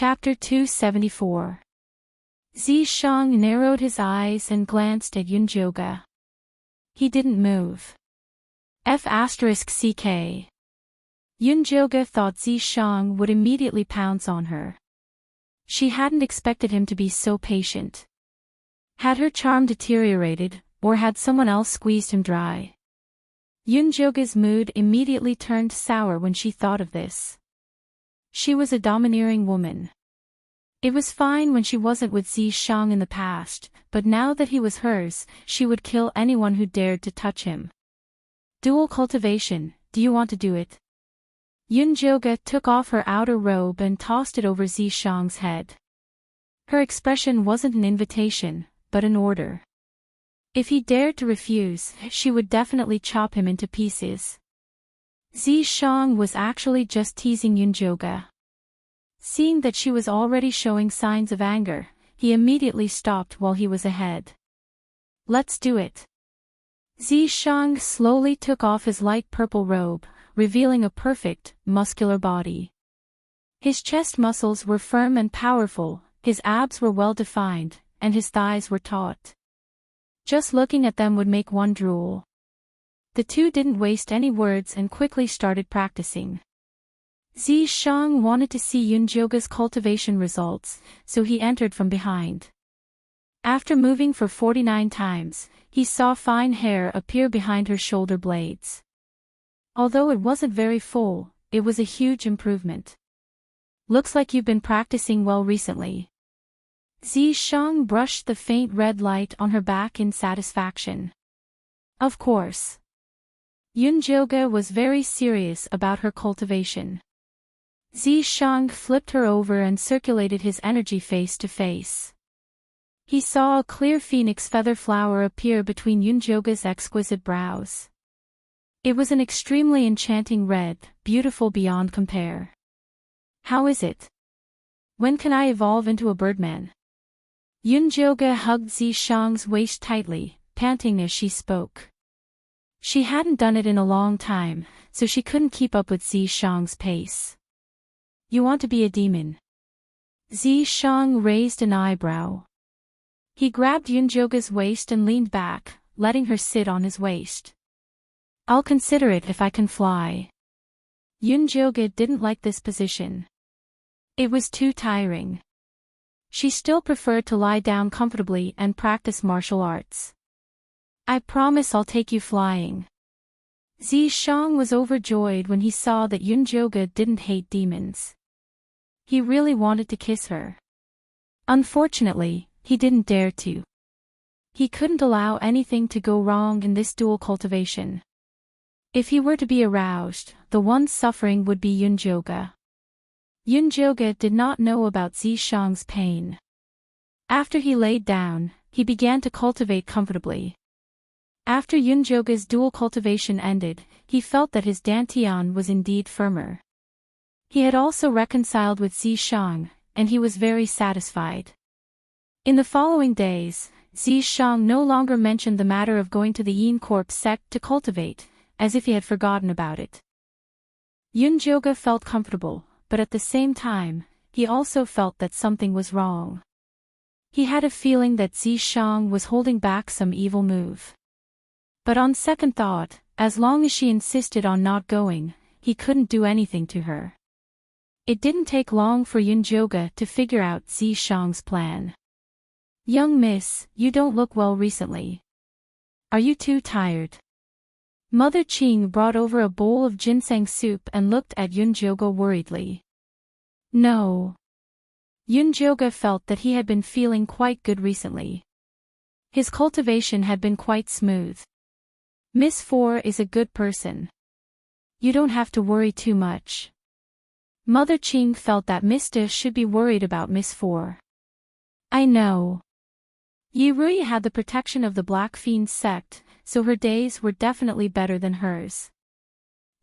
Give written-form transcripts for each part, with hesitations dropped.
Chapter 274. Zishang narrowed his eyes and glanced at Yunjoga. He didn't move. F***ck. Yunjoga thought Zishang would immediately pounce on her. She hadn't expected him to be so patient. Had her charm deteriorated, or had someone else squeezed him dry? Yunjoga's mood immediately turned sour when she thought of this. She was a domineering woman. It was fine when she wasn't with Zishang in the past, but now that he was hers, she would kill anyone who dared to touch him. Dual cultivation, do you want to do it? Yunjoga took off her outer robe and tossed it over Zishang's head. Her expression wasn't an invitation, but an order. If he dared to refuse, she would definitely chop him into pieces. Zishang was actually just teasing Yunjoga. Seeing that she was already showing signs of anger, he immediately stopped while he was ahead. Let's do it. Zishang slowly took off his light purple robe, revealing a perfect, muscular body. His chest muscles were firm and powerful, his abs were well defined, and his thighs were taut. Just looking at them would make one drool. The two didn't waste any words and quickly started practicing. Zishang wanted to see Yunjoga's cultivation results, so he entered from behind. After moving for 49 times, he saw fine hair appear behind her shoulder blades. Although it wasn't very full, it was a huge improvement. Looks like you've been practicing well recently. Zishang brushed the faint red light on her back in satisfaction. Of course. Yunjoga was very serious about her cultivation. Zishang flipped her over and circulated his energy face to face. He saw a clear phoenix feather flower appear between Yunjoga's exquisite brows. It was an extremely enchanting red, beautiful beyond compare. How is it? When can I evolve into a birdman? Yunjoga hugged Zishang's waist tightly, panting as she spoke. She hadn't done it in a long time, so she couldn't keep up with Zishang's pace. You want to be a demon? Zishang raised an eyebrow. He grabbed Yunjoga's waist and leaned back, letting her sit on his waist. I'll consider it if I can fly. Yunjoga didn't like this position. It was too tiring. She still preferred to lie down comfortably and practice martial arts. I promise I'll take you flying. Zishang was overjoyed when he saw that Yunjoga didn't hate demons. He really wanted to kiss her. Unfortunately, he didn't dare to. He couldn't allow anything to go wrong in this dual cultivation. If he were to be aroused, the one suffering would be Yunjoga. Yunjoga did not know about Zishang's pain. After he laid down, he began to cultivate comfortably. After Yunjoga's dual cultivation ended, he felt that his dantian was indeed firmer. He had also reconciled with Zishang, and he was very satisfied. In the following days, Zishang no longer mentioned the matter of going to the Yin Corp sect to cultivate, as if he had forgotten about it. Yunjoga felt comfortable, but at the same time, he also felt that something was wrong. He had a feeling that Zishang was holding back some evil move. But on second thought, as long as she insisted on not going, he couldn't do anything to her. It didn't take long for Yunjoga to figure out Zishang's plan. Young miss, you don't look well recently. Are you too tired? Mother Qing brought over a bowl of ginseng soup and looked at Yunjoga worriedly. No. Yunjoga felt that he had been feeling quite good recently. His cultivation had been quite smooth. Miss 4 is a good person. You don't have to worry too much. Mother Qing felt that Mista should be worried about Miss 4. I know. Yi Rui had the protection of the Black Fiend sect, so her days were definitely better than hers.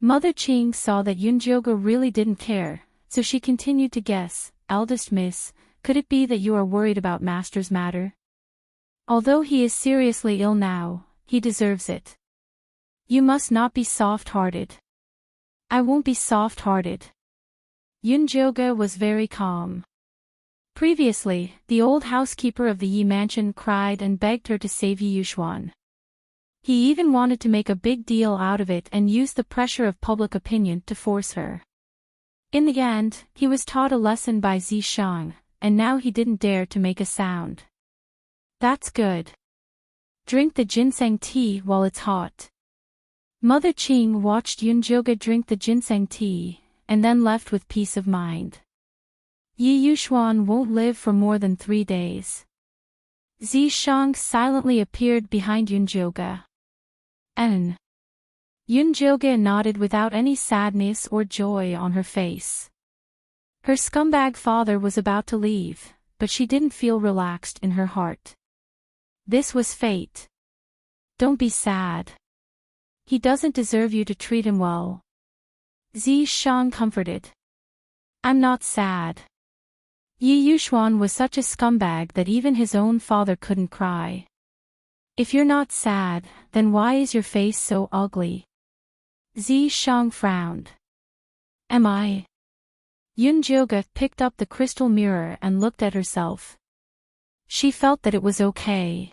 Mother Qing saw that Yunjoga really didn't care, so she continued to guess, eldest miss, could it be that you are worried about Master's matter? Although he is seriously ill now, he deserves it. You must not be soft-hearted. I won't be soft-hearted. Yunjoga was very calm. Previously, the old housekeeper of the Yi mansion cried and begged her to save Yi Yuxuan. He even wanted to make a big deal out of it and use the pressure of public opinion to force her. In the end, he was taught a lesson by Zi Shang, and now he didn't dare to make a sound. That's good. Drink the ginseng tea while it's hot. Mother Qing watched Yunjoga drink the ginseng tea, and then left with peace of mind. Yi Yuxuan won't live for more than 3 days. Zi Shang silently appeared behind Yunjoga. Yunjoga nodded without any sadness or joy on her face. Her scumbag father was about to leave, but she didn't feel relaxed in her heart. This was fate. Don't be sad. He doesn't deserve you to treat him well. Zi Shang comforted. I'm not sad. Yi Yuxuan was such a scumbag that even his own father couldn't cry. If you're not sad, then why is your face so ugly? Zi Shang frowned. Am I? Yunjoga picked up the crystal mirror and looked at herself. She felt that it was okay.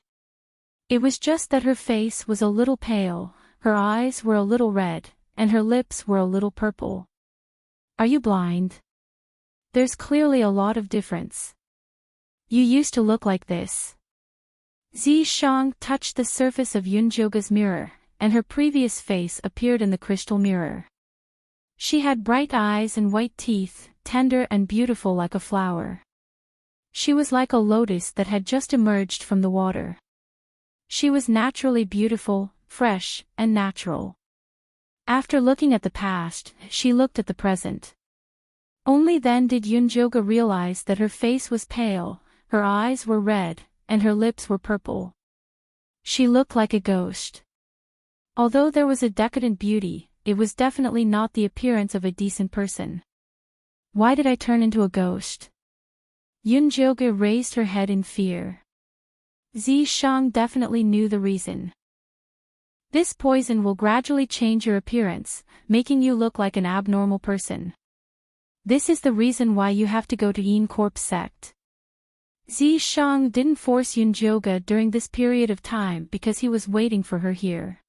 It was just that her face was a little pale, her eyes were a little red, and her lips were a little purple. Are you blind? There's clearly a lot of difference. You used to look like this. Zi Shang touched the surface of Yunjoga's mirror, and her previous face appeared in the crystal mirror. She had bright eyes and white teeth, tender and beautiful like a flower. She was like a lotus that had just emerged from the water. She was naturally beautiful, fresh, and natural. After looking at the past, she looked at the present. Only then did Yunjoga realize that her face was pale, her eyes were red, and her lips were purple. She looked like a ghost. Although there was a decadent beauty, it was definitely not the appearance of a decent person. Why did I turn into a ghost? Yunjoga raised her head in fear. Zi Shang definitely knew the reason. This poison will gradually change your appearance, making you look like an abnormal person. This is the reason why you have to go to Encorp's sect. Zi Shang didn't force Yunjoga during this period of time because he was waiting for her here.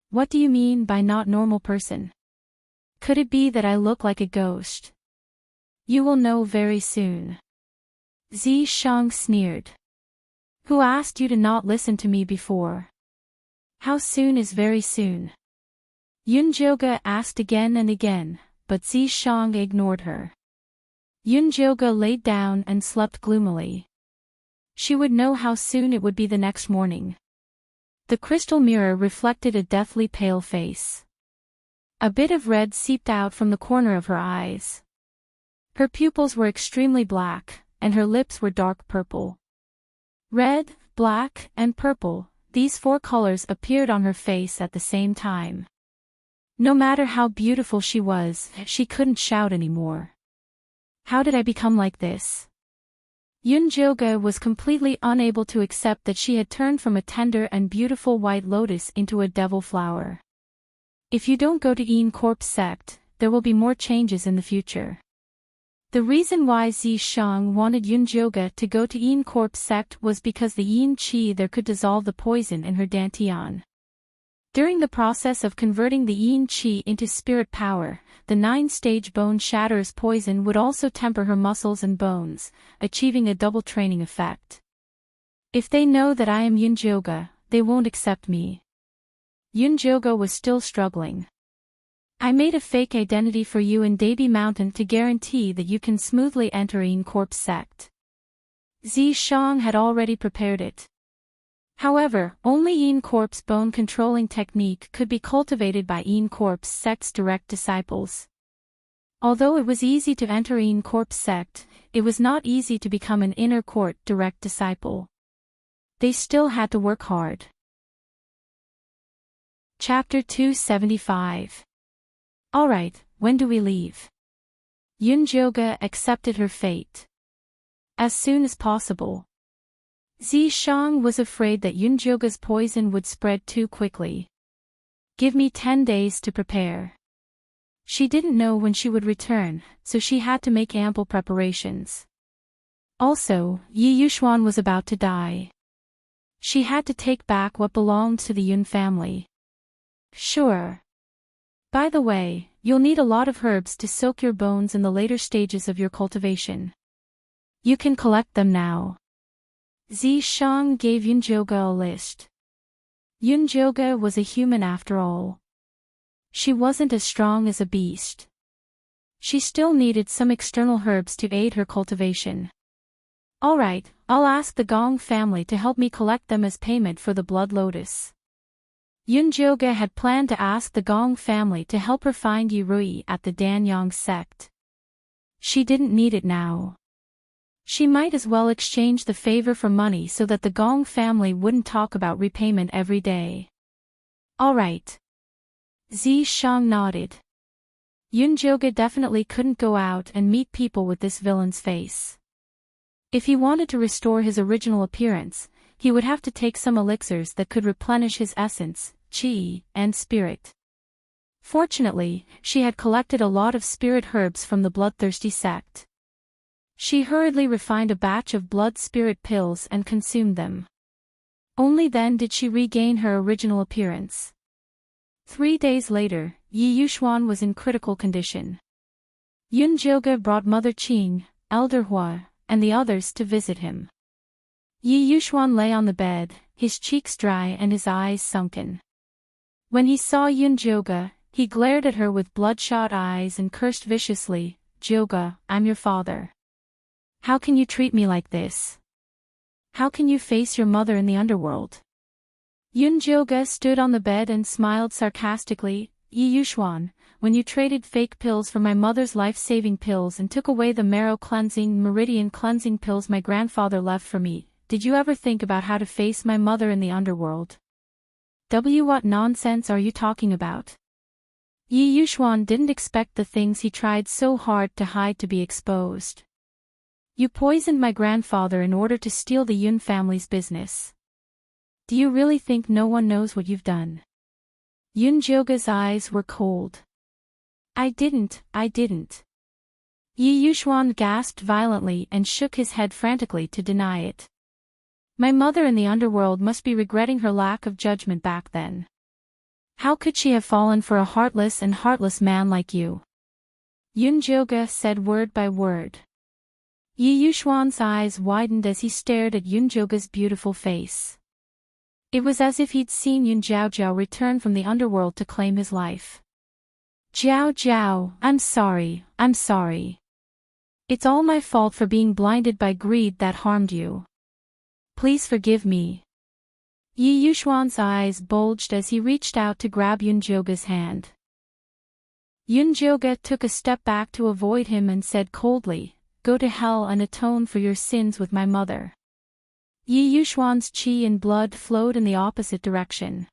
What do you mean by not normal person? Could it be that I look like a ghost? You will know very soon. Zi Shang sneered. Who asked you to not listen to me before? How soon is very soon? Yunjoga asked again and again, but Zi Shang ignored her. Yunjoga laid down and slept gloomily. She would know how soon it would be the next morning. The crystal mirror reflected a deathly pale face. A bit of red seeped out from the corner of her eyes. Her pupils were extremely black, and her lips were dark purple. Red, black, and purple, these 4 colors appeared on her face at the same time. No matter how beautiful she was, she couldn't shout anymore. How did I become like this? Yunjoga was completely unable to accept that she had turned from a tender and beautiful white lotus into a devil flower. If you don't go to Encorp's sect, there will be more changes in the future. The reason why Zi Shang wanted Yunjoga to go to Encorp's sect was because the yin qi there could dissolve the poison in her dantian. During the process of converting the yin qi into spirit power, the 9-stage bone shatter's poison would also temper her muscles and bones, achieving a double training effect. If they know that I am Yunjoga, they won't accept me. Yunjoga was still struggling. I made a fake identity for you in Daby Mountain to guarantee that you can smoothly enter Encorp's sect. Zi Shang had already prepared it. However, only Encorp's bone-controlling technique could be cultivated by Encorp's sect's direct disciples. Although it was easy to enter Encorp's sect, it was not easy to become an inner court direct disciple. They still had to work hard. Chapter 275. Alright, when do we leave? Yunjoga accepted her fate. As soon as possible. Zi Shang was afraid that Yunjoga's poison would spread too quickly. Give me 10 days to prepare. She didn't know when she would return, so she had to make ample preparations. Also, Yi Yuxuan was about to die. She had to take back what belonged to the Yun family. Sure. By the way, you'll need a lot of herbs to soak your bones in the later stages of your cultivation. You can collect them now. Zi Shang gave Yunjoga a list. Yunjoga was a human after all. She wasn't as strong as a beast. She still needed some external herbs to aid her cultivation. Alright, I'll ask the Gong family to help me collect them as payment for the blood lotus. Yunjoga had planned to ask the Gong family to help her find Yirui at the Danyang sect. She didn't need it now. She might as well exchange the favor for money so that the Gong family wouldn't talk about repayment every day. Alright. Zi Shang nodded. Yunjoga definitely couldn't go out and meet people with this villain's face. If he wanted to restore his original appearance, he would have to take some elixirs that could replenish his essence, qi, and spirit. Fortunately, she had collected a lot of spirit herbs from the bloodthirsty sect. She hurriedly refined a batch of blood spirit pills and consumed them. Only then did she regain her original appearance. 3 days later, Yi Yuxuan was in critical condition. Yunjoga brought Mother Qing, Elder Hua, and the others to visit him. Yi Yuxuan lay on the bed, his cheeks dry and his eyes sunken. When he saw Yunjoga, he glared at her with bloodshot eyes and cursed viciously, "Joga, I'm your father. How can you treat me like this? How can you face your mother in the underworld?" Yunjoga stood on the bed and smiled sarcastically. "Yi Yuxuan, when you traded fake pills for my mother's life-saving pills and took away the marrow-cleansing, meridian-cleansing pills my grandfather left for me, did you ever think about how to face my mother in the underworld?" What nonsense are you talking about? Yi Yuxuan didn't expect the things he tried so hard to hide to be exposed. You poisoned my grandfather in order to steal the Yun family's business. Do you really think no one knows what you've done? Yunjoga's eyes were cold. I didn't. Yi Yuxuan gasped violently and shook his head frantically to deny it. My mother in the underworld must be regretting her lack of judgment back then. How could she have fallen for a heartless and heartless man like you? Yunjoga said word by word. Yi Yuxuan's eyes widened as he stared at Yunjoga's beautiful face. It was as if he'd seen Yun Jiaojiao return from the underworld to claim his life. Jiao, I'm sorry. It's all my fault for being blinded by greed that harmed you. Please forgive me. Yi Yuxuan's eyes bulged as he reached out to grab Yunjoga's hand. Yunjoga took a step back to avoid him and said coldly, "Go to hell and atone for your sins with my mother." Yi Yuxuan's qi and blood flowed in the opposite direction.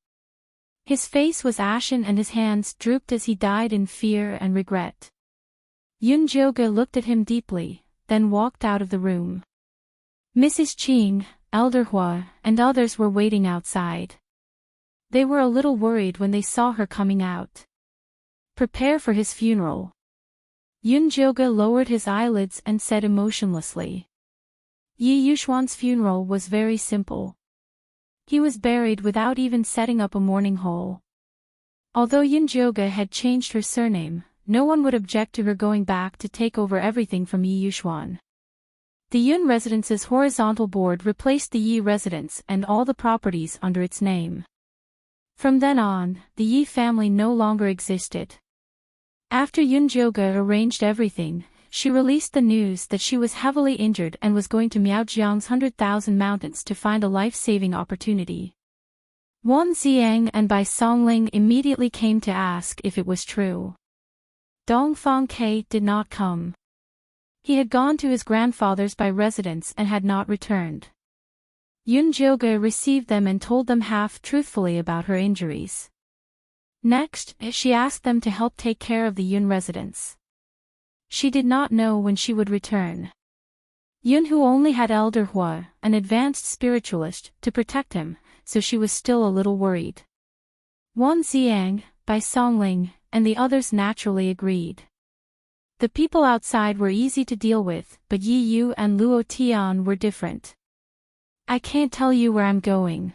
His face was ashen and his hands drooped as he died in fear and regret. Yunjoga looked at him deeply, then walked out of the room. Mrs. Qing, Elder Hua, and others were waiting outside. They were a little worried when they saw her coming out. Prepare for his funeral. Yunjoga lowered his eyelids and said emotionlessly. Yi Yuxuan's funeral was very simple. He was buried without even setting up a mourning hole. Although Yunjoga had changed her surname, no one would object to her going back to take over everything from Yi Yuxuan. The Yun residence's horizontal board replaced the Yi residence and all the properties under its name. From then on, the Yi family no longer existed. After Yunjoga arranged everything, she released the news that she was heavily injured and was going to Miaojiang's 100,000 mountains to find a life-saving opportunity. Wan Xiang and Bai Songling immediately came to ask if it was true. Dongfang Ke did not come. He had gone to his grandfather's Bai residence and had not returned. Yunjoga received them and told them half-truthfully about her injuries. Next, she asked them to help take care of the Yun residence. She did not know when she would return. Yun who only had Elder Hua, an advanced spiritualist, to protect him, so she was still a little worried. Wan Xiang, Bai Songling, and the others naturally agreed. The people outside were easy to deal with, but Yi Yu and Luo Tian were different. I can't tell you where I'm going.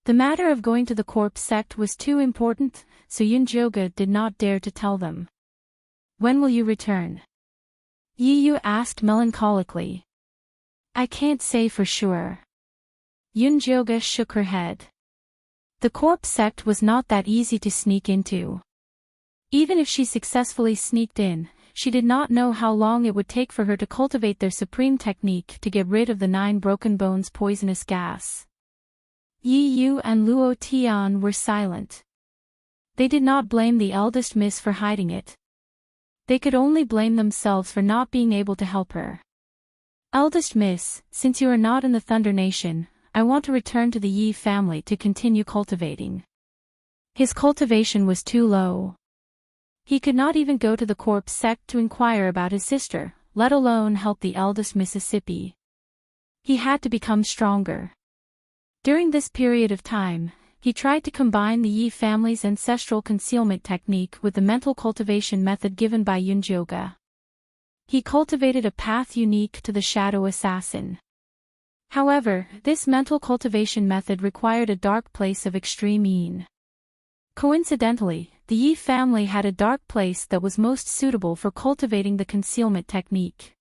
The matter of going to the corpse sect was too important, so Yunjoga did not dare to tell them. When will you return? Yi Yu asked melancholically. I can't say for sure. Yunjoga shook her head. The corpse sect was not that easy to sneak into. Even if she successfully sneaked in, she did not know how long it would take for her to cultivate their supreme technique to get rid of the 9 broken bones poisonous gas. Yi Yu and Luo Tian were silent. They did not blame the eldest miss for hiding it. They could only blame themselves for not being able to help her. Eldest miss, since you are not in the Thunder Nation, I want to return to the Yi family to continue cultivating. His cultivation was too low. He could not even go to the corpse sect to inquire about his sister, let alone help the eldest Mississippi. He had to become stronger. During this period of time, he tried to combine the Yi family's ancestral concealment technique with the mental cultivation method given by Yunjoga. He cultivated a path unique to the Shadow Assassin. However, this mental cultivation method required a dark place of extreme yin. Coincidentally, the Yi family had a dark place that was most suitable for cultivating the concealment technique.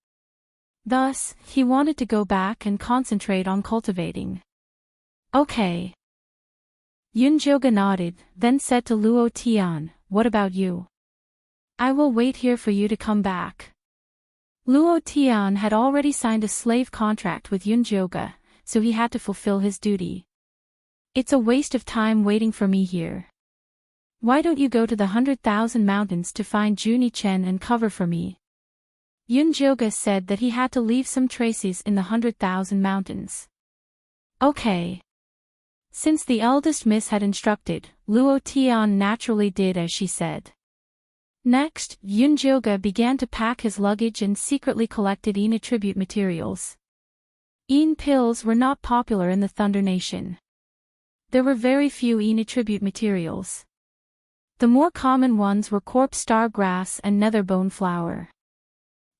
Thus, he wanted to go back and concentrate on cultivating. Okay. Yunjoga nodded, then said to Luo Tian, what about you? I will wait here for you to come back. Luo Tian had already signed a slave contract with Yunjoga, so he had to fulfill his duty. It's a waste of time waiting for me here. Why don't you go to the 100,000 mountains to find Junie Chen and cover for me? Yunjoga said that he had to leave some traces in the 100,000 mountains. Okay. Since the eldest miss had instructed, Luo Tian naturally did as she said. Next, Yunjoga began to pack his luggage and secretly collected Yin attribute materials. Yin pills were not popular in the Thunder Nation. There were very few Yin attribute materials. The more common ones were corpse star grass and netherbone flower.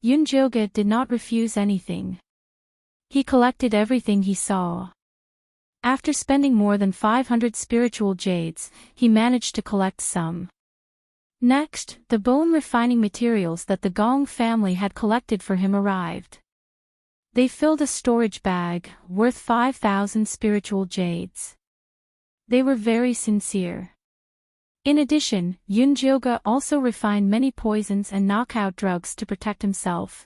Yunjoga did not refuse anything. He collected everything he saw. After spending more than 500 spiritual jades, he managed to collect some. Next, the bone refining materials that the Gong family had collected for him arrived. They filled a storage bag, worth 5,000 spiritual jades. They were very sincere. In addition, Yunjoga also refined many poisons and knockout drugs to protect himself.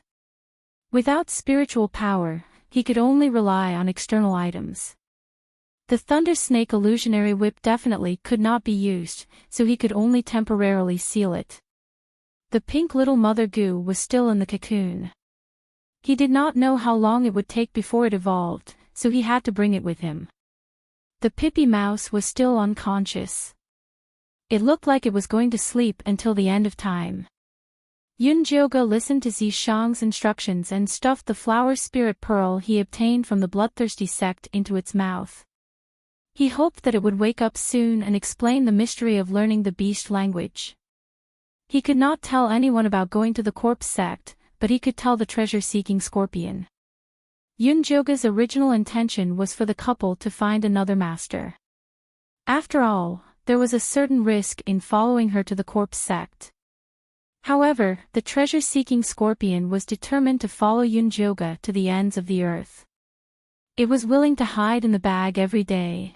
Without spiritual power, he could only rely on external items. The Thunder Snake illusionary whip definitely could not be used, so he could only temporarily seal it. The pink little mother goo was still in the cocoon. He did not know how long it would take before it evolved, so he had to bring it with him. The Pippi mouse was still unconscious. It looked like it was going to sleep until the end of time. Yunjoga listened to Zishang's instructions and stuffed the flower spirit pearl he obtained from the bloodthirsty sect into its mouth. He hoped that it would wake up soon and explain the mystery of learning the beast language. He could not tell anyone about going to the corpse sect, but he could tell the treasure-seeking scorpion. Yunjoga's original intention was for the couple to find another master. After all, there was a certain risk in following her to the corpse sect. However, the treasure-seeking scorpion was determined to follow Yunjoga to the ends of the earth. It was willing to hide in the bag every day.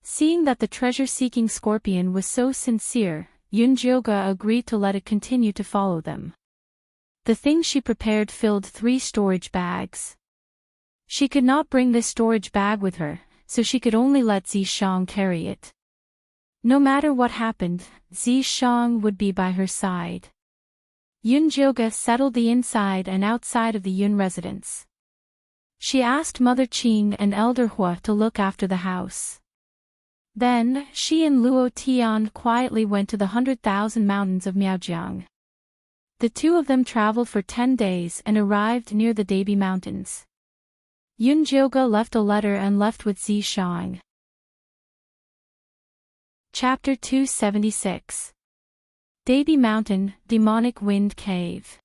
Seeing that the treasure-seeking scorpion was so sincere, Yunjoga agreed to let it continue to follow them. The things she prepared filled 3 storage bags. She could not bring this storage bag with her, so she could only let Zishang carry it. No matter what happened, Zishang would be by her side. Yunjoga settled the inside and outside of the Yun residence. She asked Mother Qing and Elder Hua to look after the house. Then, she and Luo Tian quietly went to the 100,000 mountains of Miaojiang. The two of them traveled for 10 days and arrived near the Dabi Mountains. Yunjoga left a letter and left with Zishang. Chapter 276. Baby Mountain, Demonic Wind Cave.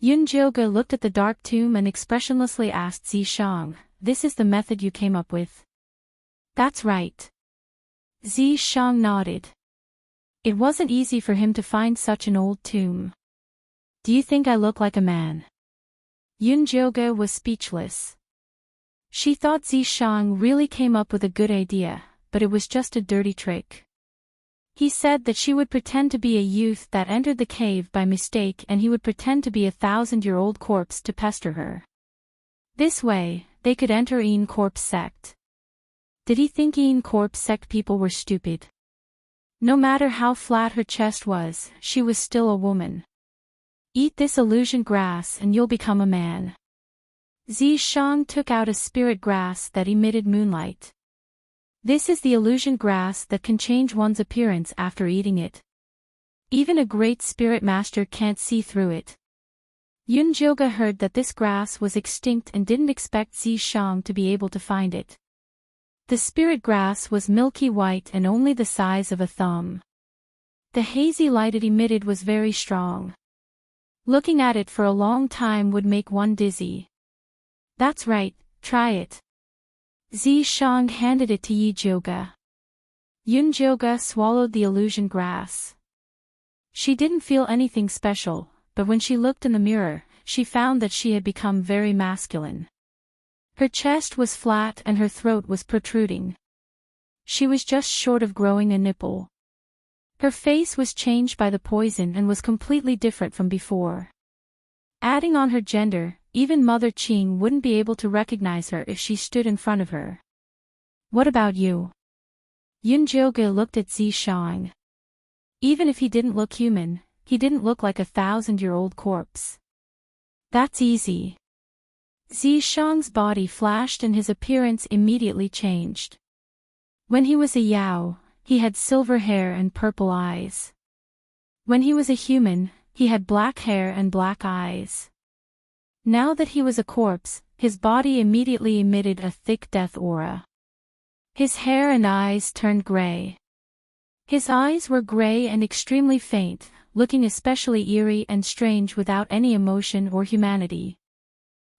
Yunjoga looked at the dark tomb and expressionlessly asked Zishang, "This is the method you came up with?" "That's right." Zishang nodded. It wasn't easy for him to find such an old tomb. "Do you think I look like a man?" Yunjoga was speechless. She thought Zishang really came up with a good idea, but it was just a dirty trick. He said that she would pretend to be a youth that entered the cave by mistake and he would pretend to be a 1,000-year-old corpse to pester her. This way, they could enter Een Corpse sect. Did he think Een Corpse sect people were stupid? No matter how flat her chest was, she was still a woman. "Eat this illusion grass and you'll become a man." Zishang took out a spirit grass that emitted moonlight. This is the illusion grass that can change one's appearance after eating it. Even a great spirit master can't see through it. Yunjoga heard that this grass was extinct and didn't expect Zishang to be able to find it. The spirit grass was milky white and only the size of a thumb. The hazy light it emitted was very strong. Looking at it for a long time would make one dizzy. "That's right, try it." Zishang handed it to Yunjoga. Yunjoga swallowed the illusion grass. She didn't feel anything special, but when she looked in the mirror, she found that she had become very masculine. Her chest was flat and her throat was protruding. She was just short of growing a nipple. Her face was changed by the poison and was completely different from before. Adding on her gender, even Mother Qing wouldn't be able to recognize her if she stood in front of her. "What about you?" Yunjoga looked at Zishang. Even if he didn't look human, he didn't look like a 1,000-year-old corpse. "That's easy." Zishang's body flashed and his appearance immediately changed. When he was a Yao, he had silver hair and purple eyes. When he was a human, he had black hair and black eyes. Now that he was a corpse, his body immediately emitted a thick death aura. His hair and eyes turned gray. His eyes were gray and extremely faint, looking especially eerie and strange without any emotion or humanity.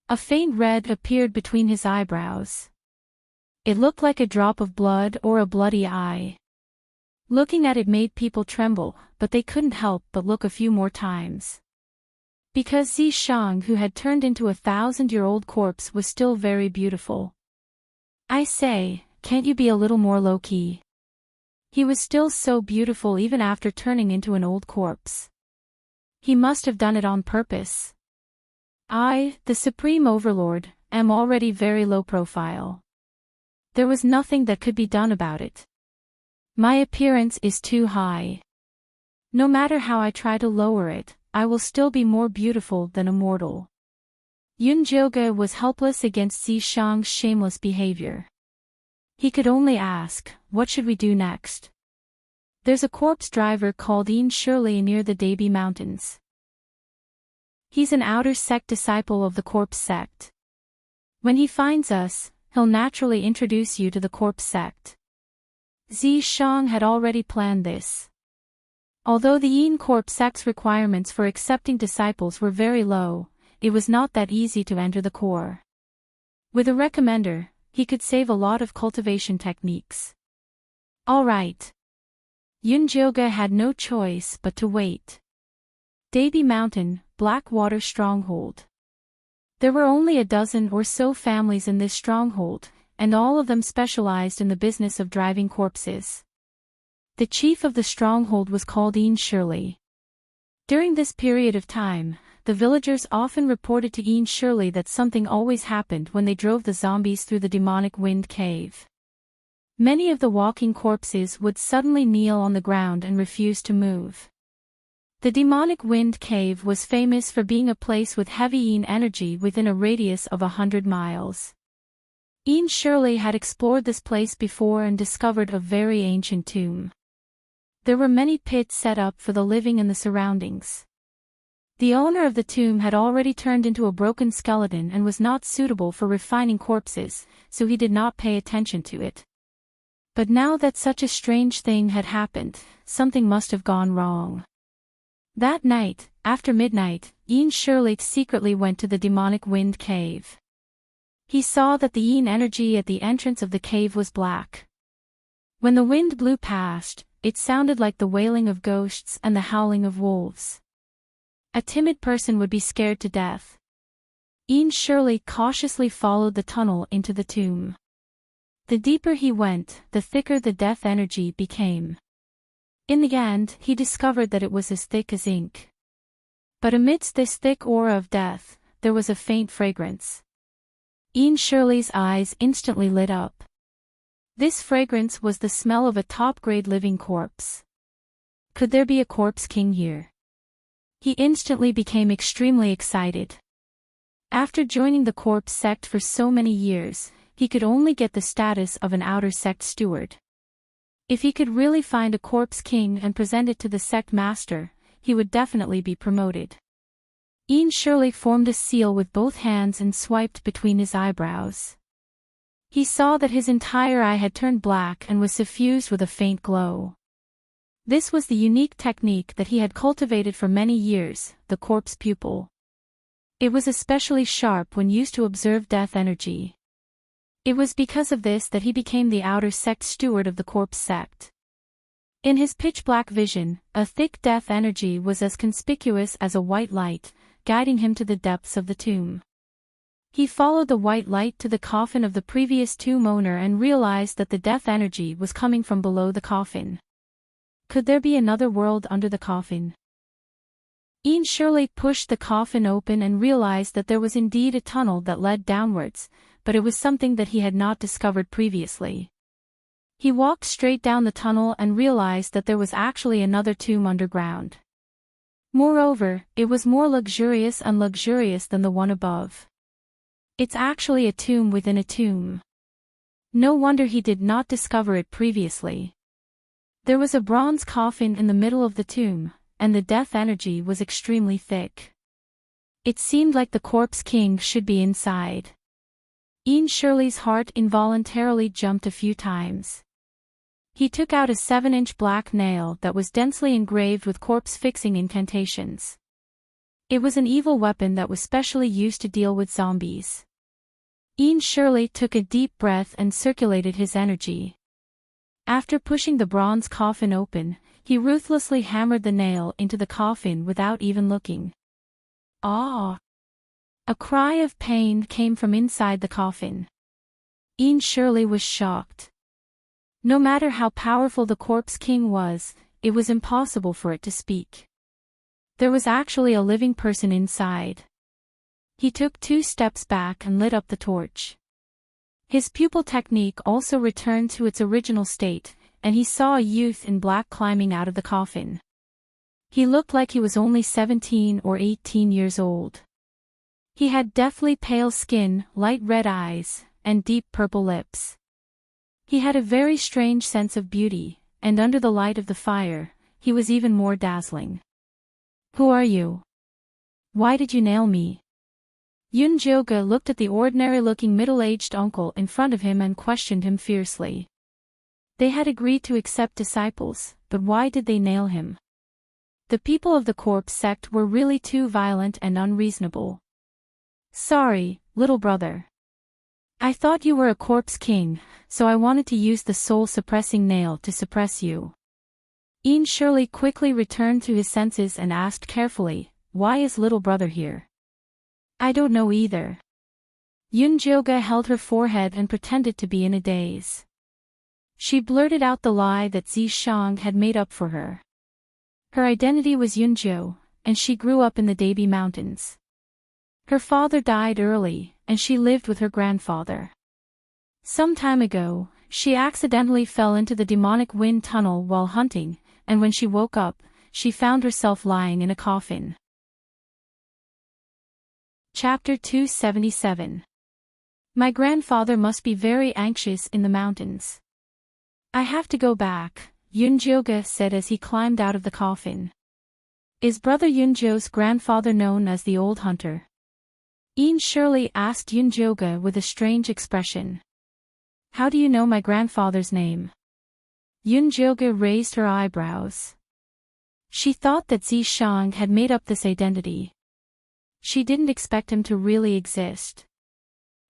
A faint red appeared between his eyebrows. It looked like a drop of blood or a bloody eye. Looking at it made people tremble, but they couldn't help but look a few more times. Because Zishang, who had turned into a 1,000-year-old corpse, was still very beautiful. "I say, can't you be a little more low-key?" He was still so beautiful even after turning into an old corpse. He must have done it on purpose. "I, the Supreme Overlord, am already very low profile. There was nothing that could be done about it. My appearance is too high. No matter how I try to lower it, I will still be more beautiful than a mortal." Yunjoga was helpless against Zishang's shameless behavior. He could only ask, "What should we do next?" "There's a corpse driver called Een Shirley near the Baby Mountains. He's an outer sect disciple of the corpse sect. When he finds us, he'll naturally introduce you to the corpse sect." Zishang had already planned this. Although the Een Corpse sect's requirements for accepting disciples were very low, it was not that easy to enter the core. With a recommender, he could save a lot of cultivation techniques. All right. Yunjoga had no choice but to wait. Baby Mountain, Blackwater Stronghold. There were only a dozen or so families in this stronghold, and all of them specialized in the business of driving corpses. The chief of the stronghold was called Een Shirley. During this period of time, the villagers often reported to Een Shirley that something always happened when they drove the zombies through the demonic wind cave. Many of the walking corpses would suddenly kneel on the ground and refuse to move. The demonic wind cave was famous for being a place with heavy Een energy within a radius of 100 miles. Een Shirley had explored this place before and discovered a very ancient tomb. There were many pits set up for the living in the surroundings. The owner of the tomb had already turned into a broken skeleton and was not suitable for refining corpses, so he did not pay attention to it. But now that such a strange thing had happened, something must have gone wrong. That night, after midnight, Ian Shirley secretly went to the demonic wind cave. He saw that the Ian energy at the entrance of the cave was black. When the wind blew past, it sounded like the wailing of ghosts and the howling of wolves. A timid person would be scared to death. Ian Shirley cautiously followed the tunnel into the tomb. The deeper he went, the thicker the death energy became. In the end, he discovered that it was as thick as ink. But amidst this thick aura of death, there was a faint fragrance. Ian Shirley's eyes instantly lit up. This fragrance was the smell of a top-grade living corpse. Could there be a corpse king here? He instantly became extremely excited. After joining the corpse sect for so many years, he could only get the status of an outer sect steward. If he could really find a corpse king and present it to the sect master, he would definitely be promoted. Ian Shirley formed a seal with both hands and swiped between his eyebrows. He saw that his entire eye had turned black and was suffused with a faint glow. This was the unique technique that he had cultivated for many years, the corpse pupil. It was especially sharp when used to observe death energy. It was because of this that he became the outer sect steward of the corpse sect. In his pitch-black vision, a thick death energy was as conspicuous as a white light, guiding him to the depths of the tomb. He followed the white light to the coffin of the previous tomb owner and realized that the death energy was coming from below the coffin. Could there be another world under the coffin? Ian Shirley pushed the coffin open and realized that there was indeed a tunnel that led downwards, but it was something that he had not discovered previously. He walked straight down the tunnel and realized that there was actually another tomb underground. Moreover, it was more luxurious and luxurious than the one above. It's actually a tomb within a tomb. No wonder he did not discover it previously. There was a bronze coffin in the middle of the tomb, and the death energy was extremely thick. It seemed like the corpse king should be inside. Ian Shirley's heart involuntarily jumped a few times. He took out a 7-inch black nail that was densely engraved with corpse-fixing incantations. It was an evil weapon that was specially used to deal with zombies. Ian Shirley took a deep breath and circulated his energy. After pushing the bronze coffin open, he ruthlessly hammered the nail into the coffin without even looking. Ah! A cry of pain came from inside the coffin. Ian Shirley was shocked. No matter how powerful the corpse king was, it was impossible for it to speak. There was actually a living person inside. He took 2 steps back and lit up the torch. His pupil technique also returned to its original state, and he saw a youth in black climbing out of the coffin. He looked like he was only 17 or 18 years old. He had deathly pale skin, light red eyes, and deep purple lips. He had a very strange sense of beauty, and under the light of the fire, he was even more dazzling. Who are you? Why did you nail me? Yun Joga looked at the ordinary-looking middle-aged uncle in front of him and questioned him fiercely. They had agreed to accept disciples, but why did they nail him? The people of the corpse sect were really too violent and unreasonable. Sorry, little brother. I thought you were a corpse king, so I wanted to use the soul-suppressing nail to suppress you. Ian Shirley quickly returned to his senses and asked carefully, why is little brother here? I don't know either. Yun Joga held her forehead and pretended to be in a daze. She blurted out the lie that Zishang had made up for her. Her identity was Yunjo, and she grew up in the Dabi Mountains. Her father died early, and she lived with her grandfather. Some time ago, she accidentally fell into the demonic wind tunnel while hunting, and when she woke up, she found herself lying in a coffin. Chapter 277. My grandfather must be very anxious in the mountains. I have to go back, Yunjoga said as he climbed out of the coffin. Is brother Yunjo's grandfather known as the Old Hunter? Ian Shirley asked Yunjoga with a strange expression. How do you know my grandfather's name? Yunjoga raised her eyebrows. She thought that Zishang had made up this identity. She didn't expect him to really exist.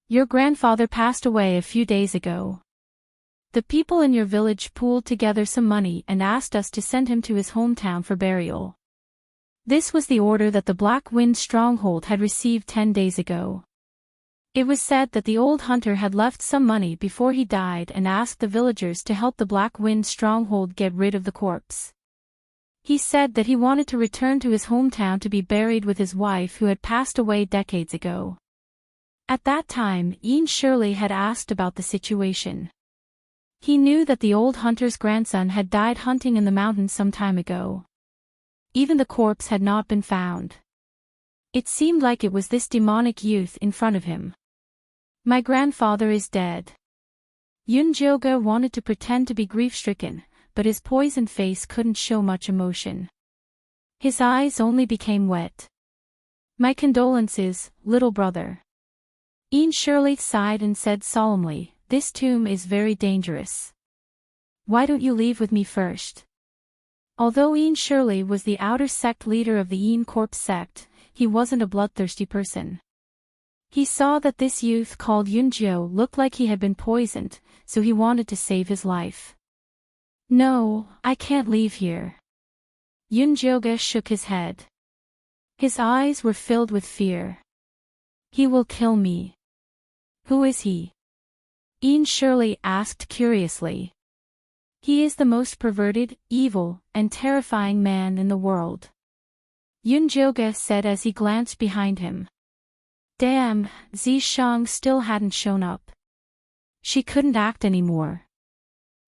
Your grandfather passed away a few days ago. The people in your village pooled together some money and asked us to send him to his hometown for burial. This was the order that the Black Wind stronghold had received 10 days ago. It was said that the old hunter had left some money before he died and asked the villagers to help the Black Wind stronghold get rid of the corpse. He said that he wanted to return to his hometown to be buried with his wife who had passed away decades ago. At that time, Ian Shirley had asked about the situation. He knew that the old hunter's grandson had died hunting in the mountains some time ago. Even the corpse had not been found. It seemed like it was this demonic youth in front of him. My grandfather is dead. Yunjoga wanted to pretend to be grief-stricken, but his poisoned face couldn't show much emotion. His eyes only became wet. My condolences, little brother. Ian Shirley sighed and said solemnly, this tomb is very dangerous. Why don't you leave with me first? Although Ian Shirley was the outer sect leader of the Ian Corpse sect, he wasn't a bloodthirsty person. He saw that this youth called Yunjio looked like he had been poisoned, so he wanted to save his life. No, I can't leave here. Yunjoga shook his head. His eyes were filled with fear. He will kill me. Who is he? Ian Shirley asked curiously. He is the most perverted, evil, and terrifying man in the world. Yunjoga said as he glanced behind him. Damn, Zishang still hadn't shown up. She couldn't act anymore.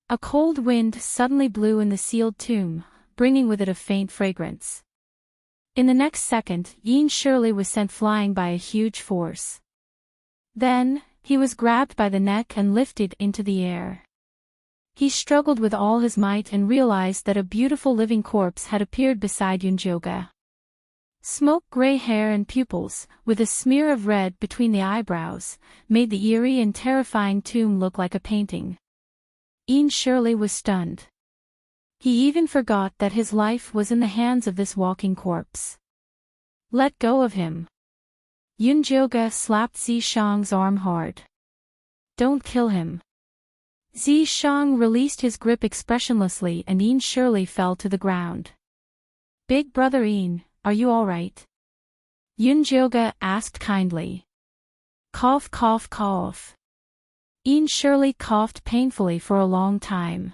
A cold wind suddenly blew in the sealed tomb, bringing with it a faint fragrance. In the next second, Ian Shirley was sent flying by a huge force. Then, he was grabbed by the neck and lifted into the air. He struggled with all his might and realized that a beautiful living corpse had appeared beside Yunjoga. Smoke-gray hair and pupils, with a smear of red between the eyebrows, made the eerie and terrifying tomb look like a painting. Ian Shirley was stunned. He even forgot that his life was in the hands of this walking corpse. Let go of him. Yunjoga slapped Zishang's arm hard. Don't kill him. Zishang released his grip expressionlessly and Ian Shirley fell to the ground. Big brother Ian, are you alright? Yunjoga asked kindly. Cough cough cough. Ian Shirley coughed painfully for a long time.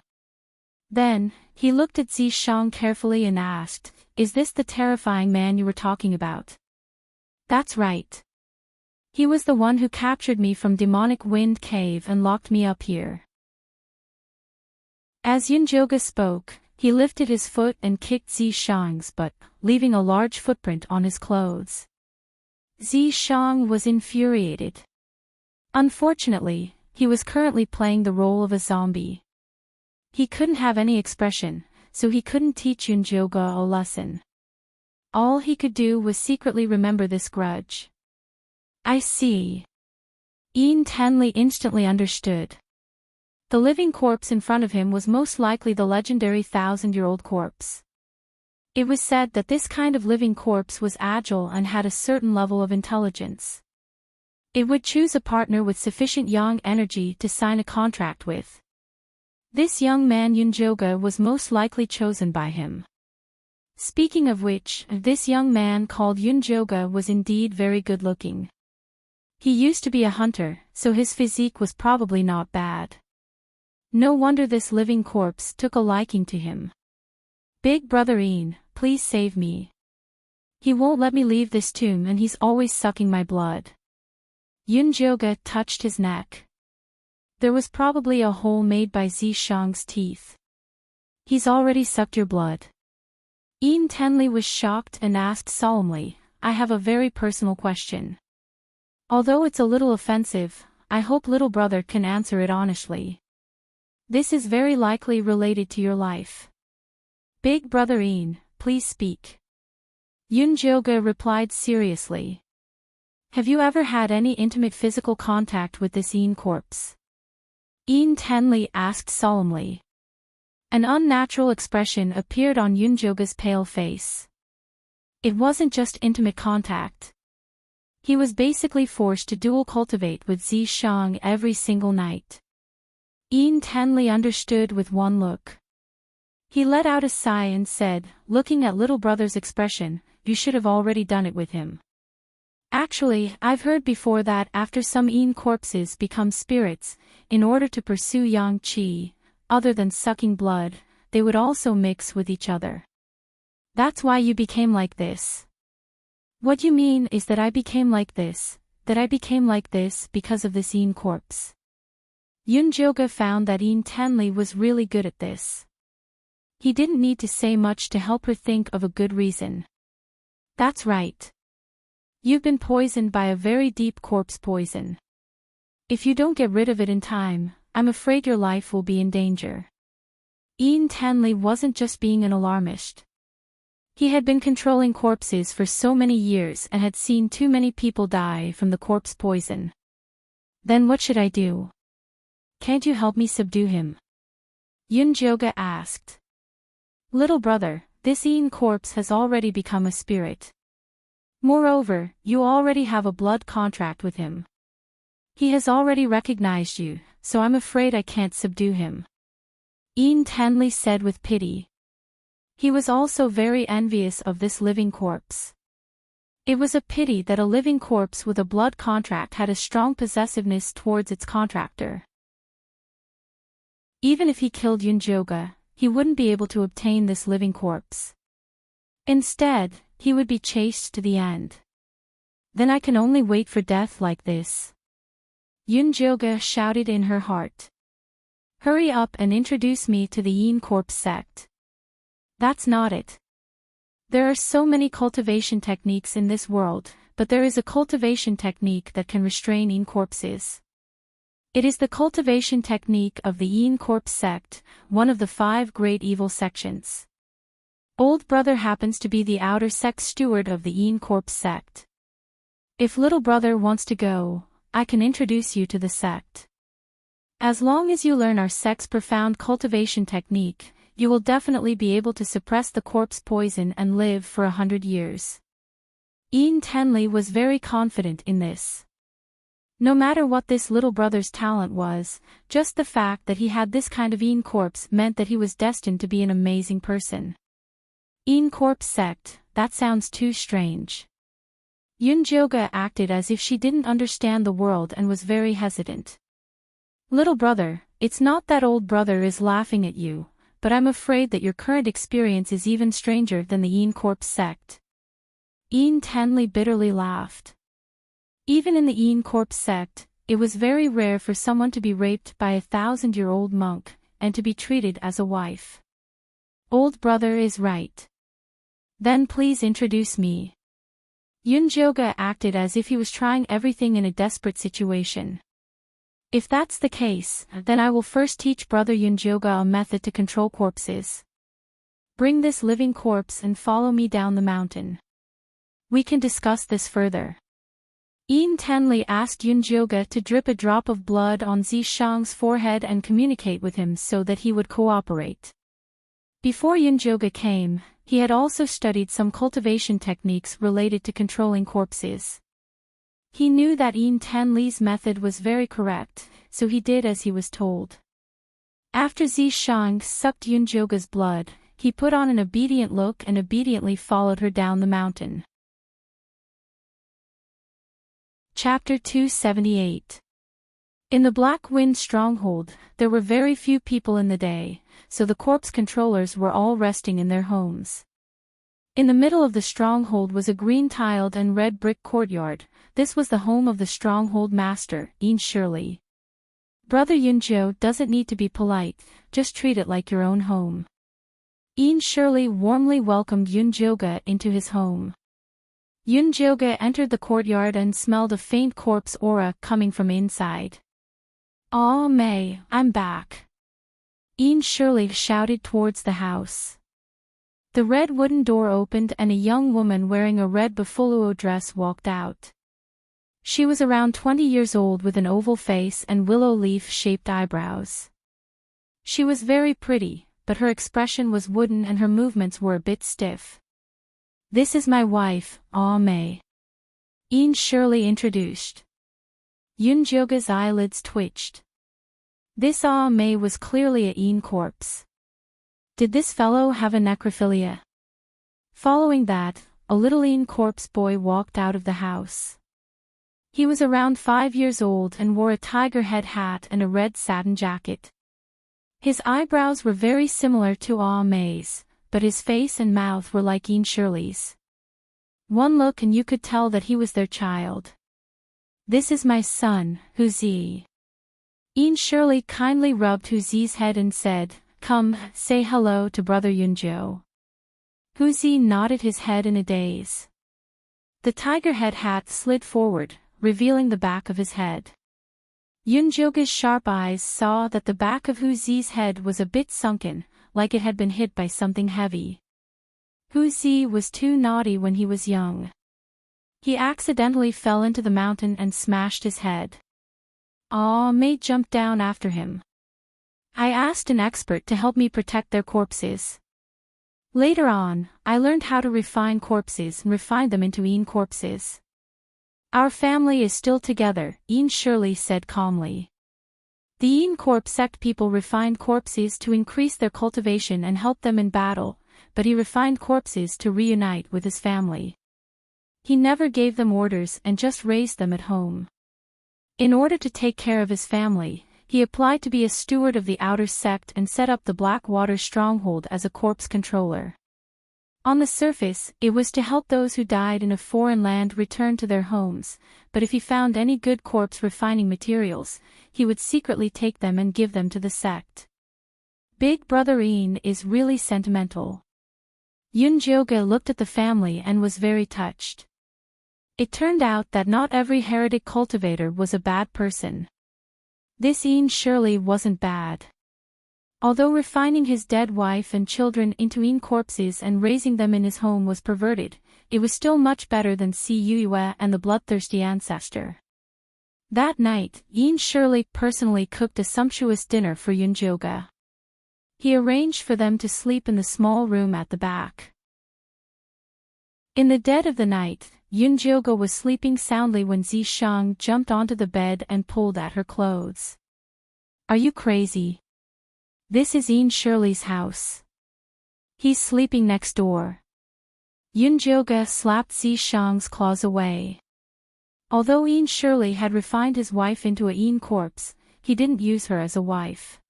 Then, he looked at Zishang carefully and asked, is this the terrifying man you were talking about? That's right. He was the one who captured me from Demonic Wind Cave and locked me up here. As Yunjoga spoke, he lifted his foot and kicked Zishang's butt, leaving a large footprint on his clothes. Zishang was infuriated. Unfortunately, he was currently playing the role of a zombie. He couldn't have any expression, so he couldn't teach Yunjoga a lesson. All he could do was secretly remember this grudge. I see. Ian Tenley instantly understood. The living corpse in front of him was most likely the legendary 1,000-year-old corpse. It was said that this kind of living corpse was agile and had a certain level of intelligence. It would choose a partner with sufficient yang energy to sign a contract with. This young man Yunjoga was most likely chosen by him. Speaking of which, this young man called Yunjoga was indeed very good-looking. He used to be a hunter, so his physique was probably not bad. No wonder this living corpse took a liking to him. Big brother Ian, please save me. He won't let me leave this tomb and he's always sucking my blood. Yunjoga touched his neck. There was probably a hole made by Zishang's teeth. He's already sucked your blood. Ian Tenley was shocked and asked solemnly, I have a very personal question. Although it's a little offensive, I hope little brother can answer it honestly. This is very likely related to your life. Big brother Ian, please speak. Yunjoga replied seriously. Have you ever had any intimate physical contact with this Ian corpse? Ian Tenley asked solemnly. An unnatural expression appeared on Yunjoga's pale face. It wasn't just intimate contact. He was basically forced to dual cultivate with Zishang every single night. Ian Tenley understood with one look. He let out a sigh and said, looking at little brother's expression, "You should have already done it with him." Actually, I've heard before that after some Ian corpses become spirits, in order to pursue yang qi, other than sucking blood, they would also mix with each other. That's why you became like this. What you mean is that I became like this because of this Ian corpse. Yunjoga found that Ian Tenley was really good at this. He didn't need to say much to help her think of a good reason. That's right. You've been poisoned by a very deep corpse poison. If you don't get rid of it in time, I'm afraid your life will be in danger. Ian Tenley wasn't just being an alarmist. He had been controlling corpses for so many years and had seen too many people die from the corpse poison. Then what should I do? Can't you help me subdue him? Yunjoga asked. Little brother, this Ian corpse has already become a spirit. Moreover, you already have a blood contract with him. He has already recognized you, so I'm afraid I can't subdue him. Ian Tenley said with pity. He was also very envious of this living corpse. It was a pity that a living corpse with a blood contract had a strong possessiveness towards its contractor. Even if he killed Yunjoga, he wouldn't be able to obtain this living corpse. Instead, he would be chased to the end. Then I can only wait for death like this. Yunjoga shouted in her heart. Hurry up and introduce me to the Ian corpse sect. That's not it. There are so many cultivation techniques in this world, but there is a cultivation technique that can restrain Ian corpses. It is the cultivation technique of the Ian corpse sect, one of the 5 great evil sections. Old brother happens to be the outer sect steward of the Ian corpse sect. If little brother wants to go, I can introduce you to the sect. As long as you learn our sect's profound cultivation technique, you will definitely be able to suppress the corpse poison and live for 100 years. Ian Tenley was very confident in this. No matter what this little brother's talent was, just the fact that he had this kind of Ian corpse meant that he was destined to be an amazing person. Ian corpse sect, that sounds too strange. Yunjoga acted as if she didn't understand the world and was very hesitant. Little brother, it's not that old brother is laughing at you, but I'm afraid that your current experience is even stranger than the Ian corpse sect. Ian Tenley bitterly laughed. Even in the Ian corpse sect, it was very rare for someone to be raped by a 1,000-year-old monk, and to be treated as a wife. Old brother is right. Then please introduce me. Yunjoga acted as if he was trying everything in a desperate situation. If that's the case, then I will first teach brother Yunjoga a method to control corpses. Bring this living corpse and follow me down the mountain. We can discuss this further. Ian Tenley asked Yunjoga to drip a drop of blood on Zishang's forehead and communicate with him so that he would cooperate. Before Yunjoga came, he had also studied some cultivation techniques related to controlling corpses. He knew that Ian Tenley's method was very correct, so he did as he was told. After Zishang sucked Yunjoga's blood, he put on an obedient look and obediently followed her down the mountain. Chapter 278. In the Black Wind stronghold, there were very few people in the day, so the corpse controllers were all resting in their homes. In the middle of the stronghold was a green-tiled and red brick courtyard. This was the home of the stronghold master, Ian Shirley. Brother Yunjo doesn't need to be polite, just treat it like your own home. Ian Shirley warmly welcomed Yunjoga into his home. Yunjoga entered the courtyard and smelled a faint corpse aura coming from inside. "Aw May, I'm back!" Ian Shirley shouted towards the house. The red wooden door opened and a young woman wearing a red buffalo dress walked out. She was around 20 years old with an oval face and willow leaf-shaped eyebrows. She was very pretty, but her expression was wooden and her movements were a bit stiff. "This is my wife, May," Ian Shirley introduced. Yoonjoga's eyelids twitched. This May was clearly a Ian corpse. Did this fellow have a necrophilia? Following that, a little Ian corpse boy walked out of the house. He was around 5 years old and wore a tiger head hat and a red satin jacket. His eyebrows were very similar to May's, but his face and mouth were like Ian Shirley's. One look and you could tell that he was their child. "This is my son, Huzi." Ian Shirley kindly rubbed Huzi's head and said, "Come, say hello to brother Yoonjo." Huzi nodded his head in a daze. The tiger head hat slid forward, revealing the back of his head. Yoonjoga's sharp eyes saw that the back of Huzi's head was a bit sunken, like it had been hit by something heavy. Huzi was too naughty when he was young. He accidentally fell into the mountain and smashed his head. May jumped down after him. "I asked an expert to help me protect their corpses. Later on, I learned how to refine corpses and refine them into Ian corpses. Our family is still together," Ian Shirley said calmly. The Ian corpse sect people refined corpses to increase their cultivation and help them in battle, but he refined corpses to reunite with his family. He never gave them orders and just raised them at home. In order to take care of his family, he applied to be a steward of the outer sect and set up the Blackwater stronghold as a corpse controller. On the surface, it was to help those who died in a foreign land return to their homes, but if he found any good corpse refining materials, he would secretly take them and give them to the sect. Big Brother Ian is really sentimental. Yoonjoga looked at the family and was very touched. It turned out that not every heretic cultivator was a bad person. This Ian Shirley wasn't bad. Although refining his dead wife and children into Ian corpses and raising them in his home was perverted, it was still much better than Cuyue and the bloodthirsty ancestor. That night, Ian Shirley personally cooked a sumptuous dinner for Yoonjoga. He arranged for them to sleep in the small room at the back. In the dead of the night, Yoonjoga was sleeping soundly when Zishang jumped onto the bed and pulled at her clothes. "Are you crazy? This is Ian Shirley's house. He's sleeping next door." Yoonjoga slapped Zishang's claws away. Although Ian Shirley had refined his wife into a Ian corpse, he didn't use her as a wife.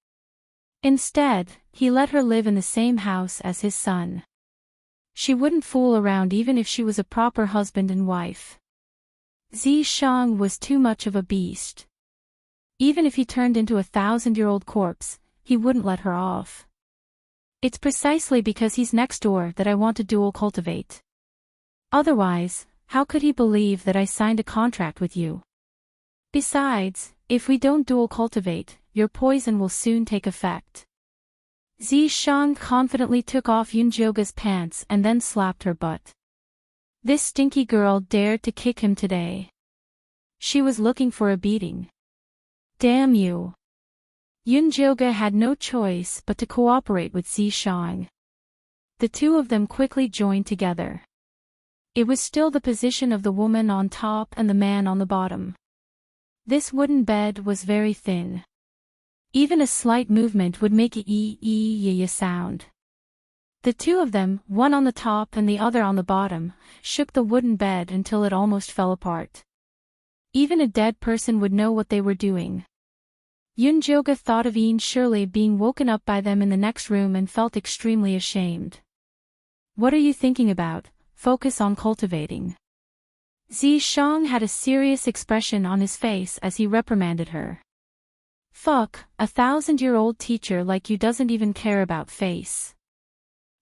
Instead, he let her live in the same house as his son. She wouldn't fool around even if she was a proper husband and wife. Zishang was too much of a beast. Even if he turned into a 1,000-year-old corpse, he wouldn't let her off. "It's precisely because he's next door that I want to dual cultivate. Otherwise, how could he believe that I signed a contract with you? Besides, if we don't dual cultivate, your poison will soon take effect." Zishang confidently took off Yoonjoga's pants and then slapped her butt. This stinky girl dared to kick him today. She was looking for a beating. "Damn you." Yoonjoga had no choice but to cooperate with Zishang. The two of them quickly joined together. It was still the position of the woman on top and the man on the bottom. This wooden bed was very thin. Even a slight movement would make a sound. The two of them, one on the top and the other on the bottom, shook the wooden bed until it almost fell apart. Even a dead person would know what they were doing. Yoonjoga thought of Ian Shirley being woken up by them in the next room and felt extremely ashamed. "What are you thinking about? Focus on cultivating." Zishang had a serious expression on his face as he reprimanded her. "Fuck, a 1,000-year-old teacher like you doesn't even care about face.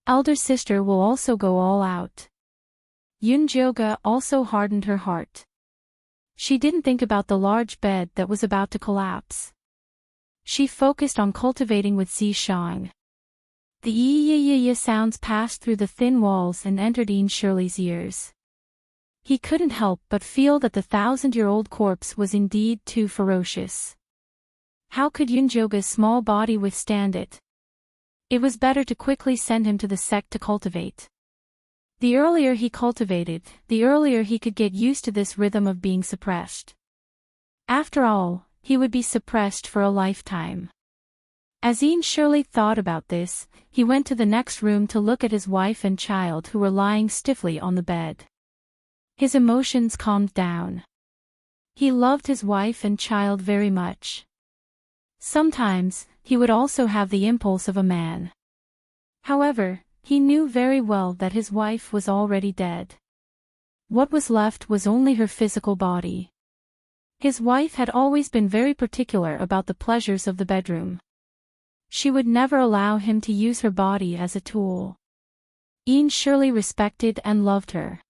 Elder sister will also go all out." Yoonjoga also hardened her heart. She didn't think about the large bed that was about to collapse. She focused on cultivating with Zishang. The ee sounds passed through the thin walls and entered Ian Shirley's ears. He couldn't help but feel that the 1,000-year-old corpse was indeed too ferocious. How could Yoonjoga's small body withstand it? It was better to quickly send him to the sect to cultivate. The earlier he cultivated, the earlier he could get used to this rhythm of being suppressed. After all, he would be suppressed for a lifetime. As Ian surely thought about this, he went to the next room to look at his wife and child who were lying stiffly on the bed. His emotions calmed down. He loved his wife and child very much. Sometimes, he would also have the impulse of a man. However, he knew very well that his wife was already dead. What was left was only her physical body. His wife had always been very particular about the pleasures of the bedroom. She would never allow him to use her body as a tool. Ian surely respected and loved her.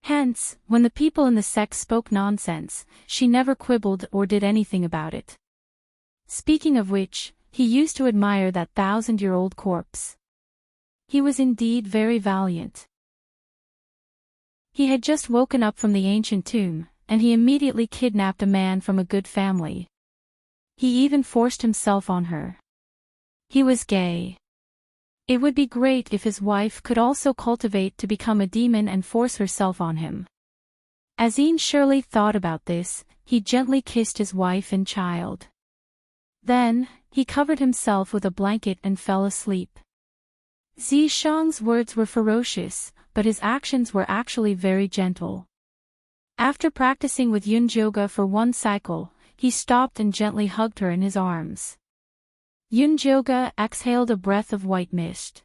Hence, when the people in the sect spoke nonsense, she never quibbled or did anything about it. Speaking of which, he used to admire that 1,000-year-old corpse. He was indeed very valiant. He had just woken up from the ancient tomb, and he immediately kidnapped a man from a good family. He even forced himself on her. He was gay. It would be great if his wife could also cultivate to become a demon and force herself on him. As Ian surely thought about this, he gently kissed his wife and child. Then, he covered himself with a blanket and fell asleep. Zishang's words were ferocious, but his actions were actually very gentle. After practicing with Yunjoga for one cycle, he stopped and gently hugged her in his arms. Yunjoga exhaled a breath of white mist.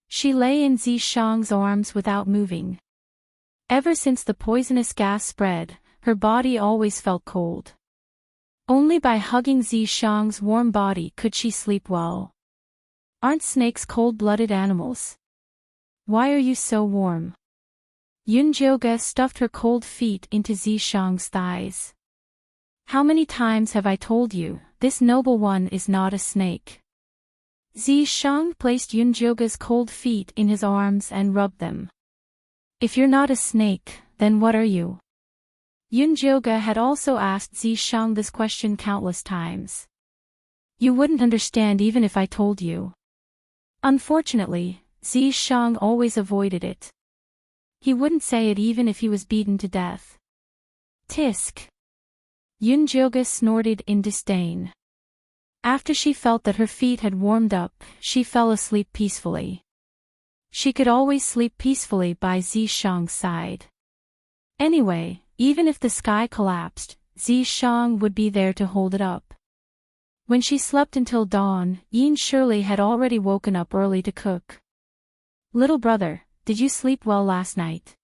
She lay in Zishang's arms without moving. Ever since the poisonous gas spread, her body always felt cold. Only by hugging Zishang's warm body could she sleep well. Aren't snakes cold-blooded animals? Why are you so warm? Yunjoga stuffed her cold feet into Zishang's thighs. How many times have I told you, this noble one is not a snake? Zishang placed Yunjoga's cold feet in his arms and rubbed them. If you're not a snake, then what are you? Yunjoga had also asked Zishang this question countless times. You wouldn't understand even if I told you. Unfortunately, Zishang always avoided it. He wouldn't say it even if he was beaten to death. Tisk. Yunjoga snorted in disdain. After she felt that her feet had warmed up, she fell asleep peacefully. She could always sleep peacefully by Zishang's side. Anyway, even if the sky collapsed, Zishang would be there to hold it up. When she slept until dawn, Ian surely had already woken up early to cook. Little brother, did you sleep well last night?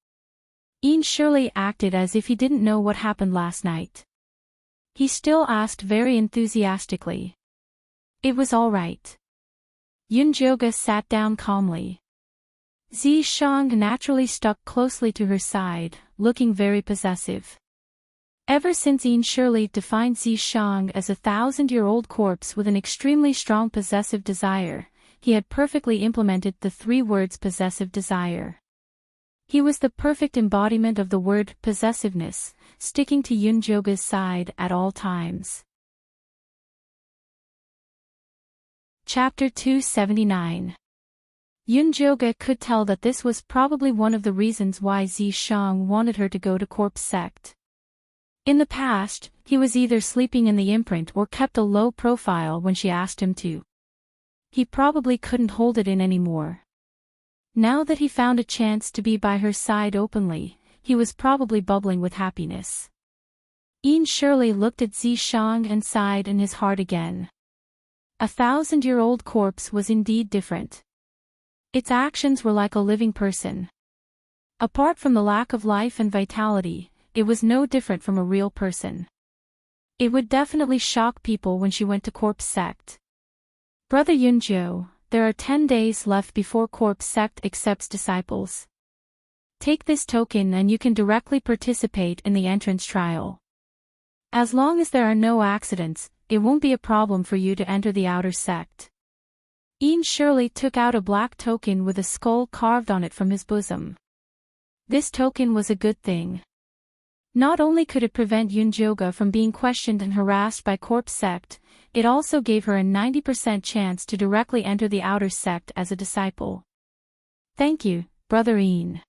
Ian surely acted as if he didn't know what happened last night. He still asked very enthusiastically. It was all right. Yunjoga sat down calmly. Zishang naturally stuck closely to her side, looking very possessive. Ever since Ian surely defined Zishang as a 1,000-year-old corpse with an extremely strong possessive desire, he had perfectly implemented the 3 words possessive desire. He was the perfect embodiment of the word possessiveness, sticking to Yunjoga's side at all times. Chapter 279. Yunjoga could tell that this was probably one of the reasons why Zishang wanted her to go to corpse sect. In the past, he was either sleeping in the imprint or kept a low profile when she asked him to. He probably couldn't hold it in anymore. Now that he found a chance to be by her side openly, he was probably bubbling with happiness. Ian surely looked at Zishang and sighed in his heart again. A 1,000-year-old corpse was indeed different. Its actions were like a living person. Apart from the lack of life and vitality, it was no different from a real person. It would definitely shock people when she went to corpse sect. Brother Yunjo, there are 10 days left before corpse sect accepts disciples. Take this token and you can directly participate in the entrance trial. As long as there are no accidents, it won't be a problem for you to enter the outer sect. Ian surely took out a black token with a skull carved on it from his bosom. This token was a good thing. Not only could it prevent Yunjoga from being questioned and harassed by corpse sect, it also gave her a 90% chance to directly enter the outer sect as a disciple. Thank you, Brother Ian.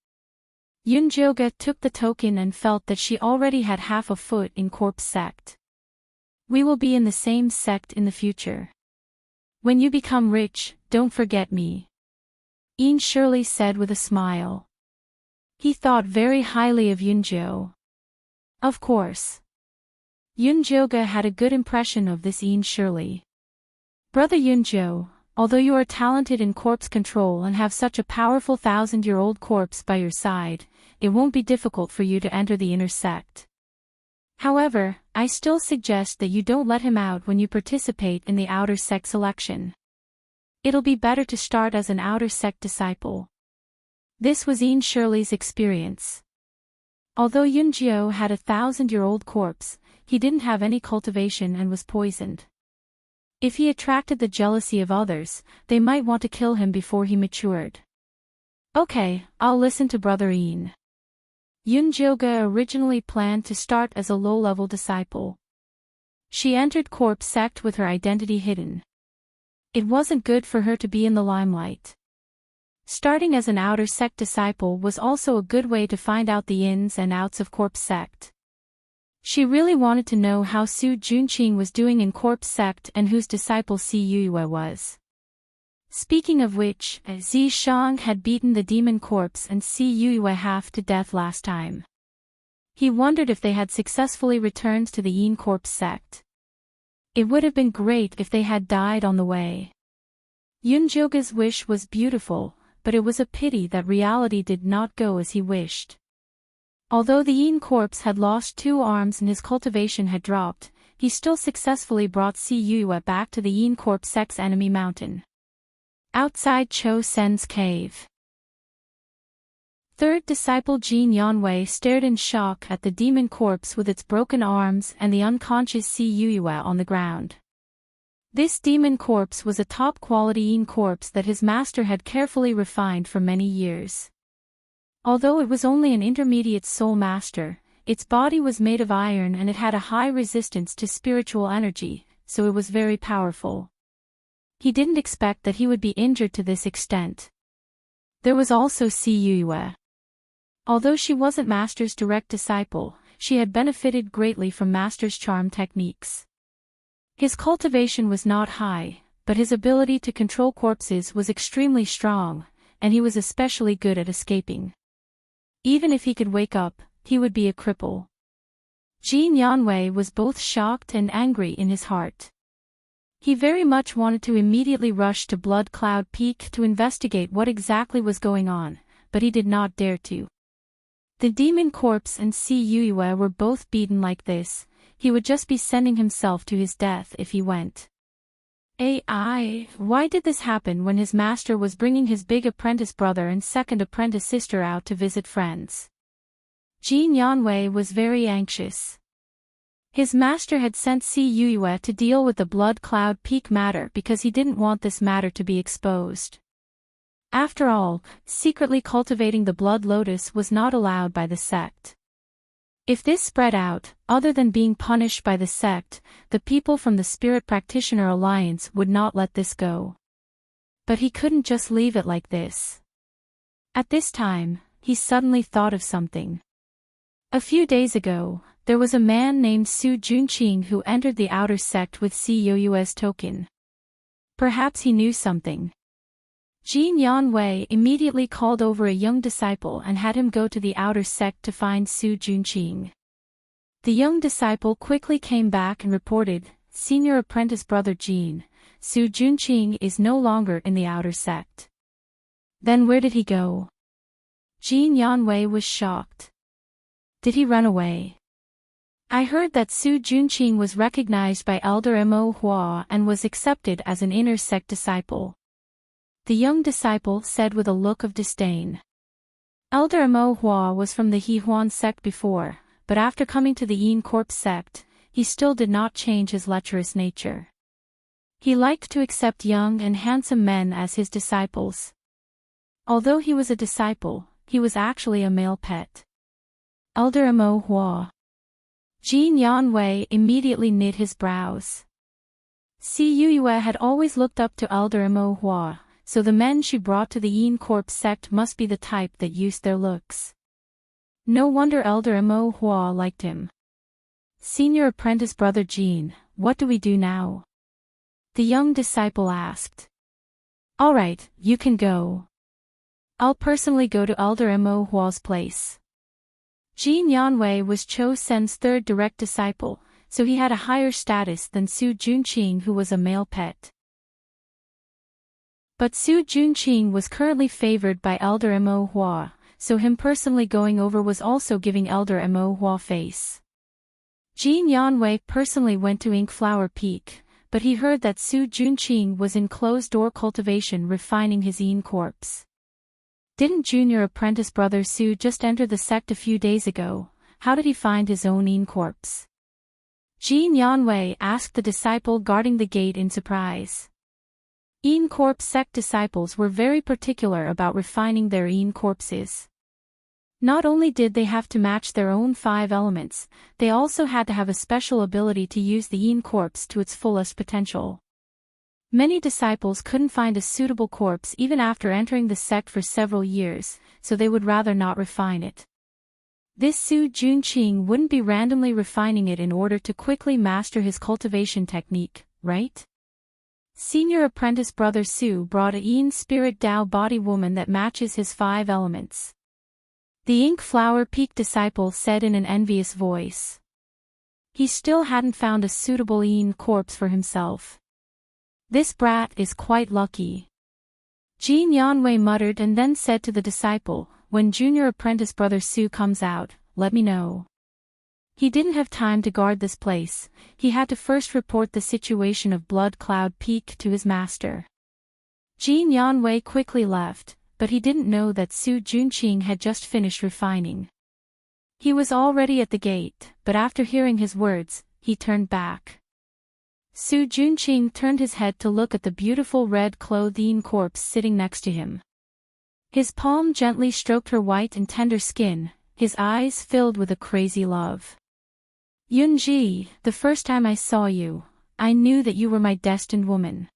Yunjoga took the token and felt that she already had half a foot in corpse sect. We will be in the same sect in the future. When you become rich, don't forget me. Ian Shirley said with a smile. He thought very highly of Yunjo. Of course. Yunjoga had a good impression of this Ian Shirley. Brother Yunjo, although you are talented in corpse control and have such a powerful 1,000-year-old corpse by your side, it won't be difficult for you to enter the inner sect. However, I still suggest that you don't let him out when you participate in the outer sect selection. It'll be better to start as an outer sect disciple. This was Ian Shirley's experience. Although Yunjo had a 1,000-year-old corpse, he didn't have any cultivation and was poisoned. If he attracted the jealousy of others, they might want to kill him before he matured. Okay, I'll listen to Brother Ian. Yunjoga originally planned to start as a low-level disciple. She entered corpse sect with her identity hidden. It wasn't good for her to be in the limelight. Starting as an outer sect disciple was also a good way to find out the ins and outs of corpse sect. She really wanted to know how Su Junqing was doing in corpse sect and whose disciple Si Yue was. Speaking of which, Zi Shang had beaten the demon corpse and Si Yue half to death last time. He wondered if they had successfully returned to the Yin corpse sect. It would have been great if they had died on the way. Yunjoga's wish was beautiful, but it was a pity that reality did not go as he wished. Although the Yin corpse had lost 2 arms and his cultivation had dropped, he still successfully brought Si Yue back to the Yin corpse sect's enemy mountain. Outside Cho Sen's cave. Third disciple Jin Yanwei stared in shock at the demon corpse with its broken arms and the unconscious Si Yue on the ground. This demon corpse was a top-quality Yin corpse that his master had carefully refined for many years. Although it was only an intermediate soul master, its body was made of iron and it had a high resistance to spiritual energy, so it was very powerful. He didn't expect that he would be injured to this extent. There was also Si Yue. Although she wasn't Master's direct disciple, she had benefited greatly from Master's charm techniques. His cultivation was not high, but his ability to control corpses was extremely strong, and he was especially good at escaping. Even if he could wake up, he would be a cripple. Jin Yanwei was both shocked and angry in his heart. He very much wanted to immediately rush to Blood Cloud Peak to investigate what exactly was going on, but he did not dare to. The demon corpse and Si Yue were both beaten like this, he would just be sending himself to his death if he went. Why did this happen when his master was bringing his big apprentice brother and second apprentice sister out to visit friends? Jin Yanwei was very anxious. His master had sent Si Yue to deal with the Blood Cloud Peak matter because he didn't want this matter to be exposed. After all, secretly cultivating the Blood Lotus was not allowed by the sect. If this spread out, other than being punished by the sect, the people from the Spirit Practitioner Alliance would not let this go. But he couldn't just leave it like this. At this time, he suddenly thought of something. A few days ago, there was a man named Su Junqing who entered the outer sect with Si Yue's token. Perhaps he knew something. Jin Yanwei immediately called over a young disciple and had him go to the outer sect to find Su Junqing. The young disciple quickly came back and reported, "Senior apprentice brother Jin, Su Junqing is no longer in the outer sect." Then where did he go? Jin Yanwei was shocked. Did he run away? I heard that Su Junqing was recognized by Elder Mo Hua and was accepted as an inner sect disciple. The young disciple said with a look of disdain. Elder Mo Hua was from the Hehuan sect before, but after coming to the Yin Corpse sect, he still did not change his lecherous nature. He liked to accept young and handsome men as his disciples. Although he was a disciple, he was actually a male pet. Elder Mo Hua. Jin Yanwei immediately knit his brows. Si Yue had always looked up to Elder Mo Hua, so the men she brought to the Yin Corp sect must be the type that used their looks. No wonder Elder Mo Hua liked him. Senior apprentice brother Jin, what do we do now? The young disciple asked. All right, you can go. I'll personally go to Elder Mo Hua's place. Jin Yanwei was Cho Sen's third direct disciple, so he had a higher status than Su Junqing, who was a male pet. But Su Junqing was currently favored by Elder Mo Hua, so him personally going over was also giving Elder Mo Hua face. Jin Yanwei personally went to Inkflower Peak, but he heard that Su Junqing was in closed-door cultivation refining his Yin corpse. Didn't junior apprentice brother Su just enter the sect a few days ago? How did he find his own Yin corpse? Jin Yanwei asked the disciple guarding the gate in surprise. Yin corpse sect disciples were very particular about refining their Yin corpses. Not only did they have to match their own 5 elements, they also had to have a special ability to use the Yin corpse to its fullest potential. Many disciples couldn't find a suitable corpse even after entering the sect for several years, so they would rather not refine it. This Su Junqing wouldn't be randomly refining it in order to quickly master his cultivation technique, right? Senior apprentice brother Su brought a Yin spirit Dao body woman that matches his 5 elements. The Ink Flower Peak disciple said in an envious voice. He still hadn't found a suitable Yin corpse for himself. This brat is quite lucky. Jin Yanwei muttered and then said to the disciple, when junior apprentice brother Su comes out, let me know. He didn't have time to guard this place, he had to first report the situation of Blood Cloud Peak to his master. Jin Yanwei quickly left, but he didn't know that Su Junqing had just finished refining. He was already at the gate, but after hearing his words, he turned back. Su Junqing turned his head to look at the beautiful red-clothed Yin corpse sitting next to him. His palm gently stroked her white and tender skin, his eyes filled with a crazy love. Yunji, the first time I saw you, I knew that you were my destined woman.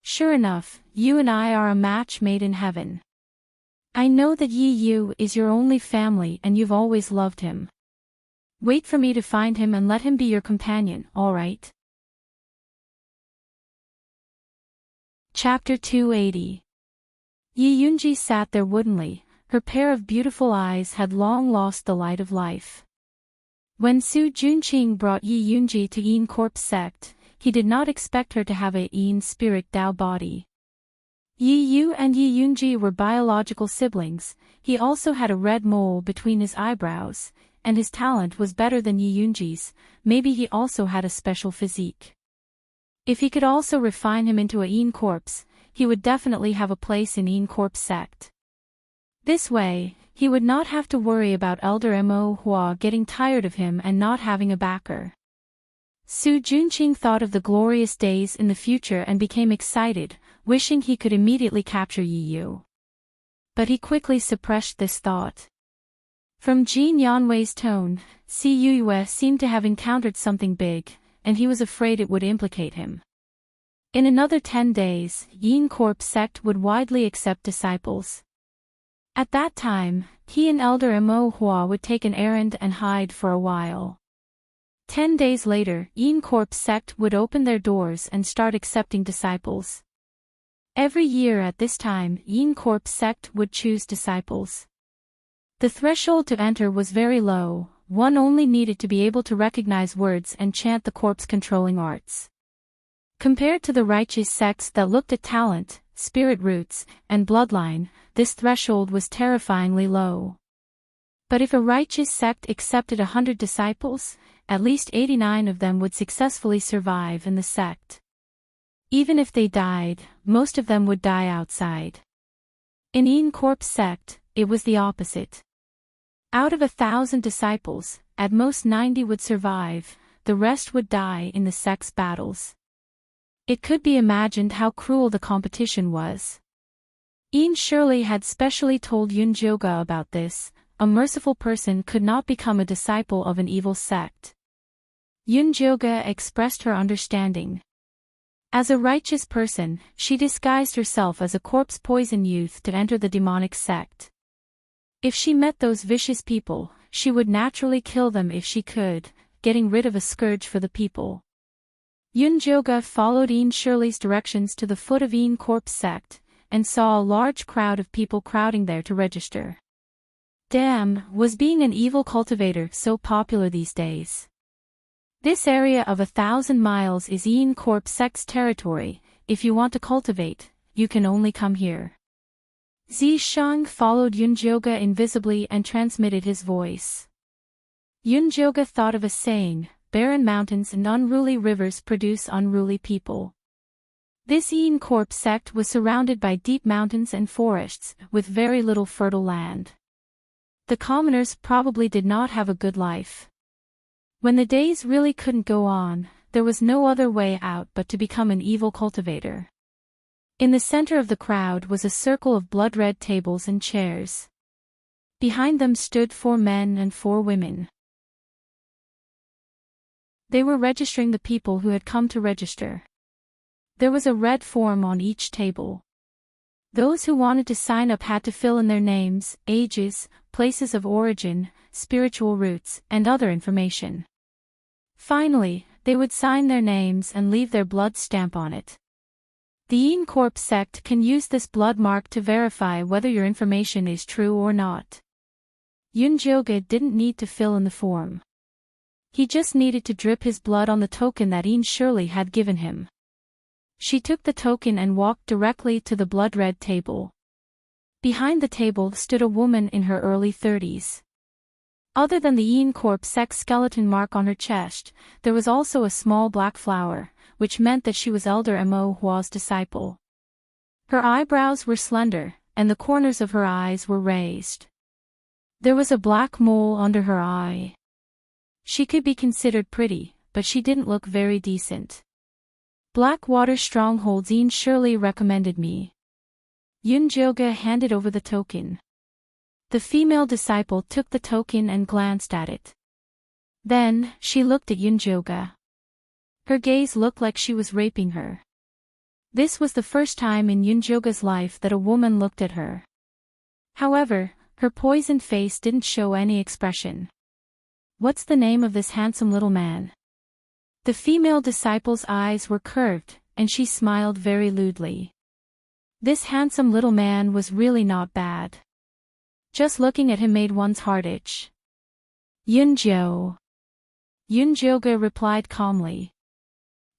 Sure enough, you and I are a match made in heaven. I know that Yi Yu is your only family and you've always loved him. Wait for me to find him and let him be your companion, alright? Chapter 280. Yi Yunji sat there woodenly, her pair of beautiful eyes had long lost the light of life. When Su Junqing brought Yi Yunji to Yin Corpse sect, he did not expect her to have a Yin spirit Dao body. Yi Yu and Yi Yunji were biological siblings, he also had a red mole between his eyebrows, and his talent was better than Yi Yunji's, maybe he also had a special physique. If he could also refine him into a Yin corpse, he would definitely have a place in Yin Corpse sect. This way, he would not have to worry about Elder Mo Hua getting tired of him and not having a backer. Su Junqing thought of the glorious days in the future and became excited, wishing he could immediately capture Yi Yu. But he quickly suppressed this thought. From Jin Yanwei's tone, Si Yue seemed to have encountered something big, and he was afraid it would implicate him. In another 10 days, Yin Corpse sect would widely accept disciples. At that time, he and Elder Mo Hua would take an errand and hide for a while. 10 days later, Yin Corpse sect would open their doors and start accepting disciples. Every year at this time, Yin Corpse sect would choose disciples. The threshold to enter was very low, one only needed to be able to recognize words and chant the corpse-controlling arts. Compared to the righteous sects that looked at talent, spirit roots, and bloodline, this threshold was terrifyingly low. But if a righteous sect accepted 100 disciples, at least 89 of them would successfully survive in the sect. Even if they died, most of them would die outside. In Yin Corpse sect, it was the opposite. Out of 1,000 disciples, at most 90 would survive, the rest would die in the sect's battles. It could be imagined how cruel the competition was. Yin Shirley had specially told Yun Jioga about this, a merciful person could not become a disciple of an evil sect. Yunjoga expressed her understanding. As a righteous person, she disguised herself as a corpse-poison youth to enter the demonic sect. If she met those vicious people, she would naturally kill them if she could, getting rid of a scourge for the people. Yunjoga followed Ian Shirley's directions to the foot of Ian Corpse sect, and saw a large crowd of people crowding there to register. Damn, was being an evil cultivator so popular these days? This area of 1,000 miles is Ian Corpse sect's territory. If you want to cultivate, you can only come here. Zishang followed Yunjoga invisibly and transmitted his voice. Yunjoga thought of a saying, barren mountains and unruly rivers produce unruly people. This Ian Corpse sect was surrounded by deep mountains and forests, with very little fertile land. The commoners probably did not have a good life. When the days really couldn't go on, there was no other way out but to become an evil cultivator. In the center of the crowd was a circle of blood-red tables and chairs. Behind them stood 4 men and 4 women. They were registering the people who had come to register. There was a red form on each table. Those who wanted to sign up had to fill in their names, ages, places of origin, spiritual roots, and other information. Finally, they would sign their names and leave their blood stamp on it. The Ian Corpse sect can use this blood mark to verify whether your information is true or not. Yunjoga didn't need to fill in the form. He just needed to drip his blood on the token that Ian Shirley had given him. She took the token and walked directly to the blood-red table. Behind the table stood a woman in her early 30s. Other than the Ian Corpse sect skeleton mark on her chest, there was also a small black flower, which meant that she was Elder Mo Hua's disciple. Her eyebrows were slender, and the corners of her eyes were raised. There was a black mole under her eye. She could be considered pretty, but she didn't look very decent. Blackwater Strongholds Ian Shirley recommended me. Yunjoga handed over the token. The female disciple took the token and glanced at it. Then, she looked at Yunjoga. Her gaze looked like she was raping her. This was the first time in Yunjoga's life that a woman looked at her. However, her poisoned face didn't show any expression. What's the name of this handsome little man? The female disciple's eyes were curved, and she smiled very lewdly. This handsome little man was really not bad. Just looking at him made one's heart itch. Yunjo. Yunjoga replied calmly.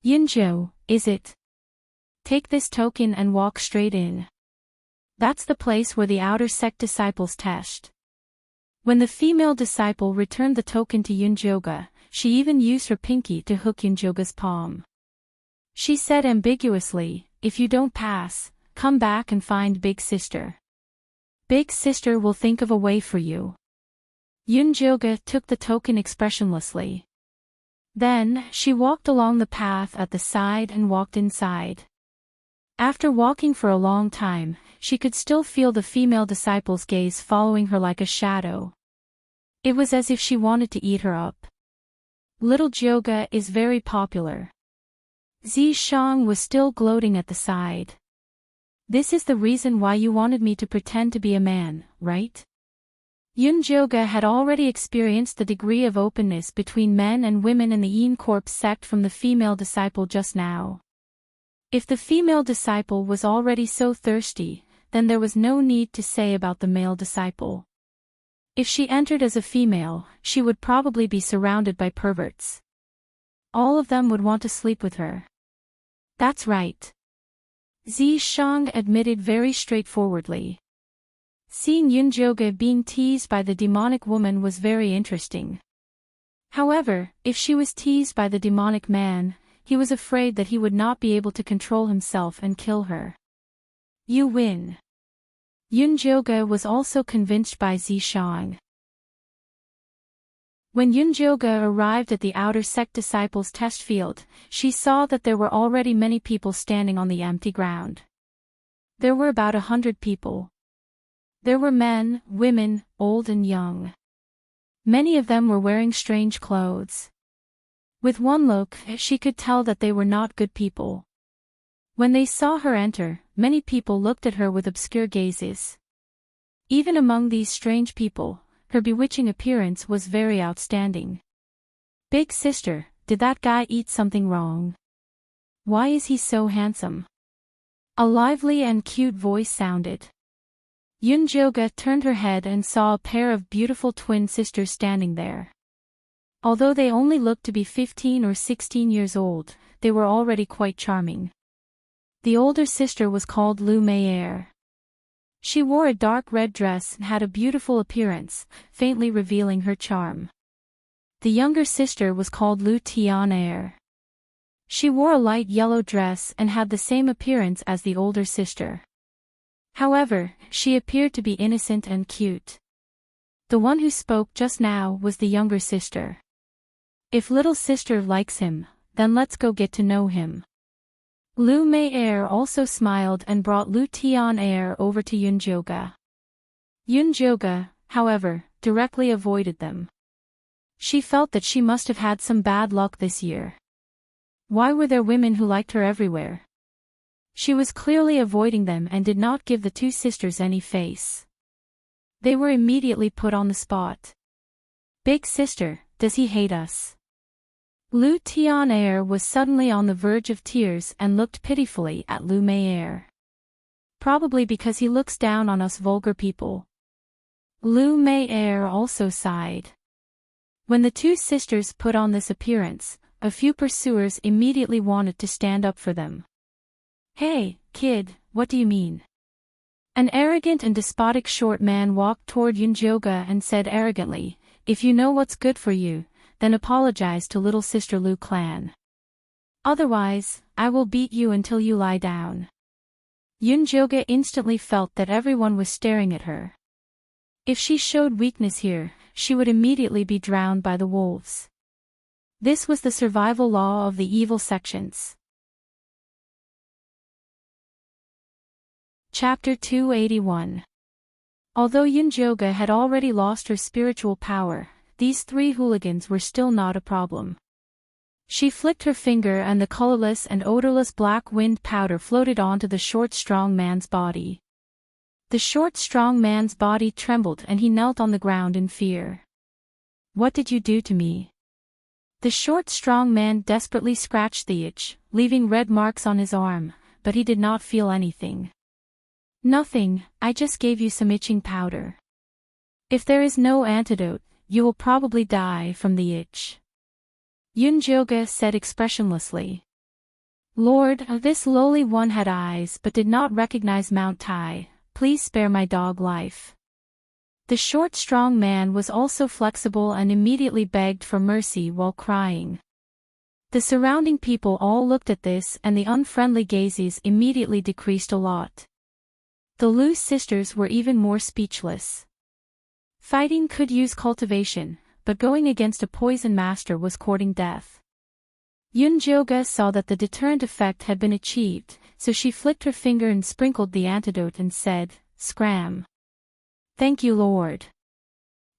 Yunjo, is it? Take this token and walk straight in. That's the place where the outer sect disciples test. When the female disciple returned the token to Yunjoga, she even used her pinky to hook Yunjoga's palm. She said ambiguously, if you don't pass, come back and find Big Sister. Big Sister will think of a way for you. Yunjoga took the token expressionlessly. Then, she walked along the path at the side and walked inside. After walking for a long time, she could still feel the female disciple's gaze following her like a shadow. It was as if she wanted to eat her up. Little Joga is very popular. Zishang was still gloating at the side. This is the reason why you wanted me to pretend to be a man, right? Yunjoga had already experienced the degree of openness between men and women in the Ian Corpse sect from the female disciple just now. If the female disciple was already so thirsty, then there was no need to say about the male disciple. If she entered as a female, she would probably be surrounded by perverts. All of them would want to sleep with her. That's right. Zishang admitted very straightforwardly. Seeing Yunjoga being teased by the demonic woman was very interesting. However, if she was teased by the demonic man, he was afraid that he would not be able to control himself and kill her. You win. Yunjoga was also convinced by Zishang. When Yunjoga arrived at the outer sect disciples' test field, she saw that there were already many people standing on the empty ground. There were about 100 people. There were men, women, old and young. Many of them were wearing strange clothes. With one look, she could tell that they were not good people. When they saw her enter, many people looked at her with obscure gazes. Even among these strange people, her bewitching appearance was very outstanding. "Big sister, did that guy eat something wrong? Why is he so handsome?" A lively and cute voice sounded. Yoonjoga turned her head and saw a pair of beautiful twin sisters standing there. Although they only looked to be 15 or 16 years old, they were already quite charming. The older sister was called Lu Mei. She wore a dark red dress and had a beautiful appearance, faintly revealing her charm. The younger sister was called Lu Tian. She wore a light yellow dress and had the same appearance as the older sister. However, she appeared to be innocent and cute. The one who spoke just now was the younger sister. "If little sister likes him, then let's go get to know him." Lu Mei also smiled and brought Lu Tian over to Yoonjoga. Yoonjoga, however, directly avoided them. She felt that she must have had some bad luck this year. Why were there women who liked her everywhere? She was clearly avoiding them and did not give the two sisters any face. They were immediately put on the spot. "Big sister, does he hate us?" Lu Tian was suddenly on the verge of tears and looked pitifully at Lu Mei. "Probably because he looks down on us vulgar people." Lu Mei also sighed. When the two sisters put on this appearance, a few pursuers immediately wanted to stand up for them. "Hey, kid, what do you mean?" An arrogant and despotic short man walked toward Yoonjoga and said arrogantly, "If you know what's good for you, then apologize to little sister Lu Clan. Otherwise, I will beat you until you lie down." Yoonjoga instantly felt that everyone was staring at her. If she showed weakness here, she would immediately be drowned by the wolves. This was the survival law of the evil sections. Chapter 281. Although Yoonjoga had already lost her spiritual power, these three hooligans were still not a problem. She flicked her finger and the colorless and odorless black wind powder floated onto the short strong man's body. The short strong man's body trembled and he knelt on the ground in fear. "What did you do to me?" The short strong man desperately scratched the itch, leaving red marks on his arm, but he did not feel anything. "Nothing, I just gave you some itching powder. If there is no antidote, you will probably die from the itch." Yoonjoga said expressionlessly. "Lord, this lowly one had eyes but did not recognize Mount Tai, please spare my dog life." The short strong man was also flexible and immediately begged for mercy while crying. The surrounding people all looked at this and the unfriendly gazes immediately decreased a lot. The Lu sisters were even more speechless. Fighting could use cultivation, but going against a poison master was courting death. Yoonjoga saw that the deterrent effect had been achieved, so she flicked her finger and sprinkled the antidote and said, "Scram." "Thank you, Lord."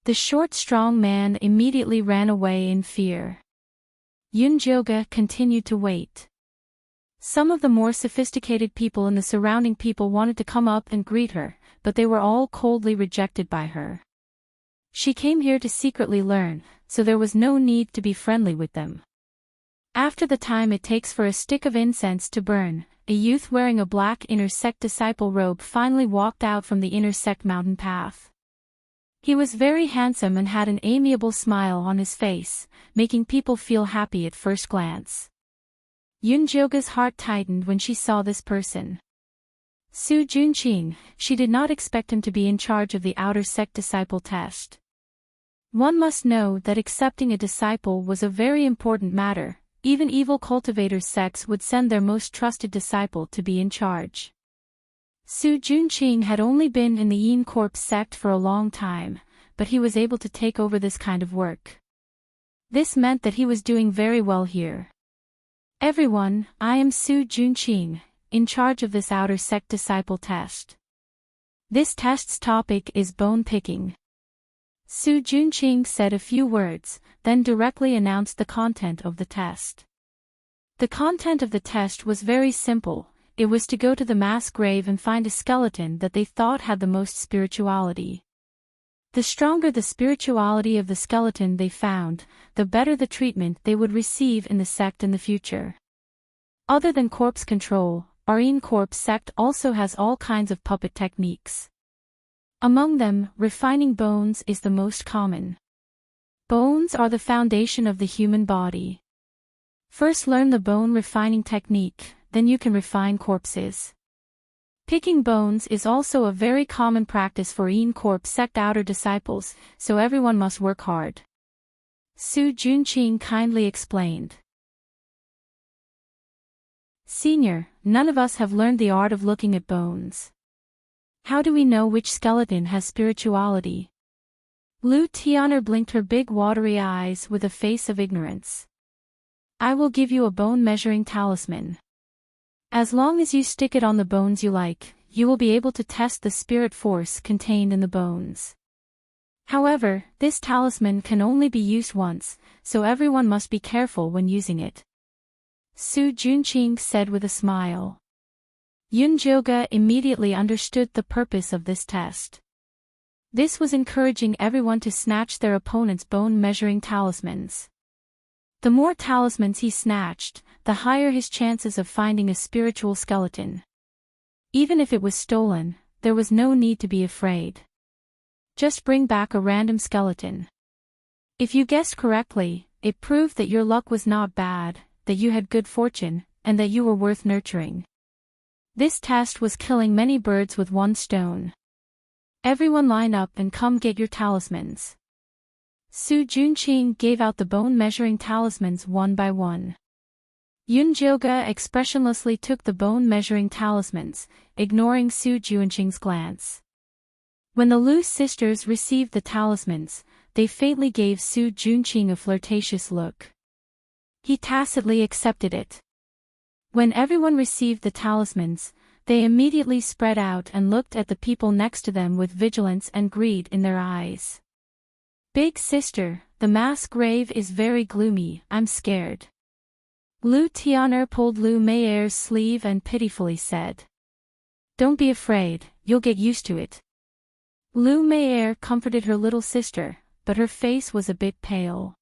The short strong man immediately ran away in fear. Yoonjoga continued to wait. Some of the more sophisticated people and the surrounding people wanted to come up and greet her, but they were all coldly rejected by her. She came here to secretly learn, so there was no need to be friendly with them. After the time it takes for a stick of incense to burn, a youth wearing a black inner sect disciple robe finally walked out from the inner sect mountain path. He was very handsome and had an amiable smile on his face, making people feel happy at first glance. Yoonjoga's heart tightened when she saw this person. Su Junqing, she did not expect him to be in charge of the outer sect disciple test. One must know that accepting a disciple was a very important matter. Even evil cultivators' sects would send their most trusted disciple to be in charge. Su Junqing had only been in the Yin Corp sect for a long time, but he was able to take over this kind of work. This meant that he was doing very well here. "Everyone, I am Su Junqing, in charge of this outer sect disciple test." This test's topic is bone picking. Su Junqing said a few words, then directly announced the content of the test. The content of the test was very simple. It was to go to the mass grave and find a skeleton that they thought had the most spirituality. The stronger the spirituality of the skeleton they found, the better the treatment they would receive in the sect in the future. Other than corpse control, our corpse sect also has all kinds of puppet techniques. Among them, refining bones is the most common. Bones are the foundation of the human body. First learn the bone refining technique, then you can refine corpses. Picking bones is also a very common practice for corpse sect outer disciples, so everyone must work hard. Su Junqing kindly explained. Senior, none of us have learned the art of looking at bones. How do we know which skeleton has spirituality? Lu Tian'er blinked her big watery eyes with a face of ignorance. I will give you a bone measuring talisman. As long as you stick it on the bones you like, you will be able to test the spirit force contained in the bones. However, this talisman can only be used once, so everyone must be careful when using it. Su Junqing said with a smile. Yunjoga immediately understood the purpose of this test. This was encouraging everyone to snatch their opponent's bone-measuring talismans. The more talismans he snatched, the higher his chances of finding a spiritual skeleton. Even if it was stolen, there was no need to be afraid. Just bring back a random skeleton. If you guessed correctly, it proved that your luck was not bad, that you had good fortune, and that you were worth nurturing. This test was killing many birds with one stone. Everyone line up and come get your talismans. Su Junqing gave out the bone-measuring talismans one by one. Yunjoga expressionlessly took the bone-measuring talismans, ignoring Su Junqing's glance. When the Lu sisters received the talismans, they faintly gave Su Junqing a flirtatious look. He tacitly accepted it. When everyone received the talismans, they immediately spread out and looked at the people next to them with vigilance and greed in their eyes. Big sister, the mass grave is very gloomy, I'm scared. Lu Tian'er pulled Lu Meier's sleeve and pitifully said. Don't be afraid, you'll get used to it. Lu Meier comforted her little sister, but her face was a bit pale.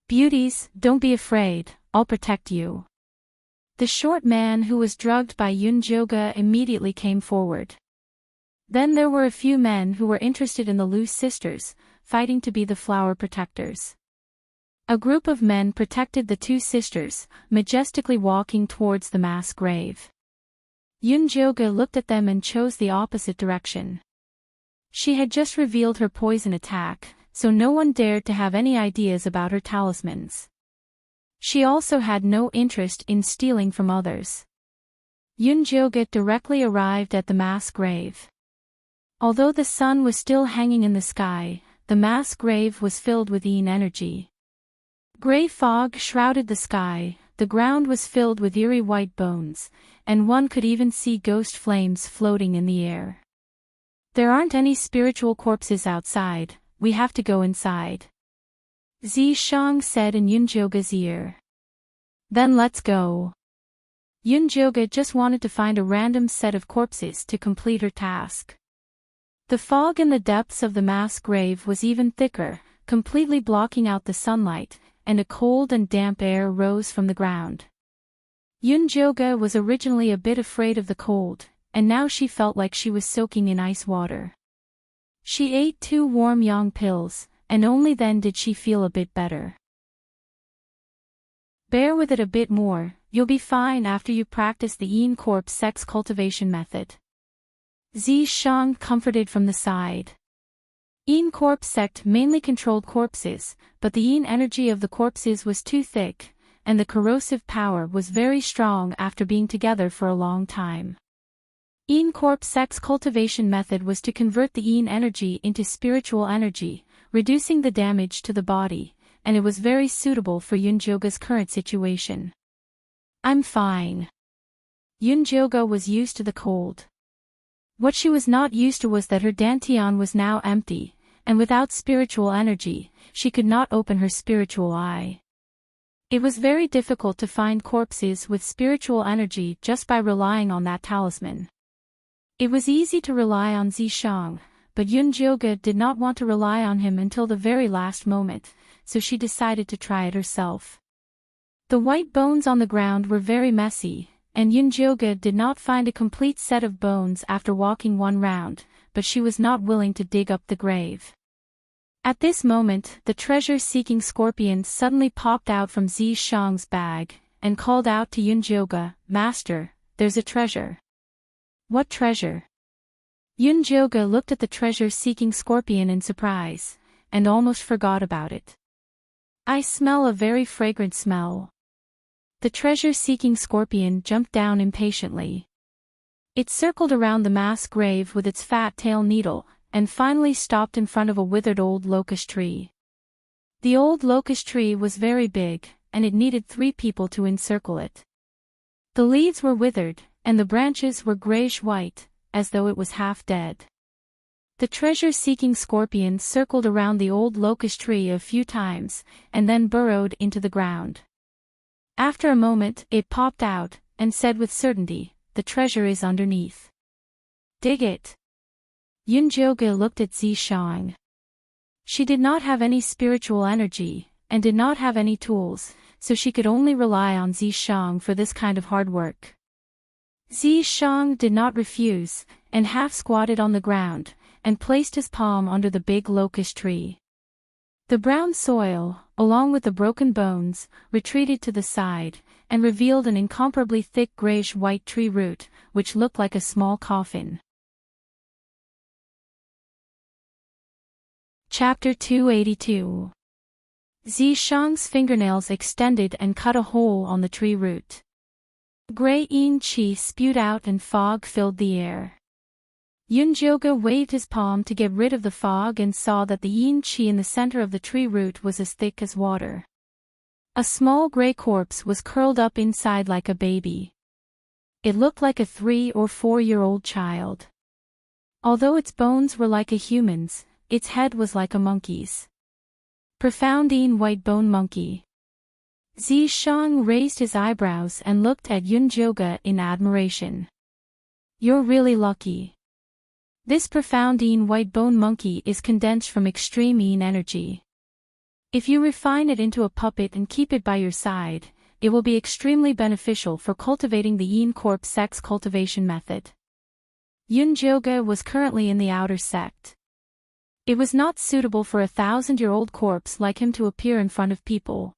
Beauties, don't be afraid, I'll protect you. The short man who was drugged by Yunjoga immediately came forward. Then there were a few men who were interested in the Lu sisters, fighting to be the flower protectors. A group of men protected the two sisters, majestically walking towards the mass grave. Yunjoga looked at them and chose the opposite direction. She had just revealed her poison attack, so no one dared to have any ideas about her talismans. She also had no interest in stealing from others. Yunjoga directly arrived at the mass grave. Although the sun was still hanging in the sky, the mass grave was filled with energy. Gray fog shrouded the sky, the ground was filled with eerie white bones, and one could even see ghost flames floating in the air. There aren't any spiritual corpses outside, we have to go inside. Zi Shang said in Yunjoga's ear. Then let's go. Yunjoga just wanted to find a random set of corpses to complete her task. The fog in the depths of the mass grave was even thicker, completely blocking out the sunlight, and a cold and damp air rose from the ground. Yunjoga was originally a bit afraid of the cold, and now she felt like she was soaking in ice water. She ate 2 warm yang pills, and only then did she feel a bit better. Bear with it a bit more, you'll be fine after you practice the corpse sex cultivation method. Zi Shang comforted from the side. Corpse sect mainly controlled corpses, but the energy of the corpses was too thick, and the corrosive power was very strong after being together for a long time. Corpse sex cultivation method was to convert the energy into spiritual energy, reducing the damage to the body, and it was very suitable for Yunjoga's current situation. I'm fine. Yunjoga was used to the cold. What she was not used to was that her dantian was now empty, and without spiritual energy, she could not open her spiritual eye. It was very difficult to find corpses with spiritual energy just by relying on that talisman. It was easy to rely on Zishang, but Yunjioge did not want to rely on him until the very last moment, so she decided to try it herself. The white bones on the ground were very messy, and Yunjioge did not find a complete set of bones after walking one round, but she was not willing to dig up the grave. At this moment, the treasure-seeking scorpion suddenly popped out from Zishang's bag, and called out to Yunjioge, "Master, there's a treasure." "What treasure?" Yunjioge looked at the treasure-seeking scorpion in surprise, and almost forgot about it. "I smell a very fragrant smell." The treasure-seeking scorpion jumped down impatiently. It circled around the mass grave with its fat tail needle, and finally stopped in front of a withered old locust tree. The old locust tree was very big, and it needed 3 people to encircle it. The leaves were withered, and the branches were grayish-white, as though it was half dead. The treasure-seeking scorpion circled around the old locust tree a few times, and then burrowed into the ground. After a moment, it popped out, and said with certainty, "The treasure is underneath. Dig it." Yunjioge looked at Zishang. She did not have any spiritual energy, and did not have any tools, so she could only rely on Zishang for this kind of hard work. Zishang did not refuse, and half squatted on the ground, and placed his palm under the big locust tree. The brown soil, along with the broken bones, retreated to the side, and revealed an incomparably thick grayish-white tree root, which looked like a small coffin. Chapter 282. Zishang's fingernails extended and cut a hole on the tree root. Gray yin qi spewed out and fog filled the air. Yunjioge waved his palm to get rid of the fog and saw that the yin qi in the center of the tree root was as thick as water. A small gray corpse was curled up inside like a baby. It looked like a 3- or 4-year-old child. Although its bones were like a human's, its head was like a monkey's. Profound white bone monkey. Zishang raised his eyebrows and looked at Yunjioge in admiration. "You're really lucky. This profound white bone monkey is condensed from extreme energy. If you refine it into a puppet and keep it by your side, it will be extremely beneficial for cultivating the yin corpse sex cultivation method." Yunjioge was currently in the outer sect. It was not suitable for a 1,000-year-old corpse like him to appear in front of people.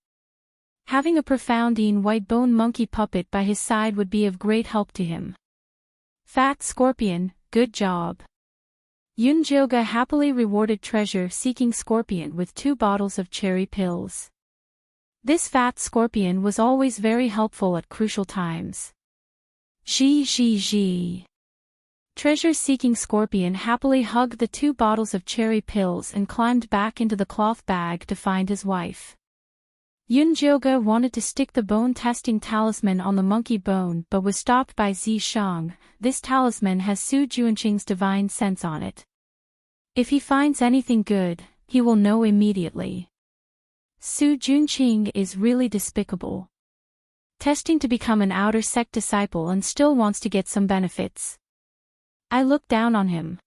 Having a profound white bone monkey puppet by his side would be of great help to him. "Fat Scorpion, good job." Yunjioge happily rewarded treasure-seeking Scorpion with 2 bottles of cherry pills. This fat Scorpion was always very helpful at crucial times. Zhi. Treasure-seeking Scorpion happily hugged the 2 bottles of cherry pills and climbed back into the cloth bag to find his wife. Yunjioge wanted to stick the bone-testing talisman on the monkey bone but was stopped by Zishang. "This talisman has Su Junqing's divine sense on it. If he finds anything good, he will know immediately. Su Junqing is really despicable. Testing to become an outer sect disciple and still wants to get some benefits. I look down on him."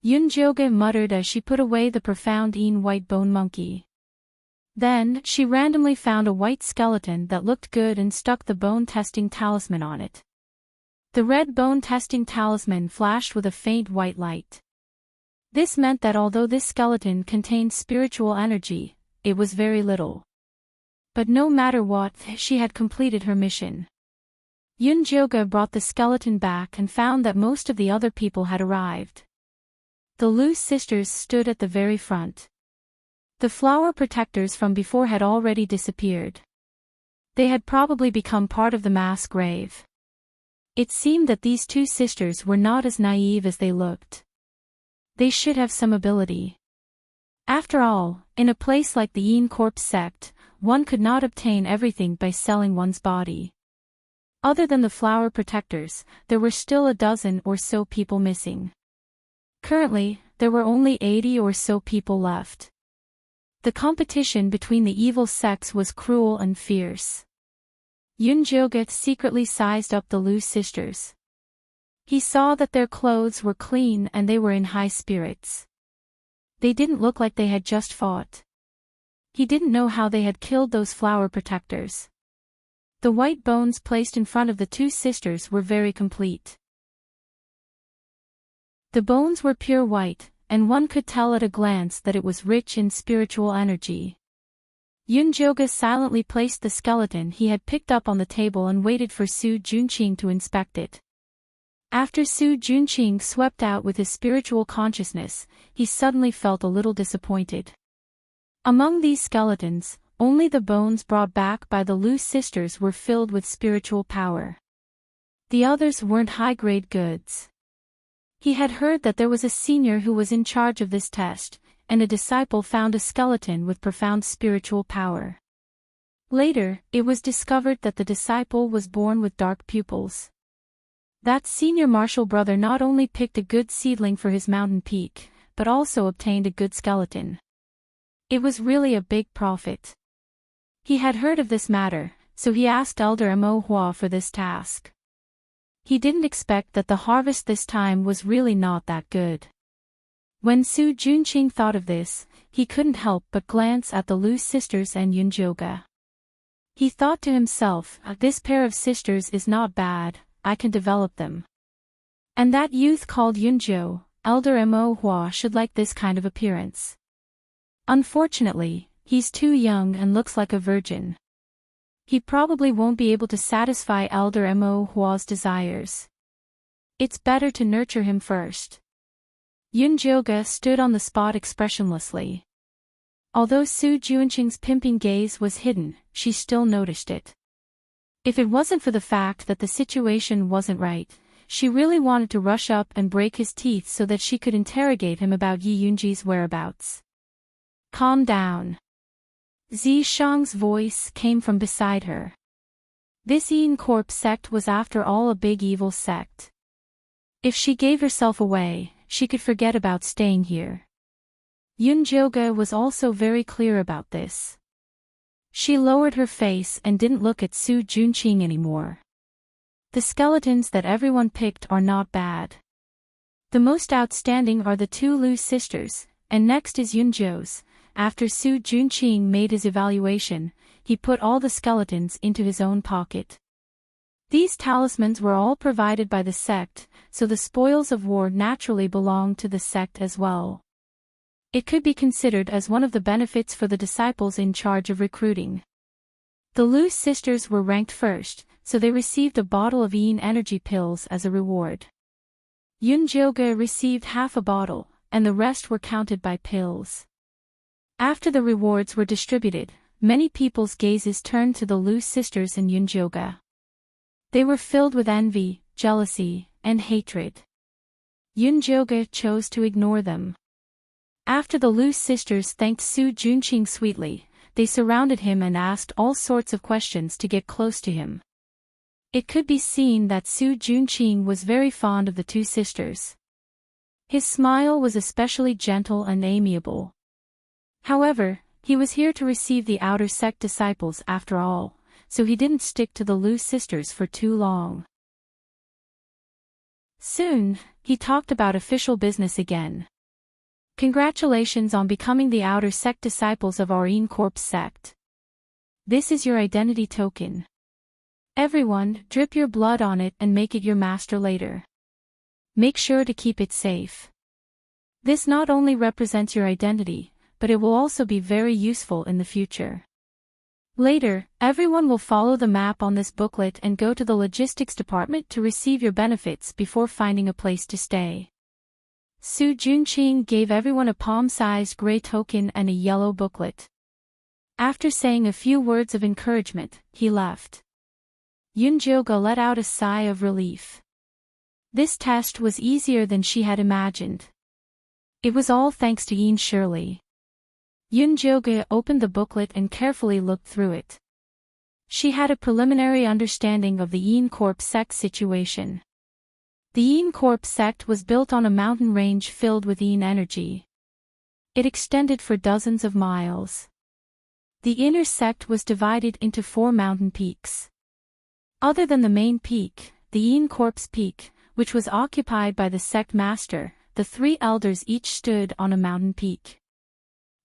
Yunjioge muttered as she put away the profound white bone monkey. Then, she randomly found a white skeleton that looked good and stuck the bone-testing talisman on it. The red bone-testing talisman flashed with a faint white light. This meant that although this skeleton contained spiritual energy, it was very little. But no matter what, she had completed her mission. Yunjioge brought the skeleton back and found that most of the other people had arrived. The Lu sisters stood at the very front. The flower protectors from before had already disappeared. They had probably become part of the mass grave. It seemed that these 2 sisters were not as naive as they looked. They should have some ability. After all, in a place like the Yin Corpse sect, one could not obtain everything by selling one's body. Other than the flower protectors, there were still a dozen or so people missing. Currently, there were only 80 or so people left. The competition between the evil sects was cruel and fierce. Yunjoga secretly sized up the Lu sisters. He saw that their clothes were clean and they were in high spirits. They didn't look like they had just fought. He didn't know how they had killed those flower protectors. The white bones placed in front of the two sisters were very complete. The bones were pure white, and one could tell at a glance that it was rich in spiritual energy. Yunjoga silently placed the skeleton he had picked up on the table and waited for Su Junqing to inspect it. After Su Junqing swept out with his spiritual consciousness, he suddenly felt a little disappointed. Among these skeletons, only the bones brought back by the Lu sisters were filled with spiritual power. The others weren't high-grade goods. He had heard that there was a senior who was in charge of this test, and a disciple found a skeleton with profound spiritual power. Later, it was discovered that the disciple was born with dark pupils. That senior martial brother not only picked a good seedling for his mountain peak, but also obtained a good skeleton. It was really a big profit. He had heard of this matter, so he asked Elder Mo Hua for this task. He didn't expect that the harvest this time was really not that good. When Su Junqing thought of this, he couldn't help but glance at the Lu sisters and Yunjoga. He thought to himself, this pair of sisters is not bad, I can develop them. And that youth called Yunjo, Elder Mo Hua should like this kind of appearance. Unfortunately, he's too young and looks like a virgin. He probably won't be able to satisfy Elder Mo Hua's desires. It's better to nurture him first. Yunjoga stood on the spot expressionlessly. Although Su Junqing's pimping gaze was hidden, she still noticed it. If it wasn't for the fact that the situation wasn't right, she really wanted to rush up and break his teeth so that she could interrogate him about Yi Yunji's whereabouts. Calm down. Zi Shang's voice came from beside her. This Yin Corp sect was after all a big evil sect. If she gave herself away, she could forget about staying here. Yunjoga was also very clear about this. She lowered her face and didn't look at Su Junqing anymore. The skeletons that everyone picked are not bad. The most outstanding are the two Lu sisters, and next is Yunjo's. After Su Junqing made his evaluation, he put all the skeletons into his own pocket. These talismans were all provided by the sect, so the spoils of war naturally belonged to the sect as well. It could be considered as one of the benefits for the disciples in charge of recruiting. The Lu sisters were ranked first, so they received a bottle of Yin energy pills as a reward. Yunjoga received half a bottle, and the rest were counted by pills. After the rewards were distributed, many people's gazes turned to the Lu sisters and Yunjoga. They were filled with envy, jealousy, and hatred. Yunjoga chose to ignore them. After the Lu sisters thanked Su Junqing sweetly, they surrounded him and asked all sorts of questions to get close to him. It could be seen that Su Junqing was very fond of the two sisters. His smile was especially gentle and amiable. However, he was here to receive the outer sect disciples after all, so he didn't stick to the Lu sisters for too long. Soon, he talked about official business again. Congratulations on becoming the outer sect disciples of our Yin Corp sect. This is your identity token. Everyone, drip your blood on it and make it your master later. Make sure to keep it safe. This not only represents your identity, but it will also be very useful in the future. Later, everyone will follow the map on this booklet and go to the logistics department to receive your benefits before finding a place to stay. Su Junqing gave everyone a palm-sized gray token and a yellow booklet. After saying a few words of encouragement, he left. Yunjoga let out a sigh of relief. This test was easier than she had imagined. It was all thanks to Yin Shirley. Yunjoga opened the booklet and carefully looked through it. She had a preliminary understanding of the Corp sect situation. The Corp sect was built on a mountain range filled with energy. It extended for dozens of miles. The inner sect was divided into 4 mountain peaks. Other than the main peak, the Corp's peak, which was occupied by the sect master, the 3 elders each stood on a mountain peak.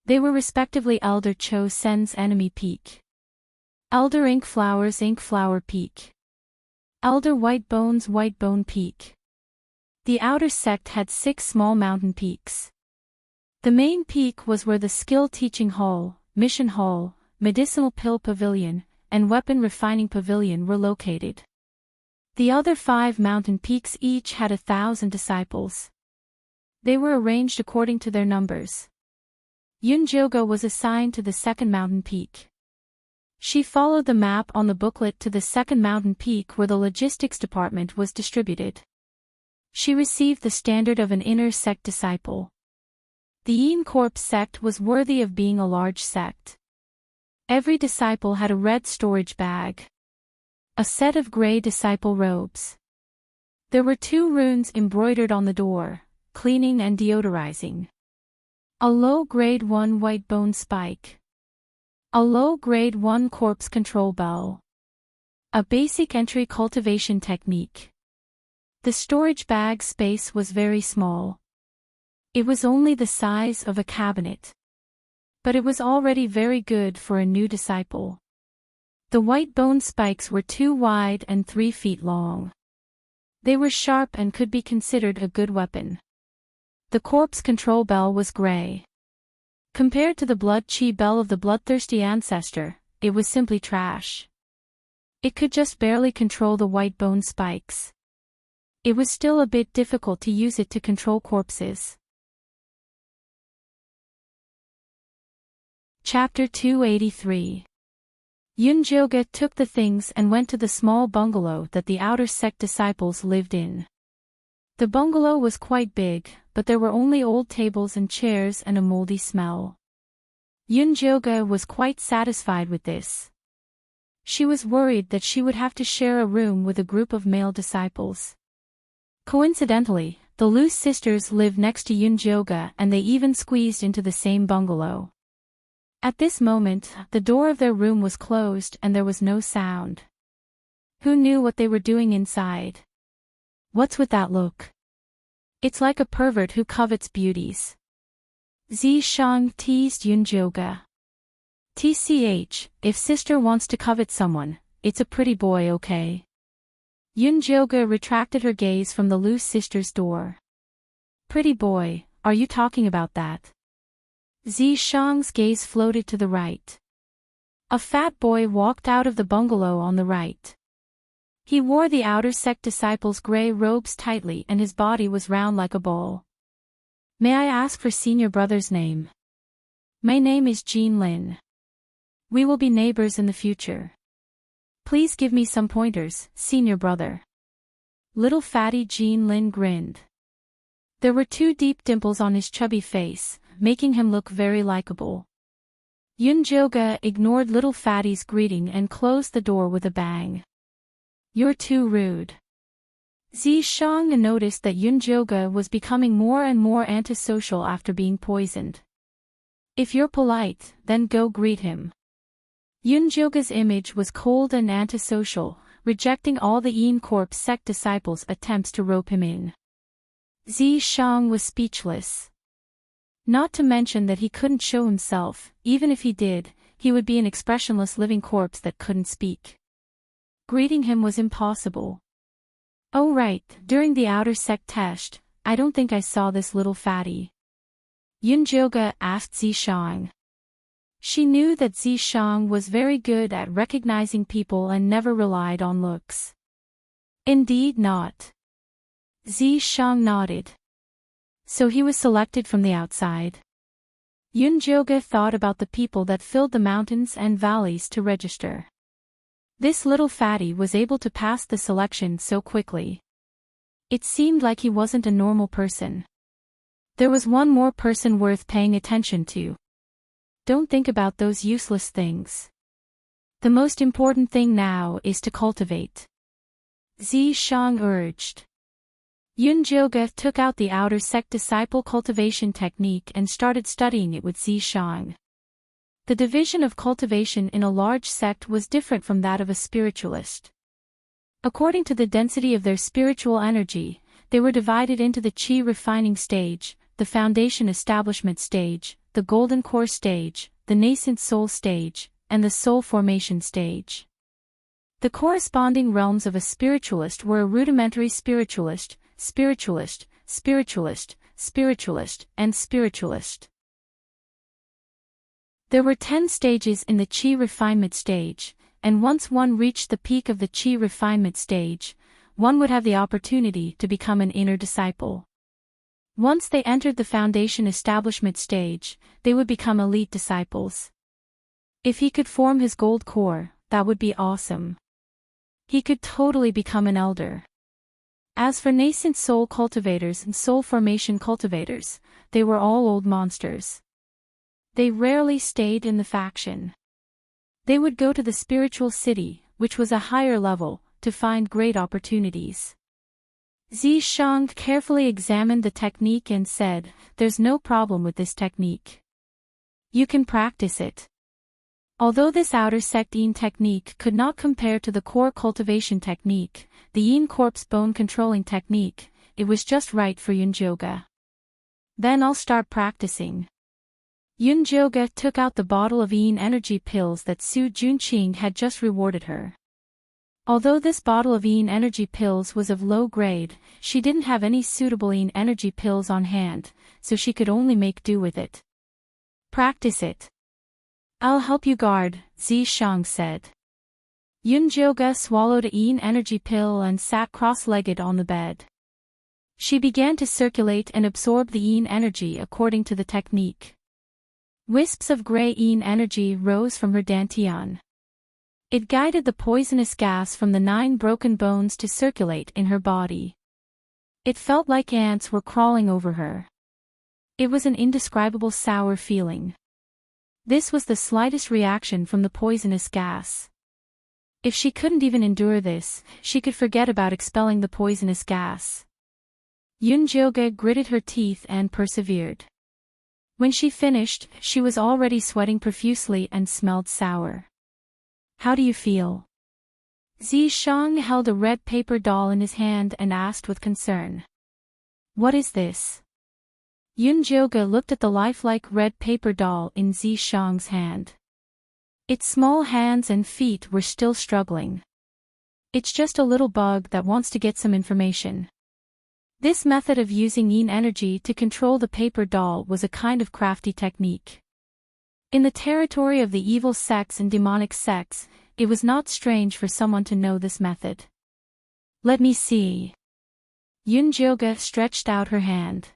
They were respectively Elder Cho Sen's enemy peak, Elder Inkflower's Inkflower peak, Elder Whitebone's Whitebone peak. The outer sect had 6 small mountain peaks. The main peak was where the Skill Teaching Hall, Mission Hall, Medicinal Pill Pavilion, and Weapon Refining Pavilion were located. The other 5 mountain peaks each had 1,000 disciples. They were arranged according to their numbers. Yunjoga was assigned to the second mountain peak. She followed the map on the booklet to the second mountain peak where the logistics department was distributed. She received the standard of an inner sect disciple. The Corp sect was worthy of being a large sect. Every disciple had a red storage bag, a set of gray disciple robes. There were 2 runes embroidered on the door, cleaning and deodorizing. A low grade 1 white bone spike. A low grade 1 corpse control bell. A basic entry cultivation technique. The storage bag space was very small. It was only the size of a cabinet. But it was already very good for a new disciple. The white bone spikes were 2 wide and 3 feet long. They were sharp and could be considered a good weapon. The corpse control bell was gray. Compared to the blood chi bell of the bloodthirsty ancestor, it was simply trash. It could just barely control the white bone spikes. It was still a bit difficult to use it to control corpses. Chapter 283. Yunjoga took the things and went to the small bungalow that the outer sect disciples lived in. The bungalow was quite big, but there were only old tables and chairs and a moldy smell. Yunjoga was quite satisfied with this. She was worried that she would have to share a room with a group of male disciples. Coincidentally, the Lu sisters lived next to Yunjoga and they even squeezed into the same bungalow. At this moment, the door of their room was closed and there was no sound. Who knew what they were doing inside? What's with that look? It's like a pervert who covets beauties. Zishang teased Yunjoga. TCH, if sister wants to covet someone, it's a pretty boy, okay? Yunjoga retracted her gaze from the Lu sisters' door. Pretty boy, are you talking about that? Zishang's gaze floated to the right. A fat boy walked out of the bungalow on the right. He wore the outer sect disciples' gray robes tightly and his body was round like a ball. May I ask for senior brother's name? My name is Jean Lin. We will be neighbors in the future. Please give me some pointers, senior brother. Little fatty Jean Lin grinned. There were 2 deep dimples on his chubby face, making him look very likable. Yunjoga ignored little fatty's greeting and closed the door with a bang. You're too rude. Zishang noticed that Yunjoga was becoming more and more antisocial after being poisoned. If you're polite, then go greet him. Yunjoga's image was cold and antisocial, rejecting all the Corp sect disciples' attempts to rope him in. Zishang was speechless. Not to mention that he couldn't show himself, even if he did, he would be an expressionless living corpse that couldn't speak. Greeting him was impossible. Oh right, during the outer sect test, I don't think I saw this little fatty. Yunjoga asked Zishang. She knew that Zishang was very good at recognizing people and never relied on looks. Indeed not. Zishang nodded. So he was selected from the outside. Yunjoga thought about the people that filled the mountains and valleys to register. This little fatty was able to pass the selection so quickly. It seemed like he wasn't a normal person. There was one more person worth paying attention to. Don't think about those useless things. The most important thing now is to cultivate. Zishang urged. Yunjoga took out the outer sect disciple cultivation technique and started studying it with Zishang. The division of cultivation in a large sect was different from that of a spiritualist. According to the density of their spiritual energy, they were divided into the Qi refining stage, the foundation establishment stage, the golden core stage, the nascent soul stage, and the soul formation stage. The corresponding realms of a spiritualist were a rudimentary spiritualist, spiritualist, spiritualist, spiritualist, and spiritualist. There were 10 stages in the Qi refinement stage, and once one reached the peak of the Qi refinement stage, one would have the opportunity to become an inner disciple. Once they entered the foundation establishment stage, they would become elite disciples. If he could form his gold core, that would be awesome. He could totally become an elder. As for nascent soul cultivators and soul formation cultivators, they were all old monsters. They rarely stayed in the faction. They would go to the spiritual city, which was a higher level, to find great opportunities. Zishang carefully examined the technique and said, "There's no problem with this technique. You can practice it." Although this outer sect Yin technique could not compare to the core cultivation technique, the Yin corpse bone controlling technique, it was just right for Yunjoga. "Then I'll start practicing." Yunjoga took out the bottle of Yin energy pills that Su Junqing had just rewarded her. Although this bottle of Yin energy pills was of low grade, she didn't have any suitable Yin energy pills on hand, so she could only make do with it. "Practice it. I'll help you guard," Zishang said. Yunjoga swallowed a Yin energy pill and sat cross-legged on the bed. She began to circulate and absorb the Yin energy according to the technique. Wisps of gray Yin energy rose from her dantian. It guided the poisonous gas from the 9 broken bones to circulate in her body. It felt like ants were crawling over her. It was an indescribable sour feeling. This was the slightest reaction from the poisonous gas. If she couldn't even endure this, she could forget about expelling the poisonous gas. Yunjoga gritted her teeth and persevered. When she finished, she was already sweating profusely and smelled sour. "How do you feel?" Zishang held a red paper doll in his hand and asked with concern. "What is this?" Yunjoga looked at the lifelike red paper doll in Zishang's hand. Its small hands and feet were still struggling. "It's just a little bug that wants to get some information." This method of using Yin energy to control the paper doll was a kind of crafty technique. In the territory of the evil sects and demonic sects, it was not strange for someone to know this method. "Let me see." Yunjoga stretched out her hand.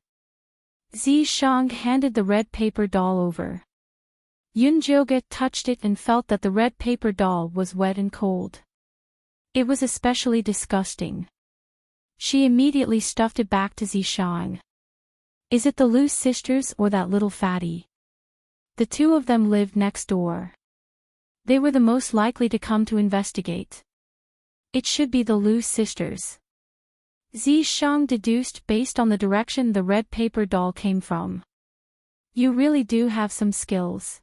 Zishang handed the red paper doll over. Yunjoga touched it and felt that the red paper doll was wet and cold. It was especially disgusting. She immediately stuffed it back to Zishang. "Is it the Lu sisters or that little fatty?" The two of them lived next door. They were the most likely to come to investigate. "It should be the Lu sisters," Zishang deduced based on the direction the red paper doll came from. "You really do have some skills."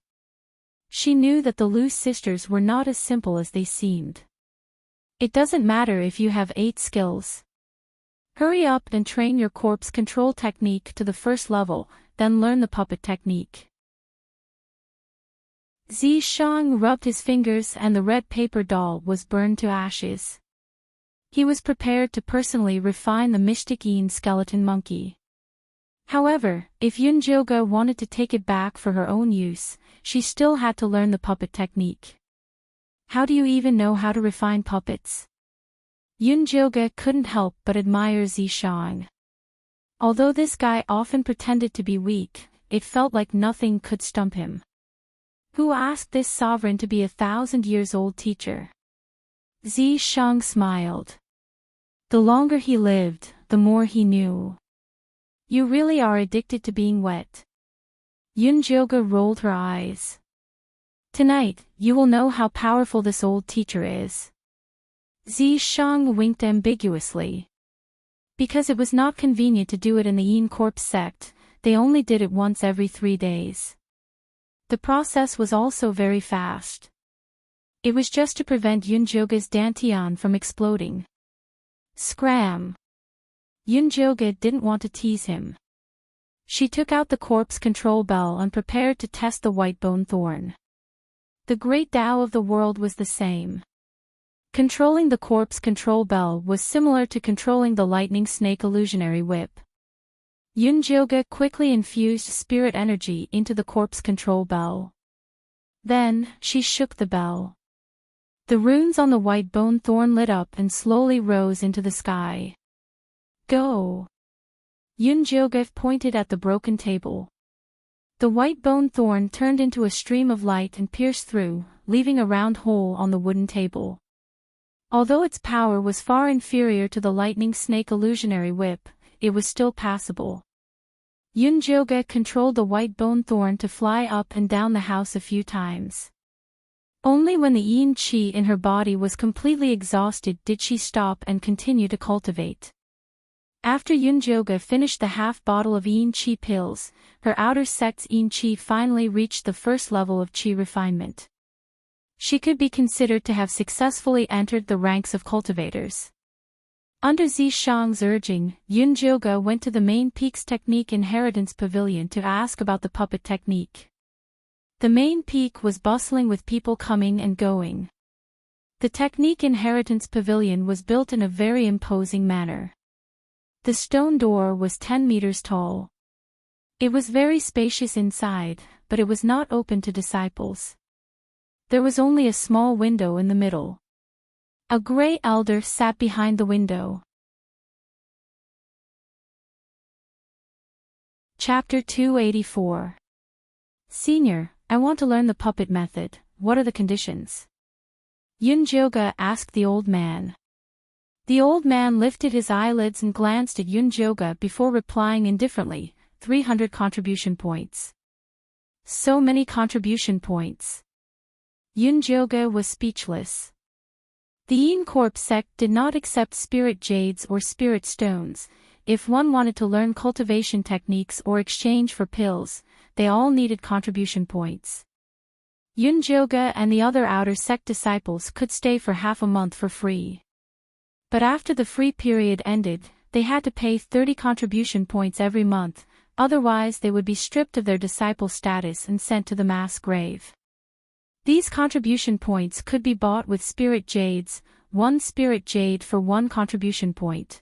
She knew that the Lu sisters were not as simple as they seemed. "It doesn't matter if you have 8 skills. Hurry up and train your corpse control technique to the first level, then learn the puppet technique." Zishang rubbed his fingers and the red paper doll was burned to ashes. He was prepared to personally refine the mystic Yin skeleton monkey. However, if Yunjoga wanted to take it back for her own use, she still had to learn the puppet technique. "How do you even know how to refine puppets?" Yunjoga couldn't help but admire Zishang. Although this guy often pretended to be weak, it felt like nothing could stump him. Who asked this sovereign to be 1,000-years-old teacher? Zishang smiled. The longer he lived, the more he knew. "You really are addicted to being wet." Yunjoga rolled her eyes. Tonight, you will know how powerful this old teacher is. Zishang winked ambiguously. Because it was not convenient to do it in the Yin Corpse sect, they only did it once every 3 days. The process was also very fast. It was just to prevent Yunjoga's dantian from exploding. Scram! Yunjoga didn't want to tease him. She took out the corpse control bell and prepared to test the white bone thorn. The great Tao of the world was the same. Controlling the corpse control bell was similar to controlling the lightning snake illusionary whip. Yunjoga quickly infused spirit energy into the corpse control bell. Then, she shook the bell. The runes on the white bone thorn lit up and slowly rose into the sky. Go! Yunjoga pointed at the broken table. The white bone thorn turned into a stream of light and pierced through, leaving a round hole on the wooden table. Although its power was far inferior to the lightning snake illusionary whip, it was still passable. Yunjoga controlled the white bone thorn to fly up and down the house a few times. Only when the yin qi in her body was completely exhausted did she stop and continue to cultivate. After Yunjoga finished the half bottle of yin qi pills, her outer sect's yin qi finally reached the first level of qi refinement. She could be considered to have successfully entered the ranks of cultivators. Under Zishang's urging, Yunjoga went to the main peak's technique inheritance pavilion to ask about the puppet technique. The main peak was bustling with people coming and going. The technique inheritance pavilion was built in a very imposing manner. The stone door was 10 meters tall. It was very spacious inside, but it was not open to disciples. There was only a small window in the middle. A gray elder sat behind the window. Chapter 284. Senior, I want to learn the puppet method. What are the conditions? Yunjoga asked the old man. The old man lifted his eyelids and glanced at Yunjoga before replying indifferently, 300 contribution points. So many contribution points. Yunjoga was speechless. The Yin Corpse sect did not accept spirit jades or spirit stones. If one wanted to learn cultivation techniques or exchange for pills, they all needed contribution points. Yunjoga and the other outer sect disciples could stay for half a month for free. But after the free period ended, they had to pay 30 contribution points every month, otherwise they would be stripped of their disciple status and sent to the mass grave. These contribution points could be bought with spirit jades, 1 spirit jade for 1 contribution point.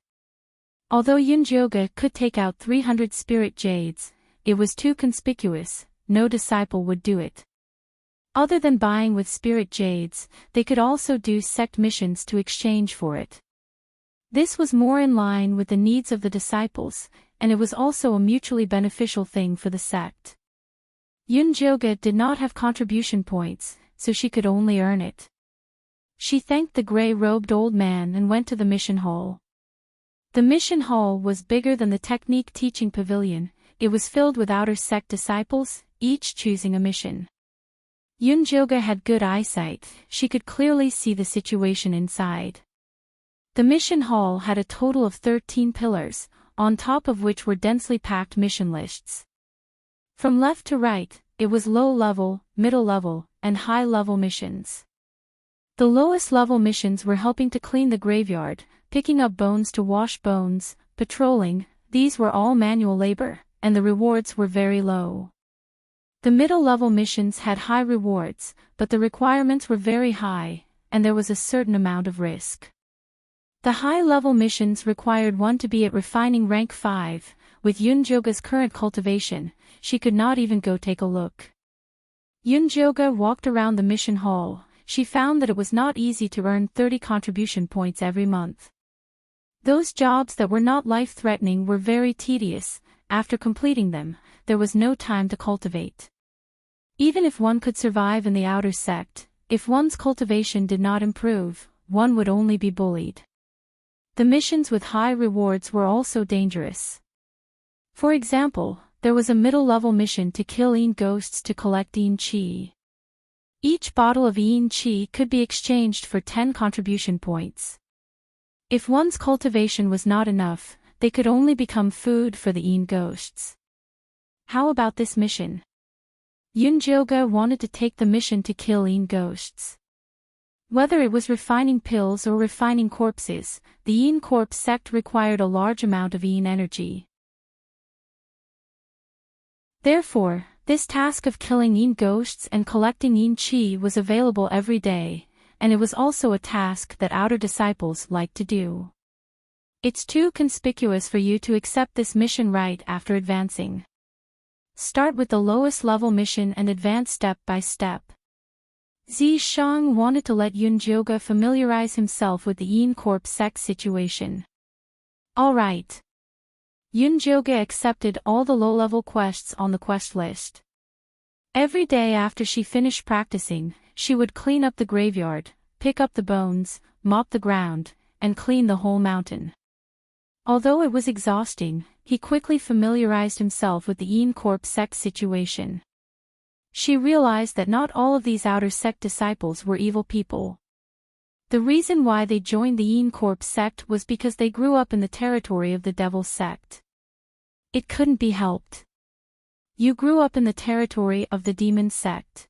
Although Yunjoga could take out 300 spirit jades, it was too conspicuous, no disciple would do it. Other than buying with spirit jades, they could also do sect missions to exchange for it. This was more in line with the needs of the disciples, and it was also a mutually beneficial thing for the sect. Yunjoga did not have contribution points, so she could only earn it. She thanked the gray-robed old man and went to the mission hall. The mission hall was bigger than the technique teaching pavilion. It was filled with outer sect disciples, each choosing a mission. Yunjoga had good eyesight, she could clearly see the situation inside. The mission hall had a total of 13 pillars, on top of which were densely packed mission lists. From left to right, it was low-level, middle-level, and high-level missions. The lowest-level missions were helping to clean the graveyard, picking up bones to wash bones, patrolling. These were all manual labor, and the rewards were very low. The middle-level missions had high rewards, but the requirements were very high, and there was a certain amount of risk. The high-level missions required one to be at refining rank 5, with Yunjoga's current cultivation, she could not even go take a look. Yunjoga walked around the mission hall. She found that it was not easy to earn 30 contribution points every month. Those jobs that were not life-threatening were very tedious. After completing them, there was no time to cultivate. Even if one could survive in the outer sect, if one's cultivation did not improve, one would only be bullied. The missions with high rewards were also dangerous. For example, there was a middle-level mission to kill Yin ghosts to collect Yin Qi. Each bottle of yin qi could be exchanged for 10 contribution points. If one's cultivation was not enough, they could only become food for the yin ghosts. How about this mission? Yunjoga wanted to take the mission to kill yin ghosts. Whether it was refining pills or refining corpses, the yin corpse sect required a large amount of yin energy. Therefore, this task of killing yin ghosts and collecting yin qi was available every day, and it was also a task that outer disciples liked to do. It's too conspicuous for you to accept this mission right after advancing. Start with the lowest level mission and advance step by step. Zishang wanted to let Yunjoga familiarize himself with the yin corpse sect situation. Alright. Yunjoga accepted all the low-level quests on the quest list. Every day after she finished practicing, she would clean up the graveyard, pick up the bones, mop the ground, and clean the whole mountain. Although it was exhausting, he quickly familiarized himself with the yin corpse sect situation. She realized that not all of these outer sect disciples were evil people. The reason why they joined the yin corpse sect was because they grew up in the territory of the devil sect. It couldn't be helped. You grew up in the territory of the demon sect.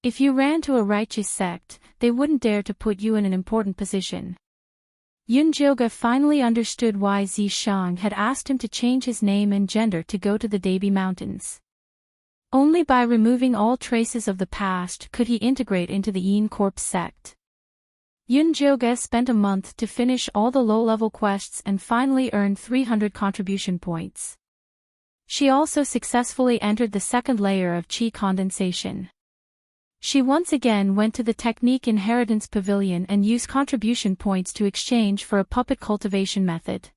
If you ran to a righteous sect, they wouldn't dare to put you in an important position. Yunjoga finally understood why Zishang had asked him to change his name and gender to go to the Debi Mountains. Only by removing all traces of the past could he integrate into the yin corpse sect. Yunjoga spent a month to finish all the low-level quests and finally earned 300 contribution points. She also successfully entered the second layer of qi condensation. She once again went to the Technique Inheritance Pavilion and used contribution points to exchange for a puppet cultivation method.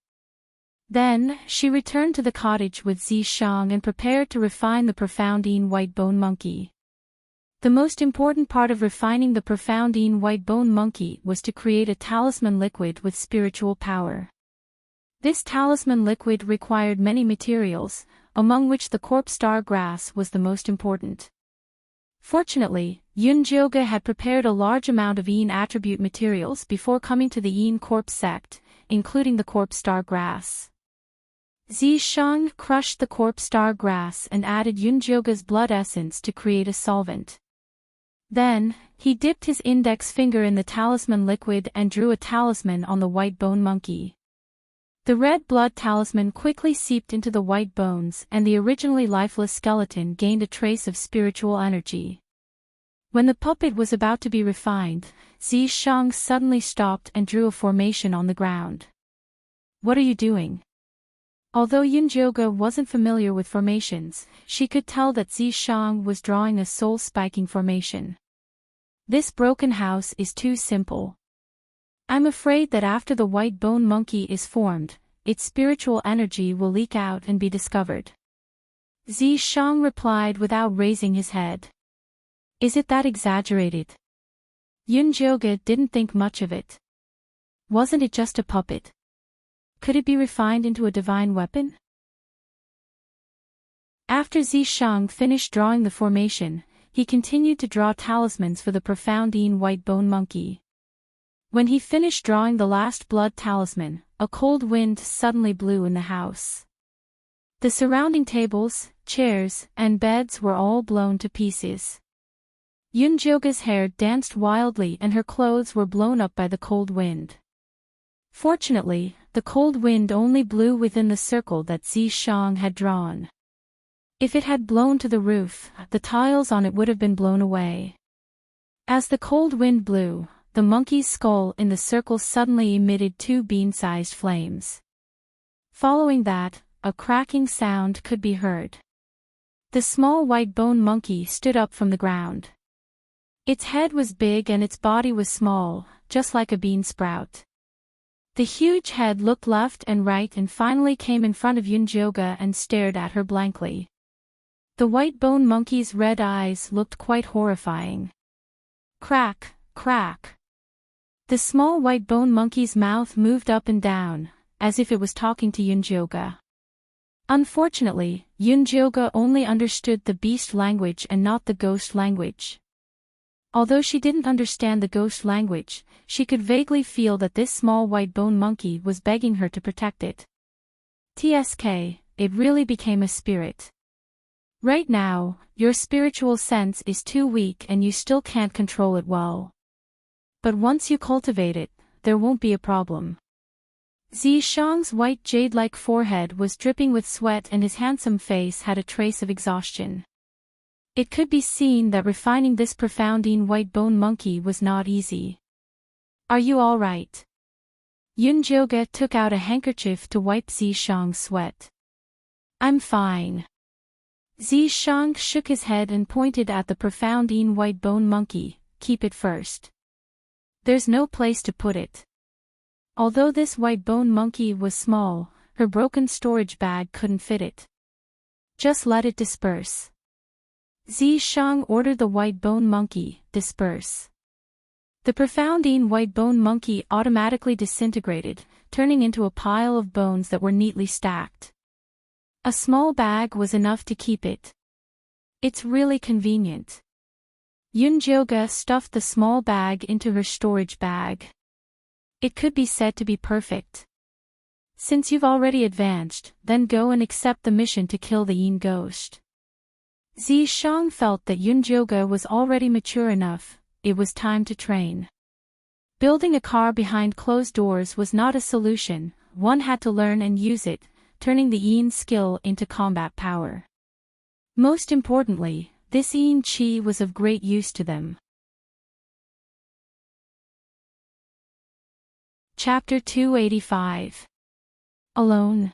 Then, she returned to the cottage with Zishang and prepared to refine the profound yin white bone monkey. The most important part of refining the profound yin white bone monkey was to create a talisman liquid with spiritual power. This talisman liquid required many materials, among which the corpse star grass was the most important. Fortunately, Yunjoga had prepared a large amount of yin attribute materials before coming to the yin corpse sect, including the corpse star grass. Zishang crushed the corpse star grass and added Yunjoga's blood essence to create a solvent. Then, he dipped his index finger in the talisman liquid and drew a talisman on the white bone monkey. The red blood talisman quickly seeped into the white bones and the originally lifeless skeleton gained a trace of spiritual energy. When the puppet was about to be refined, Zishang suddenly stopped and drew a formation on the ground. "What are you doing?" Although Yunjoga wasn't familiar with formations, she could tell that Zishang was drawing a soul-spiking formation. "This broken house is too simple. I'm afraid that after the white bone monkey is formed, its spiritual energy will leak out and be discovered." Zishang replied without raising his head. "Is it that exaggerated?" Yunjoga didn't think much of it. Wasn't it just a puppet? Could it be refined into a divine weapon? After Zishang finished drawing the formation, he continued to draw talismans for the profound yin white bone monkey. When he finished drawing the last blood talisman, a cold wind suddenly blew in the house. The surrounding tables, chairs, and beds were all blown to pieces. Yunjoga's hair danced wildly and her clothes were blown up by the cold wind. Fortunately, the cold wind only blew within the circle that Zishang had drawn. If it had blown to the roof, the tiles on it would have been blown away. As the cold wind blew, the monkey's skull in the circle suddenly emitted 2 bean-sized flames. Following that, a cracking sound could be heard. The small white bone monkey stood up from the ground. Its head was big and its body was small, just like a bean sprout. The huge head looked left and right and finally came in front of Yunjoga and stared at her blankly. The white bone monkey's red eyes looked quite horrifying. Crack, crack. The small white bone monkey's mouth moved up and down, as if it was talking to Yunjoga. Unfortunately, Yunjoga only understood the beast language and not the ghost language. Although she didn't understand the ghost language, she could vaguely feel that this small white bone monkey was begging her to protect it. TSK, it really became a spirit. Right now, your spiritual sense is too weak and you still can't control it well. But once you cultivate it, there won't be a problem. Zishang's white jade-like forehead was dripping with sweat and his handsome face had a trace of exhaustion. It could be seen that refining this profoundine white bone monkey was not easy. Are you all right? Yunjoga took out a handkerchief to wipe Zishang's sweat. I'm fine. Zishang shook his head and pointed at the profoundine white bone monkey. Keep it first. There's no place to put it. Although this white bone monkey was small, her broken storage bag couldn't fit it. Just let it disperse. Zishang ordered the white bone monkey, disperse. The profoundine white bone monkey automatically disintegrated, turning into a pile of bones that were neatly stacked. A small bag was enough to keep it. It's really convenient. Yunjoga stuffed the small bag into her storage bag. It could be said to be perfect. Since you've already advanced, then go and accept the mission to kill the Yin ghost. Zishang felt that Yunjoga was already mature enough, it was time to train. Building a car behind closed doors was not a solution, one had to learn and use it, turning the Yin skill into combat power. Most importantly, this Yin Qi was of great use to them. Chapter 285. Alone.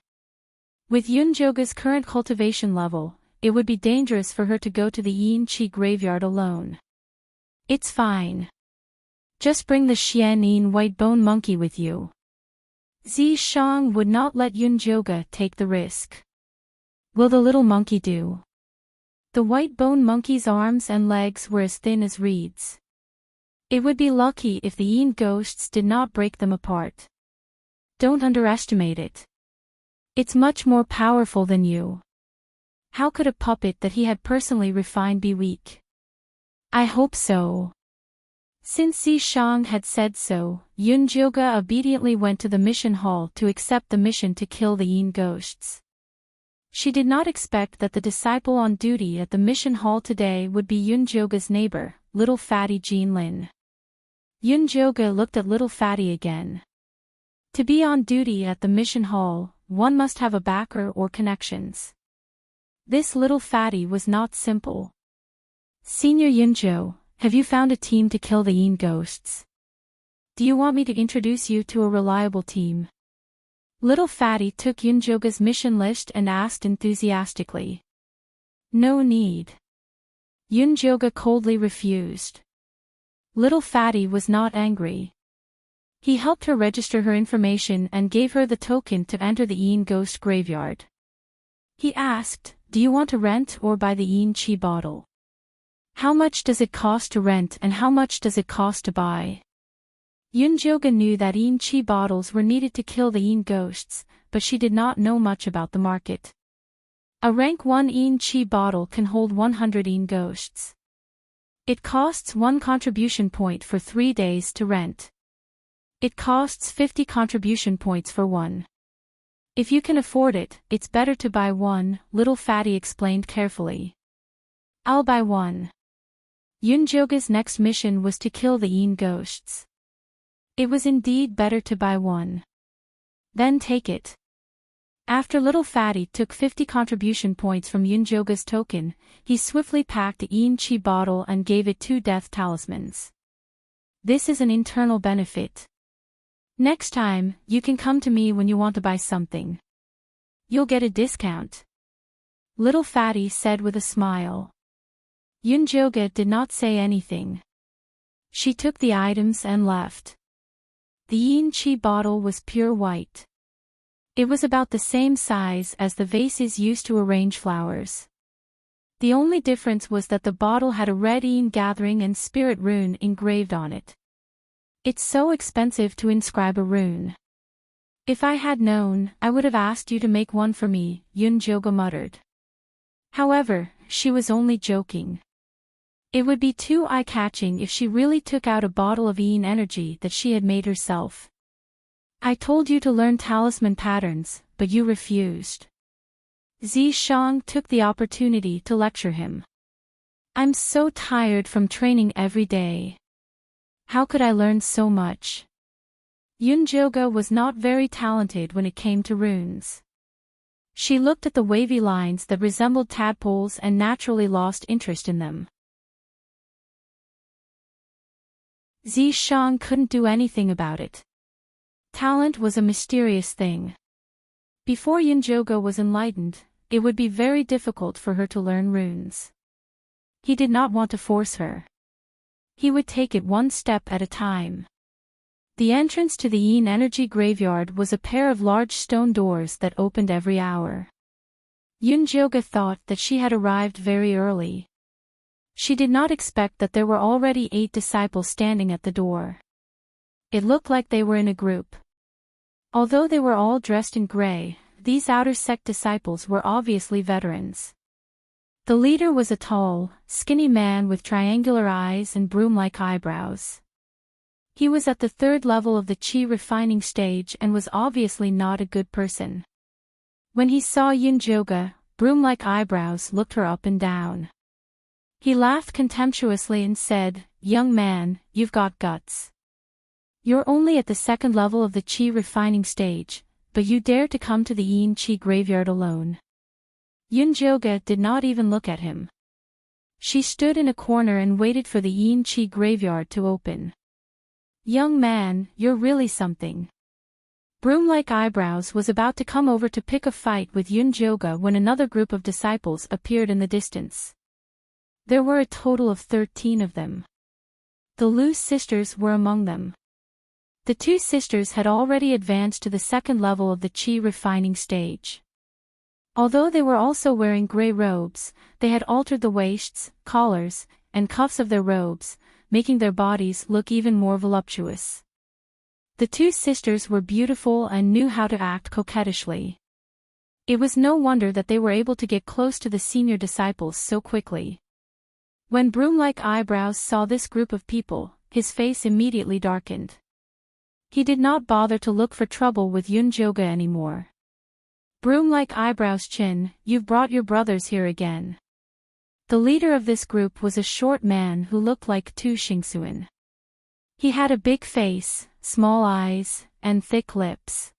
With Yunjoga's current cultivation level, it would be dangerous for her to go to the Yin Qi graveyard alone. It's fine. Just bring the Xian Yin white bone monkey with you. Zishang would not let Yunjoga take the risk. Will the little monkey do? The white bone monkey's arms and legs were as thin as reeds. It would be lucky if the Yin ghosts did not break them apart. Don't underestimate it. It's much more powerful than you. How could a puppet that he had personally refined be weak? I hope so. Since Zishang had said so, Yunjoga obediently went to the mission hall to accept the mission to kill the Yin ghosts. She did not expect that the disciple on duty at the mission hall today would be Yunjoga's neighbor, little fatty Jinlin. Yunjoga looked at little fatty again. To be on duty at the mission hall, one must have a backer or connections. This little fatty was not simple. Senior Yunjo, have you found a team to kill the Yin ghosts? Do you want me to introduce you to a reliable team? Little fatty took Yunjoga's mission list and asked enthusiastically. No need. Yunjoga coldly refused. Little fatty was not angry. He helped her register her information and gave her the token to enter the Yin ghost graveyard. He asked, do you want to rent or buy the Yin Qi bottle? How much does it cost to rent and how much does it cost to buy? Yunjoga knew that Yin Qi bottles were needed to kill the Yin ghosts, but she did not know much about the market. A rank 1 Yin Qi bottle can hold 100 Yin ghosts. It costs 1 contribution point for 3 days to rent. It costs 50 contribution points for one. If you can afford it, it's better to buy one, little fatty explained carefully. I'll buy one. Yunjoga's next mission was to kill the Yin ghosts. It was indeed better to buy one. Then take it. After little fatty took 50 contribution points from Yunjoga's token, he swiftly packed a Yin Qi bottle and gave it 2 death talismans. This is an internal benefit. Next time, you can come to me when you want to buy something. You'll get a discount. Little fatty said with a smile. Yunjoga did not say anything. She took the items and left. The Yin Qi bottle was pure white. It was about the same size as the vases used to arrange flowers. The only difference was that the bottle had a red Yin gathering and spirit rune engraved on it. It's so expensive to inscribe a rune. If I had known, I would have asked you to make one for me, Yunjoga muttered. However, she was only joking. It would be too eye-catching if she really took out a bottle of Yin energy that she had made herself. I told you to learn talisman patterns, but you refused. Zishang took the opportunity to lecture him. I'm so tired from training every day. How could I learn so much? Yunjoga was not very talented when it came to runes. She looked at the wavy lines that resembled tadpoles and naturally lost interest in them. Zishang couldn't do anything about it. Talent was a mysterious thing. Before Yunjoga was enlightened, it would be very difficult for her to learn runes. He did not want to force her. He would take it one step at a time. The entrance to the Yin energy graveyard was a pair of large stone doors that opened every hour. Yunjoga thought that she had arrived very early. She did not expect that there were already 8 disciples standing at the door. It looked like they were in a group. Although they were all dressed in gray, these outer sect disciples were obviously veterans. The leader was a tall, skinny man with triangular eyes and broom-like eyebrows. He was at the 3rd level of the chi refining stage and was obviously not a good person. When he saw Yunjoga, broom-like eyebrows looked her up and down. He laughed contemptuously and said, "Young man, you've got guts. You're only at the 2nd level of the chi refining stage, but you dare to come to the Yin Chi graveyard alone." Yunjoga did not even look at him. She stood in a corner and waited for the Yin Chi graveyard to open. "Young man, you're really something." Broom-like eyebrows was about to come over to pick a fight with Yunjoga when another group of disciples appeared in the distance. There were a total of 13 of them. The Lu sisters were among them. The 2 sisters had already advanced to the 2nd level of the chi refining stage. Although they were also wearing gray robes, they had altered the waists, collars, and cuffs of their robes, making their bodies look even more voluptuous. The 2 sisters were beautiful and knew how to act coquettishly. It was no wonder that they were able to get close to the senior disciples so quickly. When Broom-like Eyebrows saw this group of people, his face immediately darkened. He did not bother to look for trouble with Yunjoga anymore. Broom-like Eyebrows Chin, you've brought your brothers here again. The leader of this group was a short man who looked like Tu Xingxuan. He had a big face, small eyes, and thick lips.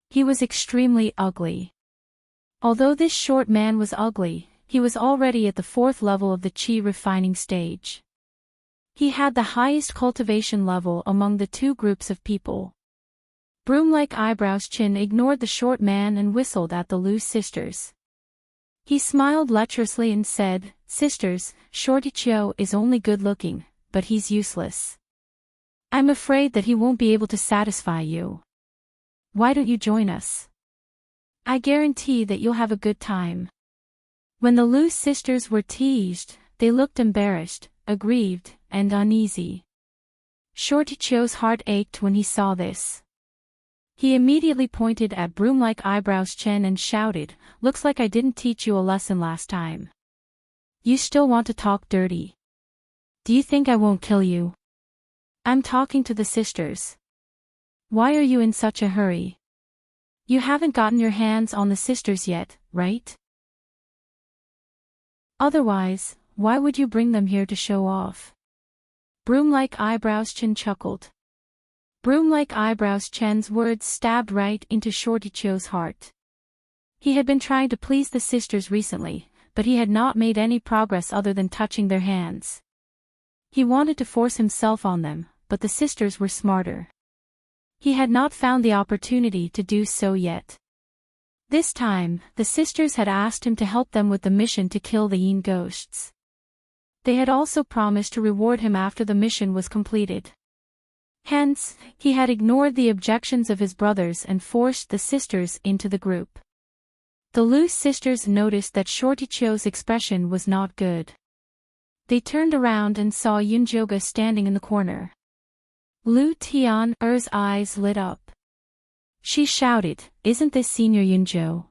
He was extremely ugly. Although this short man was ugly, he was already at the 4th level of the chi refining stage. He had the highest cultivation level among the 2 groups of people. Broom-like Eyebrows Chin ignored the short man and whistled at the Lu sisters. He smiled lecherously and said, "Sisters, Shorty Chio is only good-looking, but he's useless. I'm afraid that he won't be able to satisfy you. Why don't you join us? I guarantee that you'll have a good time." When the Lu sisters were teased, they looked embarrassed, aggrieved, and uneasy. Shorty Chio's heart ached when he saw this. He immediately pointed at Broom-like Eyebrows Chen and shouted, "Looks like I didn't teach you a lesson last time. You still want to talk dirty? Do you think I won't kill you? I'm talking to the sisters. Why are you in such a hurry? You haven't gotten your hands on the sisters yet, right? Otherwise, why would you bring them here to show off?" Broom-like Eyebrows Chen chuckled. Broom-like Eyebrows Chen's words stabbed right into Shorty Chio's heart. He had been trying to please the sisters recently, but he had not made any progress other than touching their hands. He wanted to force himself on them, but the sisters were smarter. He had not found the opportunity to do so yet. This time, the sisters had asked him to help them with the mission to kill the Yin ghosts. They had also promised to reward him after the mission was completed. Hence, he had ignored the objections of his brothers and forced the sisters into the group. The Lu sisters noticed that Shorty Chio's expression was not good. They turned around and saw Yunjoga standing in the corner. Lu Tian's eyes lit up. She shouted, "Isn't this Senior Yunjo?"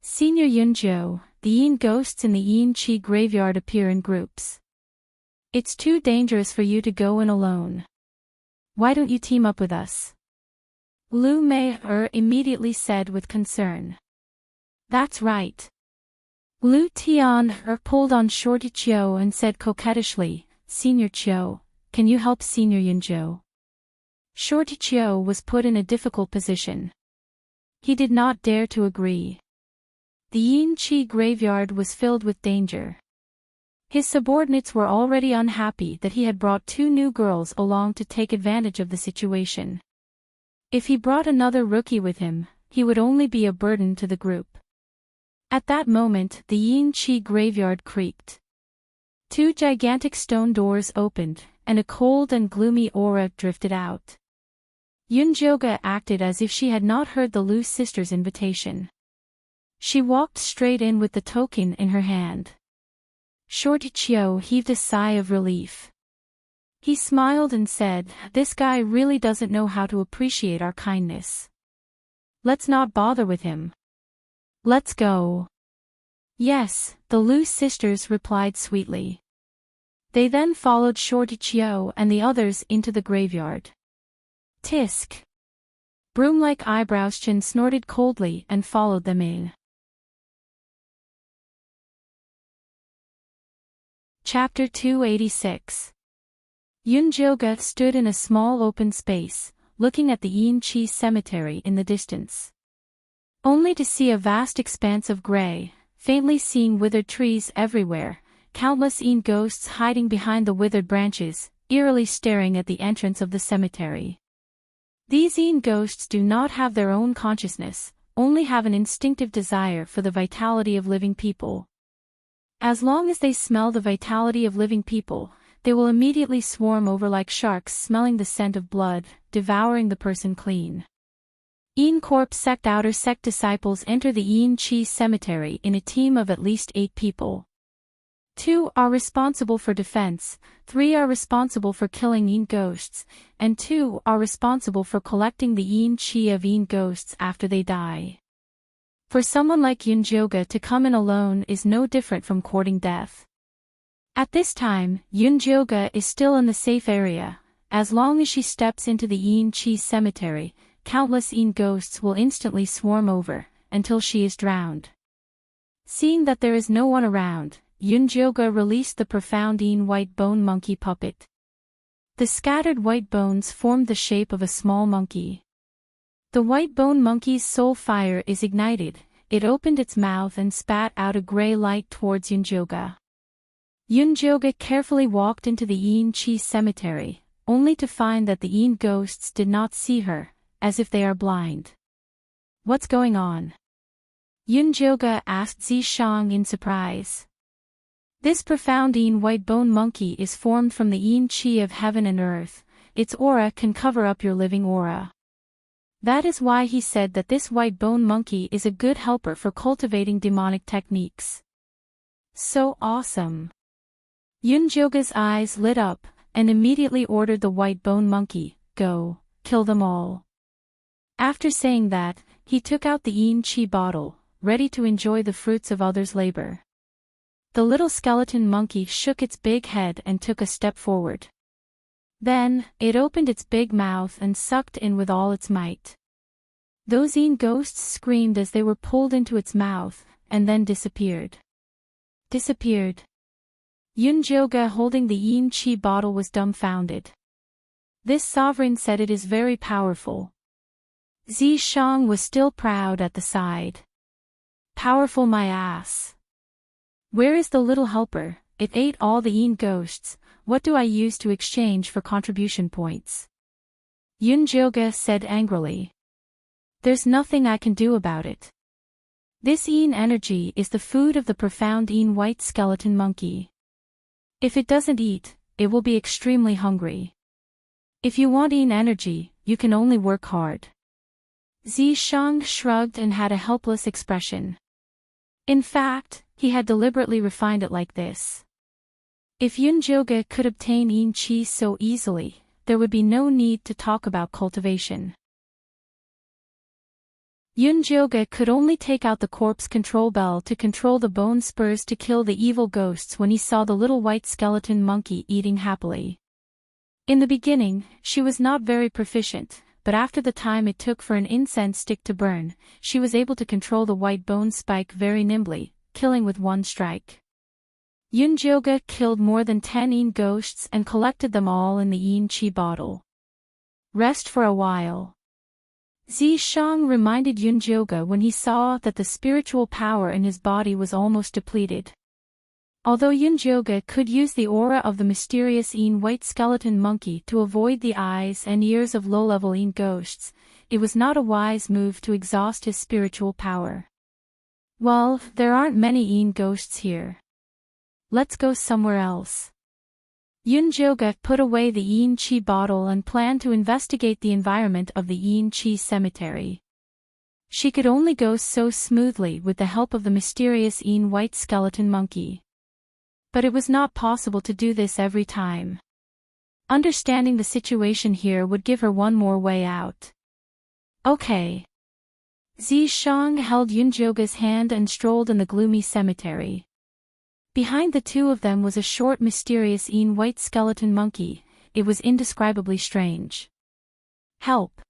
Senior Yunjo, the Yin ghosts in the Yin Chi graveyard appear in groups. It's too dangerous for you to go in alone. Why don't you team up with us? Lu Mei immediately said with concern. That's right. Lu Tian pulled on Shorty Chiu and said coquettishly, Senior Chiu, can you help Senior Yunzhou? Shorty Chiu was put in a difficult position. He did not dare to agree. The Yin Qi graveyard was filled with danger. His subordinates were already unhappy that he had brought 2 new girls along to take advantage of the situation. If he brought another rookie with him, he would only be a burden to the group. At that moment, the Yin Qi graveyard creaked. 2 gigantic stone doors opened, and a cold and gloomy aura drifted out. Yunzhouge acted as if she had not heard the Lu sisters' invitation. She walked straight in with the token in her hand. Shorty Chiu heaved a sigh of relief. He smiled and said, This guy really doesn't know how to appreciate our kindness. Let's not bother with him. Let's go. Yes, the Lu sisters replied sweetly. They then followed Shorty Chiu and the others into the graveyard. Tisk. Broom-like eyebrows Chen snorted coldly and followed them in. Chapter 286. Yunzhouge stood in a small open space, looking at the Yin Qi cemetery in the distance. Only to see a vast expanse of gray, faintly seeing withered trees everywhere, countless Yin ghosts hiding behind the withered branches, eerily staring at the entrance of the cemetery. These Yin ghosts do not have their own consciousness, only have an instinctive desire for the vitality of living people. As long as they smell the vitality of living people, they will immediately swarm over like sharks smelling the scent of blood, devouring the person clean. Yin Corp sect outer sect disciples enter the Yin Qi cemetery in a team of at least 8 people. 2 are responsible for defense, 3 are responsible for killing Yin ghosts, and 2 are responsible for collecting the Yin Qi of Yin ghosts after they die. For someone like Yunzhouge to come in alone is no different from courting death. At this time, Yunzhouge is still in the safe area. As long as she steps into the Yin Qi cemetery, countless Yin ghosts will instantly swarm over, until she is drowned. Seeing that there is no one around, Yunzhouge released the profound Yin white bone monkey puppet. The scattered white bones formed the shape of a small monkey. The white bone monkey's soul fire is ignited, it opened its mouth and spat out a gray light towards Yunzhouge. Yunzhouge carefully walked into the Yin Qi cemetery, only to find that the Yin ghosts did not see her, as if they are blind. What's going on? Yunzhouge asked Zishang in surprise. This profound Yin white bone monkey is formed from the Yin Qi of heaven and earth, its aura can cover up your living aura. That is why he said that this white bone monkey is a good helper for cultivating demonic techniques. So awesome! Yunzhouge's eyes lit up, and immediately ordered the white bone monkey, Go, kill them all. After saying that, he took out the Yin Qi bottle, ready to enjoy the fruits of others' labor. The little skeleton monkey shook its big head and took a step forward. Then, it opened its big mouth and sucked in with all its might. Those Yin ghosts screamed as they were pulled into its mouth, and then disappeared. Disappeared. Yunzhouge holding the Yin Qi bottle was dumbfounded. This sovereign said it is very powerful. Zishang was still proud at the side. Powerful my ass. Where is the little helper? It ate all the Yin ghosts. What do I use to exchange for contribution points? Yunzhouge said angrily. There's nothing I can do about it. This Yin energy is the food of the profound Yin white skeleton monkey. If it doesn't eat, it will be extremely hungry. If you want Yin energy, you can only work hard. Zishang shrugged and had a helpless expression. In fact, he had deliberately refined it like this. If Yunzhouge could obtain Yin Qi so easily, there would be no need to talk about cultivation. Yunjoga could only take out the corpse control bell to control the bone spurs to kill the evil ghosts when he saw the little white skeleton monkey eating happily. In the beginning, she was not very proficient, but after the time it took for an incense stick to burn, she was able to control the white bone spike very nimbly, killing with one strike. Yunjoga killed more than 10 ghosts and collected them all in the chi bottle. Rest for a while. Zishang reminded Yunjoga when he saw that the spiritual power in his body was almost depleted. Although Yunjoga could use the aura of the mysterious white skeleton monkey to avoid the eyes and ears of low-level ghosts, it was not a wise move to exhaust his spiritual power. Well, there aren't many ghosts here. Let's go somewhere else. Yunjoga put away the chi bottle and planned to investigate the environment of the chi cemetery. She could only go so smoothly with the help of the mysterious white skeleton monkey. But it was not possible to do this every time. Understanding the situation here would give her one more way out. Okay. Zishang held Yunjoga's hand and strolled in the gloomy cemetery. Behind the two of them was a short mysterious white skeleton monkey. It was indescribably strange. Help!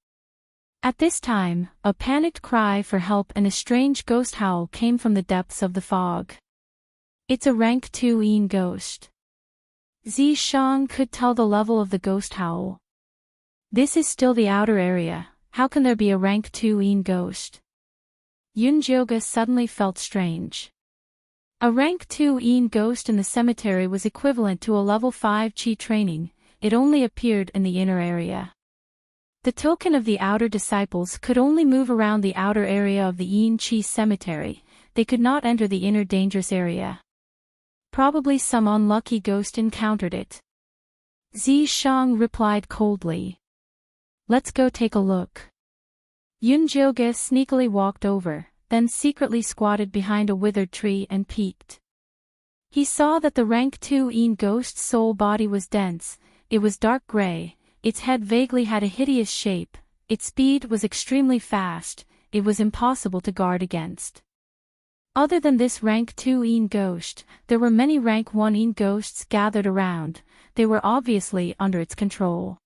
At this time, a panicked cry for help and a strange ghost howl came from the depths of the fog. It's a rank 2 ghost. Zishang could tell the level of the ghost howl. This is still the outer area, how can there be a rank 2 ghost? Yunjoga suddenly felt strange. A rank 2 ghost in the cemetery was equivalent to a level 5 chi training, it only appeared in the inner area. The token of the outer disciples could only move around the outer area of the chi cemetery, they could not enter the inner dangerous area. Probably some unlucky ghost encountered it. Zishang replied coldly. Let's go take a look. Yunjoga sneakily walked over, then secretly squatted behind a withered tree and peeked. He saw that the rank 2 ghost's soul body was dense, it was dark gray, its head vaguely had a hideous shape, its speed was extremely fast, it was impossible to guard against. Other than this rank 2 ghost, there were many rank 1 ghosts gathered around, they were obviously under its control.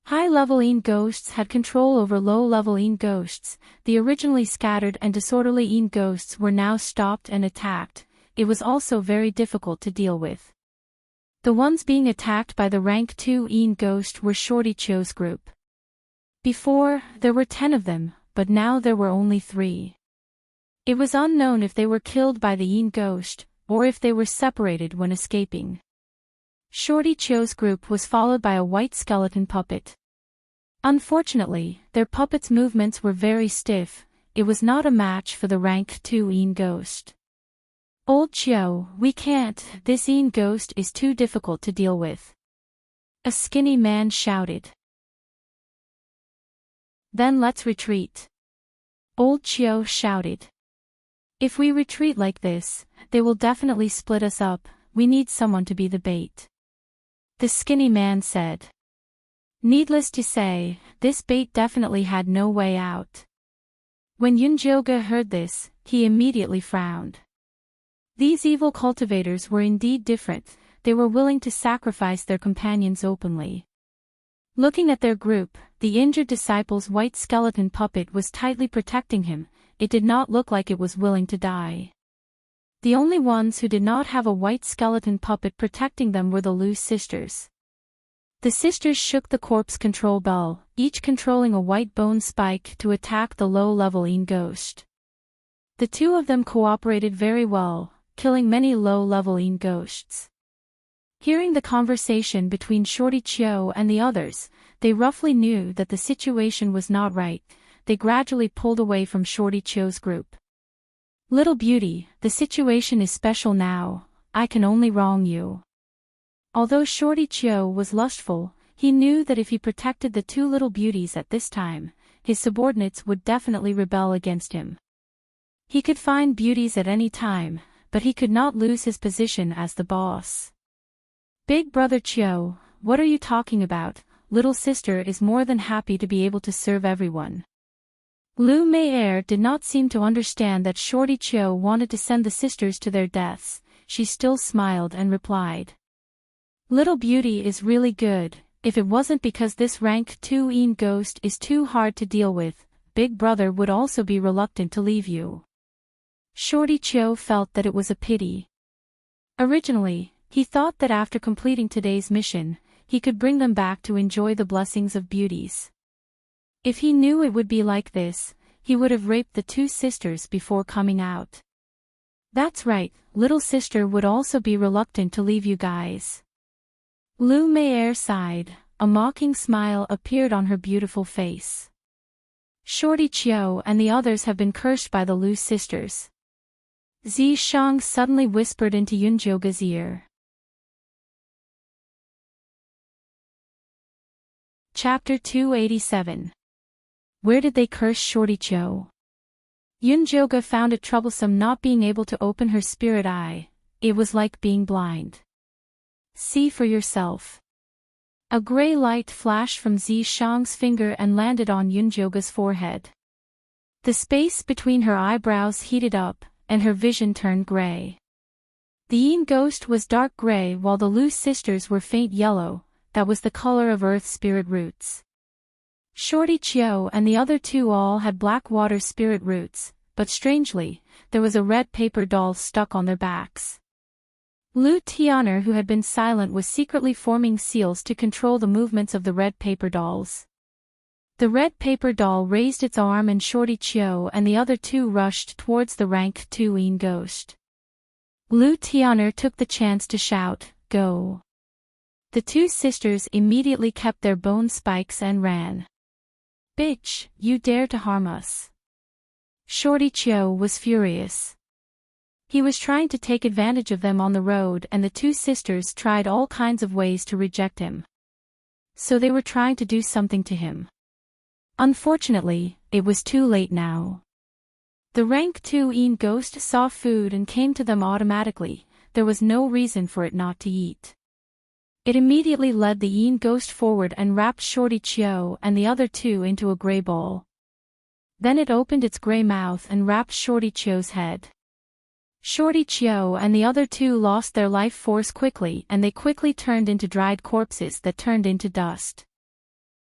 High-level ghosts had control over low-level ghosts, the originally scattered and disorderly ghosts were now stopped and attacked, it was also very difficult to deal with. The ones being attacked by the rank 2 ghost were Shorty Cho's group. Before, there were 10 of them, but now there were only 3. It was unknown if they were killed by the ghost, or if they were separated when escaping. Shorty Cho's group was followed by a white skeleton puppet. Unfortunately, their puppet's movements were very stiff, it was not a match for the rank 2 ghost. Old Chio, we can't, this ghost is too difficult to deal with. A skinny man shouted. Then let's retreat. Old Chio shouted. If we retreat like this, they will definitely split us up, we need someone to be the bait. The skinny man said. Needless to say, this bait definitely had no way out. When Yunjoga heard this, he immediately frowned. These evil cultivators were indeed different, they were willing to sacrifice their companions openly. Looking at their group, the injured disciple's white skeleton puppet was tightly protecting him, it did not look like it was willing to die. The only ones who did not have a white skeleton puppet protecting them were the loose sisters. The sisters shook the corpse control bell, each controlling a white bone spike to attack the low-level ghost. The two of them cooperated very well, killing many low-level ghosts. Hearing the conversation between Shorty Chio and the others, they roughly knew that the situation was not right, they gradually pulled away from Shorty Chio's group. Little beauty, the situation is special now, I can only wrong you. Although Shorty Chio was lustful, he knew that if he protected the two little beauties at this time, his subordinates would definitely rebel against him. He could find beauties at any time, but he could not lose his position as the boss. Big brother Chio, what are you talking about? Little sister is more than happy to be able to serve everyone. Lu Mei did not seem to understand that Shorty Chiu wanted to send the sisters to their deaths. She still smiled and replied. Little Beauty is really good. If it wasn't because this rank 2 ghost is too hard to deal with, Big Brother would also be reluctant to leave you. Shorty Chiu felt that it was a pity. Originally, he thought that after completing today's mission, he could bring them back to enjoy the blessings of beauties. If he knew it would be like this, he would have raped the 2 sisters before coming out. That's right, little sister would also be reluctant to leave you guys. Lu Mei sighed, a mocking smile appeared on her beautiful face. Shorty Chiu and the others have been cursed by the Lu sisters. Zi Shang suddenly whispered into Yunjoga's ear. Chapter 287. Where did they curse Shorty Chiu? Yunjoga found it troublesome not being able to open her spirit eye. It was like being blind. See for yourself. A gray light flashed from Zi Shang's finger and landed on Yunjoga's forehead. The space between her eyebrows heated up, and her vision turned gray. The Yin ghost was dark gray while the Lu sisters were faint yellow. That was the color of earth spirit roots. Shorty Chiu and the other 2 all had black water spirit roots, but strangely, there was a red paper doll stuck on their backs. Lu Tian'er, who had been silent, was secretly forming seals to control the movements of the red paper dolls. The red paper doll raised its arm and Shorty Chiu and the other 2 rushed towards the rank 2 Yin ghost. Lu Tian'er took the chance to shout, "Go!" The 2 sisters immediately kept their bone spikes and ran. Bitch, you dare to harm us. Shorty Chiu was furious. He was trying to take advantage of them on the road and the 2 sisters tried all kinds of ways to reject him. So they were trying to do something to him. Unfortunately, it was too late now. The rank 2 Yin ghost saw food and came to them automatically. There was no reason for it not to eat. It immediately led the Yin ghost forward and wrapped Shorty Chiu and the other 2 into a gray ball. Then it opened its gray mouth and wrapped Shorty Chiu's head. Shorty Chiu and the other 2 lost their life force quickly and they quickly turned into dried corpses that turned into dust.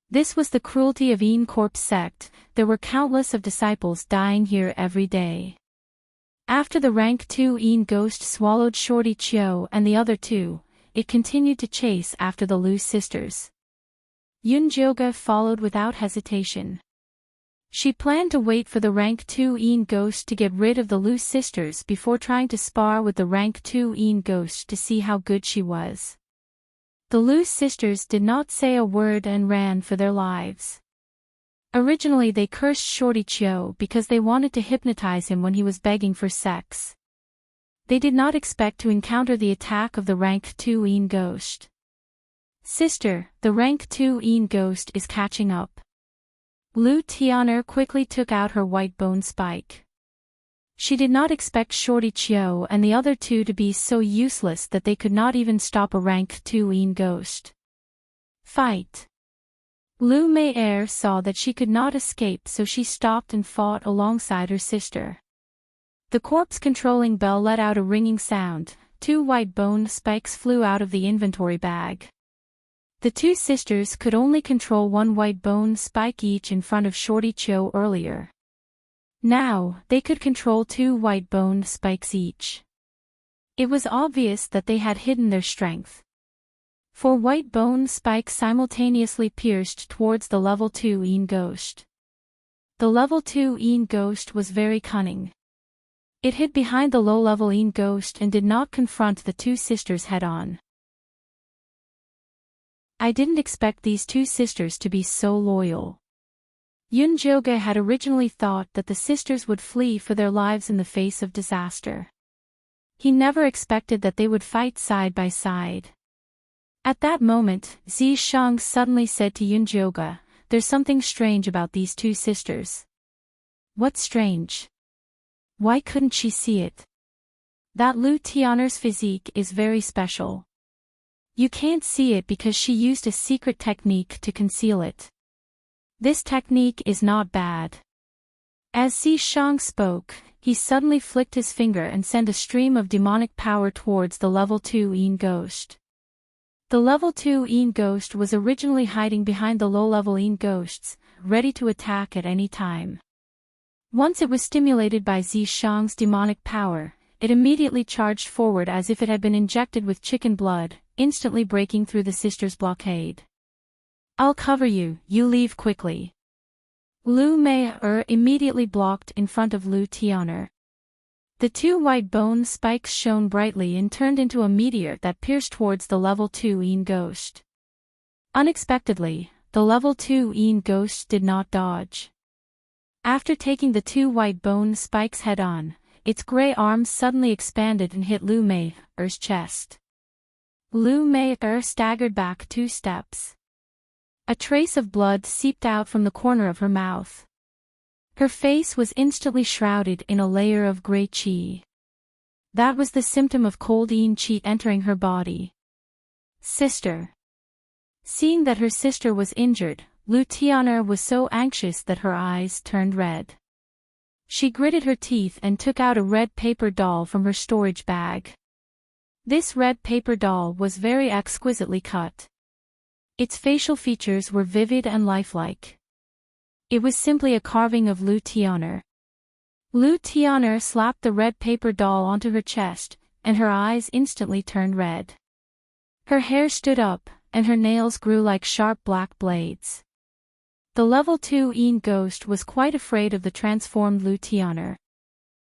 This was the cruelty of Yin Corpse sect. There were countless of disciples dying here every day. After the rank 2 Yin ghost swallowed Shorty Chiu and the other 2, it continued to chase after the Lu sisters. Yunjoga followed without hesitation. She planned to wait for the rank 2 Yin ghost to get rid of the Lu sisters before trying to spar with the rank 2 Yin ghost to see how good she was. The Lu sisters did not say a word and ran for their lives. Originally they cursed Shorty Chiu because they wanted to hypnotize him when he was begging for sex. They did not expect to encounter the attack of the rank 2 Yin ghost. Sister, the rank 2 Yin ghost is catching up. Lu Tian'er quickly took out her white bone spike. She did not expect Shorty Chiu and the other 2 to be so useless that they could not even stop a rank 2 Yin ghost. Fight! Lu Mei saw that she could not escape, so she stopped and fought alongside her sister. The corpse-controlling bell let out a ringing sound. 2 white bone spikes flew out of the inventory bag. The 2 sisters could only control 1 white bone spike each in front of Shorty Chiu earlier. Now, they could control 2 white bone spikes each. It was obvious that they had hidden their strength. 4 white bone spikes simultaneously pierced towards the level 2 Yin ghost. The level 2 Yin ghost was very cunning. It hid behind the low-level Yin ghost and did not confront the 2 sisters head-on. I didn't expect these 2 sisters to be so loyal. Yunjoga had originally thought that the sisters would flee for their lives in the face of disaster. He never expected that they would fight side by side. At that moment, Zi Shang suddenly said to Yunjoga, "There's something strange about these 2 sisters." What's strange? Why couldn't she see it? That Lu Tian'er's physique is very special. You can't see it because she used a secret technique to conceal it. This technique is not bad. As Si Shang spoke, he suddenly flicked his finger and sent a stream of demonic power towards the level 2 Yin ghost. The level 2 Yin ghost was originally hiding behind the low-level Yin ghosts, ready to attack at any time. Once it was stimulated by Zi Shang's demonic power, it immediately charged forward as if it had been injected with chicken blood, instantly breaking through the sisters' blockade. "I'll cover you, you leave quickly." Lu Mei immediately blocked in front of Lu Tian'er. The two white bone spikes shone brightly and turned into a meteor that pierced towards the level 2 Yin ghost. Unexpectedly, the level 2 Yin ghost did not dodge. After taking the two white bone spikes head-on, its gray arms suddenly expanded and hit Lu Mei's chest. Lu Mei staggered back 2 steps. A trace of blood seeped out from the corner of her mouth. Her face was instantly shrouded in a layer of gray qi. That was the symptom of cold Yin qi entering her body. "Sister." Seeing that her sister was injured, Lu Tian'er was so anxious that her eyes turned red. She gritted her teeth and took out a red paper doll from her storage bag. This red paper doll was very exquisitely cut. Its facial features were vivid and lifelike. It was simply a carving of Lu Tian'er. Lu Tian'er slapped the red paper doll onto her chest, and her eyes instantly turned red. Her hair stood up, and her nails grew like sharp black blades. The level 2 Yin ghost was quite afraid of the transformed Lu Tian'er.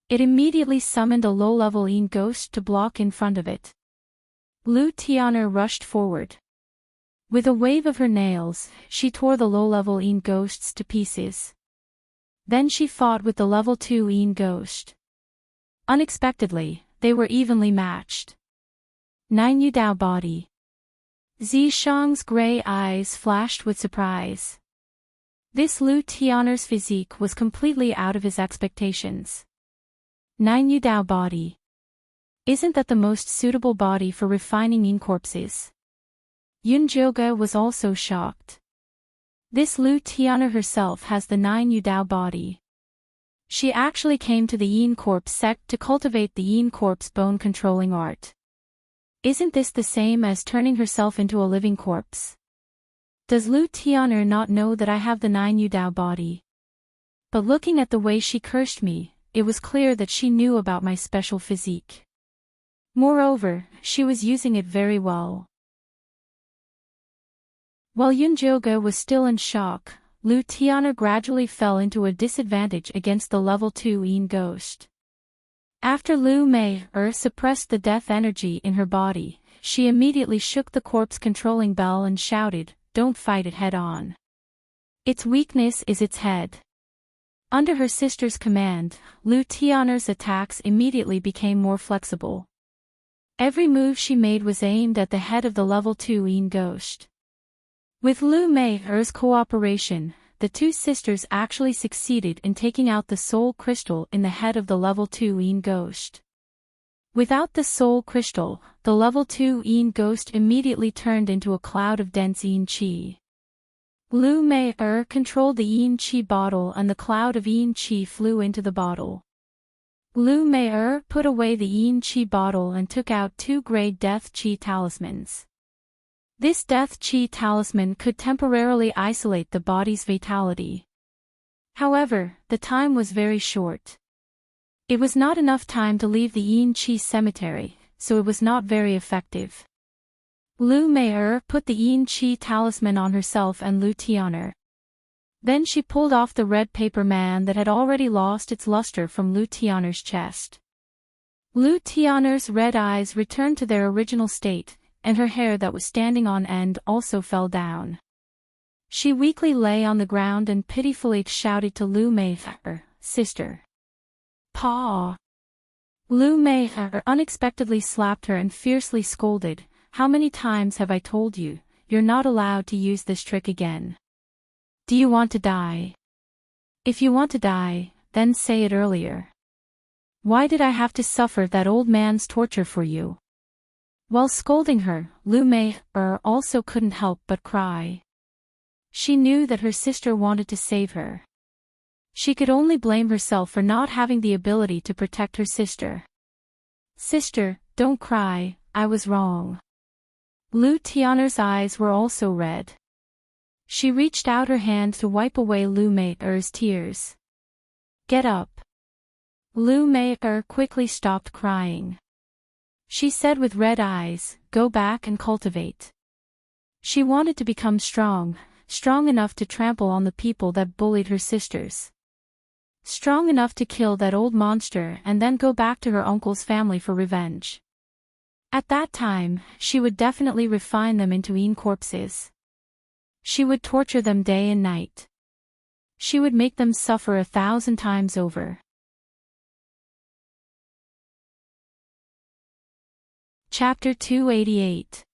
It immediately summoned a low-level Yin ghost to block in front of it. Lu Tian'er rushed forward. With a wave of her nails, she tore the low-level Yin ghosts to pieces. Then she fought with the level 2 Yin ghost. Unexpectedly, they were evenly matched. 9 Yudao body. Zi Shang's gray eyes flashed with surprise. This Lu Tian'er's physique was completely out of his expectations. 9 Yudao body. Isn't that the most suitable body for refining Yin corpses? Yunjoga was also shocked. This Lu Tian'er herself has the 9 Yudao body. She actually came to the Yin corpse sect to cultivate the Yin corpse bone-controlling art. Isn't this the same as turning herself into a living corpse? Does Lu Tian'er not know that I have the 9 Yudao body? But looking at the way she cursed me, it was clear that she knew about my special physique. Moreover, she was using it very well. While Yunjoga was still in shock, Lu Tian'er gradually fell into a disadvantage against the level 2 Yin ghost. After Lu Mei suppressed the death energy in her body, she immediately shook the corpse-controlling bell and shouted, "Don't fight it head-on. Its weakness is its head." Under her sister's command, Lu Tian'er's attacks immediately became more flexible. Every move she made was aimed at the head of the level 2 Yin ghost. With Lu Mei's cooperation, the two sisters actually succeeded in taking out the soul crystal in the head of the level 2 Yin ghost. Without the soul crystal, the level 2 Yin ghost immediately turned into a cloud of dense Yin qi. Lu Mei controlled the Yin qi bottle and the cloud of Yin qi flew into the bottle. Lu Mei put away the Yin qi bottle and took out 2 gray death qi talismans. This death qi talisman could temporarily isolate the body's vitality. However, the time was very short. It was not enough time to leave the Yin qi cemetery, so it was not very effective. Lu Mei put the Yin qi talisman on herself and Lu Tian'er. Then she pulled off the red paper man that had already lost its luster from Lu Tian'er's chest. Lu Tian'er's red eyes returned to their original state, and her hair that was standing on end also fell down. She weakly lay on the ground and pitifully shouted to Lu Mei, "Sister. Pa." Lu Mei unexpectedly slapped her and fiercely scolded, "How many times have I told you, you're not allowed to use this trick again? Do you want to die? If you want to die, then say it earlier. Why did I have to suffer that old man's torture for you?" While scolding her, Lu Mei also couldn't help but cry. She knew that her sister wanted to save her. She could only blame herself for not having the ability to protect her sister. Sister, don't cry, I was wrong. Lu Tianer's eyes were also red. She reached out her hand to wipe away Lu Mei'er's tears. Get up. Lu Mei'er quickly stopped crying. She said with red eyes, go back and cultivate. She wanted to become strong enough to trample on the people that bullied her sisters. Strong enough to kill that old monster and then go back to her uncle's family for revenge. At that time, she would definitely refine them into corpses. She would torture them day and night. She would make them suffer 1,000 times over. Chapter 288.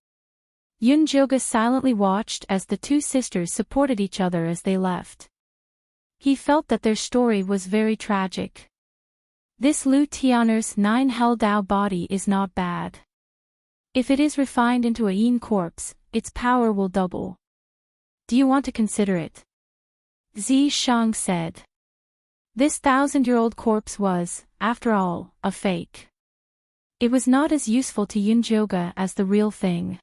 Yunjoga silently watched as the two sisters supported each other as they left. He felt that their story was very tragic. This Lu Tianer's 9 Hell Dao body is not bad. If it is refined into a corpse, its power will double. Do you want to consider it? Zi Shang said. This 1,000-year-old corpse was, after all, a fake. It was not as useful to Yunjoga as the real thing.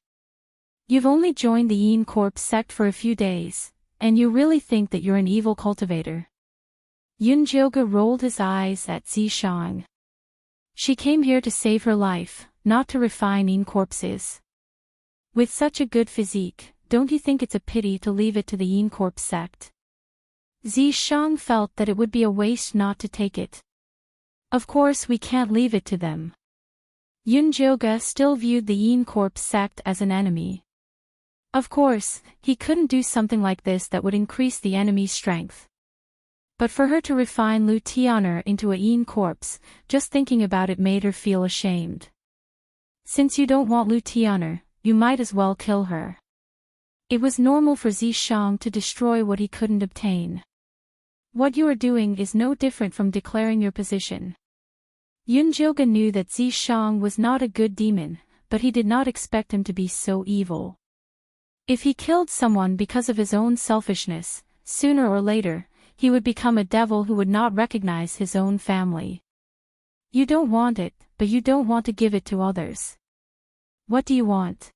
You've only joined the corpse sect for a few days, and you really think that you're an evil cultivator? Yunjoga rolled his eyes at Zi Shang. She came here to save her life, not to refine corpses. With such a good physique, don't you think it's a pity to leave it to the corpse sect? Zi Shang felt that it would be a waste not to take it. Of course we can't leave it to them. Yunjoga still viewed the corpse sect as an enemy. Of course, he couldn't do something like this that would increase the enemy's strength. But for her to refine Lu Tianer into a corpse, just thinking about it made her feel ashamed. Since you don't want Lu Tianer, you might as well kill her. It was normal for Zi Shang to destroy what he couldn't obtain. What you are doing is no different from declaring your position. Yunjoga knew that Zi Shang was not a good demon, but he did not expect him to be so evil. If he killed someone because of his own selfishness, sooner or later, he would become a devil who would not recognize his own family. You don't want it, but you don't want to give it to others. What do you want?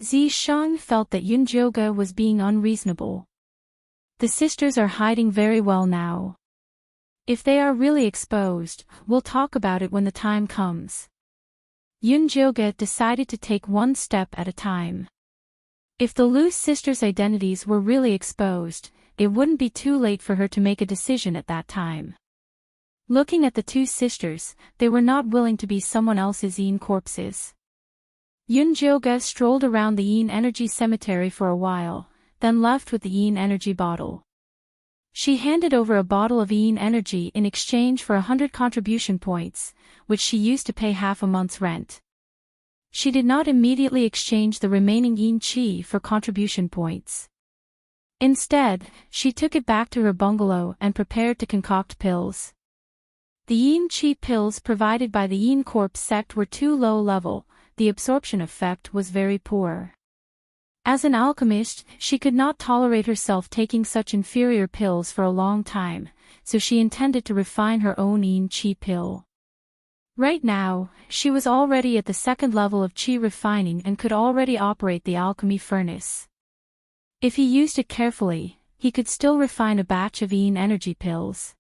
Zi Shang felt that Yunjoga was being unreasonable. The sisters are hiding very well now. If they are really exposed, we'll talk about it when the time comes. Yunjoga decided to take one step at a time. If the Lu sisters' identities were really exposed, it wouldn't be too late for her to make a decision at that time. Looking at the two sisters, they were not willing to be someone else's corpses. Yunjoga strolled around the energy cemetery for a while, then left with the energy bottle. She handed over a bottle of energy in exchange for 100 contribution points, which she used to pay half a month's rent. She did not immediately exchange the remaining chi for contribution points. Instead, she took it back to her bungalow and prepared to concoct pills. The chi pills provided by the corpse sect were too low level, the absorption effect was very poor. As an alchemist, she could not tolerate herself taking such inferior pills for a long time, so she intended to refine her own chi pill. Right now, she was already at the 2nd level of chi refining and could already operate the alchemy furnace. If he used it carefully, he could still refine a batch of energy pills.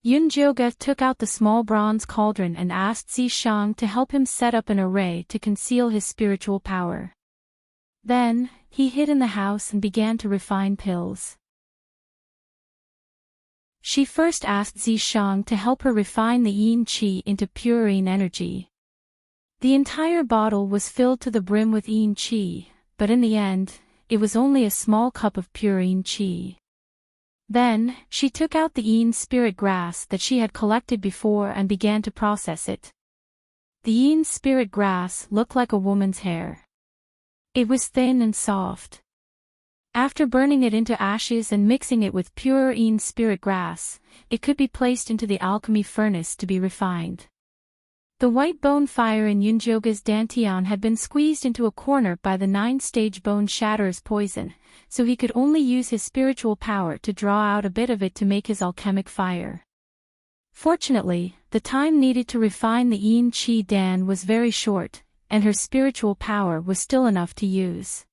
Yunjoga took out the small bronze cauldron and asked Zi Shang to help him set up an array to conceal his spiritual power. Then, he hid in the house and began to refine pills. She first asked Zi Shang to help her refine the chi into pure energy. The entire bottle was filled to the brim with chi, but in the end, it was only a small cup of pure chi. Then, she took out the spirit grass that she had collected before and began to process it. The spirit grass looked like a woman's hair. It was thin and soft. After burning it into ashes and mixing it with pure spirit grass, it could be placed into the alchemy furnace to be refined. The white bone fire in Yunjoga's dantian had been squeezed into a corner by the 9-stage bone shatterer's poison, so he could only use his spiritual power to draw out a bit of it to make his alchemic fire. Fortunately, the time needed to refine the Yin Qi Dan was very short, and her spiritual power was still enough to use.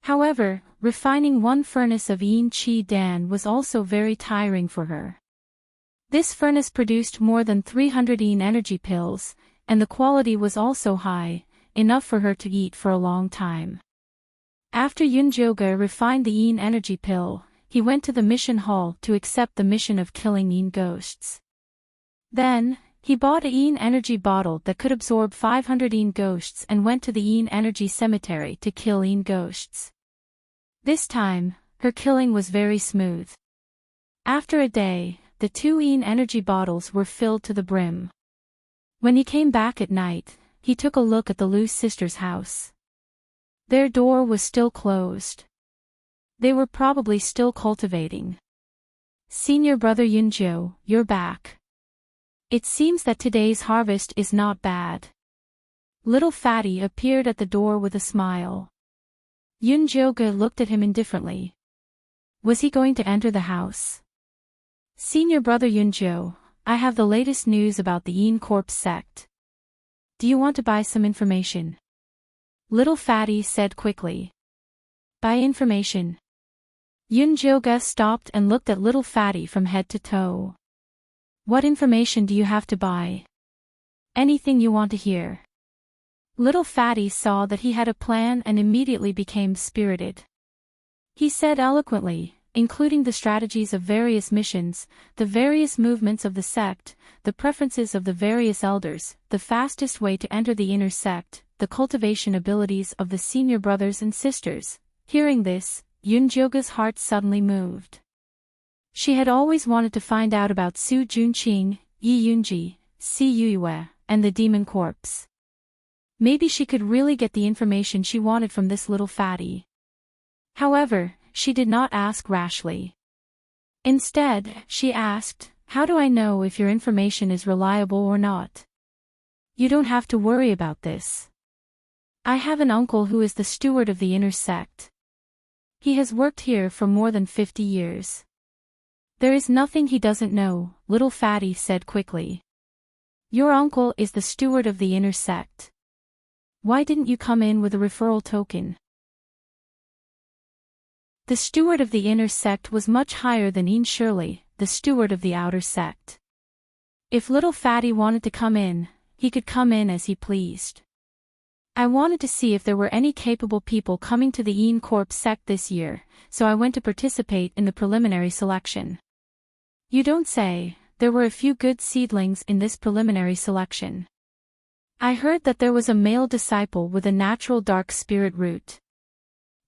However, refining one furnace of Yin Qi Dan was also very tiring for her. This furnace produced more than 300 Yin energy pills, and the quality was also high, enough for her to eat for a long time. After Yunjoga refined the Yin energy pill, he went to the mission hall to accept the mission of killing Yin ghosts. Then, he bought a Yin energy bottle that could absorb 500 Yin ghosts and went to the Yin energy cemetery to kill Yin ghosts. This time, her killing was very smooth. After a day, the 2 Yin energy bottles were filled to the brim. When he came back at night, he took a look at the Lu sisters' house. Their door was still closed. They were probably still cultivating. "Senior brother Yunjo, you're back. It seems that today's harvest is not bad." Little Fatty appeared at the door with a smile. Yunjoga looked at him indifferently. Was he going to enter the house? "Senior brother Yunjo, I have the latest news about the Yin Corpse sect. Do you want to buy some information?" Little Fatty said quickly. "Buy information?" Yunjoga stopped and looked at Little Fatty from head to toe. "What information do you have to buy? Anything you want to hear?" Little Fatty saw that he had a plan and immediately became spirited. He said eloquently, including the strategies of various missions, the various movements of the sect, the preferences of the various elders, the fastest way to enter the inner sect, the cultivation abilities of the senior brothers and sisters. Hearing this, Yunjoga's heart suddenly moved. She had always wanted to find out about Su Junqing, Yi Yunji, Si Yuyue, and the demon corpse. Maybe she could really get the information she wanted from this little fatty. However, she did not ask rashly. Instead, she asked, "How do I know if your information is reliable or not?" "You don't have to worry about this. I have an uncle who is the steward of the inner sect. He has worked here for more than 50 years. There is nothing he doesn't know," Little Fatty said quickly. "Your uncle is the steward of the inner sect. Why didn't you come in with a referral token?" The steward of the inner sect was much higher than Yin Shirley, the steward of the outer sect. If Little Fatty wanted to come in, he could come in as he pleased. "I wanted to see if there were any capable people coming to the Yin Corp sect this year, so I went to participate in the preliminary selection." "You don't say. There were a few good seedlings in this preliminary selection. I heard that there was a male disciple with a natural dark spirit root.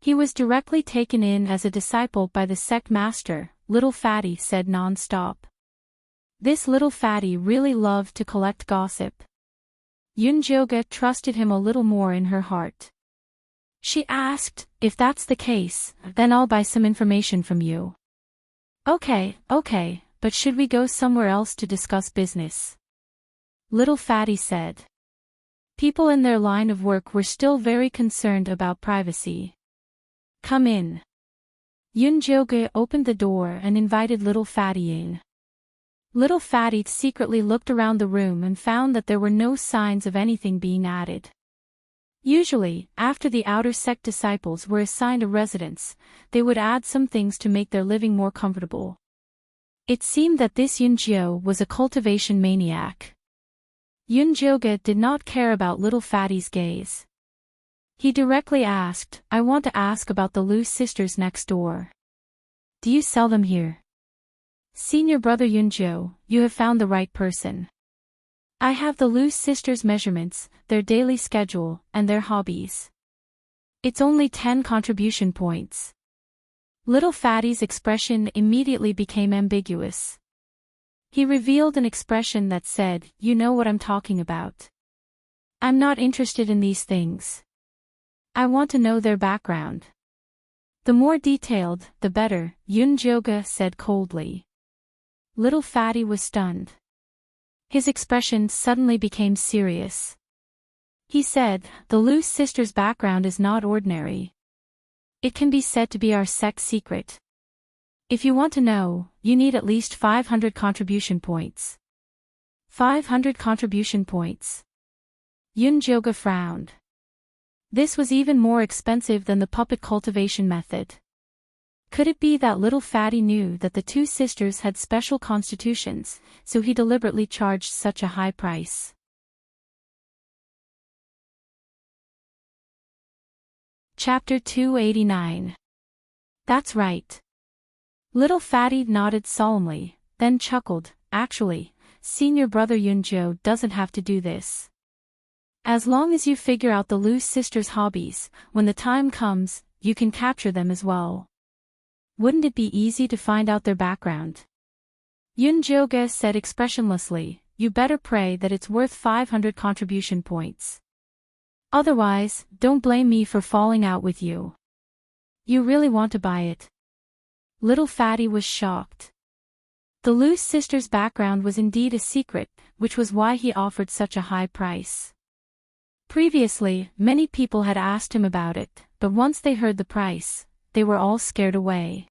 He was directly taken in as a disciple by the sect master," Little Fatty said non-stop. This Little Fatty really loved to collect gossip. Yunjoga trusted him a little more in her heart. She asked, "If that's the case, then I'll buy some information from you." Okay, but should we go somewhere else to discuss business?" Little Fatty said. People in their line of work were still very concerned about privacy. "Come in." Yunjoga opened the door and invited Little Fatty in. Little Fatty secretly looked around the room and found that there were no signs of anything being added. Usually, after the outer sect disciples were assigned a residence, they would add some things to make their living more comfortable. It seemed that this Yunjio was a cultivation maniac. Yunjoga did not care about Little Fatty's gaze. He directly asked, "I want to ask about the Lu sisters next door. Do you sell them here?" "Senior brother Yunjo, you have found the right person. I have the Lu sisters' measurements, their daily schedule, and their hobbies. It's only 10 contribution points." Little Fatty's expression immediately became ambiguous. He revealed an expression that said, "You know what I'm talking about. I'm not interested in these things. I want to know their background." "The more detailed, the better," Yunjoga said coldly. Little Fatty was stunned. His expression suddenly became serious. He said, "The Lu sisters' background is not ordinary. It can be said to be our sect's secret. If you want to know, you need at least 500 contribution points." 500 contribution points. Yunjoga frowned. This was even more expensive than the puppet cultivation method. Could it be that little fatty knew that the two sisters had special constitutions, so he deliberately charged such a high price? Chapter 289. That's right. Little fatty nodded solemnly, then chuckled. Actually, senior brother Yunjo doesn't have to do this. As long as you figure out the Lu sisters' hobbies, when the time comes, you can capture them as well. Wouldn't it be easy to find out their background? Yunjoga said expressionlessly, "You better pray that it's worth 500 contribution points. Otherwise, don't blame me for falling out with you. You really want to buy it?" Little fatty was shocked. The Lu sisters' background was indeed a secret, which was why he offered such a high price. Previously, many people had asked him about it, but once they heard the price, they were all scared away.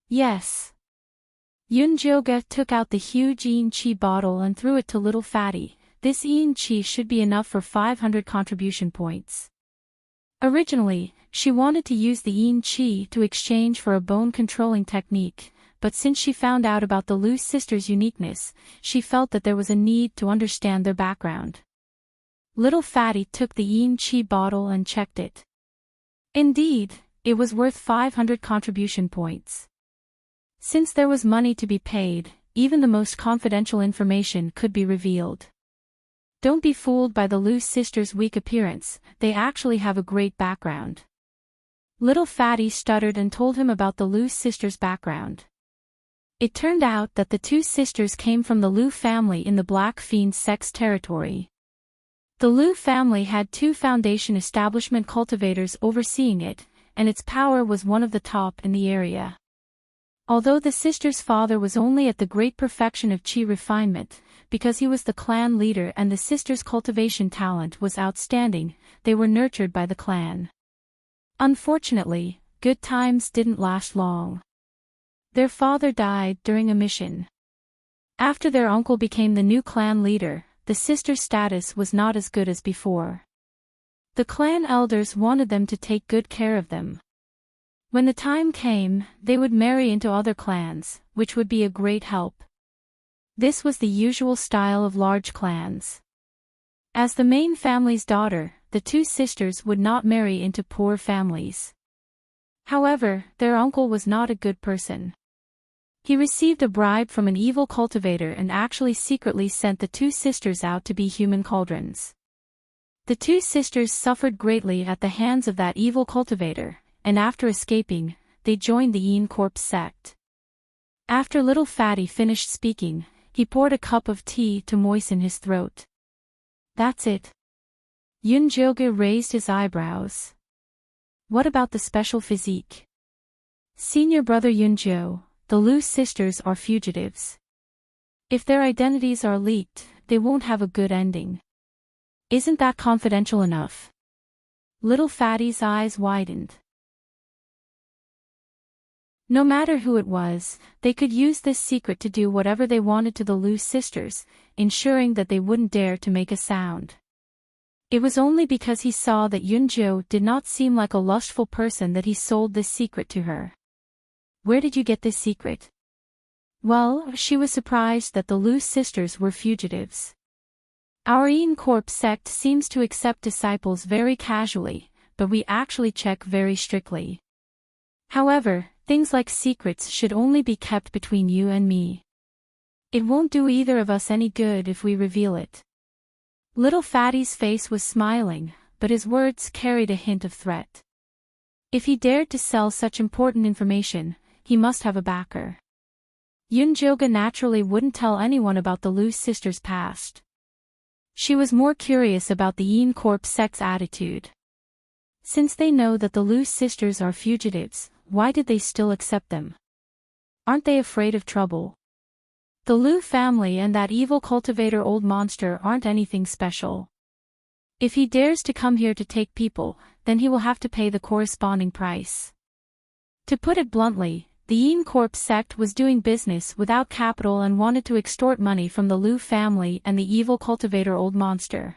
Yes. Yunjoga took out the huge enrich bottle and threw it to little fatty. This enrich should be enough for 500 contribution points. Originally, she wanted to use the enrich to exchange for a bone controlling technique, but since she found out about the Lu sisters' uniqueness, she felt that there was a need to understand their background. Little fatty took the enrich bottle and checked it. Indeed, it was worth 500 contribution points. Since there was money to be paid, even the most confidential information could be revealed. Don't be fooled by the Lu sisters' weak appearance, they actually have a great background. Little fatty stuttered and told him about the Lu sisters' background. It turned out that the two sisters came from the Lu family in the Black Fiend sect's territory. The Lu family had two foundation establishment cultivators overseeing it, and its power was one of the top in the area. Although the sisters' father was only at the great perfection of chi refinement, because he was the clan leader and the sisters' cultivation talent was outstanding, they were nurtured by the clan. Unfortunately, good times didn't last long. Their father died during a mission. After their uncle became the new clan leader, the sisters' status was not as good as before. The clan elders wanted them to take good care of them. When the time came, they would marry into other clans, which would be a great help. This was the usual style of large clans. As the main family's daughter, the two sisters would not marry into poor families. However, their uncle was not a good person. He received a bribe from an evil cultivator and actually secretly sent the two sisters out to be human cauldrons. The two sisters suffered greatly at the hands of that evil cultivator, and after escaping, they joined the Encorp sect. After little fatty finished speaking, he poured a cup of tea to moisten his throat. That's it. Yunjoga raised his eyebrows. What about the special physique? Senior brother Yunjo, the Lu sisters are fugitives. If their identities are leaked, they won't have a good ending. Isn't that confidential enough? Little fatty's eyes widened. No matter who it was, they could use this secret to do whatever they wanted to the Lu sisters, ensuring that they wouldn't dare to make a sound. It was only because he saw that Yunjo did not seem like a lustful person that he sold this secret to her. Where did you get this secret? Well, she was surprised that the Lu sisters were fugitives. Our Encorp sect seems to accept disciples very casually, but we actually check very strictly. However, things like secrets should only be kept between you and me. It won't do either of us any good if we reveal it. Little fatty's face was smiling, but his words carried a hint of threat. If he dared to sell such important information, he must have a backer. Yunjoga naturally wouldn't tell anyone about the Lu sisters' past. She was more curious about the Encorp sect's attitude. Since they know that the Lu sisters are fugitives, why did they still accept them? Aren't they afraid of trouble? The Lu family and that evil cultivator old monster aren't anything special. If he dares to come here to take people, then he will have to pay the corresponding price. To put it bluntly, the Yin Corp sect was doing business without capital and wanted to extort money from the Lu family and the evil cultivator old monster.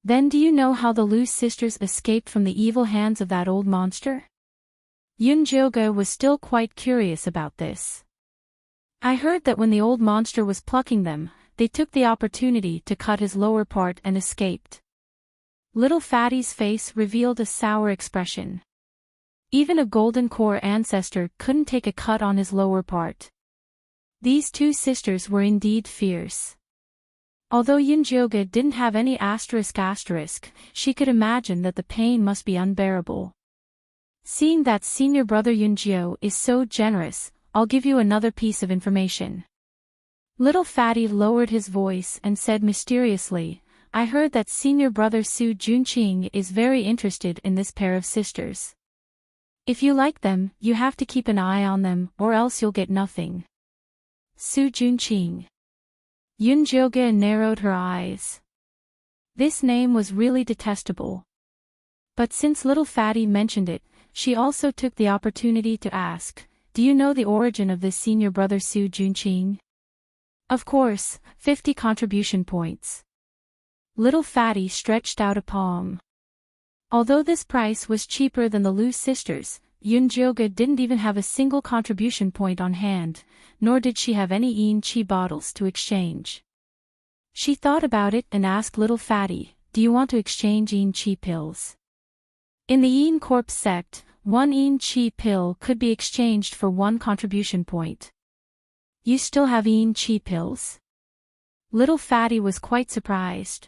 Then do you know how the Lu sisters escaped from the evil hands of that old monster? Yunjoga was still quite curious about this. I heard that when the old monster was plucking them, they took the opportunity to cut his lower part and escaped. Little Fatty's face revealed a sour expression. Even a golden core ancestor couldn't take a cut on his lower part. These two sisters were indeed fierce. Although Yunjoga didn't have any asterisk, she could imagine that the pain must be unbearable. Seeing that senior brother Yunjio is so generous, I'll give you another piece of information. Little Fatty lowered his voice and said mysteriously, I heard that senior brother Su Junqing is very interested in this pair of sisters. If you like them, you have to keep an eye on them, or else you'll get nothing. Su Junqing. Yunjoga narrowed her eyes. This name was really detestable. But since Little Fatty mentioned it, she also took the opportunity to ask, do you know the origin of this senior brother Su Junqing? Of course, 50 contribution points. Little Fatty stretched out a palm. Although this price was cheaper than the Lu sisters, Yunjoga didn't even have a single contribution point on hand, nor did she have any Yin Chi bottles to exchange. She thought about it and asked Little Fatty, do you want to exchange Yin Chi pills? In the Yin Corp sect, 1 Yin Chi pill could be exchanged for 1 contribution point. You still have Yin Chi pills? Little Fatty was quite surprised.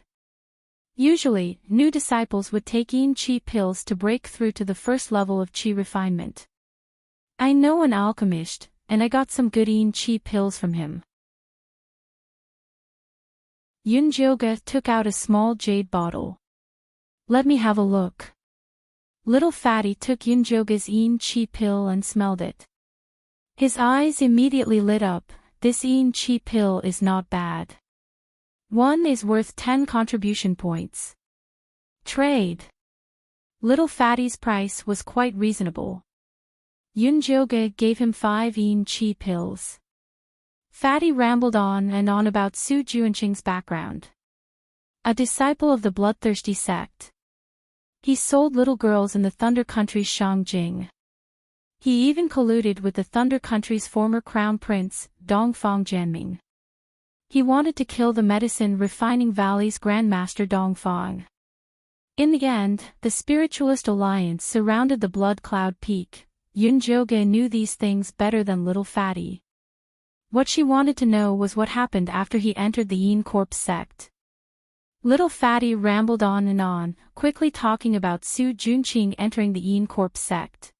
Usually, new disciples would take Yin Chi pills to break through to the first level of Chi refinement. I know an alchemist, and I got some good Yin Chi pills from him. Yunjoga took out a small jade bottle. Let me have a look. Little Fatty took Yunjoga's Yin Chi pill and smelled it. His eyes immediately lit up. This Yin Chi pill is not bad. 1 is worth 10 contribution points. Trade. Little Fatty's price was quite reasonable. Yunjoga gave him 5 Yin Chi pills. Fatty rambled on and on about Su Junqing's background. A disciple of the bloodthirsty sect. He sold little girls in the Thunder Country's Shangjing. He even colluded with the Thunder Country's former crown prince, Dongfang Jianming. He wanted to kill the Medicine Refining Valley's Grandmaster Dongfang. In the end, the Spiritualist Alliance surrounded the Blood Cloud Peak. Yunjoga knew these things better than Little Fatty. What she wanted to know was what happened after he entered the Yin Corp sect. Little Fatty rambled on and on, quickly talking about Su Junqing entering the Yin Corp sect.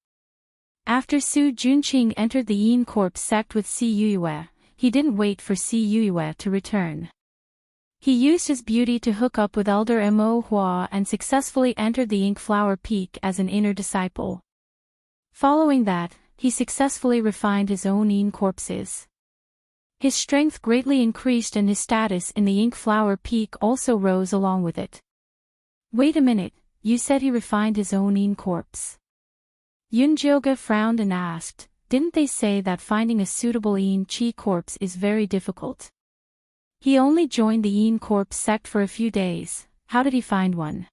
After Su Junqing entered the Yin Corp sect with Si Yuyue, he didn't wait for Si Yuyue to return. He used his beauty to hook up with Elder Mo Hua and successfully entered the Ink Flower Peak as an inner disciple. Following that, he successfully refined his own Yin corpses. His strength greatly increased and his status in the Ink Flower Peak also rose along with it. Wait a minute, you said he refined his own Yin corpse. Yunjoga frowned and asked, didn't they say that finding a suitable Yin Chi corpse is very difficult? He only joined the Yin Corp sect for a few days. How did he find one?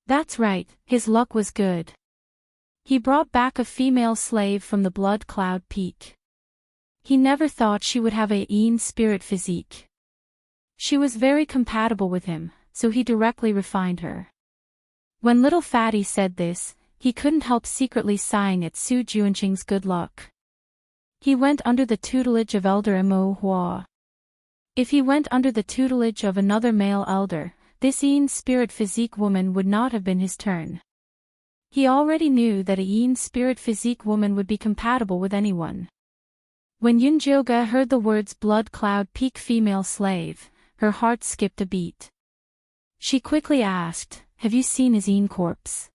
That's right, his luck was good. He brought back a female slave from the Blood Cloud Peak. He never thought she would have a Yin spirit physique. She was very compatible with him, so he directly refined her. When Little Fatty said this, he couldn't help secretly sighing at Su Junqing's good luck. He went under the tutelage of Elder Mo Hua. If he went under the tutelage of another male elder, this Yin spirit physique woman would not have been his turn. He already knew that a Yin spirit physique woman would be compatible with anyone. When Yunjoga heard the words Blood Cloud Peak female slave, her heart skipped a beat. She quickly asked, have you seen his Yin corpse?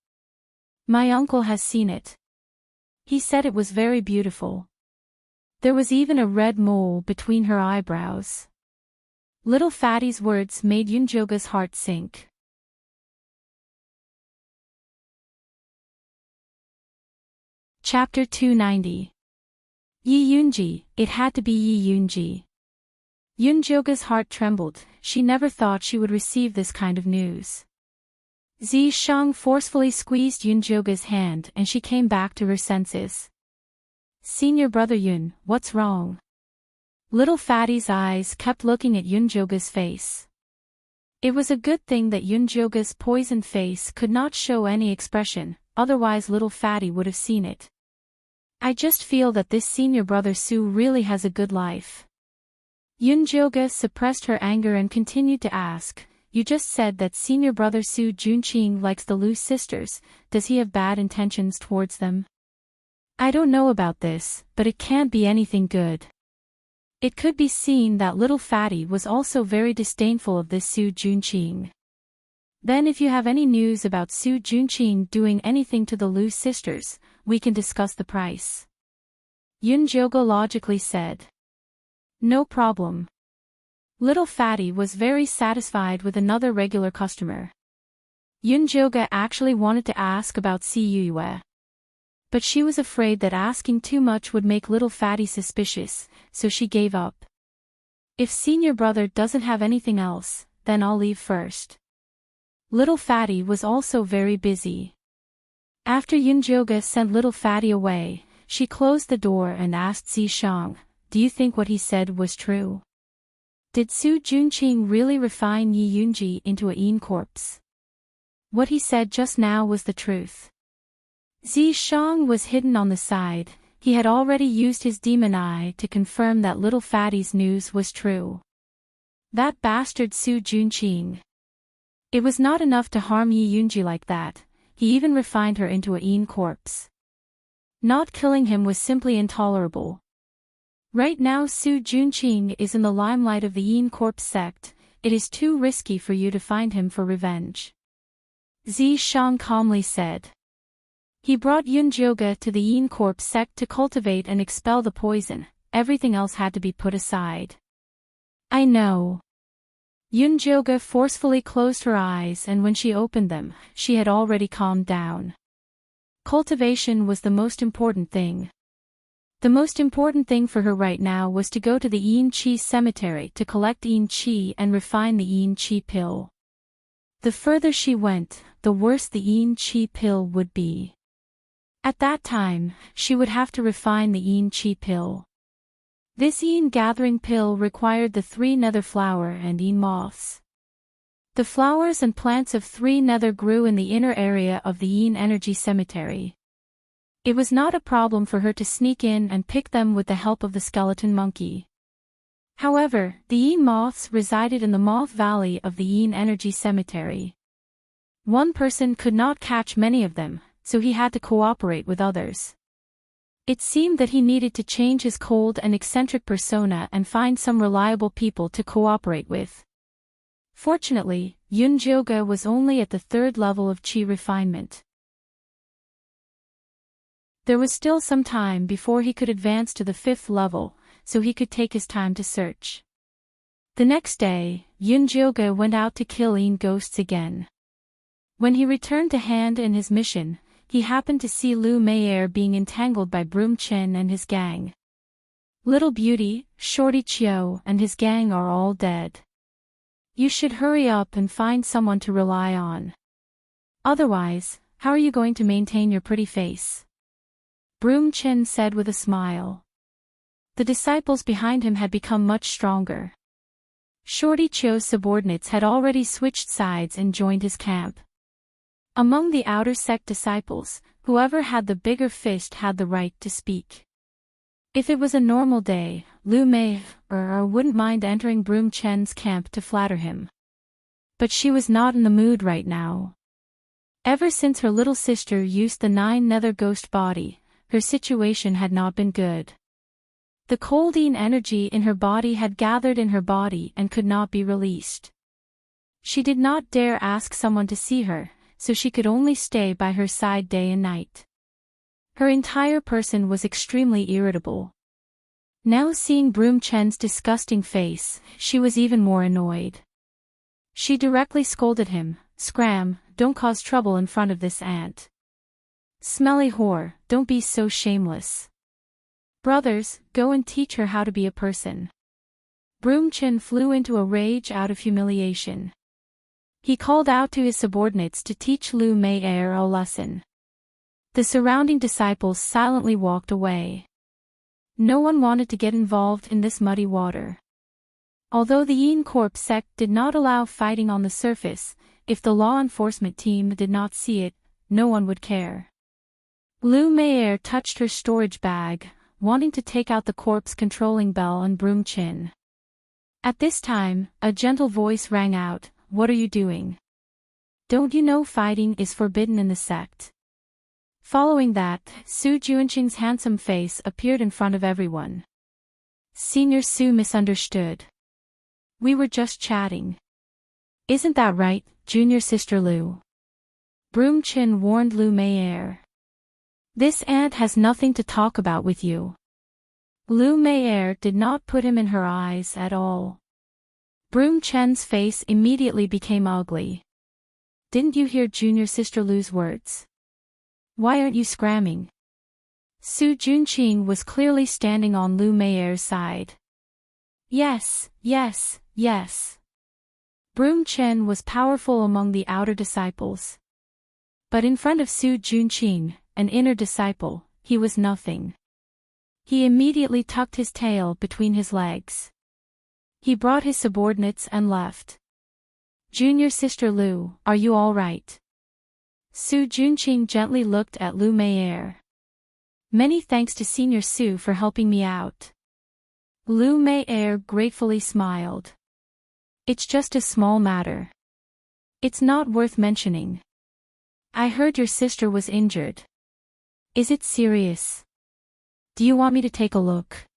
My uncle has seen it. He said it was very beautiful. There was even a red mole between her eyebrows. Little Fatty's words made Yunjoga's heart sink. Chapter 290. Yi Yunji, it had to be Yi Yunji. Yunjoga's heart trembled, she never thought she would receive this kind of news. Zi Shang forcefully squeezed Yunjoga's hand and she came back to her senses. Senior brother Yun, what's wrong? Little Fatty's eyes kept looking at Yunjoga's face. It was a good thing that Yunjoga's poisoned face could not show any expression, otherwise little Fatty would have seen it. I just feel that this senior brother Su really has a good life. Yunjoga suppressed her anger and continued to ask, you just said that senior brother Su Junqing likes the Lu sisters, does he have bad intentions towards them? I don't know about this, but it can't be anything good. It could be seen that little Fatty was also very disdainful of this Su Junqing. Then if you have any news about Su Junqing doing anything to the Lu sisters, we can discuss the price. Yunjoga logically said. No problem. Little Fatty was very satisfied with another regular customer. Yunjoga actually wanted to ask about Si Yue. But she was afraid that asking too much would make little Fatty suspicious, so she gave up. If senior brother doesn't have anything else, then I'll leave first. Little Fatty was also very busy. After Yunjoga sent little Fatty away, she closed the door and asked Zi Shang, do you think what he said was true? Did Su Junqing really refine Yi Yunji into a Yin corpse? What he said just now was the truth. Zi Shang was hidden on the side, he had already used his demon eye to confirm that little Fatty's news was true. That bastard Su Junqing. It was not enough to harm Yi Yunji like that, he even refined her into a Yin corpse. Not killing him was simply intolerable. Right now Su Junqing is in the limelight of the Yin corpse sect, it is too risky for you to find him for revenge. Zi Shang calmly said. He brought Yunjoga to the Yin corpse sect to cultivate and expel the poison, everything else had to be put aside. I know. Yunjoga forcefully closed her eyes and when she opened them, she had already calmed down. Cultivation was the most important thing. The most important thing for her right now was to go to the Yin Qi cemetery to collect Yin Qi and refine the Yin Qi pill. The further she went, the worse the Yin Qi pill would be. At that time, she would have to refine the Yin Qi pill. This Yin gathering pill required the 3 nether flower and Yin moths. The flowers and plants of 3 nether grew in the inner area of the Yin energy cemetery. It was not a problem for her to sneak in and pick them with the help of the skeleton monkey. However, the Yin moths resided in the Moth Valley of the Yin energy cemetery. One person could not catch many of them, so he had to cooperate with others. It seemed that he needed to change his cold and eccentric persona and find some reliable people to cooperate with. Fortunately, Yunjoga was only at the 3rd level of Qi refinement. There was still some time before he could advance to the 5th level, so he could take his time to search. The next day, Yunjoga went out to kill Yin ghosts again. When he returned to hand in his mission, he happened to see Lu Meier being entangled by Broom Chen and his gang. Little Beauty, Shorty Chiu and his gang are all dead. You should hurry up and find someone to rely on. Otherwise, how are you going to maintain your pretty face? Broom Chen said with a smile. The disciples behind him had become much stronger. Shorty Chiu's subordinates had already switched sides and joined his camp. Among the outer sect disciples, whoever had the bigger fist had the right to speak. If it was a normal day, Lu Mei wouldn't mind entering Broom Chen's camp to flatter him. But she was not in the mood right now. Ever since her little sister used the 9 nether ghost body, her situation had not been good. The cold Yin energy in her body had gathered in her body and could not be released. She did not dare ask someone to see her, so she could only stay by her side day and night. Her entire person was extremely irritable. Now seeing Broom Chen's disgusting face, she was even more annoyed. She directly scolded him, "Scram, don't cause trouble in front of this ant. Smelly whore, don't be so shameless. Brothers, go and teach her how to be a person." Broom Chen flew into a rage out of humiliation. He called out to his subordinates to teach Lu Mei Er a lesson. The surrounding disciples silently walked away. No one wanted to get involved in this muddy water. Although the Yin Corp sect did not allow fighting on the surface, if the law enforcement team did not see it, no one would care. Lu Mei touched her storage bag, wanting to take out the corpse controlling bell on Broom Chin. At this time, a gentle voice rang out, "What are you doing? Don't you know fighting is forbidden in the sect?" Following that, Su Juanqing's handsome face appeared in front of everyone. Senior Su misunderstood. "We were just chatting. Isn't that right, junior sister Lu?" Broom Chin warned Lu Mei. "This ant has nothing to talk about with you." Lu Mei did not put him in her eyes at all. Broom Chen's face immediately became ugly. "Didn't you hear junior sister Lu's words? Why aren't you scramming?" Su Junqing was clearly standing on Lu Mei's side. Yes. Broom Chen was powerful among the outer disciples. But in front of Su Junqing, an inner disciple, he was nothing. He immediately tucked his tail between his legs. He brought his subordinates and left. "Junior sister Lu, are you all right?" Su Junqing gently looked at Lu Mei. "Many thanks to Senior Su for helping me out." Lu Mei gratefully smiled. "It's just a small matter. It's not worth mentioning. I heard your sister was injured. Is it serious? Do you want me to take a look?"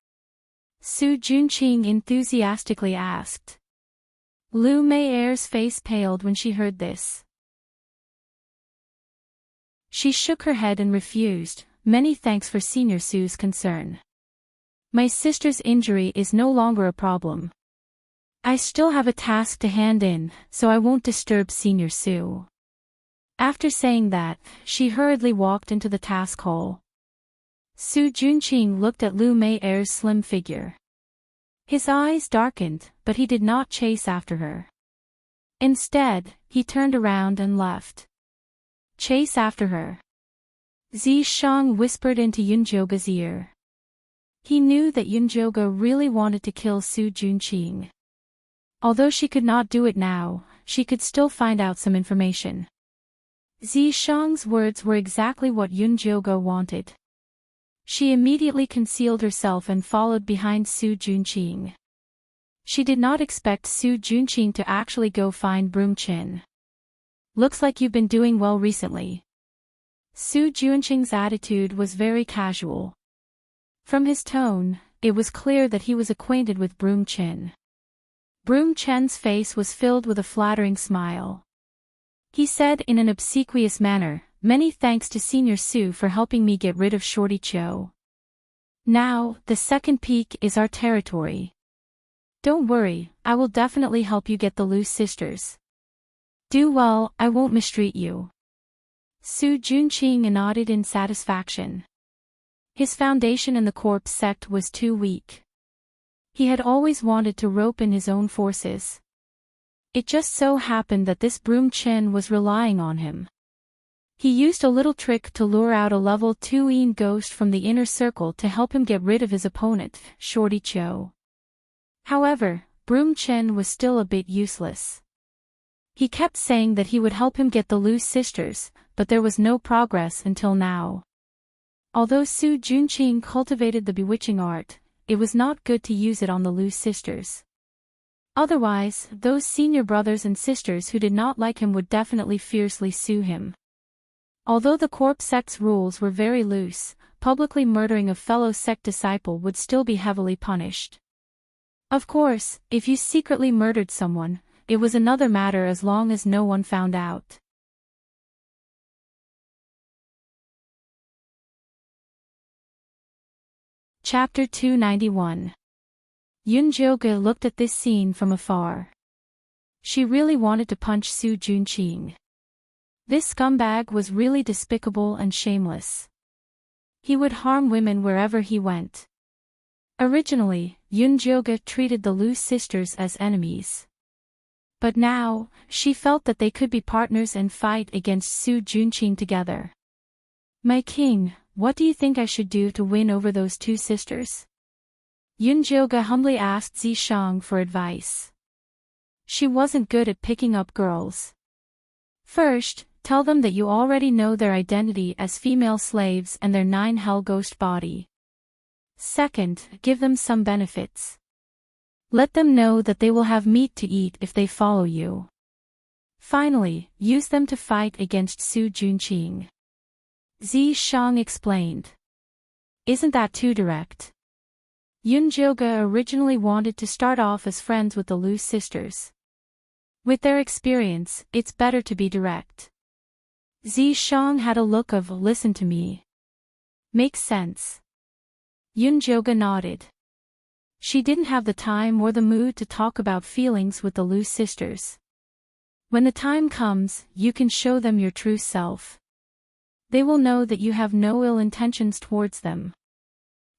Su Junqing enthusiastically asked. Lu Mei's face paled when she heard this. She shook her head and refused, "Many thanks for Senior Su's concern. My sister's injury is no longer a problem. I still have a task to hand in, so I won't disturb Senior Su." After saying that, she hurriedly walked into the task hall. Su Junqing looked at Lu Mei's slim figure. His eyes darkened, but he did not chase after her. Instead, he turned around and left. "Chase after her?" Zishang whispered into Yunjoga's ear. He knew that Yunjoga really wanted to kill Su Junqing. Although she could not do it now, she could still find out some information. Zishang's words were exactly what Yunjoga wanted. She immediately concealed herself and followed behind Su Junqing. She did not expect Su Junqing to actually go find Broom Chin. "Looks like you've been doing well recently." Su Junqing's attitude was very casual. From his tone, it was clear that he was acquainted with Broom Chin. Broom Chen's face was filled with a flattering smile. He said in an obsequious manner, "Many thanks to Senior Su for helping me get rid of Shorty Cho. Now, the second peak is our territory. Don't worry, I will definitely help you get the Lu sisters. Do well, I won't mistreat you." Su Junqing nodded in satisfaction. His foundation in the corpse sect was too weak. He had always wanted to rope in his own forces. It just so happened that this Broom Chin was relying on him. He used a little trick to lure out a level 2 Yin ghost from the inner circle to help him get rid of his opponent, Shorty Cho. However, Broom Chin was still a bit useless. He kept saying that he would help him get the Lu sisters, but there was no progress until now. Although Su Junqing cultivated the bewitching art, it was not good to use it on the Lu sisters. Otherwise, those senior brothers and sisters who did not like him would definitely fiercely sue him. Although the corpse sect's rules were very loose, publicly murdering a fellow sect disciple would still be heavily punished. Of course, if you secretly murdered someone, it was another matter as long as no one found out. Chapter 291. Yunjoga looked at this scene from afar. She really wanted to punch Su Junqing. This scumbag was really despicable and shameless. He would harm women wherever he went. Originally, Yunjoga treated the Lu sisters as enemies. But now, she felt that they could be partners and fight against Su Junqing together. My king, what do you think I should do to win over those two sisters? Yunjoga humbly asked Zishang for advice. She wasn't good at picking up girls. First, tell them that you already know their identity as female slaves and their 9 hell ghost body. Second, give them some benefits. Let them know that they will have meat to eat if they follow you. Finally, use them to fight against Su Junqing. Zishang explained. Isn't that too direct? Yunjoga originally wanted to start off as friends with the Lu sisters. With their experience, it's better to be direct. Zishang had a look of listen to me. Makes sense. Yunjoga nodded. She didn't have the time or the mood to talk about feelings with the Lu sisters. When the time comes, you can show them your true self. They will know that you have no ill intentions towards them.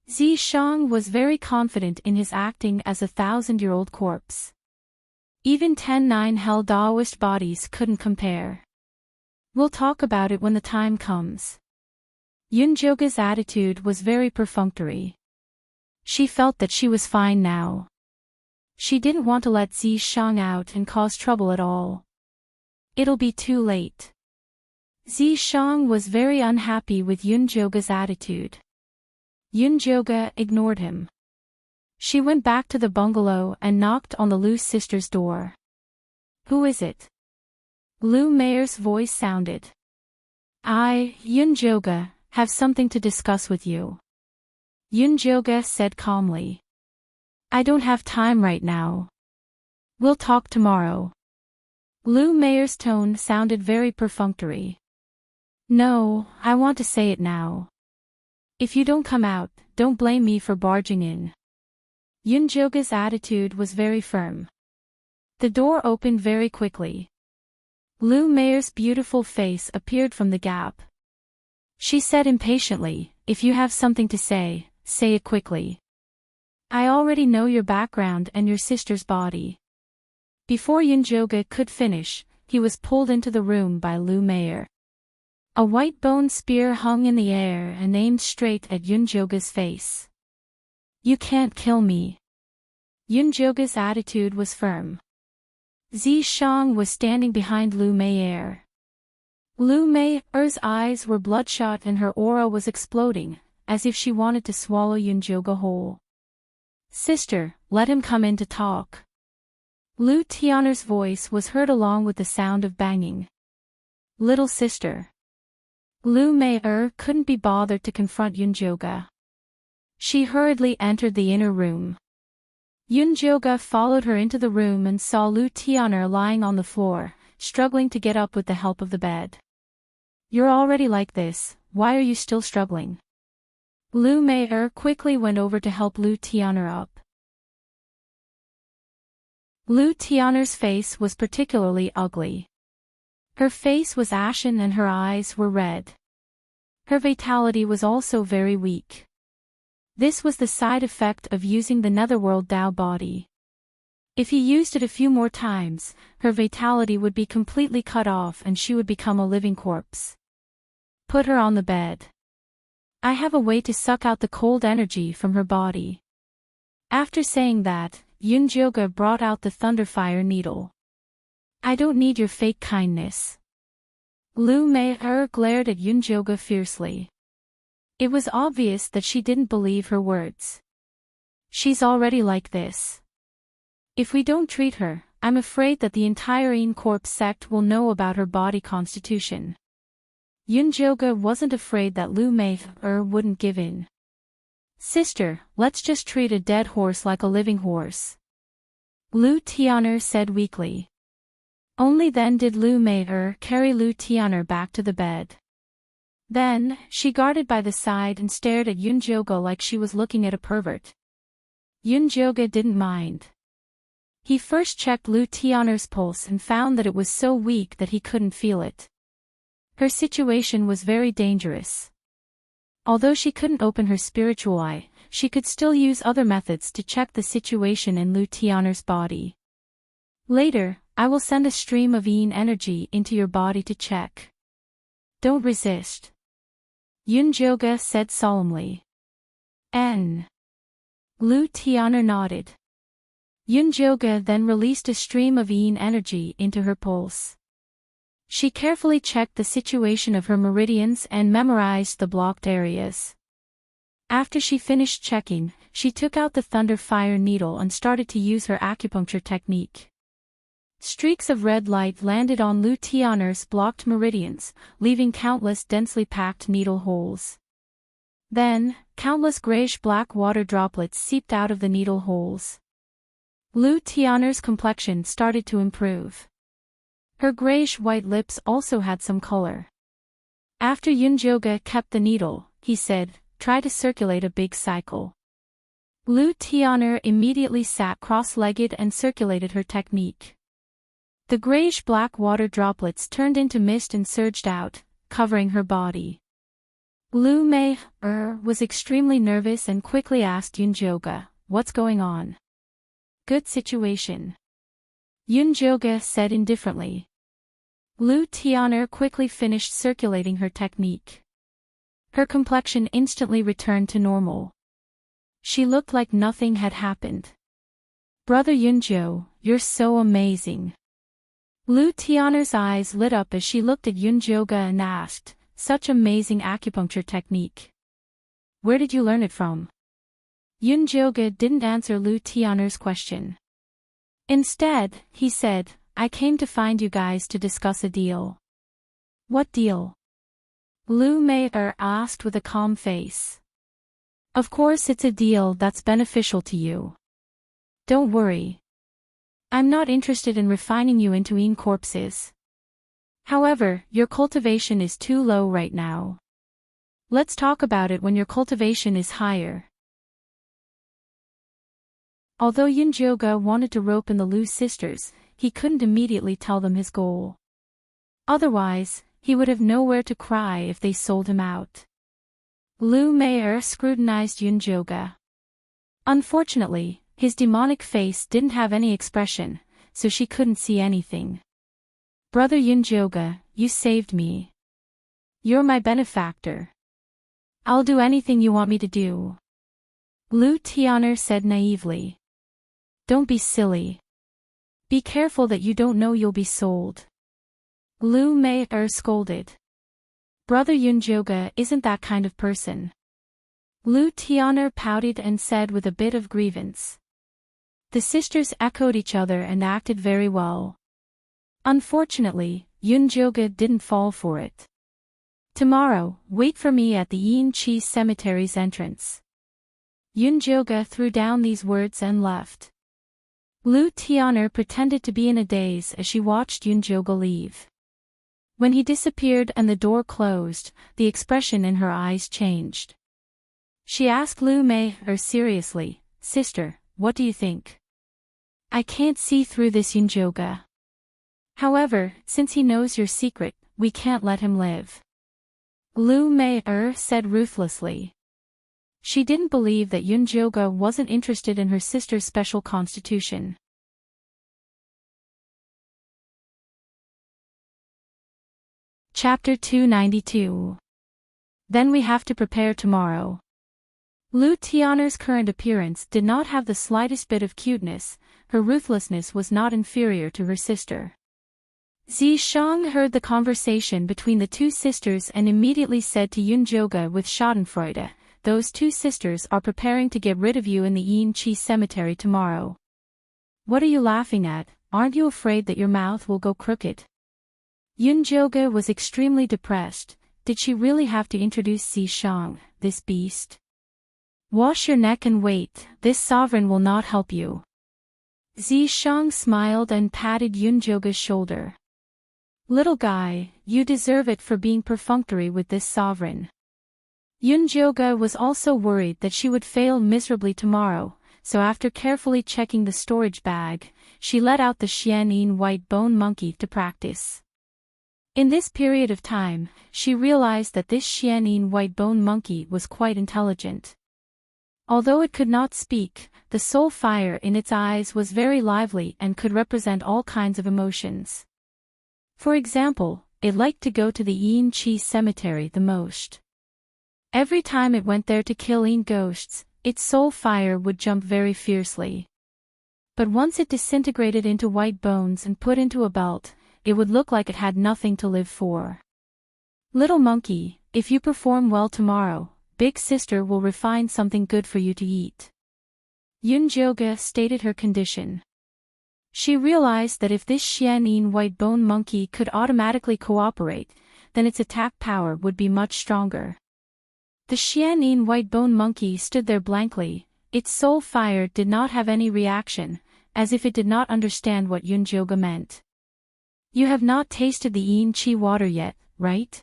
Zishang was very confident in his acting as a 1,000-year-old corpse. Even 10 9 hell Taoist bodies couldn't compare. We'll talk about it when the time comes. Yunjoga's attitude was very perfunctory. She felt that she was fine now. She didn't want to let Zishang out and cause trouble at all. It'll be too late. Zishang was very unhappy with Yunjoga's attitude. Yunjoga ignored him. She went back to the bungalow and knocked on the Lu sisters' door. Who is it? Lu Meier's voice sounded. I, Yunjoga, have something to discuss with you. Yunjoga said calmly. I don't have time right now. We'll talk tomorrow. Lu Meier's tone sounded very perfunctory. No, I want to say it now. If you don't come out, don't blame me for barging in. Yunjoga's attitude was very firm. The door opened very quickly. Lu Meier's beautiful face appeared from the gap. She said impatiently, if you have something to say it quickly. I already know your background and your sister's body. Before Yunjoga could finish, he was pulled into the room by Lu Meier. A white bone spear hung in the air and aimed straight at Yunjoga's face. You can't kill me. Yunjoga's attitude was firm. Zishang was standing behind Lu Meier. Lu Meier's eyes were bloodshot and her aura was exploding, as if she wanted to swallow Yunjoga whole. Sister, let him come in to talk. Lu Tianer's voice was heard along with the sound of banging. Little sister. Lu Meier couldn't be bothered to confront Yunjoga. She hurriedly entered the inner room. Yunjoga followed her into the room and saw Lu Tianer lying on the floor, struggling to get up with the help of the bed. You're already like this, why are you still struggling? Lu Meier quickly went over to help Lu Tianer up. Lu Tianer's face was particularly ugly. Her face was ashen and her eyes were red. Her vitality was also very weak. This was the side effect of using the Netherworld Tao body. If he used it a few more times, her vitality would be completely cut off and she would become a living corpse. Put her on the bed. I have a way to suck out the cold energy from her body. After saying that, Yunjoga brought out the Thunderfire needle. I don't need your fake kindness. Lu Meier glared at Yunjoga fiercely. It was obvious that she didn't believe her words. She's already like this. If we don't treat her, I'm afraid that the entire Corp sect will know about her body constitution. Yunjoga wasn't afraid that Lu Meier wouldn't give in. Sister, let's just treat a dead horse like a living horse. Lu Tianer said weakly. Only then did Lu Meier carry Lu Tianer back to the bed. Then, she guarded by the side and stared at Yoonjoga like she was looking at a pervert. Yoonjoga didn't mind. He first checked Lu Tianer's pulse and found that it was so weak that he couldn't feel it. Her situation was very dangerous. Although she couldn't open her spiritual eye, she could still use other methods to check the situation in Lu Tianer's body. Later, I will send a stream of yin energy into your body to check. Don't resist. Yoonjoga said solemnly. Lu Tianer nodded. Yoonjoga then released a stream of yin energy into her pulse. She carefully checked the situation of her meridians and memorized the blocked areas. After she finished checking, she took out the thunder fire needle and started to use her acupuncture technique. Streaks of red light landed on Lu Tianer's blocked meridians, leaving countless densely packed needle holes. Then, countless grayish-black water droplets seeped out of the needle holes. Lu Tianer's complexion started to improve. Her grayish-white lips also had some color. After Yoonjoga kept the needle, he said, "Try to circulate a big cycle." Lu Tianer immediately sat cross-legged and circulated her technique. The grayish-black water droplets turned into mist and surged out, covering her body. Lu Mei-er was extremely nervous and quickly asked Yoonjoga, "What's going on?" "Good situation," Yoonjoga said indifferently. Lu Tianer quickly finished circulating her technique. Her complexion instantly returned to normal. She looked like nothing had happened. "Brother Yoonjo, you're so amazing." Lu Tianer's eyes lit up as she looked at Yoonjoga and asked, "Such amazing acupuncture technique. Where did you learn it from?" Yoonjoga didn't answer Lu Tianer's question. Instead, he said, "I came to find you guys to discuss a deal." "What deal?" Lu Mei-er asked with a calm face. "Of course it's a deal that's beneficial to you. Don't worry. I'm not interested in refining you into yin corpses. However, your cultivation is too low right now. Let's talk about it when your cultivation is higher." Although Yoonjoga wanted to rope in the Lu sisters, he couldn't immediately tell them his goal. Otherwise, he would have nowhere to cry if they sold him out. Lu Mei-er scrutinized Yoonjoga. Unfortunately, his demonic face didn't have any expression, so she couldn't see anything. "Brother Yoonjoga, you saved me. You're my benefactor. I'll do anything you want me to do," Lu Tianer said naively. "Don't be silly. Be careful that you don't know you'll be sold," Lu Mei-er scolded. "Brother Yoonjoga isn't that kind of person." Lu Tianer pouted and said with a bit of grievance. The sisters echoed each other and acted very well. Unfortunately, Yoonjoga didn't fall for it. "Tomorrow, wait for me at the Yin Chi Cemetery's entrance." Yoonjoga threw down these words and left. Lu Tianer pretended to be in a daze as she watched Yoonjoga leave. When he disappeared and the door closed, the expression in her eyes changed. She asked Lu Mei-er seriously, "Sister, what do you think?" "I can't see through this Yoonjoga. However, since he knows your secret, we can't let him live," Lu Mei-er said ruthlessly. She didn't believe that Yoonjoga wasn't interested in her sister's special constitution. Chapter 292. Then we have to prepare tomorrow. Lu Tianer's current appearance did not have the slightest bit of cuteness. Her ruthlessness was not inferior to her sister. Zishang heard the conversation between the two sisters and immediately said to Yoonjoga with schadenfreude, "Those two sisters are preparing to get rid of you in the Yin Chi cemetery tomorrow. What are you laughing at? Aren't you afraid that your mouth will go crooked?" Yoonjoga was extremely depressed. Did she really have to introduce Zishang, this beast? "Wash your neck and wait, this sovereign will not help you." Zishang smiled and patted Yoonjoga's shoulder. Little guy, you deserve it for being perfunctory with this sovereign. Yunjoga was also worried that she would fail miserably tomorrow, so after carefully checking the storage bag, she let out the Xianyin white bone monkey to practice. In this period of time, she realized that this Xianyin white bone monkey was quite intelligent. Although it could not speak, the soul fire in its eyes was very lively and could represent all kinds of emotions. For example, it liked to go to the Yin Chi cemetery the most. Every time it went there to kill Yin ghosts, its soul fire would jump very fiercely. But once it disintegrated into white bones and put into a belt, it would look like it had nothing to live for. Little monkey, if you perform well tomorrow, Big Sister will refine something good for you to eat. Yunjoga stated her condition. She realized that if this Xianyin white bone monkey could automatically cooperate, then its attack power would be much stronger. The Xianyin white bone monkey stood there blankly, its soul fire did not have any reaction, as if it did not understand what Yunjoga meant. You have not tasted the Yin Chi water yet, right?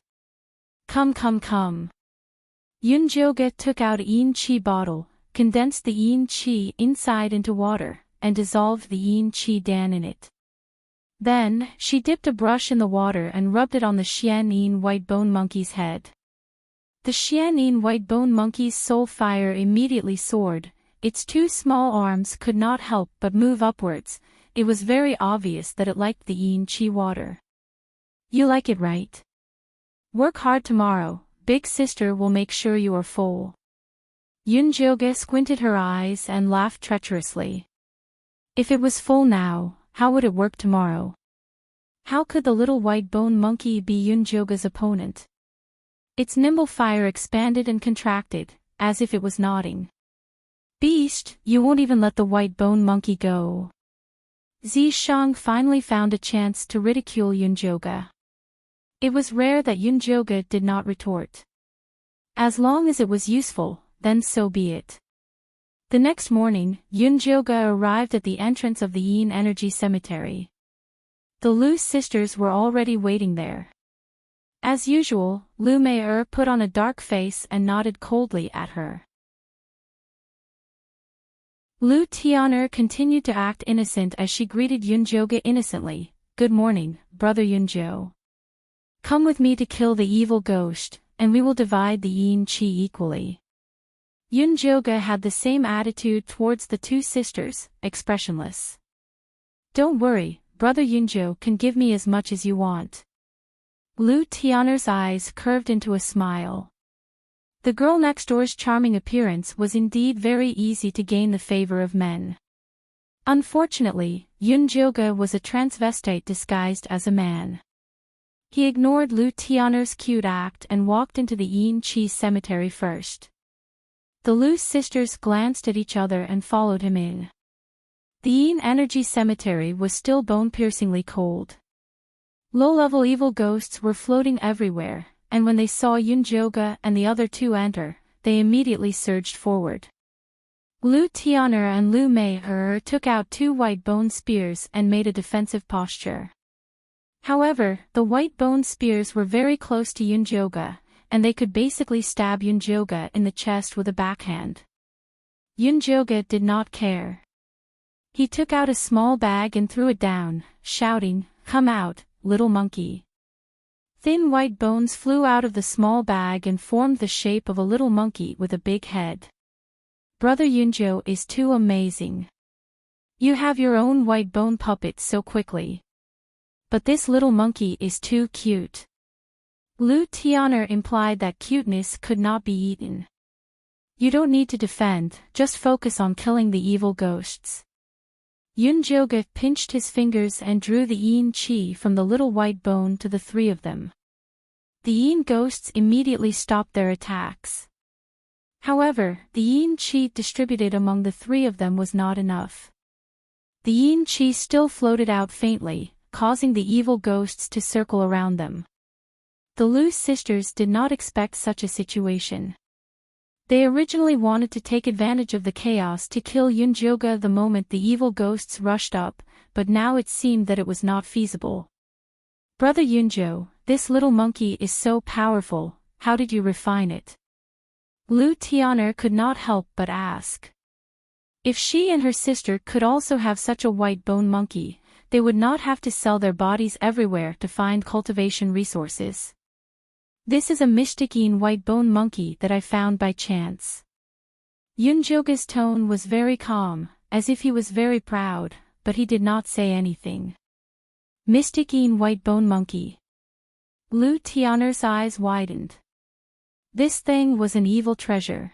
Come. Yunjoga took out a Yin Chi bottle, condensed the Yin Chi inside into water, and dissolved the Yin Chi Dan in it. Then, she dipped a brush in the water and rubbed it on the Xianyin white bone monkey's head. The Xianyin white bone monkey's soul fire immediately soared, its two small arms could not help but move upwards, it was very obvious that it liked the Yin Chi water. You like it, right? Work hard tomorrow, Big Sister will make sure you are full. Yunjoga squinted her eyes and laughed treacherously. If it was full now, how would it work tomorrow? How could the little white bone monkey be Yunjoga's opponent? Its nimble fire expanded and contracted, as if it was nodding. Beast, you won't even let the white bone monkey go. Zishang finally found a chance to ridicule Yunjoga. It was rare that Yunjoga did not retort. As long as it was useful, then so be it. The next morning, Yunjoga arrived at the entrance of the Yin Energy Cemetery. The Lu sisters were already waiting there. As usual, Lu Mei put on a dark face and nodded coldly at her. Lu Tian'er continued to act innocent as she greeted Yunjoga innocently. Good morning, brother Yunjo. Come with me to kill the evil ghost, and we will divide the Yin Chi equally. Yunjoga had the same attitude towards the two sisters, expressionless. Don't worry, brother Yunjo can give me as much as you want. Lu Tian'er's eyes curved into a smile. The girl next door's charming appearance was indeed very easy to gain the favor of men. Unfortunately, Yunjoga was a transvestite disguised as a man. He ignored Lu Tian'er's cute act and walked into the Yin Chi cemetery first. The Lu sisters glanced at each other and followed him in. The Yin Energy Cemetery was still bone-piercingly cold. Low-level evil ghosts were floating everywhere, and when they saw Yunjoga and the other two enter, they immediately surged forward. Lu Tian'er and Lu Mei took out two white bone spears and made a defensive posture. However, the white bone spears were very close to Yunjoga, and they could basically stab Yunjoga in the chest with a backhand. Yunjoga did not care. He took out a small bag and threw it down, shouting, "Come out, little monkey." Thin white bones flew out of the small bag and formed the shape of a little monkey with a big head. Brother Yunjo is too amazing. You have your own white bone puppet so quickly. But this little monkey is too cute. Lu Tian'er implied that cuteness could not be eaten. You don't need to defend, just focus on killing the evil ghosts. Yunjoga pinched his fingers and drew the Yin Chi from the little white bone to the three of them. The Yin ghosts immediately stopped their attacks. However, the Yin Chi distributed among the three of them was not enough. The Yin Chi still floated out faintly, causing the evil ghosts to circle around them. The Lu sisters did not expect such a situation. They originally wanted to take advantage of the chaos to kill Yunjoga the moment the evil ghosts rushed up, but now it seemed that it was not feasible. Brother Yunjo, this little monkey is so powerful, how did you refine it? Lu Tian'er could not help but ask. If she and her sister could also have such a white bone monkey, they would not have to sell their bodies everywhere to find cultivation resources. This is a Mystiquine white bone monkey that I found by chance. Yunjoga's tone was very calm, as if he was very proud, but he did not say anything. Mystiquine white bone monkey. Lu Tian'er's eyes widened. This thing was an evil treasure.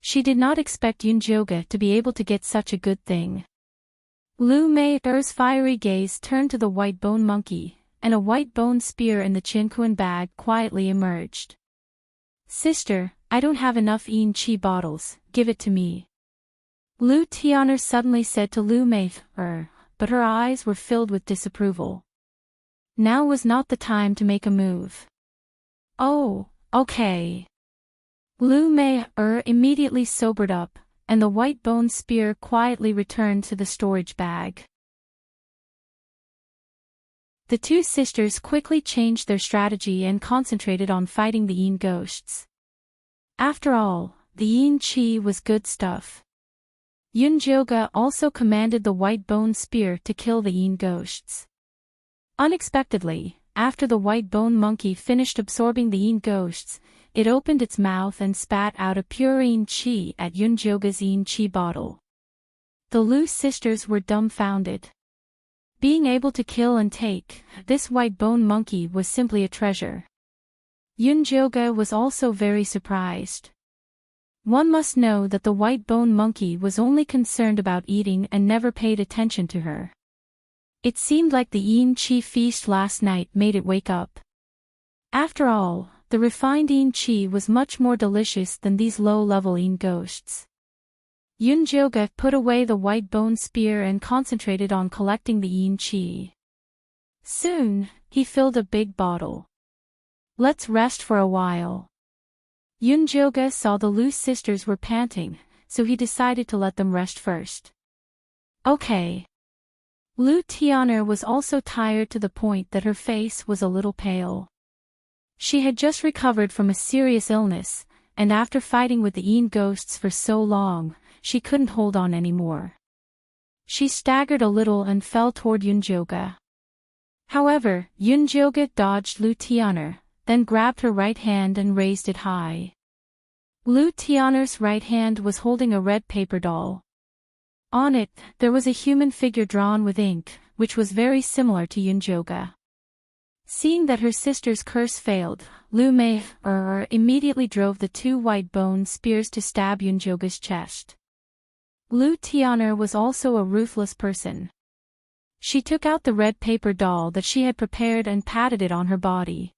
She did not expect Yunjoga to be able to get such a good thing. Lu Mei's fiery gaze turned to the white bone monkey, and a white bone spear in the Qinquan bag quietly emerged. Sister, I don't have enough Yin Qi bottles, give it to me. Lu Tian'er suddenly said to Lu Mei, but her eyes were filled with disapproval. Now was not the time to make a move. Oh, okay. Lu Mei immediately sobered up, and the white bone spear quietly returned to the storage bag. The two sisters quickly changed their strategy and concentrated on fighting the Yin ghosts. After all, the Yin Qi was good stuff. Yunjoga also commanded the white bone spear to kill the Yin ghosts. Unexpectedly, after the white bone monkey finished absorbing the Yin ghosts, it opened its mouth and spat out a pure Yin Qi at Yunjoga's Yin Qi bottle. The Lu sisters were dumbfounded. Being able to kill and take, this white bone monkey was simply a treasure. Yunjoga was also very surprised. One must know that the white bone monkey was only concerned about eating and never paid attention to her. It seemed like the Yin Qi feast last night made it wake up. After all, the refined Yin Qi was much more delicious than these low-level Yin ghosts. Yunjoga put away the white bone spear and concentrated on collecting the Yin Qi. Soon, he filled a big bottle. Let's rest for a while. Yunjoga saw the Lu sisters were panting, so he decided to let them rest first. Okay. Lu Tian'er was also tired to the point that her face was a little pale. She had just recovered from a serious illness, and after fighting with the Yin ghosts for so long, she couldn't hold on anymore. She staggered a little and fell toward Yunjoga. However, Yunjoga dodged Lu Tian'er, then grabbed her right hand and raised it high. Lu Tian'er's right hand was holding a red paper doll. On it, there was a human figure drawn with ink, which was very similar to Yunjoga. Seeing that her sister's curse failed, Lu Mei immediately drove the two white bone spears to stab Yunjoga's chest. Lu Tian'er was also a ruthless person. She took out the red paper doll that she had prepared and patted it on her body.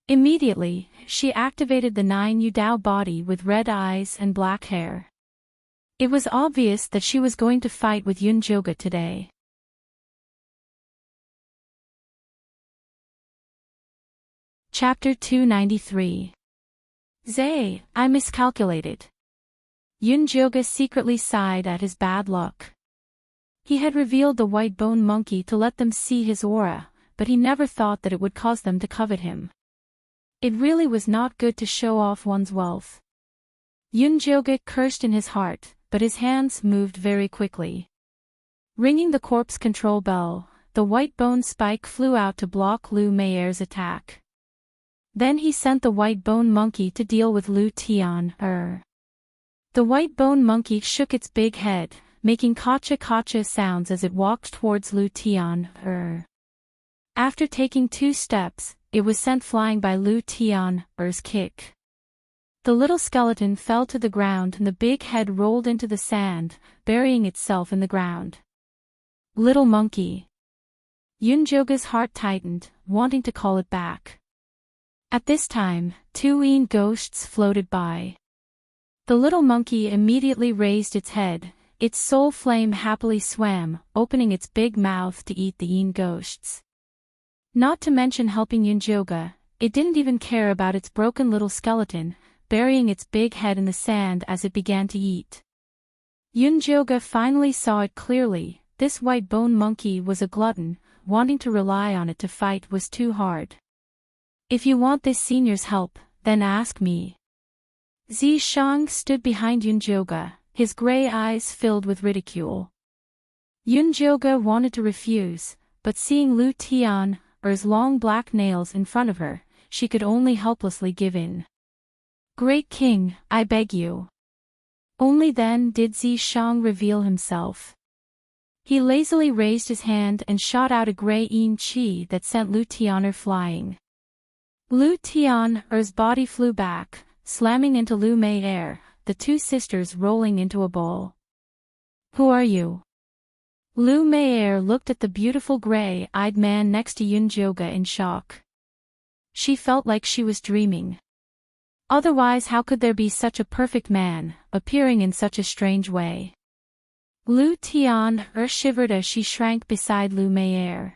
Immediately, she activated the 9 Yudao body with red eyes and black hair. It was obvious that she was going to fight with Yunjoga today. Chapter 293. Zay, I miscalculated. Yunjoga secretly sighed at his bad luck. He had revealed the white bone monkey to let them see his aura, but he never thought that it would cause them to covet him. It really was not good to show off one's wealth. Yunjoga cursed in his heart, but his hands moved very quickly. Ringing the corpse control bell, the white bone spike flew out to block Lu Mei's attack. Then he sent the white bone monkey to deal with Lu Tian'er. The white bone monkey shook its big head, making kacha-kacha sounds as it walked towards Lu Tian'er. After taking 2 steps, it was sent flying by Lu Tian'er's kick. The little skeleton fell to the ground and the big head rolled into the sand, burying itself in the ground. Little monkey. Yunjoga's heart tightened, wanting to call it back. At this time, 2 Yin ghosts floated by. The little monkey immediately raised its head, its soul flame happily swam, opening its big mouth to eat the Yin ghosts. Not to mention helping Yunjoga, it didn't even care about its broken little skeleton, burying its big head in the sand as it began to eat. Yunjoga finally saw it clearly, this white bone monkey was a glutton, wanting to rely on it to fight was too hard. If you want this senior's help, then ask me. Zishang stood behind Yunjoga, his gray eyes filled with ridicule. Yunjoga wanted to refuse, but seeing Lu Tian's long black nails in front of her, she could only helplessly give in. Great King, I beg you. Only then did Zishang reveal himself. He lazily raised his hand and shot out a gray yin qi that sent Lu Tian'er flying. Lu Tian'er's body flew back, slamming into Lu Mei, the two sisters rolling into a bowl. Who are you? Lu Mei looked at the beautiful gray-eyed man next to Yunjoga in shock. She felt like she was dreaming. Otherwise, how could there be such a perfect man, appearing in such a strange way? Lu Tian'er shivered as she shrank beside Lu Mei.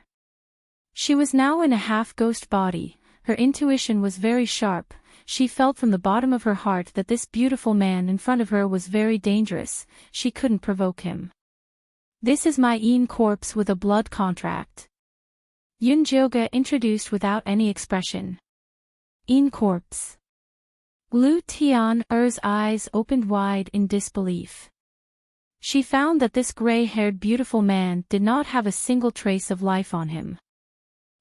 She was now in a half-ghost body. Her intuition was very sharp. She felt from the bottom of her heart that this beautiful man in front of her was very dangerous. She couldn't provoke him. This is my yin corpse with a blood contract. Yunjoga introduced without any expression. Yin corpse. Lu Tian'er's eyes opened wide in disbelief. She found that this gray-haired beautiful man did not have a single trace of life on him.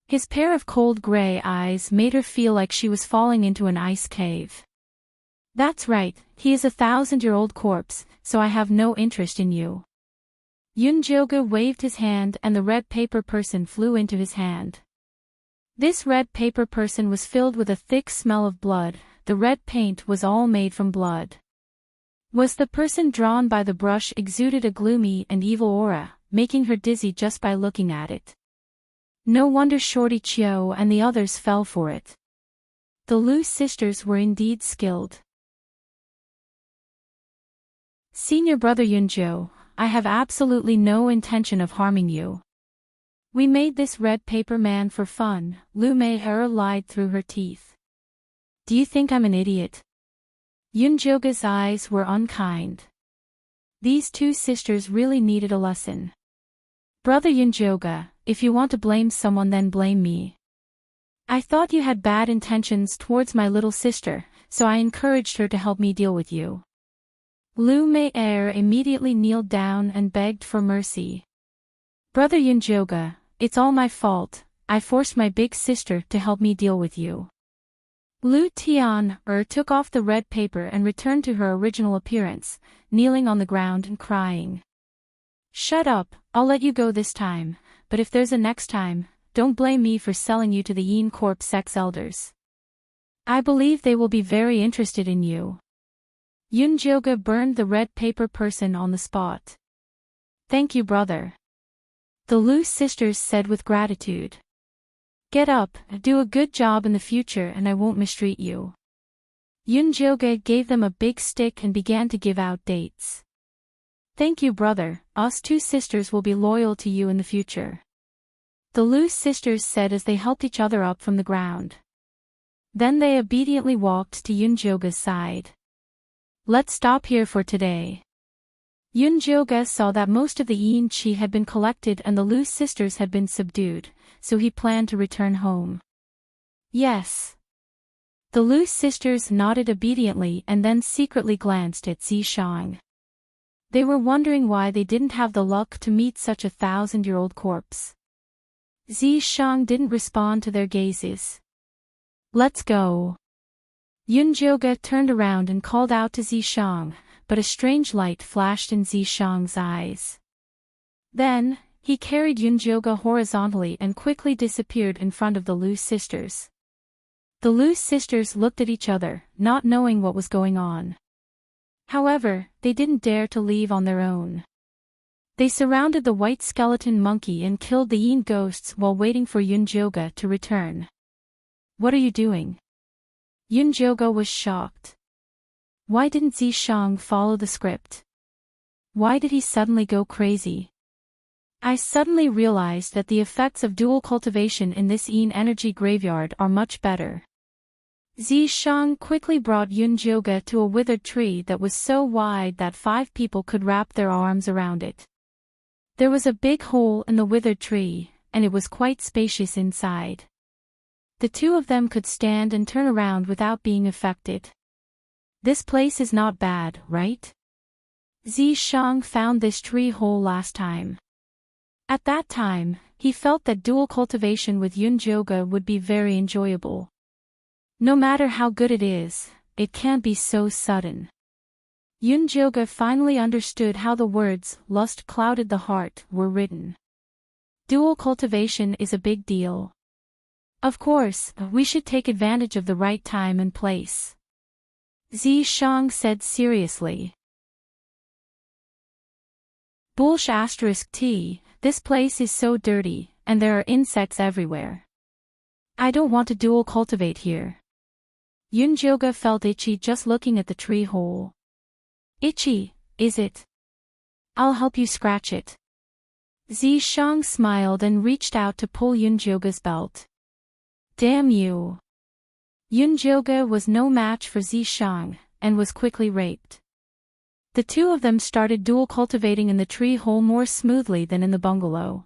His pair of cold gray eyes made her feel like she was falling into an ice cave. That's right, he is a 1,000-year-old corpse, so I have no interest in you. Yunjoga waved his hand and the red paper person flew into his hand. This red paper person was filled with a thick smell of blood. The red paint was all made from blood. Was the person drawn by the brush exuded a gloomy and evil aura, making her dizzy just by looking at it. No wonder Shorty Chiu and the others fell for it. The Lu sisters were indeed skilled. Senior brother Yunjo, I have absolutely no intention of harming you. We made this red paper man for fun, Lu Mei lied through her teeth. Do you think I'm an idiot? Yunjoga's eyes were unkind. These two sisters really needed a lesson. Brother Yunjoga, if you want to blame someone then blame me. I thought you had bad intentions towards my little sister, so I encouraged her to help me deal with you. Lu Mei immediately kneeled down and begged for mercy. Brother Yunjoga, it's all my fault, I forced my big sister to help me deal with you. Lu Tian'er took off the red paper and returned to her original appearance, kneeling on the ground and crying. Shut up, I'll let you go this time, but if there's a next time, don't blame me for selling you to the Yin Corp sex elders. I believe they will be very interested in you. Yunjoga burned the red paper person on the spot. Thank you, brother. The Lu sisters said with gratitude. Get up, do a good job in the future and I won't mistreat you. Yunjoga gave them a big stick and began to give out dates. Thank you, brother, us two sisters will be loyal to you in the future. The Lu sisters said as they helped each other up from the ground. Then they obediently walked to Yunjoga's side. Let's stop here for today. Yunjoga saw that most of the yin qi had been collected and the Lu sisters had been subdued, so he planned to return home. Yes. The Lu sisters nodded obediently and then secretly glanced at Zishang. They were wondering why they didn't have the luck to meet such a 1,000-year-old corpse. Zishang didn't respond to their gazes. Let's go. Yunjoga turned around and called out to Zishang, but a strange light flashed in Zishang's eyes. Then, he carried Yunjoga horizontally and quickly disappeared in front of the Lu sisters. The Lu sisters looked at each other, not knowing what was going on. However, they didn't dare to leave on their own. They surrounded the white skeleton monkey and killed the yin ghosts while waiting for Yunjoga to return. What are you doing? Yunjoga was shocked. Why didn't Zishang follow the script? Why did he suddenly go crazy? I suddenly realized that the effects of dual cultivation in this yin energy graveyard are much better. Zishang quickly brought Yunjoga to a withered tree that was so wide that 5 people could wrap their arms around it. There was a big hole in the withered tree, and it was quite spacious inside. The two of them could stand and turn around without being affected. This place is not bad, right? Zishang found this tree hole last time. At that time, he felt that dual cultivation with Yunjoga would be very enjoyable. No matter how good it is, it can't be so sudden. Yunjoga finally understood how the words, "lust clouded the heart," were written. Dual cultivation is a big deal. Of course, we should take advantage of the right time and place. Zishang said seriously. *T, this place is so dirty, and there are insects everywhere. I don't want to dual cultivate here. Yunjoga felt itchy just looking at the tree hole. Itchy, is it? I'll help you scratch it. Zishang smiled and reached out to pull Yunjoga's belt. Damn you. Yunjoga was no match for Zishang, and was quickly raped. The two of them started dual cultivating in the tree hole more smoothly than in the bungalow.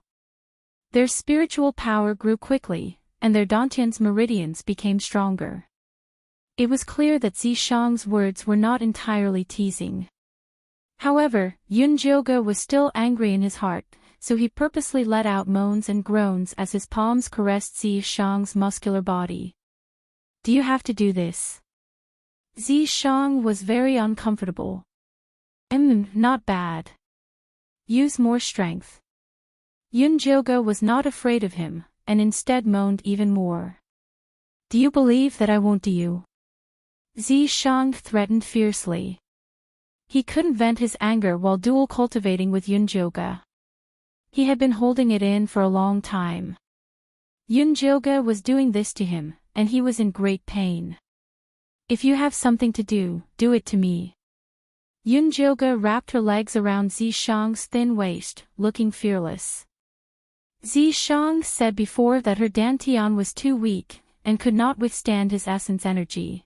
Their spiritual power grew quickly, and their dantian's meridians became stronger. It was clear that Zishang's words were not entirely teasing. However, Yunjoga was still angry in his heart, so he purposely let out moans and groans as his palms caressed Zishang's muscular body. Do you have to do this? Zishang was very uncomfortable. Not bad. Use more strength. Yunjoga was not afraid of him, and instead moaned even more. Do you believe that I won't do you? Zishang threatened fiercely. He couldn't vent his anger while dual cultivating with Yunjoga. He had been holding it in for a long time. Yunjoga was doing this to him, and he was in great pain. If you have something to do, do it to me. Yunjoga wrapped her legs around Zishang's thin waist, looking fearless. Zishang said before that her dantian was too weak, and could not withstand his essence energy.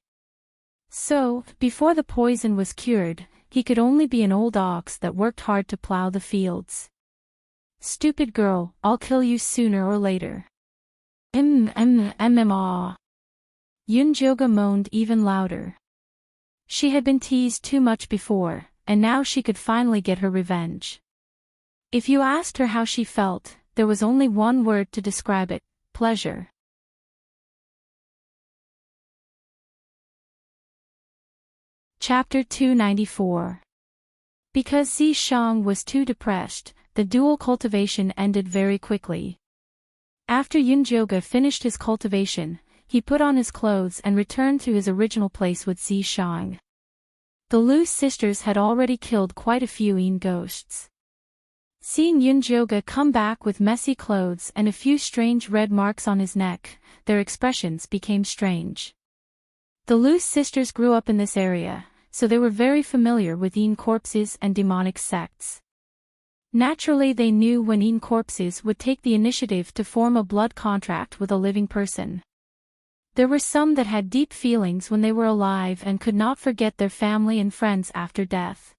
So, before the poison was cured, he could only be an old ox that worked hard to plow the fields. Stupid girl, I'll kill you sooner or later. Yunjoga moaned even louder. She had been teased too much before, and now she could finally get her revenge. If you asked her how she felt, there was only one word to describe it: pleasure. Chapter 294. Because Zishang was too depressed, the dual cultivation ended very quickly. After Yunjoga finished his cultivation, he put on his clothes and returned to his original place with Zishang. The Lu sisters had already killed quite a few Yin ghosts. Seeing Yunjoga come back with messy clothes and a few strange red marks on his neck, their expressions became strange. The Lu sisters grew up in this area, so they were very familiar with Yin corpses and demonic sects. Naturally, they knew when Yin corpses would take the initiative to form a blood contract with a living person. There were some that had deep feelings when they were alive and could not forget their family and friends after death.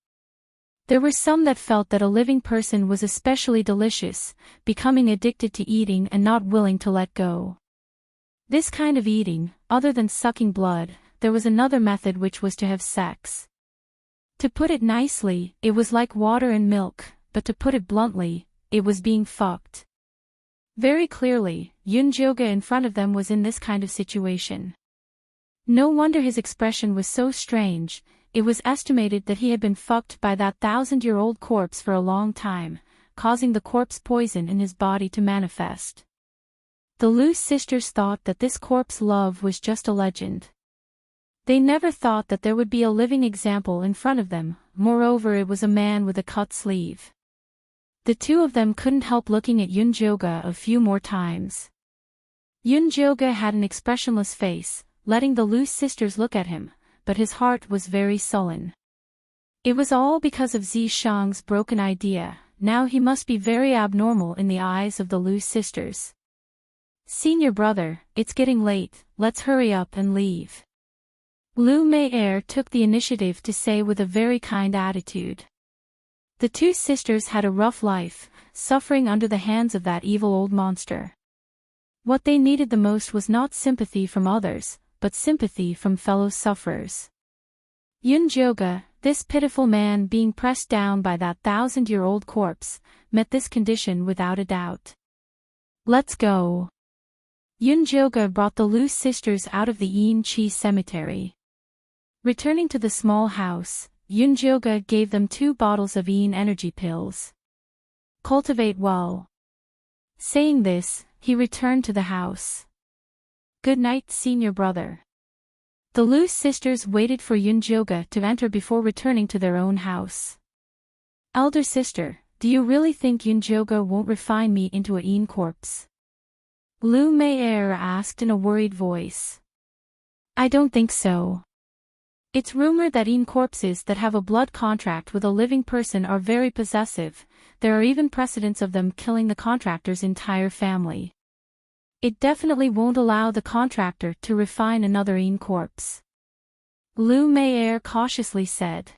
There were some that felt that a living person was especially delicious, becoming addicted to eating and not willing to let go. This kind of eating, other than sucking blood, there was another method, which was to have sex. To put it nicely, it was like water and milk, but to put it bluntly, it was being fucked. Very clearly, Yunjoga in front of them was in this kind of situation. No wonder his expression was so strange. It was estimated that he had been fucked by that 1,000-year-old corpse for a long time, causing the corpse poison in his body to manifest. The Lu sisters thought that this corpse love was just a legend. They never thought that there would be a living example in front of them. Moreover, it was a man with a cut sleeve. The two of them couldn't help looking at Yunjoga a few more times. Yunjoga had an expressionless face, letting the Lu sisters look at him, but his heart was very sullen. It was all because of Zishang's broken idea. Now he must be very abnormal in the eyes of the Lu sisters. Senior brother, it's getting late, let's hurry up and leave. Lu Mei took the initiative to say with a very kind attitude. The two sisters had a rough life, suffering under the hands of that evil old monster. What they needed the most was not sympathy from others, but sympathy from fellow sufferers. Yunjoga, this pitiful man being pressed down by that 1,000-year-old corpse, met this condition without a doubt. Let's go. Yunjoga brought the Lu sisters out of the Yin-Chi cemetery. Returning to the small house, Yunjoga gave them 2 bottles of Yin energy pills. Cultivate well. Saying this, he returned to the house. Good night, senior brother. The Lu sisters waited for Yunjoga to enter before returning to their own house. Elder sister, do you really think Yunjoga won't refine me into a Yin corpse? Lu Mei'er asked in a worried voice. I don't think so. It's rumored that Yin corpses that have a blood contract with a living person are very possessive. There are even precedents of them killing the contractor's entire family. It definitely won't allow the contractor to refine another Yin corpse. Lu Mei'er cautiously said.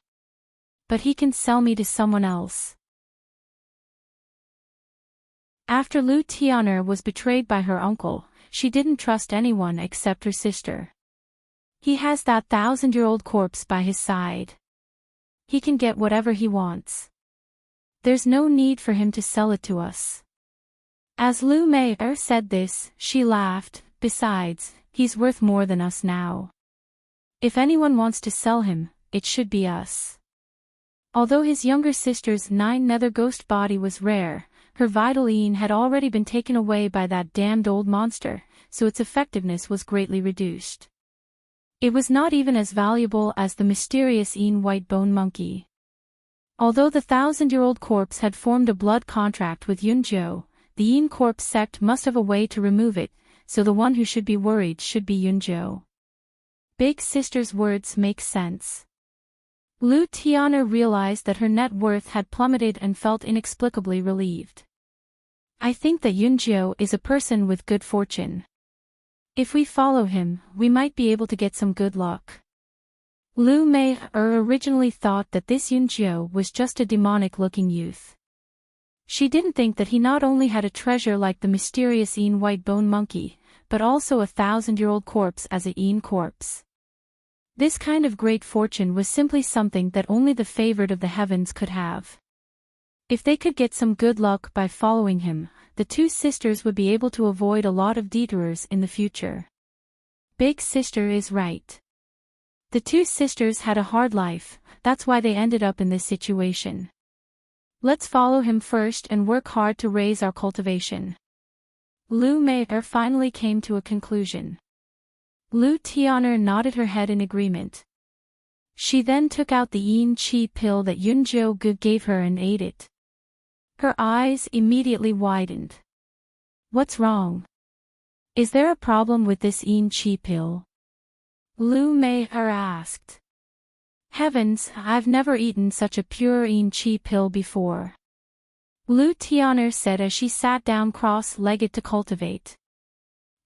But he can sell me to someone else. After Lu Tian'er was betrayed by her uncle, she didn't trust anyone except her sister. He has that 1,000-year-old corpse by his side. He can get whatever he wants. There's no need for him to sell it to us. As Lu Mei'er said this, she laughed. Besides, he's worth more than us now. If anyone wants to sell him, it should be us. Although his younger sister's 9 nether ghost body was rare, her vital Yin had already been taken away by that damned old monster, so its effectiveness was greatly reduced. It was not even as valuable as the mysterious Yin white bone monkey. Although the 1,000-year-old corpse had formed a blood contract with Yunjo, the Yin corpse sect must have a way to remove it, so the one who should be worried should be Yunjo. Big sister's words make sense. Lu Tian'er realized that her net worth had plummeted and felt inexplicably relieved. I think that Yunjo is a person with good fortune. If we follow him, we might be able to get some good luck. Lu Mei'er originally thought that this Yunjo was just a demonic-looking youth. She didn't think that he not only had a treasure like the mysterious Yin white bone monkey, but also a 1,000-year-old corpse as a Yin corpse. This kind of great fortune was simply something that only the favored of the heavens could have. If they could get some good luck by following him, the 2 sisters would be able to avoid a lot of detours in the future. Big sister is right. The 2 sisters had a hard life, that's why they ended up in this situation. Let's follow him first and work hard to raise our cultivation. Lu Mei'er finally came to a conclusion. Lu Tian'er nodded her head in agreement. She then took out the Yin Chi pill that Yunjo gave her and ate it. Her eyes immediately widened. What's wrong? Is there a problem with this Yin Chi pill? Lu Mei'er asked. Heavens, I've never eaten such a pure Yin Chi pill before. Lu Tian'er said as she sat down cross-legged to cultivate.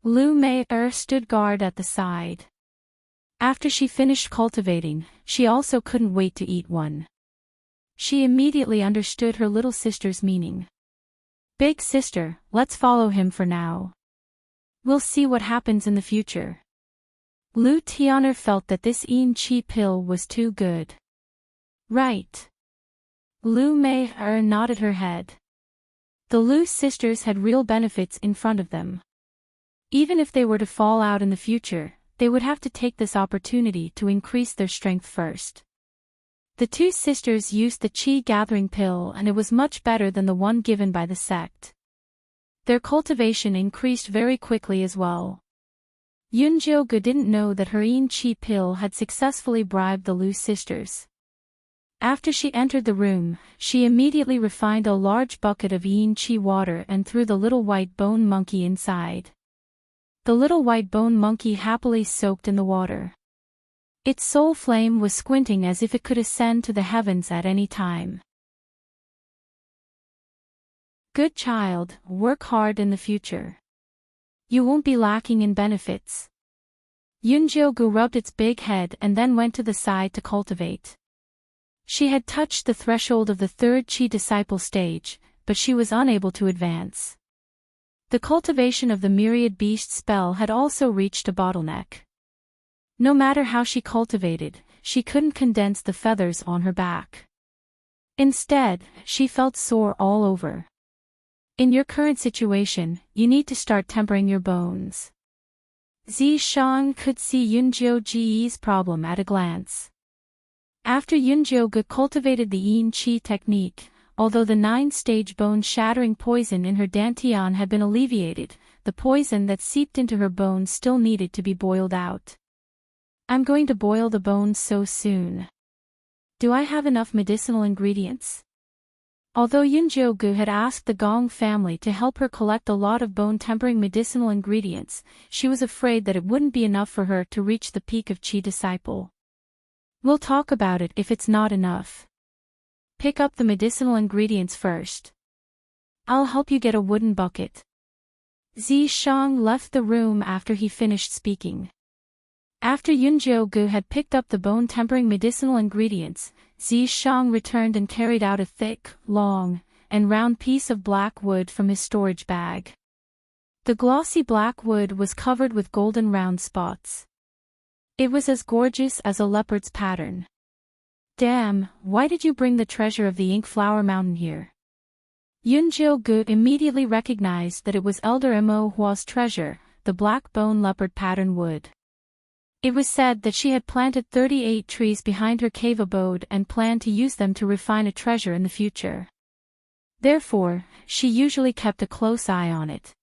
Lu Mei'er stood guard at the side. After she finished cultivating, she also couldn't wait to eat one. She immediately understood her little sister's meaning. Big sister, let's follow him for now. We'll see what happens in the future. Lu Tian'er felt that this Yin Chi pill was too good. Right. Lu Mei'er nodded her head. The Lu sisters had real benefits in front of them. Even if they were to fall out in the future, they would have to take this opportunity to increase their strength first. The 2 sisters used the Qi gathering pill and it was much better than the one given by the sect. Their cultivation increased very quickly as well. Yunjo didn't know that her Yin Chi pill had successfully bribed the Lu sisters. After she entered the room, she immediately refined a large bucket of Yin Chi water and threw the little white bone monkey inside. The little white bone monkey happily soaked in the water. Its soul flame was squinting as if it could ascend to the heavens at any time. Good child, work hard in the future. You won't be lacking in benefits. Yunjo rubbed its big head and then went to the side to cultivate. She had touched the threshold of the 3rd Qi disciple stage, but she was unable to advance. The cultivation of the myriad beast spell had also reached a bottleneck. No matter how she cultivated, she couldn't condense the feathers on her back. Instead, she felt sore all over. In your current situation, you need to start tempering your bones. Zishang could see Yunjiu's problem at a glance. After Yunjiu cultivated the Yin Qi technique, although the 9-stage bone-shattering poison in her dantian had been alleviated, the poison that seeped into her bones still needed to be boiled out. I'm going to boil the bones so soon. Do I have enough medicinal ingredients? Although Yunjiu had asked the Gong family to help her collect a lot of bone-tempering medicinal ingredients, she was afraid that it wouldn't be enough for her to reach the peak of Qi disciple. We'll talk about it if it's not enough. Pick up the medicinal ingredients first. I'll help you get a wooden bucket. Zishang left the room after he finished speaking. After Yunjiu had picked up the bone-tempering medicinal ingredients, Zishang returned and carried out a thick, long, and round piece of black wood from his storage bag. The glossy black wood was covered with golden round spots. It was as gorgeous as a leopard's pattern. Damn, why did you bring the treasure of the Ink Flower Mountain here? Yunjiu immediately recognized that it was Elder Mo Hua's treasure, the black bone leopard pattern wood. It was said that she had planted 38 trees behind her cave abode and planned to use them to refine a treasure in the future. Therefore, she usually kept a close eye on it.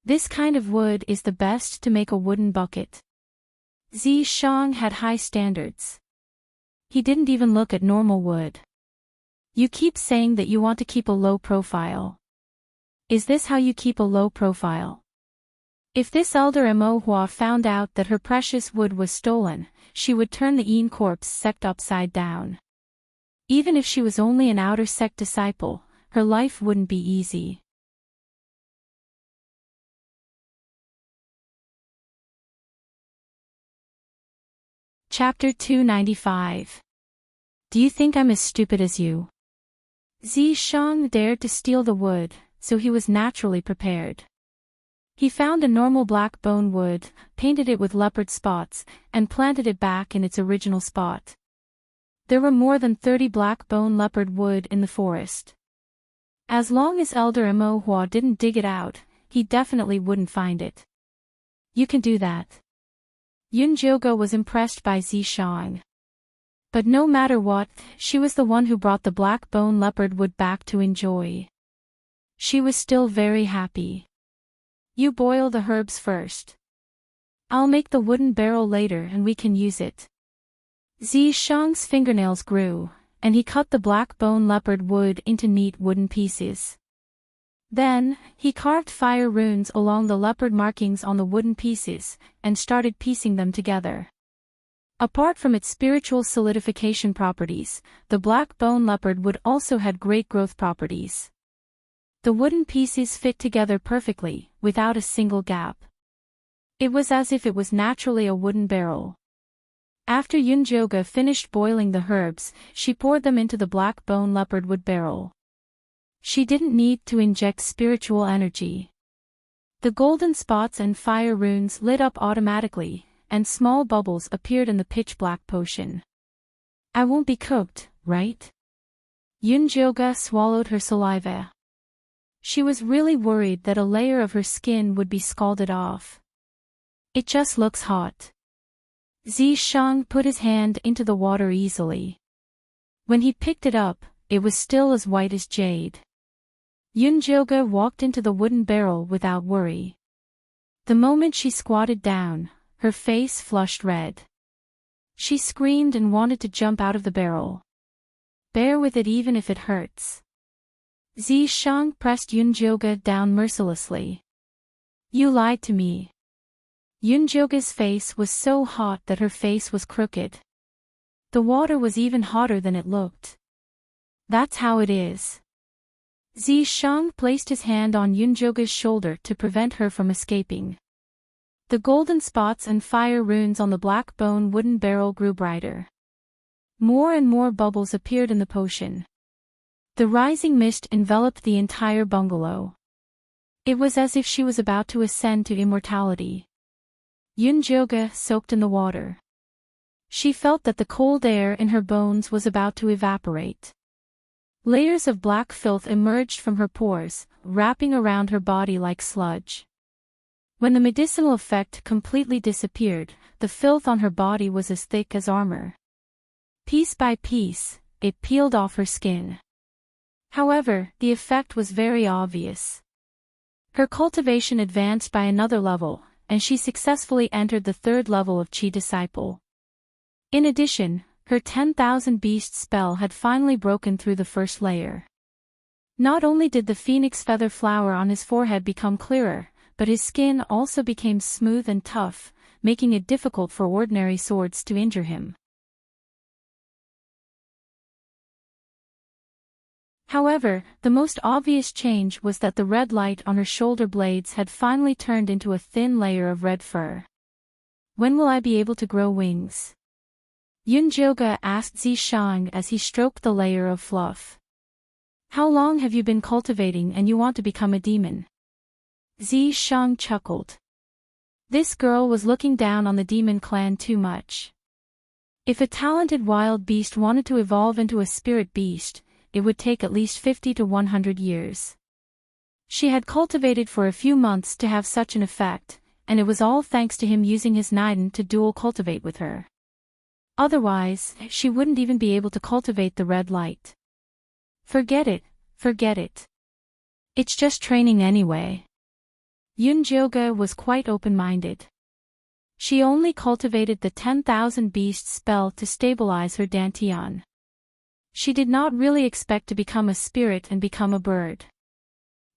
This kind of wood is the best to make a wooden bucket. Zishang had high standards. He didn't even look at normal wood. You keep saying that you want to keep a low profile. Is this how you keep a low profile? If this Elder Mo Hua found out that her precious wood was stolen, she would turn the Yin Corpse sect upside down. Even if she was only an outer sect disciple, her life wouldn't be easy. Chapter 295. Do you think I'm as stupid as you? Zishang dared to steal the wood, so he was naturally prepared. He found a normal black bone wood, painted it with leopard spots, and planted it back in its original spot. There were more than 30 black bone leopard wood in the forest. As long as Elder Mo Hua didn't dig it out, he definitely wouldn't find it. You can do that. Yunjiu was impressed by Zishang. But no matter what, she was the one who brought the black bone leopard wood back to enjoy. She was still very happy. You boil the herbs first. I'll make the wooden barrel later and we can use it. Zishang's fingernails grew, and he cut the black bone leopard wood into neat wooden pieces. Then, he carved fire runes along the leopard markings on the wooden pieces, and started piecing them together. Apart from its spiritual solidification properties, the black bone leopard wood also had great growth properties. The wooden pieces fit together perfectly, without a single gap. It was as if it was naturally a wooden barrel. After Yunjiu finished boiling the herbs, she poured them into the black bone leopard wood barrel. She didn't need to inject spiritual energy. The golden spots and fire runes lit up automatically, and small bubbles appeared in the pitch-black potion. I won't be cooked, right? Yunjiu swallowed her saliva. She was really worried that a layer of her skin would be scalded off. It just looks hot. Zishang put his hand into the water easily. When he picked it up, it was still as white as jade. Yunjiu walked into the wooden barrel without worry. The moment she squatted down, her face flushed red. She screamed and wanted to jump out of the barrel. Bear with it even if it hurts. Zishang pressed Yunjiu down mercilessly. You lied to me. Yunjiu's face was so hot that her face was crooked. The water was even hotter than it looked. That's how it is. Zishang placed his hand on Yunjiu's shoulder to prevent her from escaping. The golden spots and fire runes on the black bone wooden barrel grew brighter. More and more bubbles appeared in the potion. The rising mist enveloped the entire bungalow. It was as if she was about to ascend to immortality. Yunjoga soaked in the water. She felt that the cold air in her bones was about to evaporate. Layers of black filth emerged from her pores, wrapping around her body like sludge. When the medicinal effect completely disappeared, the filth on her body was as thick as armor. Piece by piece, it peeled off her skin. However, the effect was very obvious. Her cultivation advanced by another level, and she successfully entered the third level of Chi Disciple. In addition, her 10,000 Beast spell had finally broken through the first layer. Not only did the phoenix feather flower on his forehead become clearer, but his skin also became smooth and tough, making it difficult for ordinary swords to injure him. However, the most obvious change was that the red light on her shoulder blades had finally turned into a thin layer of red fur. When will I be able to grow wings? Yunjoga asked Zishang as he stroked the layer of fluff. How long have you been cultivating and you want to become a demon? Zishang chuckled. This girl was looking down on the demon clan too much. If a talented wild beast wanted to evolve into a spirit beast, it would take at least 50 to 100 years. She had cultivated for a few months to have such an effect, and it was all thanks to him using his Niden to dual cultivate with her. Otherwise, she wouldn't even be able to cultivate the red light. Forget it, forget it. It's just training anyway. Yunjoga was quite open-minded. She only cultivated the 10,000 Beast spell to stabilize her Dantian. She did not really expect to become a spirit and become a bird.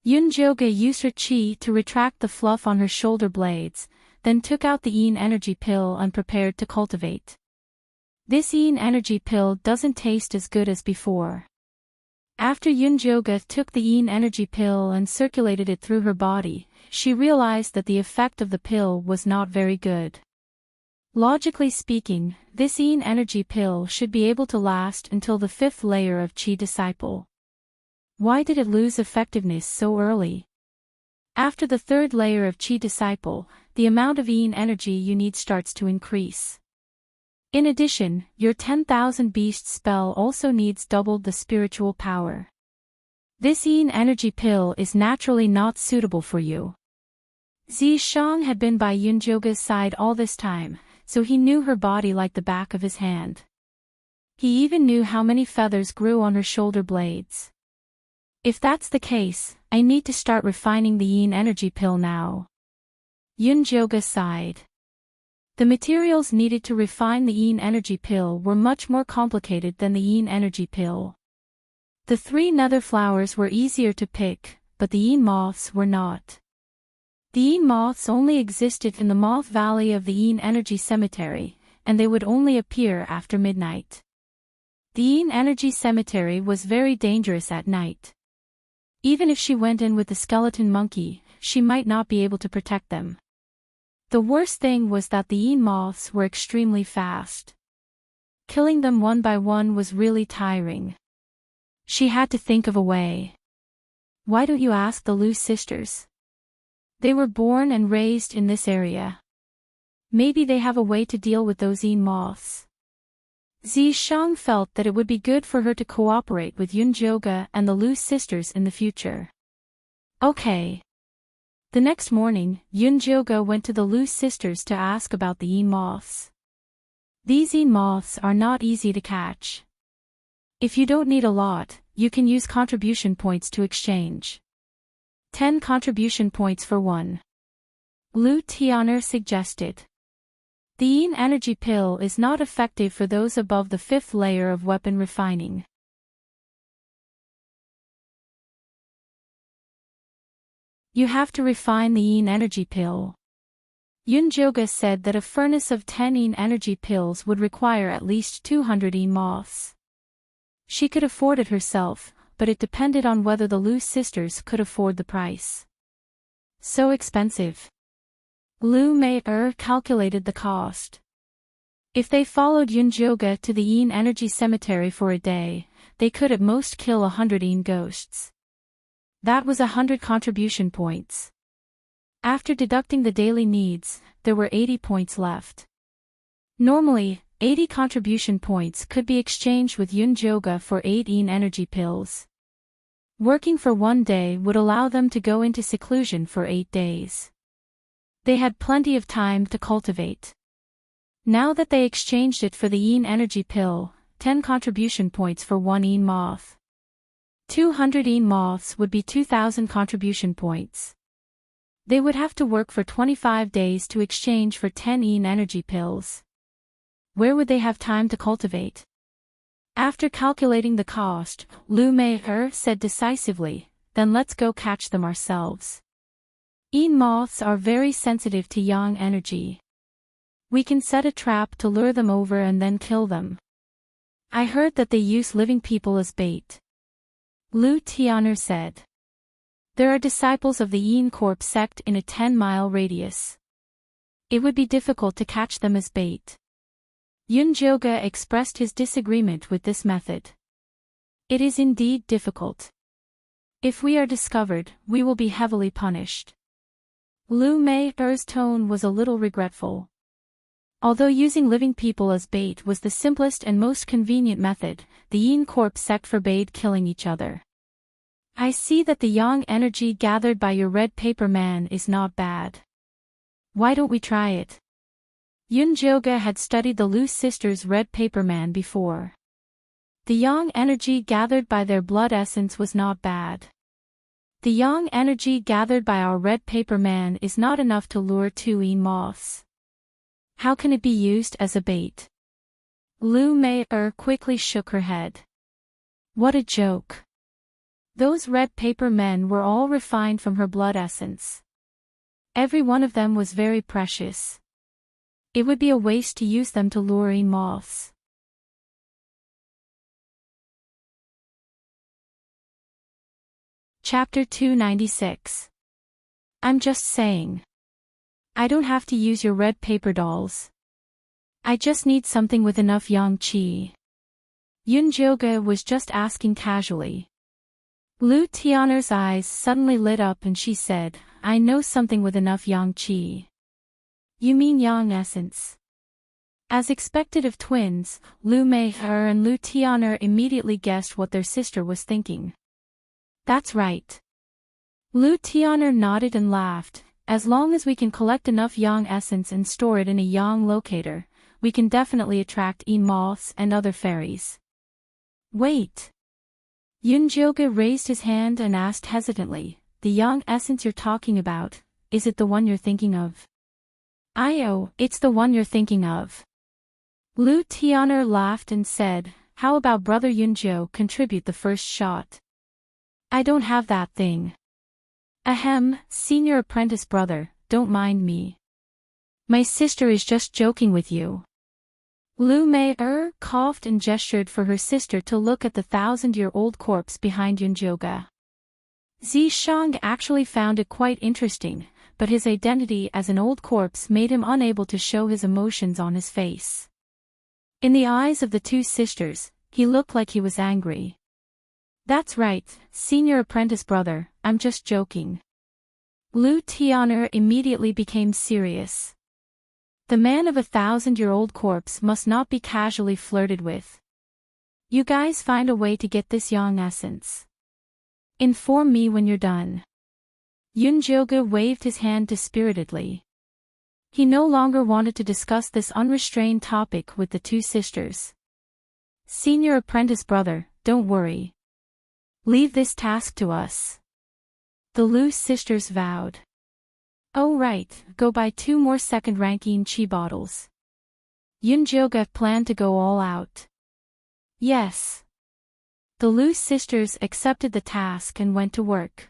Yunjoga used her chi to retract the fluff on her shoulder blades, then took out the Yin energy pill and prepared to cultivate. This Yin energy pill doesn't taste as good as before. After Yunjoga took the Yin energy pill and circulated it through her body, she realized that the effect of the pill was not very good. Logically speaking, this Yin energy pill should be able to last until the 5th layer of Chi Disciple. Why did it lose effectiveness so early? After the 3rd layer of Chi Disciple, the amount of Yin energy you need starts to increase. In addition, your 10,000 Beast spell also needs doubled the spiritual power. This Yin energy pill is naturally not suitable for you. Zishang had been by Yunjoga's side all this time, so he knew her body like the back of his hand. He even knew how many feathers grew on her shoulder blades. If that's the case, I need to start refining the Yin energy pill now. Yunjoga sighed. The materials needed to refine the Yin energy pill were much more complicated than the Yin energy pill. The 3 nether flowers were easier to pick, but the Yin moths were not. The Yin moths only existed in the Moth Valley of the Yin Energy Cemetery, and they would only appear after midnight. The Yin Energy Cemetery was very dangerous at night. Even if she went in with the skeleton monkey, she might not be able to protect them. The worst thing was that the Yin moths were extremely fast. Killing them one by one was really tiring. She had to think of a way. Why don't you ask the Lu sisters? They were born and raised in this area. Maybe they have a way to deal with those Yin moths. Zishang felt that it would be good for her to cooperate with Yunjoga and the Lu sisters in the future. Okay. The next morning, Yunjoga went to the Lu sisters to ask about the Yin moths. These Yin moths are not easy to catch. If you don't need a lot, you can use contribution points to exchange. 10 contribution points for 1. Lu Tianer suggested. The Yin energy pill is not effective for those above the 5th layer of weapon refining. You have to refine the Yin energy pill. Yunjoga said that a furnace of 10 Yin energy pills would require at least 200 Yin moths. She could afford it herself, but it depended on whether the Lu sisters could afford the price. So expensive. Lu Mei calculated the cost. If they followed Yunjoga to the Yin Energy Cemetery for a day, they could at most kill 100 Een ghosts. That was 100 contribution points. After deducting the daily needs, there were 80 points left. Normally, 80 contribution points could be exchanged with Yunjoga for 8 Een energy pills. Working for 1 day would allow them to go into seclusion for 8 days. They had plenty of time to cultivate. Now that they exchanged it for the Een energy pill, 10 contribution points for 1 Een moth. 200 Een moths would be 2,000 contribution points. They would have to work for 25 days to exchange for 10 Een energy pills. Where would they have time to cultivate? After calculating the cost, Lu Mei said decisively, then let's go catch them ourselves. Een moths are very sensitive to yang energy. We can set a trap to lure them over and then kill them. I heard that they use living people as bait. Lu Tian'er said. There are disciples of the Een Corp sect in a 10-mile radius. It would be difficult to catch them as bait. Yunjoga expressed his disagreement with this method. It is indeed difficult. If we are discovered, we will be heavily punished. Lu Mei's tone was a little regretful. Although using living people as bait was the simplest and most convenient method, the Een Corp sect forbade killing each other. I see that the yang energy gathered by your red paper man is not bad. Why don't we try it? Yunjoga had studied the Lu sisters' red paper man before. The yang energy gathered by their blood essence was not bad. The yang energy gathered by our red paper man is not enough to lure 2 Een moths. How can it be used as a bait? Lu Mei quickly shook her head. What a joke. Those red paper men were all refined from her blood essence. Every one of them was very precious. It would be a waste to use them to lure Een moths. Chapter 296. I'm just saying. I don't have to use your red paper dolls. I just need something with enough yang qi. Yunjoga was just asking casually. Lu Tian'er's eyes suddenly lit up and she said, I know something with enough yang qi. You mean yang essence? As expected of twins, Lu Mei and Lu Tian'er immediately guessed what their sister was thinking. That's right. Lu Tian'er nodded and laughed. As long as we can collect enough yang essence and store it in a yang locator, we can definitely attract Een moths and other fairies. Wait. Yunjoga raised his hand and asked hesitantly, the yang essence you're talking about, is it the one you're thinking of? It's the one you're thinking of. Lu Tian'er laughed and said, how about Brother Yunjo contribute the first shot? I don't have that thing. Ahem, senior apprentice brother, don't mind me. My sister is just joking with you. Lu Mei coughed and gestured for her sister to look at the 1,000-year-old corpse behind Yunjoga. Zishang actually found it quite interesting, but his identity as an old corpse made him unable to show his emotions on his face. In the eyes of the 2 sisters, he looked like he was angry. That's right, senior apprentice brother, I'm just joking. Lu Tian'er immediately became serious. The man of a 1,000-year-old corpse must not be casually flirted with. You guys find a way to get this yang essence. Inform me when you're done. Yunjoga waved his hand dispiritedly. He no longer wanted to discuss this unrestrained topic with the 2 sisters. Senior apprentice brother, don't worry. Leave this task to us. The Lu sisters vowed. Oh right, go buy 2 more second-rank Een Qi bottles. Yunjoga planned to go all out. Yes. The Lu sisters accepted the task and went to work.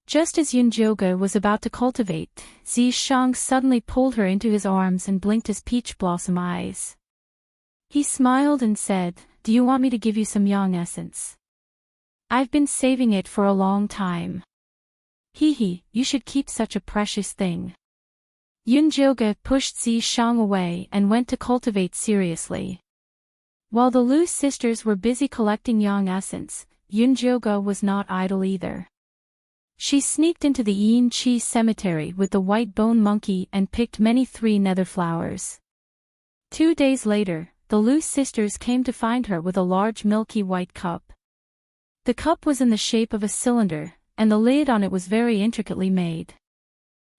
Just as Yunjoga was about to cultivate, Zishang suddenly pulled her into his arms and blinked his peach blossom eyes. He smiled and said, do you want me to give you some yang essence? I've been saving it for a long time. Hee, you should keep such a precious thing. Yunjoga pushed Zishang away and went to cultivate seriously. While the Lu sisters were busy collecting yang essence, Yunjoga was not idle either. She sneaked into the Yin-Chi cemetery with the white bone monkey and picked many 3 nether flowers. 2 days later, the Lu sisters came to find her with a large milky white cup. The cup was in the shape of a cylinder, and the lid on it was very intricately made.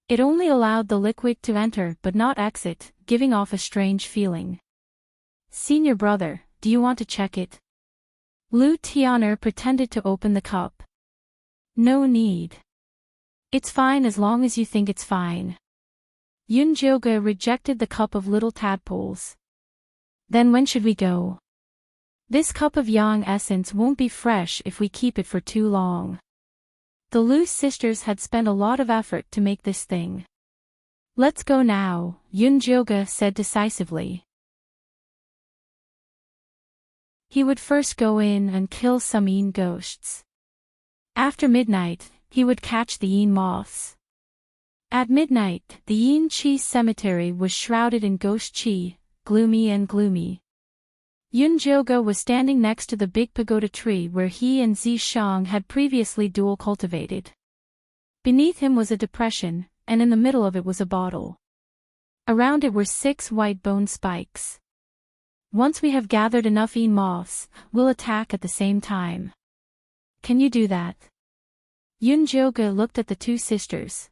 It only allowed the liquid to enter but not exit, giving off a strange feeling. "Senior brother, do you want to check it?" Lu Tian'er pretended to open the cup. "No need. It's fine as long as you think it's fine." Yunjoga rejected the cup of little tadpoles. "Then when should we go? This cup of yang essence won't be fresh if we keep it for too long." The Lu sisters had spent a lot of effort to make this thing. "Let's go now," Yunjoga said decisively. He would first go in and kill some Yin ghosts. After midnight, he would catch the Yin moths. At midnight, the Yin-Chi cemetery was shrouded in ghost chi, gloomy and gloomy. Yunjoga was standing next to the big pagoda tree where he and Zishang had previously dual cultivated. Beneath him was a depression, and in the middle of it was a bottle. Around it were 6 white bone spikes. "Once we have gathered enough Yin moths, we'll attack at the same time. Can you do that?" Yunjoga looked at the 2 sisters.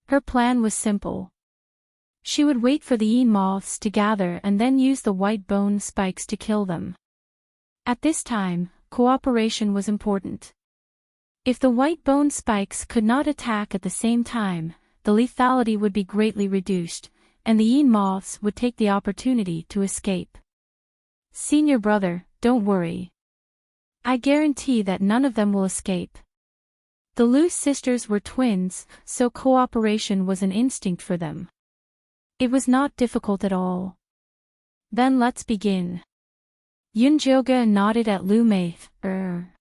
Her plan was simple. She would wait for the Yin moths to gather and then use the white bone spikes to kill them. At this time, cooperation was important. If the white bone spikes could not attack at the same time, the lethality would be greatly reduced, and the Yin moths would take the opportunity to escape. "Senior brother, don't worry. I guarantee that none of them will escape." The Lu sisters were twins, so cooperation was an instinct for them. It was not difficult at all. "Then let's begin." Yunjoga nodded at Lu Mei-er.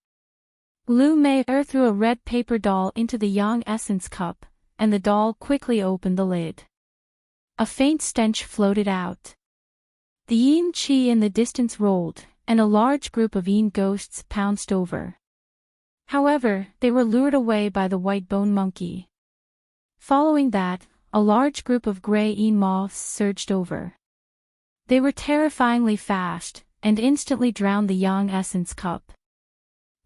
Lu Mei-er threw a red paper doll into the yang essence cup, and the doll quickly opened the lid. A faint stench floated out. The Yin Chi in the distance rolled, and a large group of Yin ghosts pounced over. However, they were lured away by the white bone monkey. Following that, a large group of gray Yin moths surged over. They were terrifyingly fast, and instantly drowned the yang essence cup.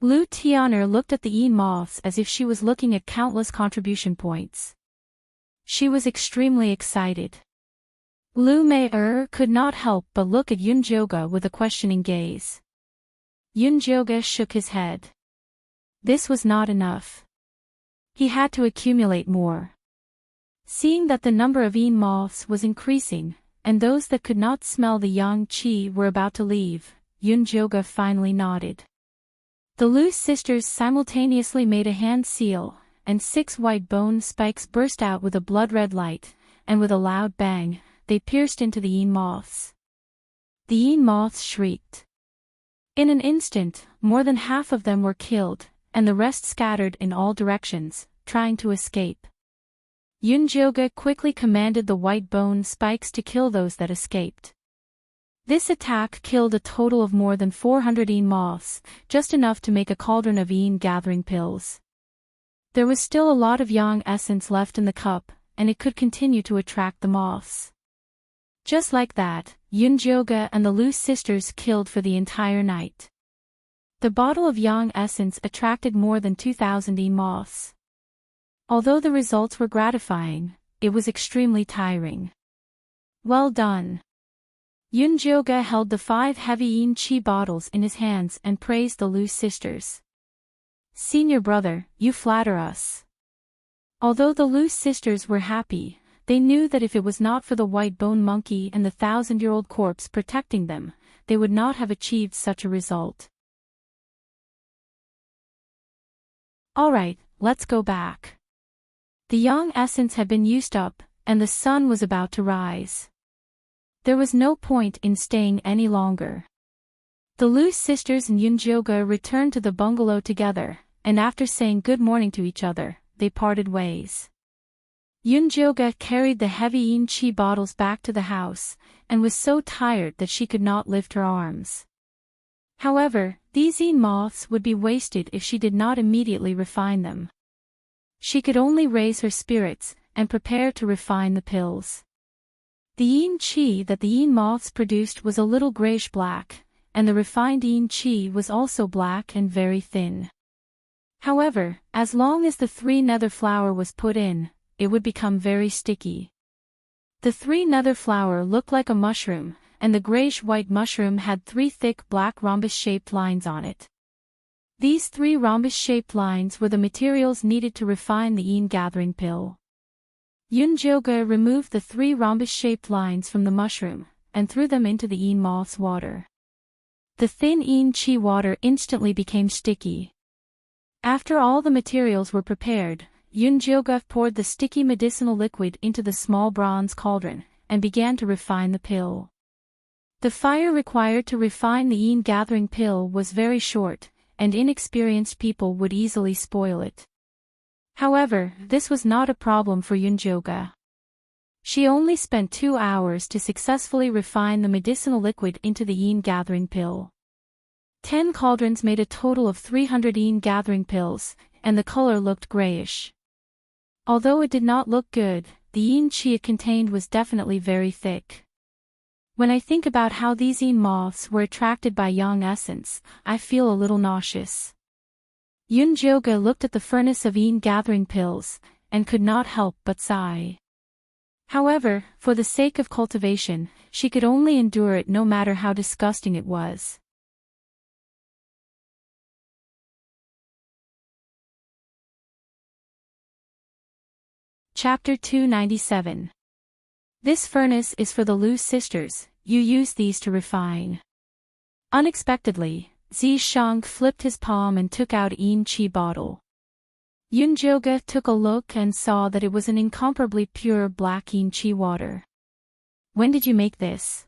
Lu Tian'er looked at the Yin moths as if she was looking at countless contribution points. She was extremely excited. Lu Mei-er could not help but look at Yunjoga with a questioning gaze. Yunjoga shook his head. This was not enough. He had to accumulate more. Seeing that the number of Yin moths was increasing, and those that could not smell the yang chi were about to leave, Yunjoga finally nodded. The Lu sisters simultaneously made a hand seal, and 6 white bone spikes burst out with a blood-red light, and with a loud bang, they pierced into the Yin moths. The Yin moths shrieked. In an instant, more than half of them were killed, and the rest scattered in all directions, trying to escape. Yunjoga quickly commanded the white bone spikes to kill those that escaped. This attack killed a total of more than 400 Yin moths, just enough to make a cauldron of Yin gathering pills. There was still a lot of yang essence left in the cup, and it could continue to attract the moths. Just like that, Yunjoga and the Lu sisters killed for the entire night. The bottle of yang essence attracted more than 2,000 Yin moths. Although the results were gratifying, it was extremely tiring. Well done. Yunjoga held the 5 heavy Yin Chi bottles in his hands and praised the Lu sisters. Senior brother, you flatter us. Although the Lu sisters were happy, they knew that if it was not for the white bone monkey and the 1,000-year-old corpse protecting them, they would not have achieved such a result. Alright, let's go back. The yang essence had been used up, and the sun was about to rise. There was no point in staying any longer. The Lu sisters and Yunjoga returned to the bungalow together, and after saying good morning to each other, they parted ways. Yunjoga carried the heavy yin chi bottles back to the house, and was so tired that she could not lift her arms. However, these yin moths would be wasted if she did not immediately refine them. She could only raise her spirits, and prepare to refine the pills. The yin chi that the yin moths produced was a little grayish-black, and the refined yin chi was also black and very thin. However, as long as the 3-nether flour was put in, it would become very sticky. The 3-nether flour looked like a mushroom, and the grayish-white mushroom had 3 thick black rhombus-shaped lines on it. These 3 rhombus-shaped lines were the materials needed to refine the yin gathering pill. Yunjoga removed the 3 rhombus-shaped lines from the mushroom, and threw them into the yin moth's water. The thin yin chi water instantly became sticky. After all the materials were prepared, Yunjoga poured the sticky medicinal liquid into the small bronze cauldron, and began to refine the pill. The fire required to refine the yin gathering pill was very short, and inexperienced people would easily spoil it. However, this was not a problem for Yunjoga. She only spent 2 hours to successfully refine the medicinal liquid into the yin gathering pill. 10 cauldrons made a total of 300 yin gathering pills, and the color looked grayish. Although it did not look good, the yin chi it contained was definitely very thick. When I think about how these yin moths were attracted by yang essence, I feel a little nauseous. Yunjoga looked at the furnace of yin gathering pills, and could not help but sigh. However, for the sake of cultivation, she could only endure it no matter how disgusting it was. Chapter 297. This furnace is for the Lu sisters, you use these to refine. Unexpectedly, Zishang flipped his palm and took out yin chi bottle. Yunjoga took a look and saw that it was an incomparably pure black yin chi water. When did you make this?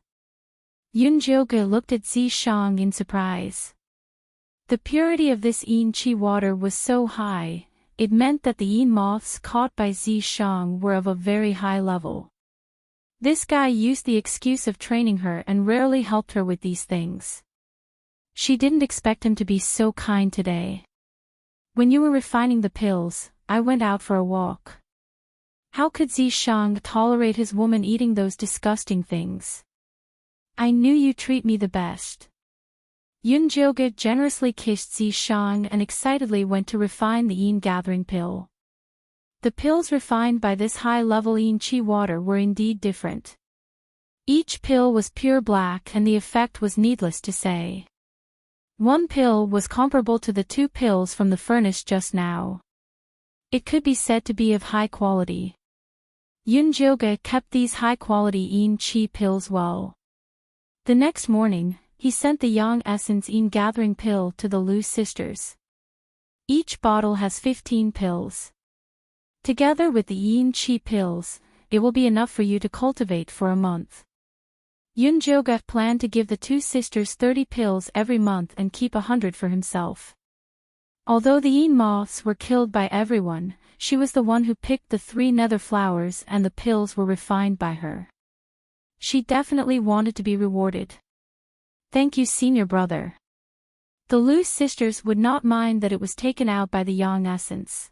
Yunjoga looked at Zishang in surprise. The purity of this yin chi water was so high, it meant that the yin moths caught by Zishang were of a very high level. This guy used the excuse of training her and rarely helped her with these things. She didn't expect him to be so kind today. When you were refining the pills, I went out for a walk. How could Zishang tolerate his woman eating those disgusting things? I knew you treat me the best. Yunjoga generously kissed Zishang and excitedly went to refine the yin gathering pill. The pills refined by this high-level yin chi water were indeed different. Each pill was pure black and the effect was needless to say. One pill was comparable to the 2 pills from the furnace just now. It could be said to be of high quality. Yunjoga kept these high-quality yin chi pills well. The next morning, he sent the yang essence yin gathering pill to the Lu sisters. Each bottle has 15 pills. Together with the yin chi pills, it will be enough for you to cultivate for a month. Yunjoga planned to give the 2 sisters 30 pills every month and keep 100 for himself. Although the yin moths were killed by everyone, she was the one who picked the 3 nether flowers and the pills were refined by her. She definitely wanted to be rewarded. Thank you, senior brother. The Lu sisters would not mind that it was taken out by the yang essence.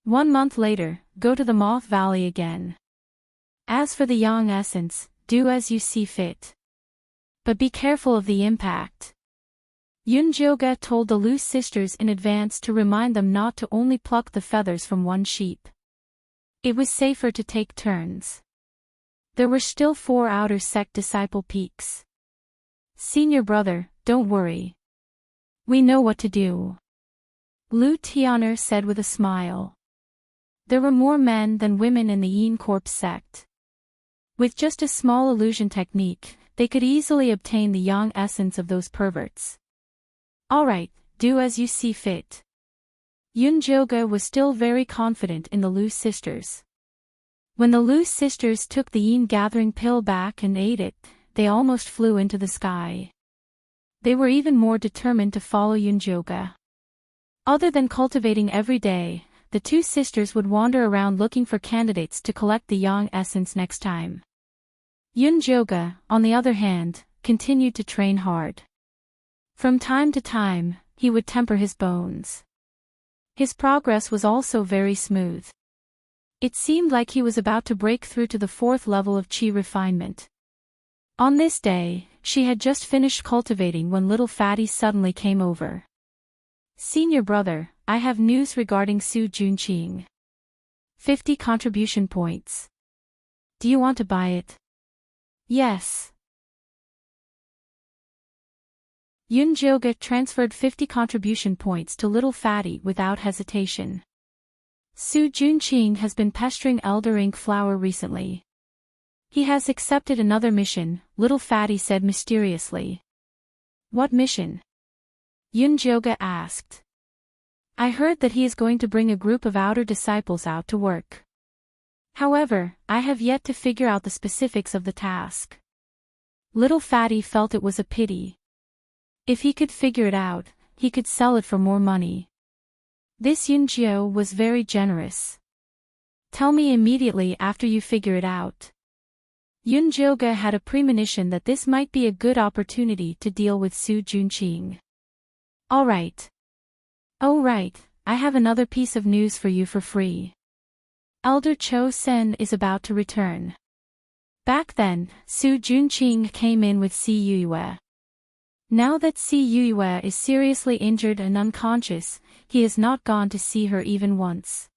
1 month later, go to the Moth Valley again. As for the yang essence, do as you see fit. But be careful of the impact. Yunjoga told the Lu sisters in advance to remind them not to only pluck the feathers from one sheep. It was safer to take turns. There were still 4 outer sect disciple peaks. Senior brother, don't worry. We know what to do. Lu Tian'er said with a smile. There were more men than women in the Yin Corpse sect. With just a small illusion technique, they could easily obtain the yang essence of those perverts. Alright, do as you see fit. Yunjoga was still very confident in the Lu sisters. When the Lu sisters took the yin gathering pill back and ate it, they almost flew into the sky. They were even more determined to follow Yunjoga. Other than cultivating every day, the two sisters would wander around looking for candidates to collect the yang essence next time. Yunjoga, on the other hand, continued to train hard. From time to time, he would temper his bones. His progress was also very smooth. It seemed like he was about to break through to the 4th level of chi refinement. On this day, she had just finished cultivating when little Fatty suddenly came over. "Senior brother, I have news regarding Su Junqing. 50 contribution points. Do you want to buy it?" "Yes." Yunjoga transferred 50 contribution points to little Fatty without hesitation. "Su Junqing has been pestering Elder Ink Flower recently. He has accepted another mission," little Fatty said mysteriously. "What mission?" Yunjoga asked. "I heard that he is going to bring a group of outer disciples out to work. However, I have yet to figure out the specifics of the task." Little Fatty felt it was a pity. If he could figure it out, he could sell it for more money. This Yunjio was very generous. "Tell me immediately after you figure it out." Yunjoga had a premonition that this might be a good opportunity to deal with Su Junqing. "All right." "Oh right, I have another piece of news for you for free. Elder Cho Sen is about to return." Back then, Su Junqing came in with Si Yue. Now that Si Yue is seriously injured and unconscious, he has not gone to see her even once.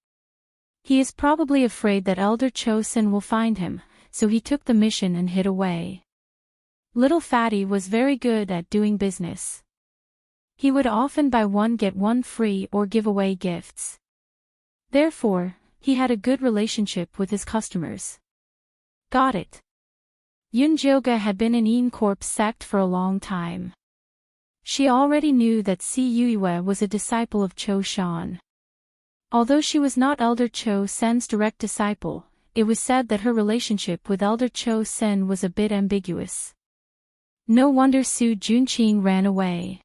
He is probably afraid that Elder Cho Sen will find him, so he took the mission and hid away. Little Fatty was very good at doing business. He would often buy one get one free or give away gifts. Therefore, he had a good relationship with his customers. Got it. Yunjoga had been in Encorp's sect for a long time. She already knew that Si Yue was a disciple of Cho Shan. Although she was not Elder Cho Sen's direct disciple, it was said that her relationship with Elder Cho Sen was a bit ambiguous. No wonder Su Junqing ran away.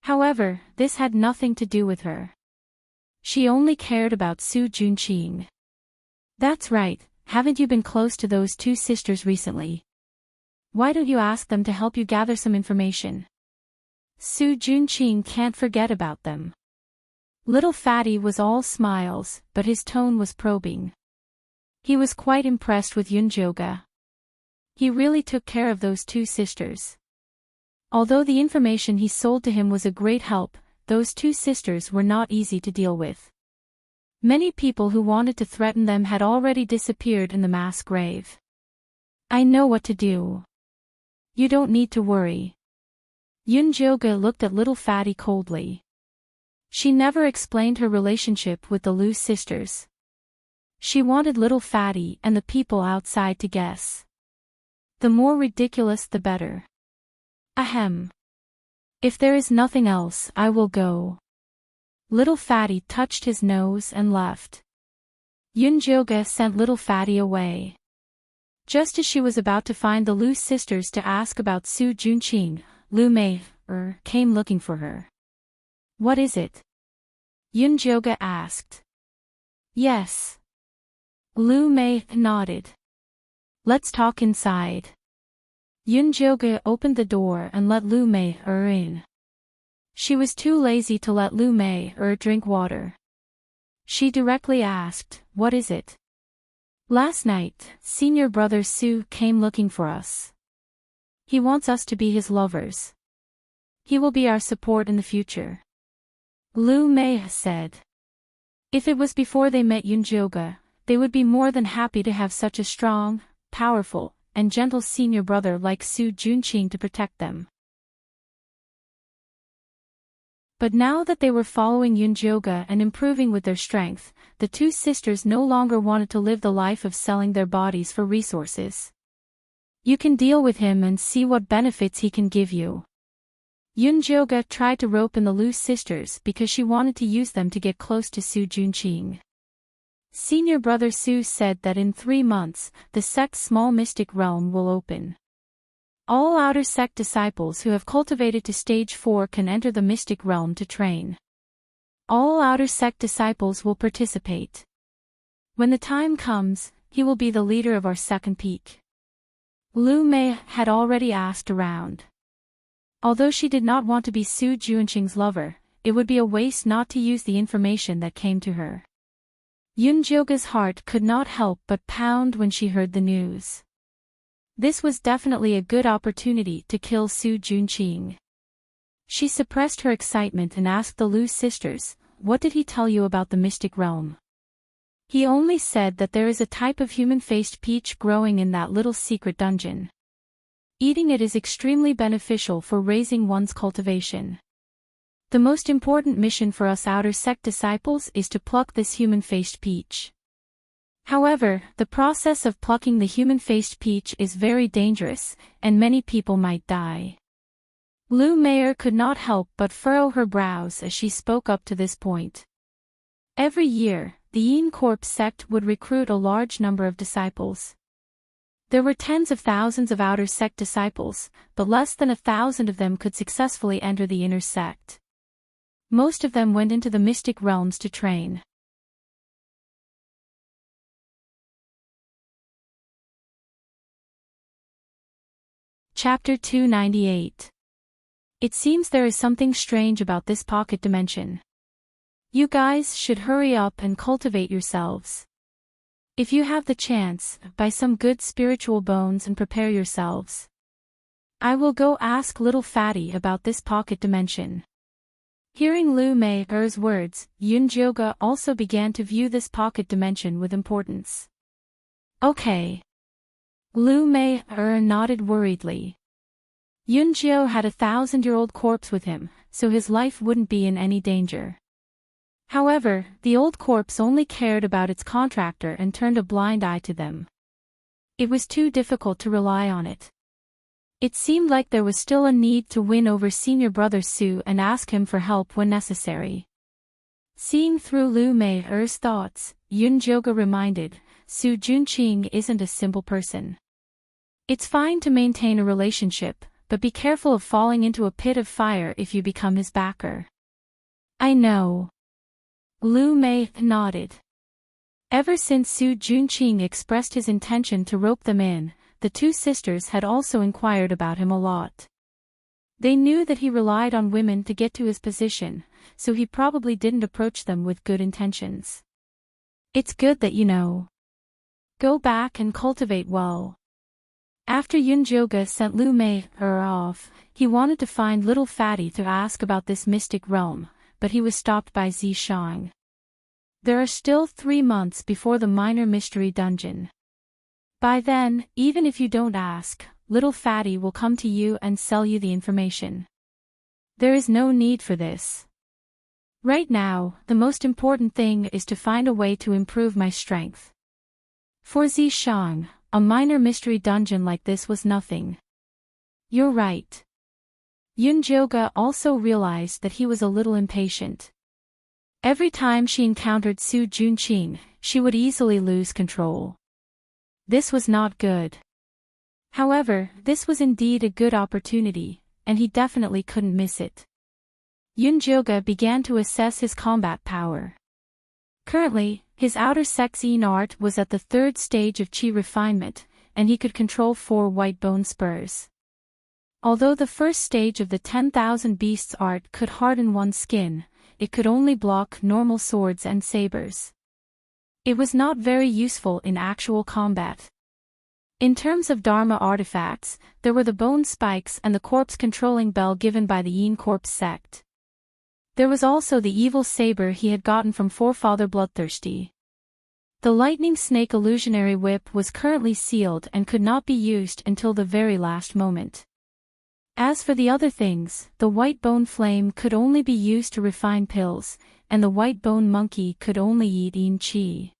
However, this had nothing to do with her. She only cared about Su Junqing. "That's right, haven't you been close to those two sisters recently? Why don't you ask them to help you gather some information? Su Junqing can't forget about them." Little Fatty was all smiles, but his tone was probing. He was quite impressed with Yunjoga. He really took care of those two sisters. Although the information he sold to him was a great help, those two sisters were not easy to deal with. Many people who wanted to threaten them had already disappeared in the mass grave. "I know what to do. You don't need to worry." Yunjoga looked at little Fatty coldly. She never explained her relationship with the Lu sisters. She wanted little Fatty and the people outside to guess. The more ridiculous the better. "Ahem. If there is nothing else, I will go." Little Fatty touched his nose and left. Yunjoga sent little Fatty away. Just as she was about to find the Lu sisters to ask about Su Junqing, Lu Mei came looking for her. "What is it?" Yunjoga asked. "Yes." Lu Mei nodded. "Let's talk inside." Yunjoga opened the door and let Lu Mei in. She was too lazy to let Lu Mei drink water. She directly asked, "What is it?" "Last night, senior brother Su came looking for us. He wants us to be his lovers. He will be our support in the future," Lu Mei said. If it was before they met Yunjoga, they would be more than happy to have such a strong, powerful, and gentle senior brother like Su Junqing to protect them. But now that they were following Yunjoga and improving with their strength, the two sisters no longer wanted to live the life of selling their bodies for resources. "You can deal with him and see what benefits he can give you." Yunjoga tried to rope in the Lu sisters because she wanted to use them to get close to Su Junqing. Senior brother Su said that in 3 months, the sect's small mystic realm will open. All outer sect disciples who have cultivated to stage 4 can enter the mystic realm to train. All outer sect disciples will participate. When the time comes, he will be the leader of our second peak. Lu Mei had already asked around. Although she did not want to be Su Junqing's lover, it would be a waste not to use the information that came to her. Yunjioga's heart could not help but pound when she heard the news. This was definitely a good opportunity to kill Su Junqing. She suppressed her excitement and asked the Lu sisters, "What did he tell you about the mystic realm?" "He only said that there is a type of human-faced peach growing in that little secret dungeon. Eating it is extremely beneficial for raising one's cultivation. The most important mission for us outer sect disciples is to pluck this human-faced peach. However, the process of plucking the human-faced peach is very dangerous, and many people might die." Lu Mei could not help but furrow her brows as she spoke up to this point. Every year, the Yin Corp sect would recruit a large number of disciples. There were tens of thousands of outer sect disciples, but less than 1,000 of them could successfully enter the inner sect. Most of them went into the mystic realms to train. Chapter 298. It seems there is something strange about this pocket dimension. You guys should hurry up and cultivate yourselves. If you have the chance, buy some good spiritual bones and prepare yourselves. I will go ask little Fatty about this pocket dimension. Hearing Lu Mei's words, Yunjioga also began to view this pocket dimension with importance. Okay. Lu Mei nodded worriedly. Yunjio had a 1,000-year-old corpse with him, so his life wouldn't be in any danger. However, the old corpse only cared about its contractor and turned a blind eye to them. It was too difficult to rely on it. It seemed like there was still a need to win over senior brother Su and ask him for help when necessary. Seeing through Lu Mei's thoughts, Yunjioga reminded, Su Junqing isn't a simple person. It's fine to maintain a relationship, but be careful of falling into a pit of fire if you become his backer. I know. Lu Mei nodded. Ever since Su Junqing expressed his intention to rope them in, the two sisters had also inquired about him a lot. They knew that he relied on women to get to his position, so he probably didn't approach them with good intentions. It's good that you know. Go back and cultivate well. After Yunjioga sent Lu Mei off, he wanted to find little Fatty to ask about this mystic realm, but he was stopped by Zishang. There are still 3 months before the minor mystery dungeon. By then, even if you don't ask, little Fatty will come to you and sell you the information. There is no need for this. Right now, the most important thing is to find a way to improve my strength. For Zishang, a minor mystery dungeon like this was nothing. You're right. Yunjioga also realized that he was a little impatient. Every time she encountered Su Junqing, she would easily lose control. This was not good. However, this was indeed a good opportunity, and he definitely couldn't miss it. Yunjioga began to assess his combat power. Currently, his outer sex Yin art was at the 3rd stage of Qi refinement, and he could control 4 white bone spurs. Although the first stage of the 10,000 beasts art could harden one's skin, it could only block normal swords and sabers. It was not very useful in actual combat. In terms of Dharma artifacts, there were the bone spikes and the corpse-controlling bell given by the Yin Corpse sect. There was also the evil saber he had gotten from forefather Bloodthirsty. The lightning snake illusionary whip was currently sealed and could not be used until the very last moment. As for the other things, the white bone flame could only be used to refine pills, and the white bone monkey could only eat Yin Qi.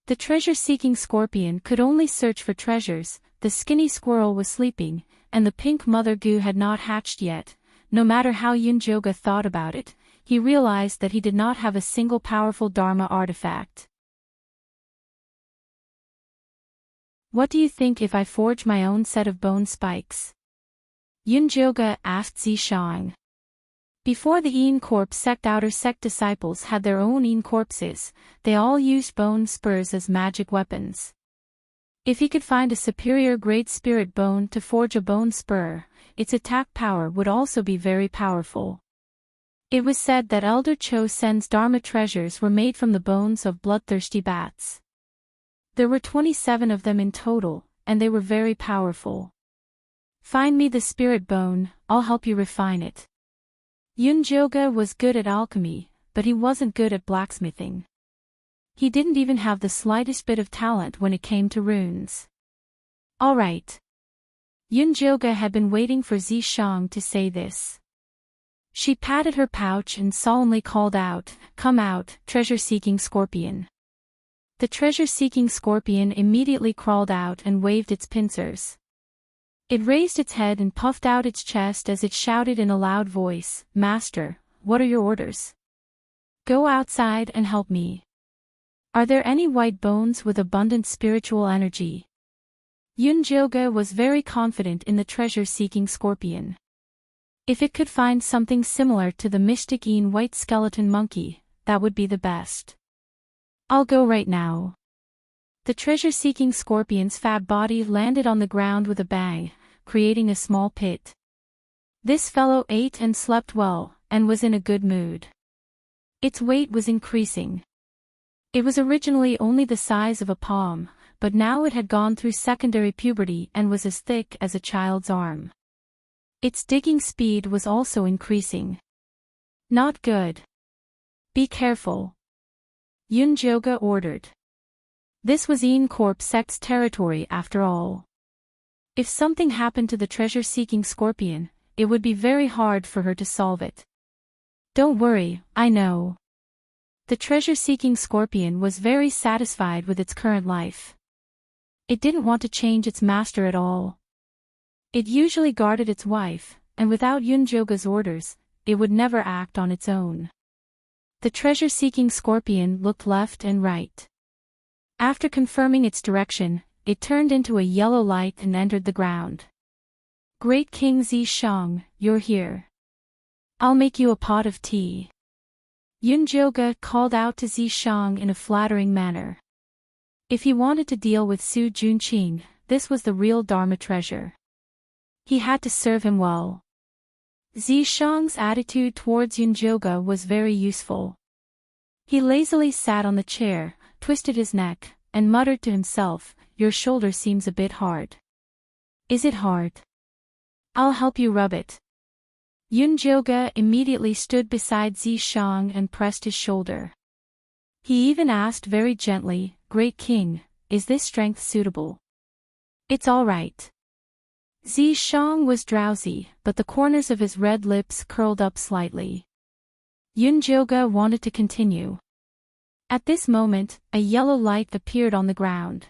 The treasure-seeking scorpion could only search for treasures, the skinny squirrel was sleeping, and the pink mother goo had not hatched yet. No matter how Yunjioga thought about it, he realized that he did not have a single powerful Dharma artifact. What do you think if I forge my own set of bone spikes? Yunjioga asked Zishang. Before the Encorp sect, outer sect disciples had their own Encorpses. They all used bone spurs as magic weapons. If he could find a superior grade spirit bone to forge a bone spur, its attack power would also be very powerful. It was said that Elder Cho Sen's Dharma treasures were made from the bones of bloodthirsty bats. There were 27 of them in total, and they were very powerful. Find me the spirit bone, I'll help you refine it. Yunjoga was good at alchemy, but he wasn't good at blacksmithing. He didn't even have the slightest bit of talent when it came to runes. All right. Yunjoga had been waiting for Zishang to say this. She patted her pouch and solemnly called out, "Come out, treasure-seeking scorpion." The treasure-seeking scorpion immediately crawled out and waved its pincers. It raised its head and puffed out its chest as it shouted in a loud voice, "Master, what are your orders? Go outside and help me. Are there any white bones with abundant spiritual energy?" Yunjoga was very confident in the treasure-seeking scorpion. If it could find something similar to the mystic white skeleton monkey, that would be the best. "I'll go right now." The treasure-seeking scorpion's fat body landed on the ground with a bang, creating a small pit. This fellow ate and slept well, and was in a good mood. Its weight was increasing. It was originally only the size of a palm, but now it had gone through secondary puberty and was as thick as a child's arm. Its digging speed was also increasing. Not good. Be careful. Yunjoga ordered. This was Encorp sect's territory after all. If something happened to the treasure-seeking scorpion, it would be very hard for her to solve it. "Don't worry, I know." The treasure-seeking scorpion was very satisfied with its current life. It didn't want to change its master at all. It usually guarded its wife, and without Yunjoga's orders, it would never act on its own. The treasure-seeking scorpion looked left and right. After confirming its direction, it turned into a yellow light and entered the ground. "Great King Zishang, you're here. I'll make you a pot of tea." Yunjoga called out to Zishang in a flattering manner. If he wanted to deal with Su Junqing, this was the real Dharma treasure. He had to serve him well. Zishang's attitude towards Yunjoga was very useful. He lazily sat on the chair, twisted his neck, and muttered to himself, "Your shoulder seems a bit hard." "Is it hard? I'll help you rub it." Yunjoga immediately stood beside Zishang and pressed his shoulder. He even asked very gently, "Great King, is this strength suitable?" "It's all right." Zishang was drowsy, but the corners of his red lips curled up slightly. Yunjoga wanted to continue. At this moment, a yellow light appeared on the ground.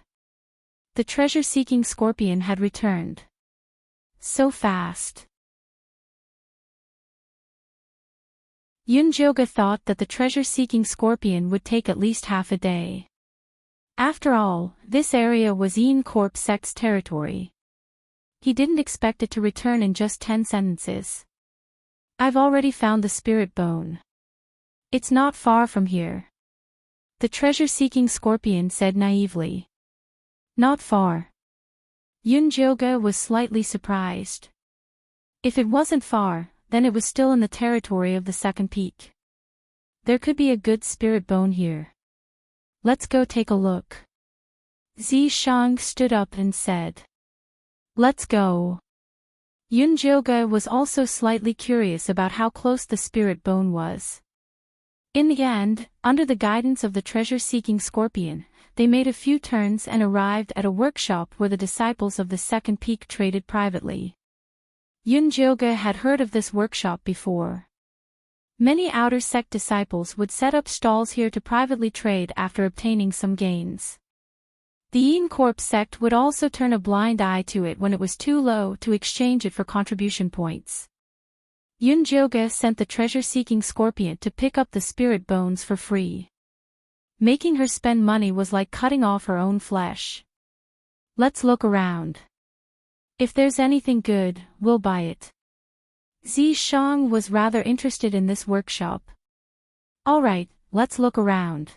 The treasure-seeking scorpion had returned. So fast. Yunjoga thought that the treasure-seeking scorpion would take at least half a day. After all, this area was Encorp sect's territory. He didn't expect it to return in just 10 sentences. "I've already found the spirit bone. It's not far from here." The treasure-seeking scorpion said naively. "Not far." Yunjoga was slightly surprised. If it wasn't far, then it was still in the territory of the second peak. There could be a good spirit bone here. "Let's go take a look." Zishang stood up and said. "Let's go." Yunjoga was also slightly curious about how close the spirit bone was. In the end, under the guidance of the treasure-seeking scorpion, they made a few turns and arrived at a workshop where the disciples of the second peak traded privately. Yunjoga had heard of this workshop before. Many outer sect disciples would set up stalls here to privately trade after obtaining some gains. The Encorp sect would also turn a blind eye to it when it was too low to exchange it for contribution points. Yunjoga sent the treasure-seeking scorpion to pick up the spirit bones for free. Making her spend money was like cutting off her own flesh. "Let's look around. If there's anything good, we'll buy it." Zishang was rather interested in this workshop. Alright, let's look around.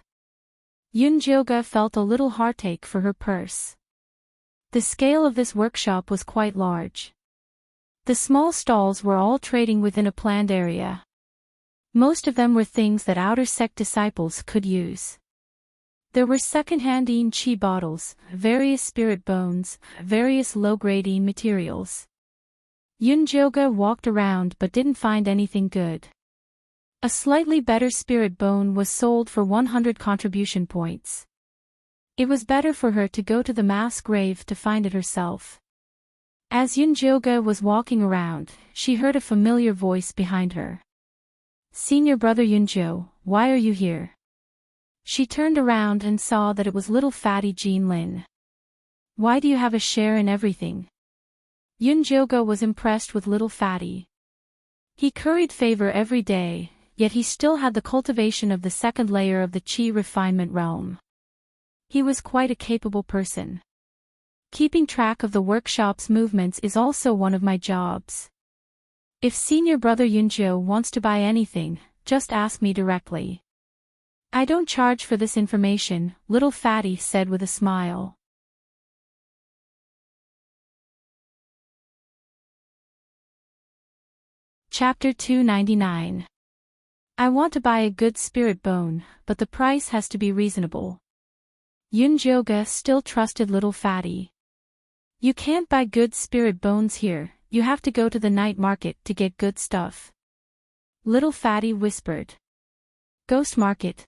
Yunjoga felt a little heartache for her purse. The scale of this workshop was quite large. The small stalls were all trading within a planned area. Most of them were things that outer sect disciples could use. There were second-hand Chi bottles, various spirit bones, various low-grade materials. Yunjoga walked around but didn't find anything good. A slightly better spirit bone was sold for 100 contribution points. It was better for her to go to the mass grave to find it herself. As Yunjoga was walking around, she heard a familiar voice behind her. "Senior brother Yunjo, why are you here?" She turned around and saw that it was little fatty Jean Lin. "Why do you have a share in everything?" Yunjoga was impressed with little fatty. He curried favor every day, yet he still had the cultivation of the second layer of the Qi refinement realm. He was quite a capable person. Keeping track of the workshop's movements is also one of my jobs. If senior brother Yunjo wants to buy anything, just ask me directly. I don't charge for this information, little fatty said with a smile. Chapter 299. I want to buy a good spirit bone, but the price has to be reasonable. Yunjoga still trusted little fatty. You can't buy good spirit bones here, you have to go to the night market to get good stuff. Little fatty whispered. Ghost market.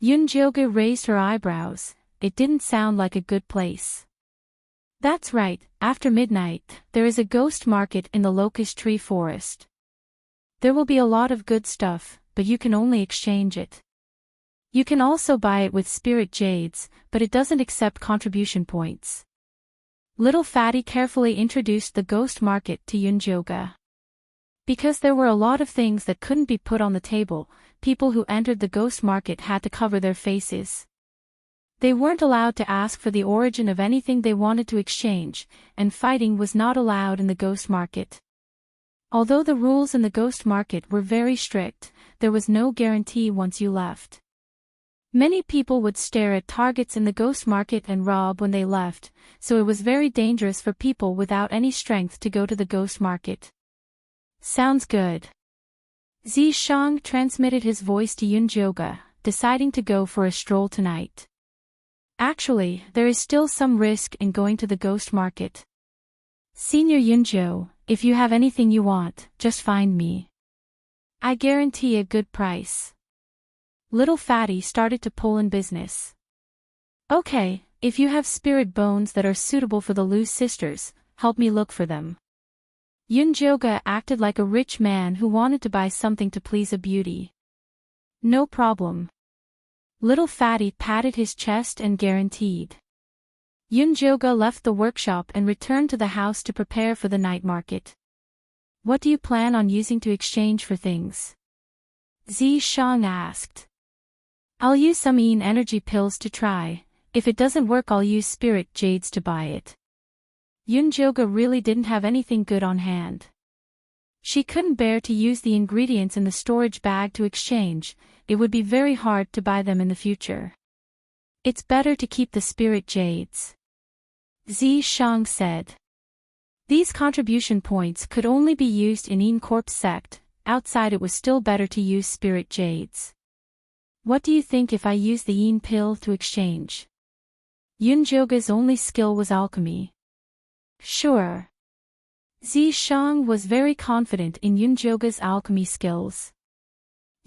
Yunjoga raised her eyebrows, it didn't sound like a good place. That's right, after midnight, there is a ghost market in the locust tree forest. There will be a lot of good stuff, but you can only exchange it. You can also buy it with spirit jades, but it doesn't accept contribution points. Little fatty carefully introduced the ghost market to Yunjoga. Because there were a lot of things that couldn't be put on the table, people who entered the ghost market had to cover their faces. They weren't allowed to ask for the origin of anything they wanted to exchange, and fighting was not allowed in the ghost market. Although the rules in the ghost market were very strict, there was no guarantee once you left. Many people would stare at targets in the ghost market and rob when they left, so it was very dangerous for people without any strength to go to the ghost market. Sounds good. Zishang transmitted his voice to Yunjoga, deciding to go for a stroll tonight. Actually, there is still some risk in going to the ghost market. Senior Yunjo, if you have anything you want, just find me. I guarantee a good price. Little fatty started to pull in business. Okay, if you have spirit bones that are suitable for the Lu sisters, help me look for them. Yunjoga acted like a rich man who wanted to buy something to please a beauty. No problem. Little fatty patted his chest and guaranteed. Yunjoga left the workshop and returned to the house to prepare for the night market. What do you plan on using to exchange for things? Zishang asked. I'll use some energy pills to try. If it doesn't work, I'll use spirit jades to buy it. Yunjoga really didn't have anything good on hand. She couldn't bear to use the ingredients in the storage bag to exchange, it would be very hard to buy them in the future. It's better to keep the spirit jades. Zishang said. These contribution points could only be used in Corp's sect, outside it was still better to use spirit jades. What do you think if I use the pill to exchange? Yunjoga's only skill was alchemy. Sure. Zishang was very confident in Yunjoga's alchemy skills.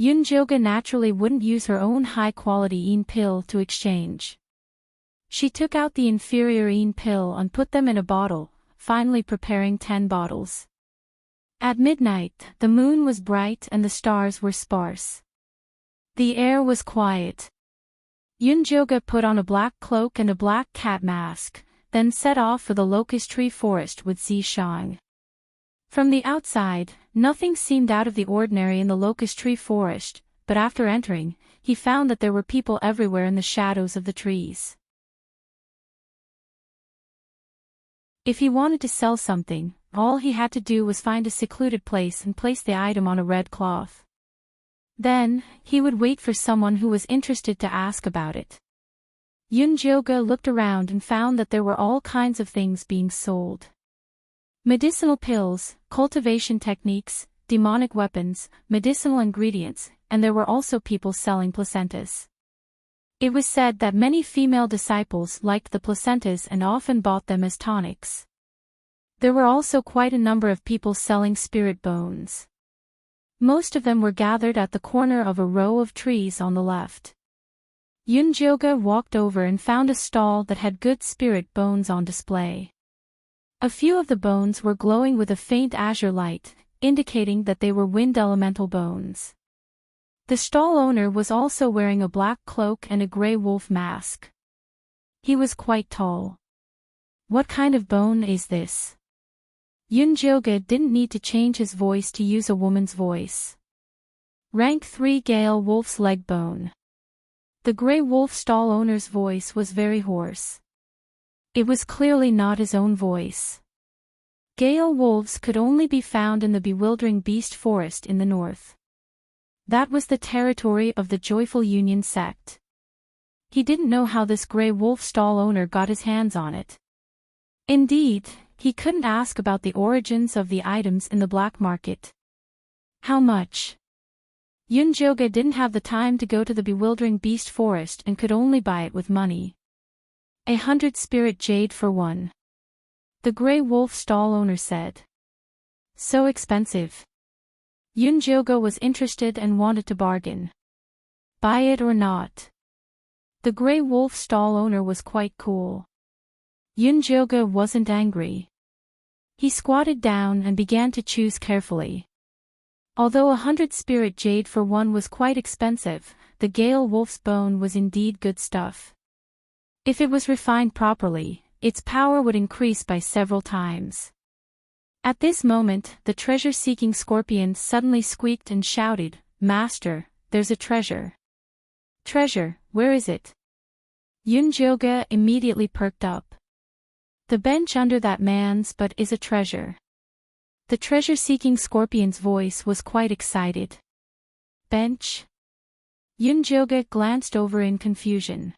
Yunjoga naturally wouldn't use her own high-quality pill to exchange. She took out the inferior pill and put them in a bottle, finally preparing 10 bottles. At midnight, the moon was bright and the stars were sparse. The air was quiet. Yunjoga put on a black cloak and a black cat mask, then set off for the locust tree forest with Zishang. From the outside, nothing seemed out of the ordinary in the locust tree forest, but after entering, he found that there were people everywhere in the shadows of the trees. If he wanted to sell something, all he had to do was find a secluded place and place the item on a red cloth. Then, he would wait for someone who was interested to ask about it. Yunjoga looked around and found that there were all kinds of things being sold. Medicinal pills, cultivation techniques, demonic weapons, medicinal ingredients, and there were also people selling placentas. It was said that many female disciples liked the placentas and often bought them as tonics. There were also quite a number of people selling spirit bones. Most of them were gathered at the corner of a row of trees on the left. Yunjoga walked over and found a stall that had good spirit bones on display. A few of the bones were glowing with a faint azure light, indicating that they were wind elemental bones. The stall owner was also wearing a black cloak and a gray wolf mask. He was quite tall. What kind of bone is this? Yunjoga didn't need to change his voice to use a woman's voice. Rank 3 Gale Wolf's leg bone. The gray wolf stall owner's voice was very hoarse. It was clearly not his own voice. Gale wolves could only be found in the bewildering beast forest in the north. That was the territory of the Joyful Union sect. He didn't know how this gray wolf stall owner got his hands on it. Indeed, he couldn't ask about the origins of the items in the black market. How much? Yunjoga didn't have the time to go to the bewildering beast forest and could only buy it with money. 100 spirit jade for one. The gray wolf stall owner said. So expensive. Yunjoga was interested and wanted to bargain. Buy it or not? The gray wolf stall owner was quite cool. Yunjoga wasn't angry. He squatted down and began to choose carefully. Although 100 spirit jade for one was quite expensive, the Gale wolf's bone was indeed good stuff. If it was refined properly, its power would increase by several times. At this moment, the treasure-seeking scorpion suddenly squeaked and shouted, "Master, there's a treasure." "Treasure, where is it?" Yunjoga immediately perked up. "The bench under that man's butt is a treasure." The treasure-seeking scorpion's voice was quite excited. "Bench?" Yunjoga glanced over in confusion.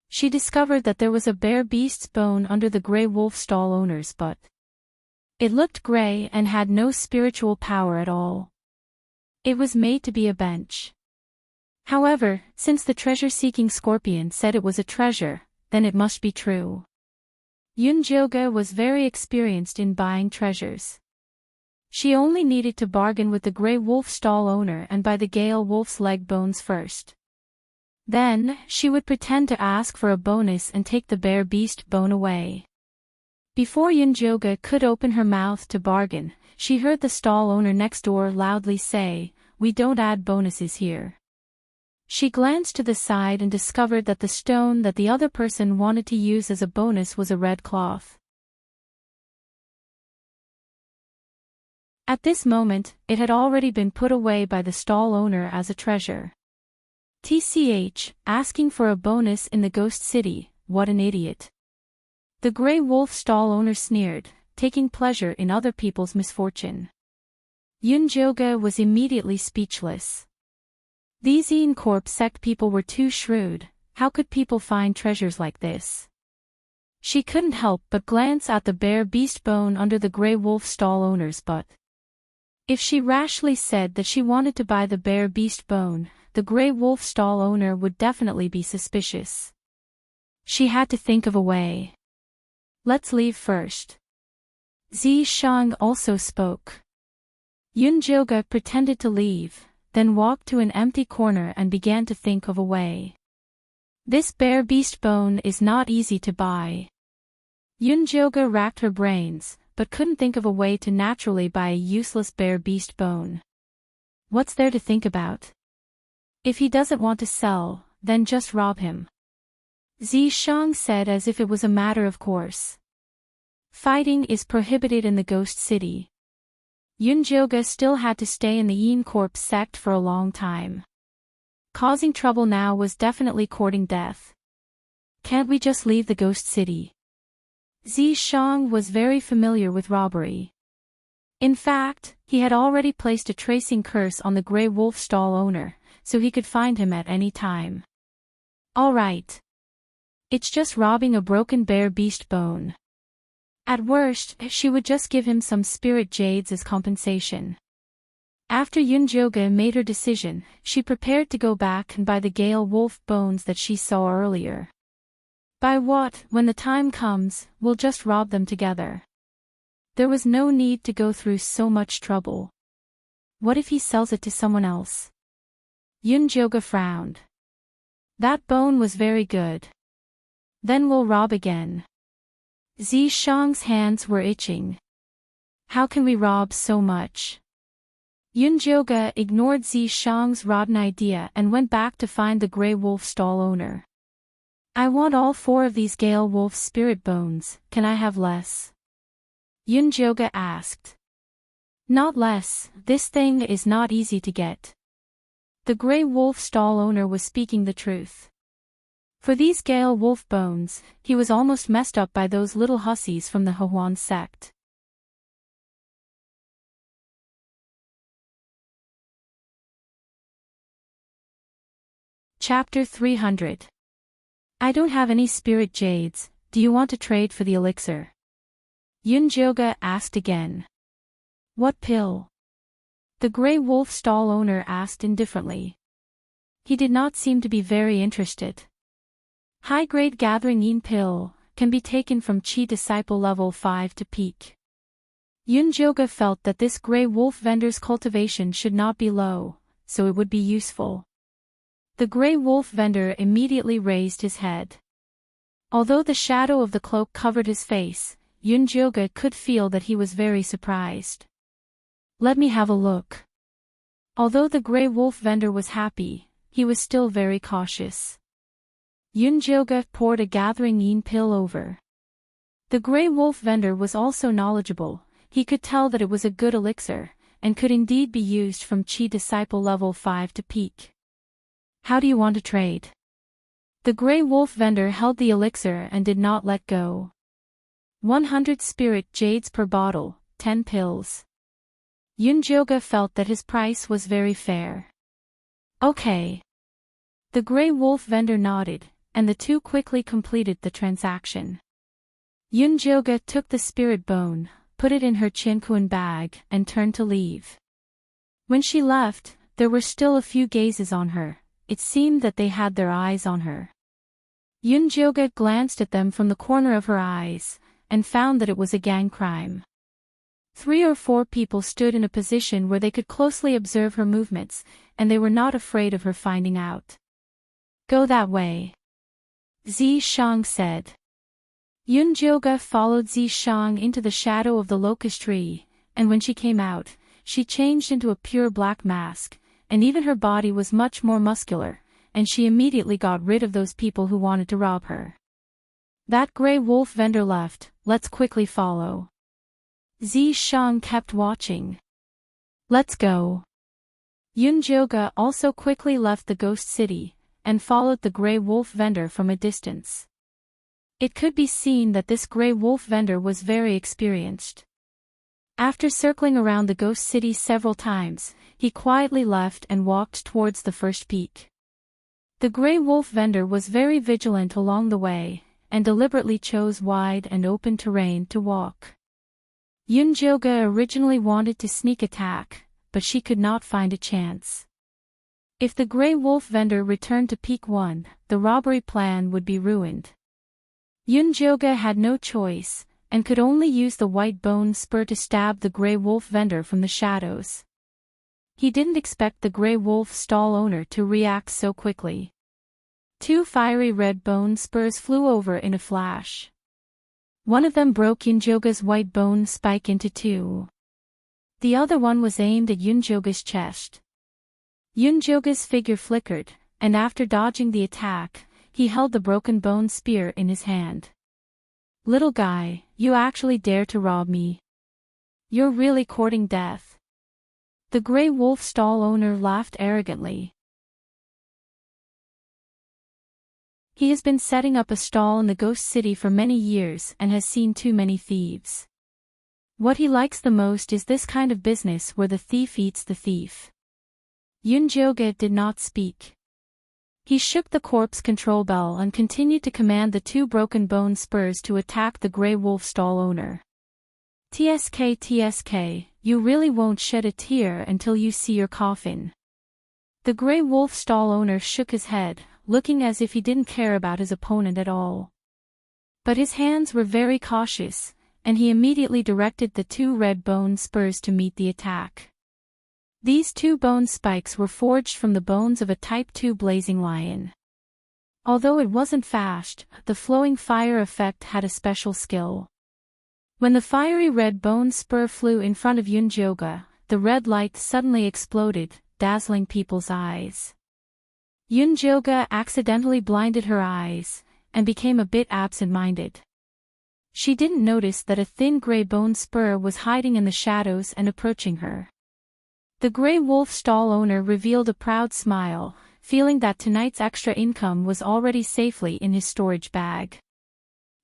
She discovered that there was a bare beast's bone under the gray wolf stall owner's butt. It looked gray and had no spiritual power at all. It was made to be a bench. However, since the treasure-seeking scorpion said it was a treasure, then it must be true. Yunjoga was very experienced in buying treasures. She only needed to bargain with the gray wolf stall owner and buy the Gale wolf's leg bones first. Then, she would pretend to ask for a bonus and take the bare beast bone away. Before Yunjoga could open her mouth to bargain, she heard the stall owner next door loudly say, "We don't add bonuses here." She glanced to the side and discovered that the stone that the other person wanted to use as a bonus was a red cloth. At this moment, it had already been put away by the stall owner as a treasure. TCH, asking for a bonus in the ghost city, what an idiot. The gray wolf stall owner sneered, taking pleasure in other people's misfortune. Yunjoga was immediately speechless. These Corp sect people were too shrewd. How could people find treasures like this? She couldn't help but glance at the bare beast bone under the gray wolf stall owner's butt. If she rashly said that she wanted to buy the bare beast bone, the gray wolf stall owner would definitely be suspicious. She had to think of a way. "Let's leave first." Zi Shang also spoke. Yunjoga pretended to leave, then walked to an empty corner and began to think of a way. This bare beast bone is not easy to buy. Yunjoga racked her brains, but couldn't think of a way to naturally buy a useless bare beast bone. What's there to think about? If he doesn't want to sell, then just rob him. Zi Shang said as if it was a matter of course. Fighting is prohibited in the ghost city. Yunjoga still had to stay in the Corp sect for a long time. Causing trouble now was definitely courting death. Can't we just leave the ghost city? Zishang was very familiar with robbery. In fact, he had already placed a tracing curse on the Grey Wolf stall owner, so he could find him at any time. All right. It's just robbing a broken bear beast bone. At worst, she would just give him some spirit jades as compensation. After Yunjoga made her decision, she prepared to go back and buy the Gale wolf bones that she saw earlier. Buy what, when the time comes, we'll just rob them together. There was no need to go through so much trouble. What if he sells it to someone else? Yunjoga frowned. That bone was very good. Then we'll rob again. Zishang's hands were itching. How can we rob so much? Yunjoga ignored Zishang's rotten idea and went back to find the Grey Wolf stall owner. I want all 4 of these Gale Wolf spirit bones, can I have less? Yunjoga asked. Not less, this thing is not easy to get. The Grey Wolf stall owner was speaking the truth. For these Gale Wolf bones, he was almost messed up by those little hussies from the Huan sect. Chapter 300. I don't have any spirit jades, do you want to trade for the elixir? Yunjoga asked again. What pill? The Grey Wolf stall owner asked indifferently. He did not seem to be very interested. High-grade gathering yin pill can be taken from Chi disciple level 5 to peak. Yunjoga felt that this Grey Wolf vendor's cultivation should not be low, so it would be useful. The Grey Wolf vendor immediately raised his head. Although the shadow of the cloak covered his face, Yunjoga could feel that he was very surprised. Let me have a look. Although the Grey Wolf vendor was happy, he was still very cautious. Yunjoga poured a gathering yin pill over. The Grey Wolf vendor was also knowledgeable, he could tell that it was a good elixir, and could indeed be used from Chi disciple level 5 to peak. How do you want to trade? The Grey Wolf vendor held the elixir and did not let go. 100 spirit jades per bottle, 10 pills. Yunjoga felt that his price was very fair. Okay. The Grey Wolf vendor nodded, and the two quickly completed the transaction. Yunjoga took the spirit bone, put it in her chinkuan bag, and turned to leave. When she left, there were still a few gazes on her. It seemed that they had their eyes on her. Yunjoga glanced at them from the corner of her eyes, and found that it was a gang crime. 3 or 4 people stood in a position where they could closely observe her movements, and they were not afraid of her finding out. Go that way. Zishang said. Yunjoga followed Zishang into the shadow of the locust tree, and when she came out, she changed into a pure black mask, and even her body was much more muscular, and she immediately got rid of those people who wanted to rob her. That Grey Wolf vendor left, let's quickly follow. Zishang kept watching. Let's go. Yunjoga also quickly left the ghost city, and followed the Grey Wolf vendor from a distance. It could be seen that this Grey Wolf vendor was very experienced. After circling around the ghost city several times, he quietly left and walked towards the first peak. The Grey Wolf vendor was very vigilant along the way, and deliberately chose wide and open terrain to walk. Yunjoga originally wanted to sneak attack, but she could not find a chance. If the Grey Wolf vendor returned to Peak 1, the robbery plan would be ruined. Yunjoga had no choice, and could only use the white bone spur to stab the Grey Wolf vendor from the shadows. He didn't expect the Grey Wolf stall owner to react so quickly. 2 fiery red bone spurs flew over in a flash. One of them broke Yunjoga's white bone spike into 2. The other one was aimed at Yunjoga's chest. Yunjoga's figure flickered, and after dodging the attack, he held the broken bone spear in his hand. Little guy, you actually dare to rob me? You're really courting death. The Grey Wolf stall owner laughed arrogantly. He has been setting up a stall in the ghost city for many years and has seen too many thieves. What he likes the most is this kind of business where the thief eats the thief. Yunjoga did not speak. He shook the corpse control bell and continued to command the two broken bone spurs to attack the Grey Wolf stall owner. TSK, you really won't shed a tear until you see your coffin. The Grey Wolf stall owner shook his head, looking as if he didn't care about his opponent at all. But his hands were very cautious, and he immediately directed the two red bone spurs to meet the attack. These two bone spikes were forged from the bones of a Type 2 blazing lion. Although it wasn't fast, the flowing fire effect had a special skill. When the fiery red bone spur flew in front of Yunjoga, the red light suddenly exploded, dazzling people's eyes. Yunjoga accidentally blinded her eyes, and became a bit absent-minded. She didn't notice that a thin grey bone spur was hiding in the shadows and approaching her. The Grey Wolf stall owner revealed a proud smile, feeling that tonight's extra income was already safely in his storage bag.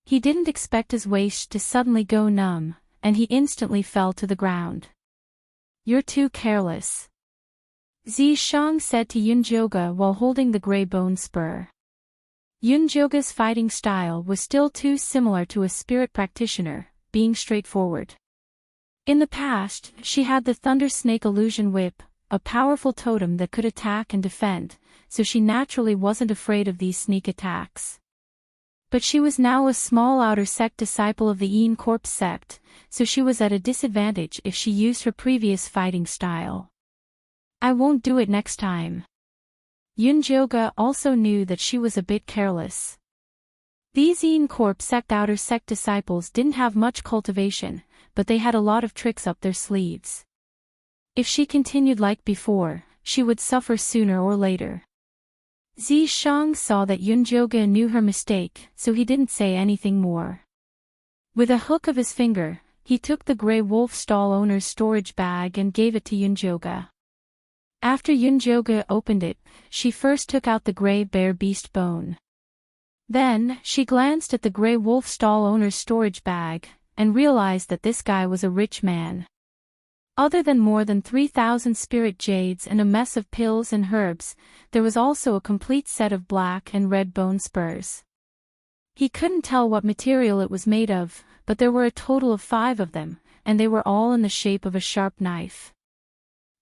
He didn't expect his waist to suddenly go numb, and he instantly fell to the ground. "You're too careless," Zishang said to Yunjoga while holding the grey bone spur. Yunjoga's fighting style was still too similar to a spirit practitioner, being straightforward. In the past, she had the Thunder Snake Illusion Whip, a powerful totem that could attack and defend, so she naturally wasn't afraid of these sneak attacks. But she was now a small outer sect disciple of the Een Corpse sect, so she was at a disadvantage if she used her previous fighting style. "I won't do it next time." Yunjoga also knew that she was a bit careless. These Een Corpse sect outer sect disciples didn't have much cultivation, but they had a lot of tricks up their sleeves. If she continued like before, she would suffer sooner or later. Zishang saw that Yunjoga knew her mistake, so he didn't say anything more. With a hook of his finger, he took the Grey Wolf stall owner's storage bag and gave it to Yunjoga. After Yunjoga opened it, she first took out the Grey Bear Beast bone. Then, she glanced at the Grey Wolf stall owner's storage bag, and realized that this guy was a rich man. Other than more than 3,000 spirit jades and a mess of pills and herbs, there was also a complete set of black and red bone spurs. He couldn't tell what material it was made of, but there were a total of 5 of them, and they were all in the shape of a sharp knife.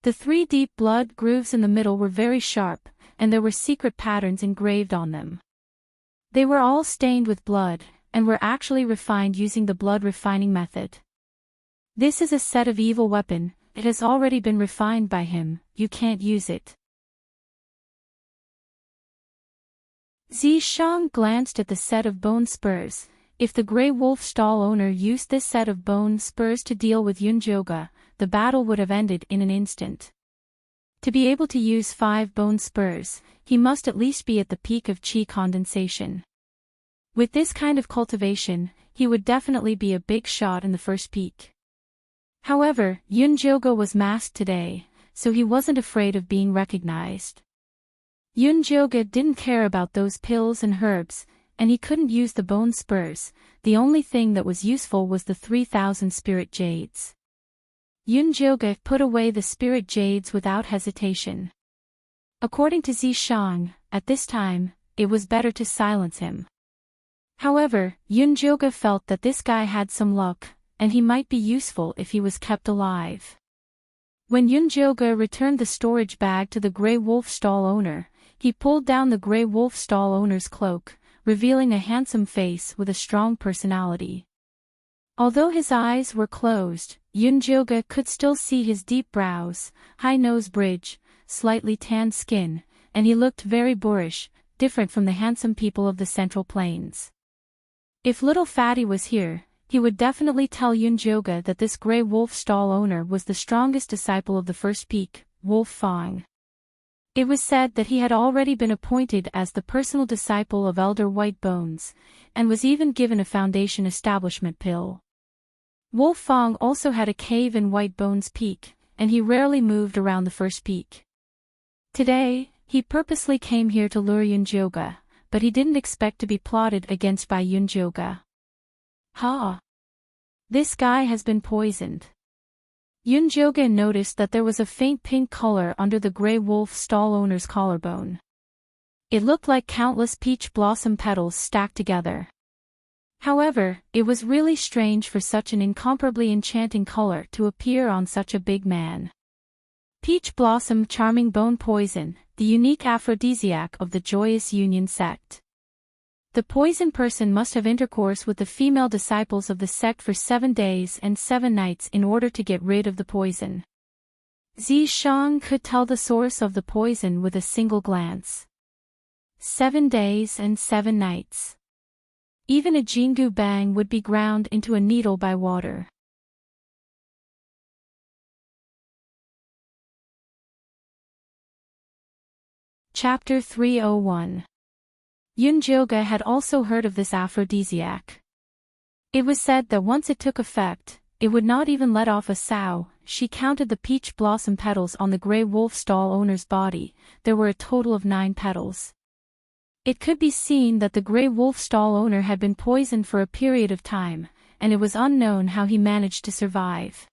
The 3 deep blood grooves in the middle were very sharp, and there were secret patterns engraved on them. They were all stained with blood, and were actually refined using the blood refining method. "This is a set of evil weapon, it has already been refined by him, you can't use it." Zishang glanced at the set of bone spurs. If the Grey Wolf stall owner used this set of bone spurs to deal with Yunjoga, the battle would have ended in an instant. To be able to use 5 bone spurs, he must at least be at the peak of chi condensation. With this kind of cultivation, he would definitely be a big shot in the first peak. However, Yunjoga was masked today, so he wasn't afraid of being recognized. Yunjoga didn't care about those pills and herbs, and he couldn't use the bone spurs. The only thing that was useful was the 3,000 spirit jades. Yunjoga put away the spirit jades without hesitation. According to Zishang, at this time, it was better to silence him. However, Yunjoga felt that this guy had some luck, and he might be useful if he was kept alive. When Yunjoga returned the storage bag to the Grey Wolf stall owner, he pulled down the Grey Wolf stall owner's cloak, revealing a handsome face with a strong personality. Although his eyes were closed, Yunjoga could still see his deep brows, high nose bridge, slightly tanned skin, and he looked very boorish, different from the handsome people of the Central Plains. If little Fatty was here, he would definitely tell Yunjoga that this Grey Wolf stall owner was the strongest disciple of the first peak, Wolf Fang. It was said that he had already been appointed as the personal disciple of Elder White Bones, and was even given a foundation establishment pill. Wolf Fang also had a cave in White Bones Peak, and he rarely moved around the first peak. Today, he purposely came here to lure Yunjoga, but he didn't expect to be plotted against by Yunjoga. Ha! This guy has been poisoned. Yunjoga noticed that there was a faint pink color under the gray wolf stall owner's collarbone. It looked like countless peach blossom petals stacked together. However, it was really strange for such an incomparably enchanting color to appear on such a big man. Peach blossom charming bone poison, the unique aphrodisiac of the Joyous Union sect. The poison person must have intercourse with the female disciples of the sect for 7 days and 7 nights in order to get rid of the poison. Zishang could tell the source of the poison with a single glance. 7 days and 7 nights. Even a Jingu bang would be ground into a needle by water. Chapter 301. Yunjoga had also heard of this aphrodisiac. It was said that once it took effect, it would not even let off a sow. She counted the peach blossom petals on the gray wolf stall owner's body. There were a total of 9 petals. It could be seen that the gray wolf stall owner had been poisoned for a period of time, and it was unknown how he managed to survive.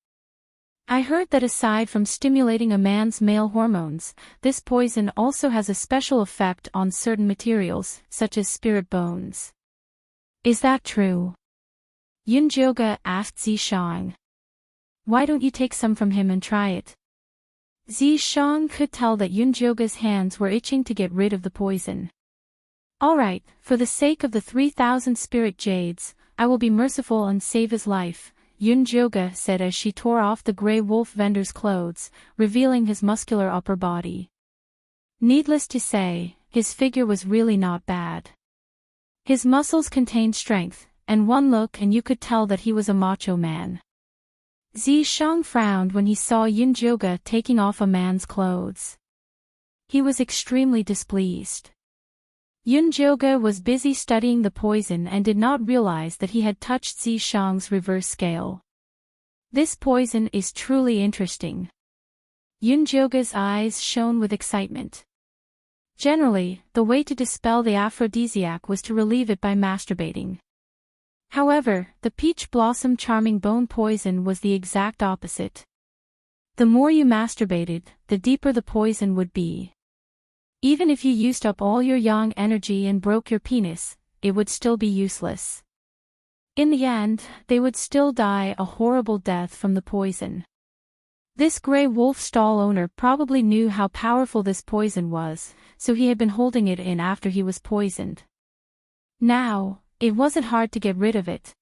I heard that aside from stimulating a man's male hormones, this poison also has a special effect on certain materials, such as spirit bones. Is that true? Yunjoga asked Zishang. Why don't you take some from him and try it? Zishang could tell that Yunjoga's hands were itching to get rid of the poison. Alright, for the sake of the 3,000 spirit jades, I will be merciful and save his life, Yunjoga said as she tore off the gray wolf vendor's clothes, revealing his muscular upper body. Needless to say, his figure was really not bad. His muscles contained strength, and one look and you could tell that he was a macho man. Zishang frowned when he saw Yunjoga taking off a man's clothes. He was extremely displeased. Yunjoga was busy studying the poison and did not realize that he had touched Zishang's reverse scale. This poison is truly interesting. Yunjoga's eyes shone with excitement. Generally, the way to dispel the aphrodisiac was to relieve it by masturbating. However, the peach blossom charming bone poison was the exact opposite. The more you masturbated, the deeper the poison would be. Even if you used up all your yang energy and broke your penis, it would still be useless. In the end, they would still die a horrible death from the poison. This gray wolf stall owner probably knew how powerful this poison was, so he had been holding it in after he was poisoned. Now, it wasn't hard to get rid of it.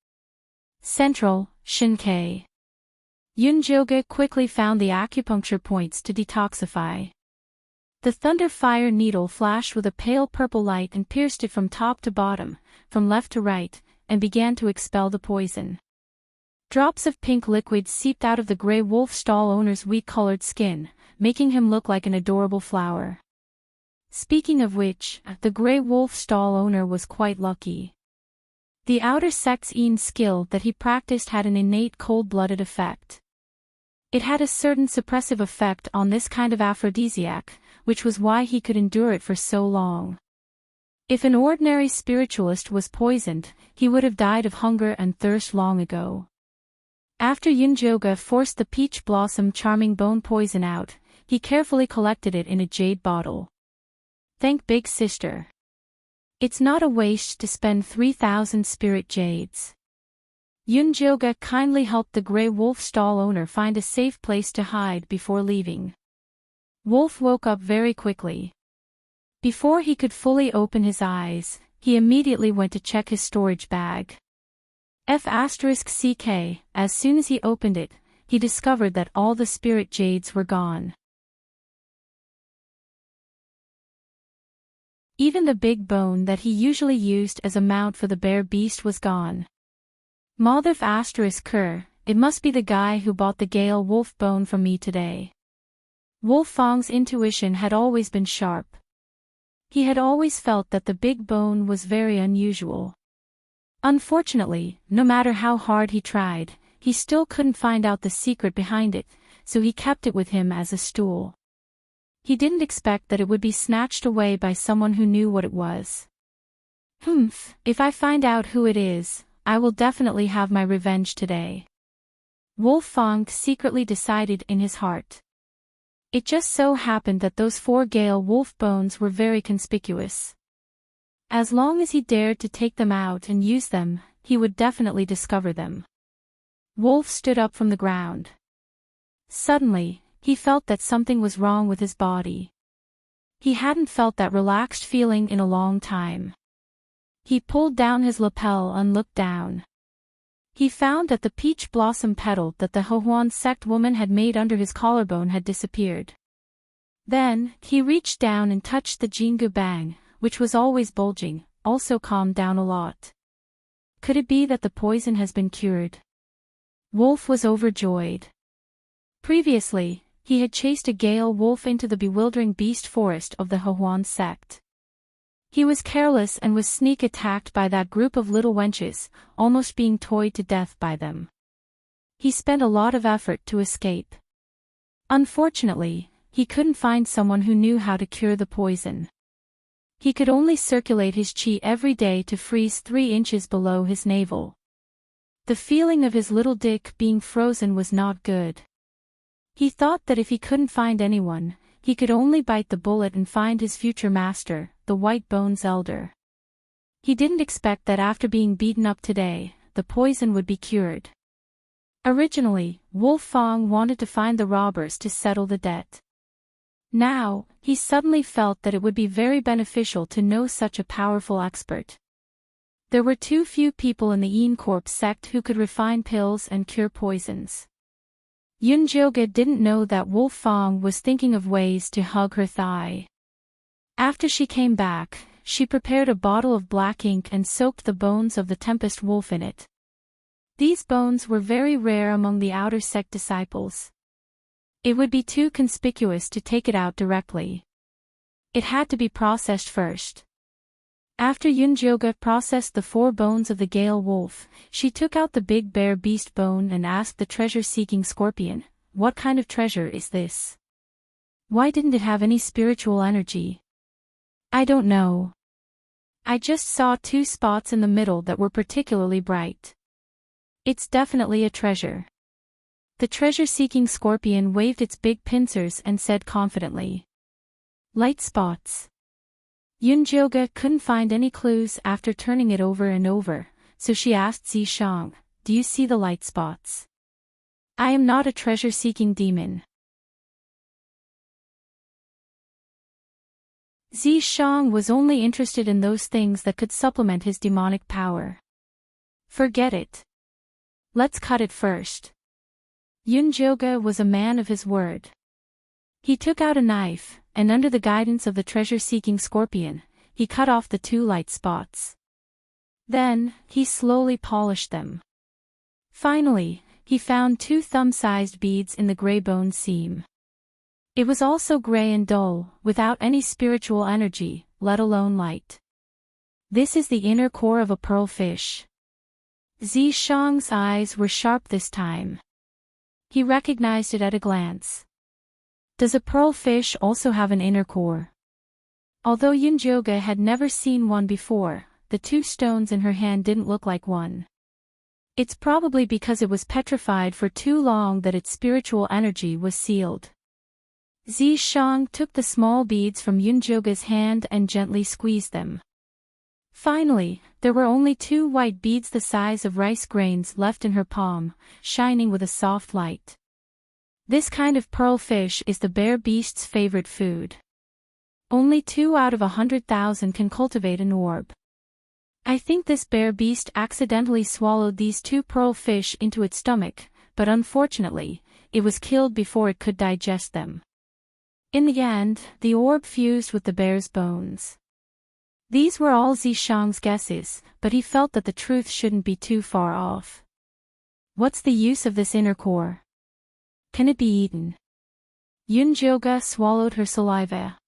Central, Shinkei. Yunjoga quickly found the acupuncture points to detoxify. The thunder fire needle flashed with a pale purple light and pierced it from top to bottom, from left to right, and began to expel the poison. Drops of pink liquid seeped out of the gray wolf stall owner's wheat-colored skin, making him look like an adorable flower. Speaking of which, the gray wolf stall owner was quite lucky. The outer sect's skill that he practiced had an innate cold-blooded effect. It had a certain suppressive effect on this kind of aphrodisiac, which was why he could endure it for so long. If an ordinary spiritualist was poisoned, he would have died of hunger and thirst long ago. After Yunjoga forced the peach blossom charming bone poison out, he carefully collected it in a jade bottle. Thank Big Sister. It's not a waste to spend 3,000 spirit jades. Yunjoga kindly helped the gray wolf stall owner find a safe place to hide before leaving. Wolf woke up very quickly. Before he could fully open his eyes, he immediately went to check his storage bag. F***CK, as soon as he opened it, he discovered that all the spirit jades were gone. Even the big bone that he usually used as a mount for the bear beast was gone. Mother***, it must be the guy who bought the Gale wolf bone from me today. Wolfang's intuition had always been sharp. He had always felt that the big bone was very unusual. Unfortunately, no matter how hard he tried, he still couldn't find out the secret behind it, so he kept it with him as a stool. He didn't expect that it would be snatched away by someone who knew what it was. Humph, if I find out who it is, I will definitely have my revenge today. Wolf Fang secretly decided in his heart. It just so happened that those 4 Gale wolf bones were very conspicuous. As long as he dared to take them out and use them, he would definitely discover them. Wolf stood up from the ground. Suddenly, he felt that something was wrong with his body. He hadn't felt that relaxed feeling in a long time. He pulled down his lapel and looked down. He found that the peach blossom petal that the Hehuan sect woman had made under his collarbone had disappeared. Then, he reached down and touched the Jingu Bang, which was always bulging, also calmed down a lot. Could it be that the poison has been cured? Wolf was overjoyed. Previously, he had chased a Gale wolf into the bewildering beast forest of the Hehuan sect. He was careless and was sneak attacked by that group of little wenches, almost being toyed to death by them. He spent a lot of effort to escape. Unfortunately, he couldn't find someone who knew how to cure the poison. He could only circulate his qi every day to freeze 3 inches below his navel. The feeling of his little dick being frozen was not good. He thought that if he couldn't find anyone, he could only bite the bullet and find his future master, the White Bones Elder. He didn't expect that after being beaten up today, the poison would be cured. Originally, Wolf Fang wanted to find the robbers to settle the debt. Now, he suddenly felt that it would be very beneficial to know such a powerful expert. There were too few people in the Encorp sect who could refine pills and cure poisons. Yunjioga didn't know that Wolf Fang was thinking of ways to hug her thigh. After she came back, she prepared a bottle of black ink and soaked the bones of the Tempest Wolf in it. These bones were very rare among the outer sect disciples. It would be too conspicuous to take it out directly. It had to be processed first. After Yunjioga processed the 4 bones of the Gale wolf, she took out the big bear beast bone and asked the treasure-seeking scorpion, "What kind of treasure is this? Why didn't it have any spiritual energy?" "I don't know. I just saw 2 spots in the middle that were particularly bright. It's definitely a treasure." The treasure-seeking scorpion waved its big pincers and said confidently, "Light spots." Yunjioga couldn't find any clues after turning it over and over, so she asked Zishang, "Do you see the light spots? I am not a treasure-seeking demon." Zishang was only interested in those things that could supplement his demonic power. "Forget it. Let's cut it first." Yunjioga was a man of his word. He took out a knife, and under the guidance of the treasure-seeking scorpion, he cut off the 2 light spots. Then, he slowly polished them. Finally, he found 2 thumb-sized beads in the gray bone seam. It was also gray and dull, without any spiritual energy, let alone light. This is the inner core of a pearl fish. Zishang's eyes were sharp this time. He recognized it at a glance. Does a pearl fish also have an inner core? Although Yunjioga had never seen one before, the 2 stones in her hand didn't look like one. It's probably because it was petrified for too long that its spiritual energy was sealed. Zishang took the small beads from Yunjioga's hand and gently squeezed them. Finally, there were only 2 white beads the size of rice grains left in her palm, shining with a soft light. This kind of pearl fish is the bear beast's favorite food. Only 2 out of 100,000 can cultivate an orb. I think this bear beast accidentally swallowed these 2 pearl fish into its stomach, but unfortunately, it was killed before it could digest them. In the end, the orb fused with the bear's bones. These were all Zishang's guesses, but he felt that the truth shouldn't be too far off. What's the use of this inner core? Can it be eaten? Yunjioga swallowed her saliva.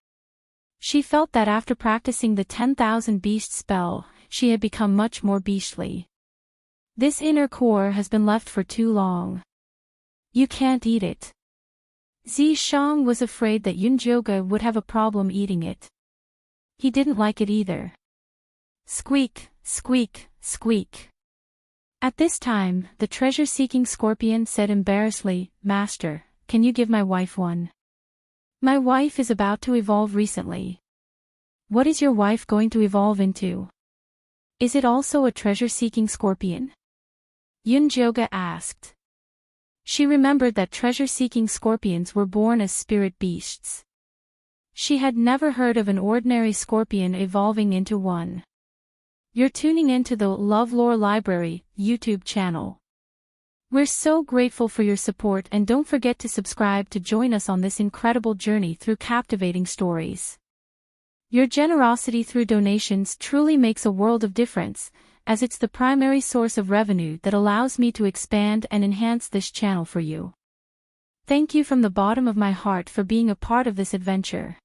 She felt that after practicing the 10,000 beast spell, she had become much more beastly. This inner core has been left for too long. You can't eat it. Zishang was afraid that Yunjioga would have a problem eating it. He didn't like it either. Squeak, squeak, squeak. At this time, the treasure-seeking scorpion said embarrassedly, "Master, can you give my wife one? My wife is about to evolve recently." "What is your wife going to evolve into? Is it also a treasure-seeking scorpion?" Yunjoga asked. She remembered that treasure-seeking scorpions were born as spirit beasts. She had never heard of an ordinary scorpion evolving into one. You're tuning into the LoveLore Library YouTube channel. We're so grateful for your support, and don't forget to subscribe to join us on this incredible journey through captivating stories. Your generosity through donations truly makes a world of difference, as it's the primary source of revenue that allows me to expand and enhance this channel for you. Thank you from the bottom of my heart for being a part of this adventure.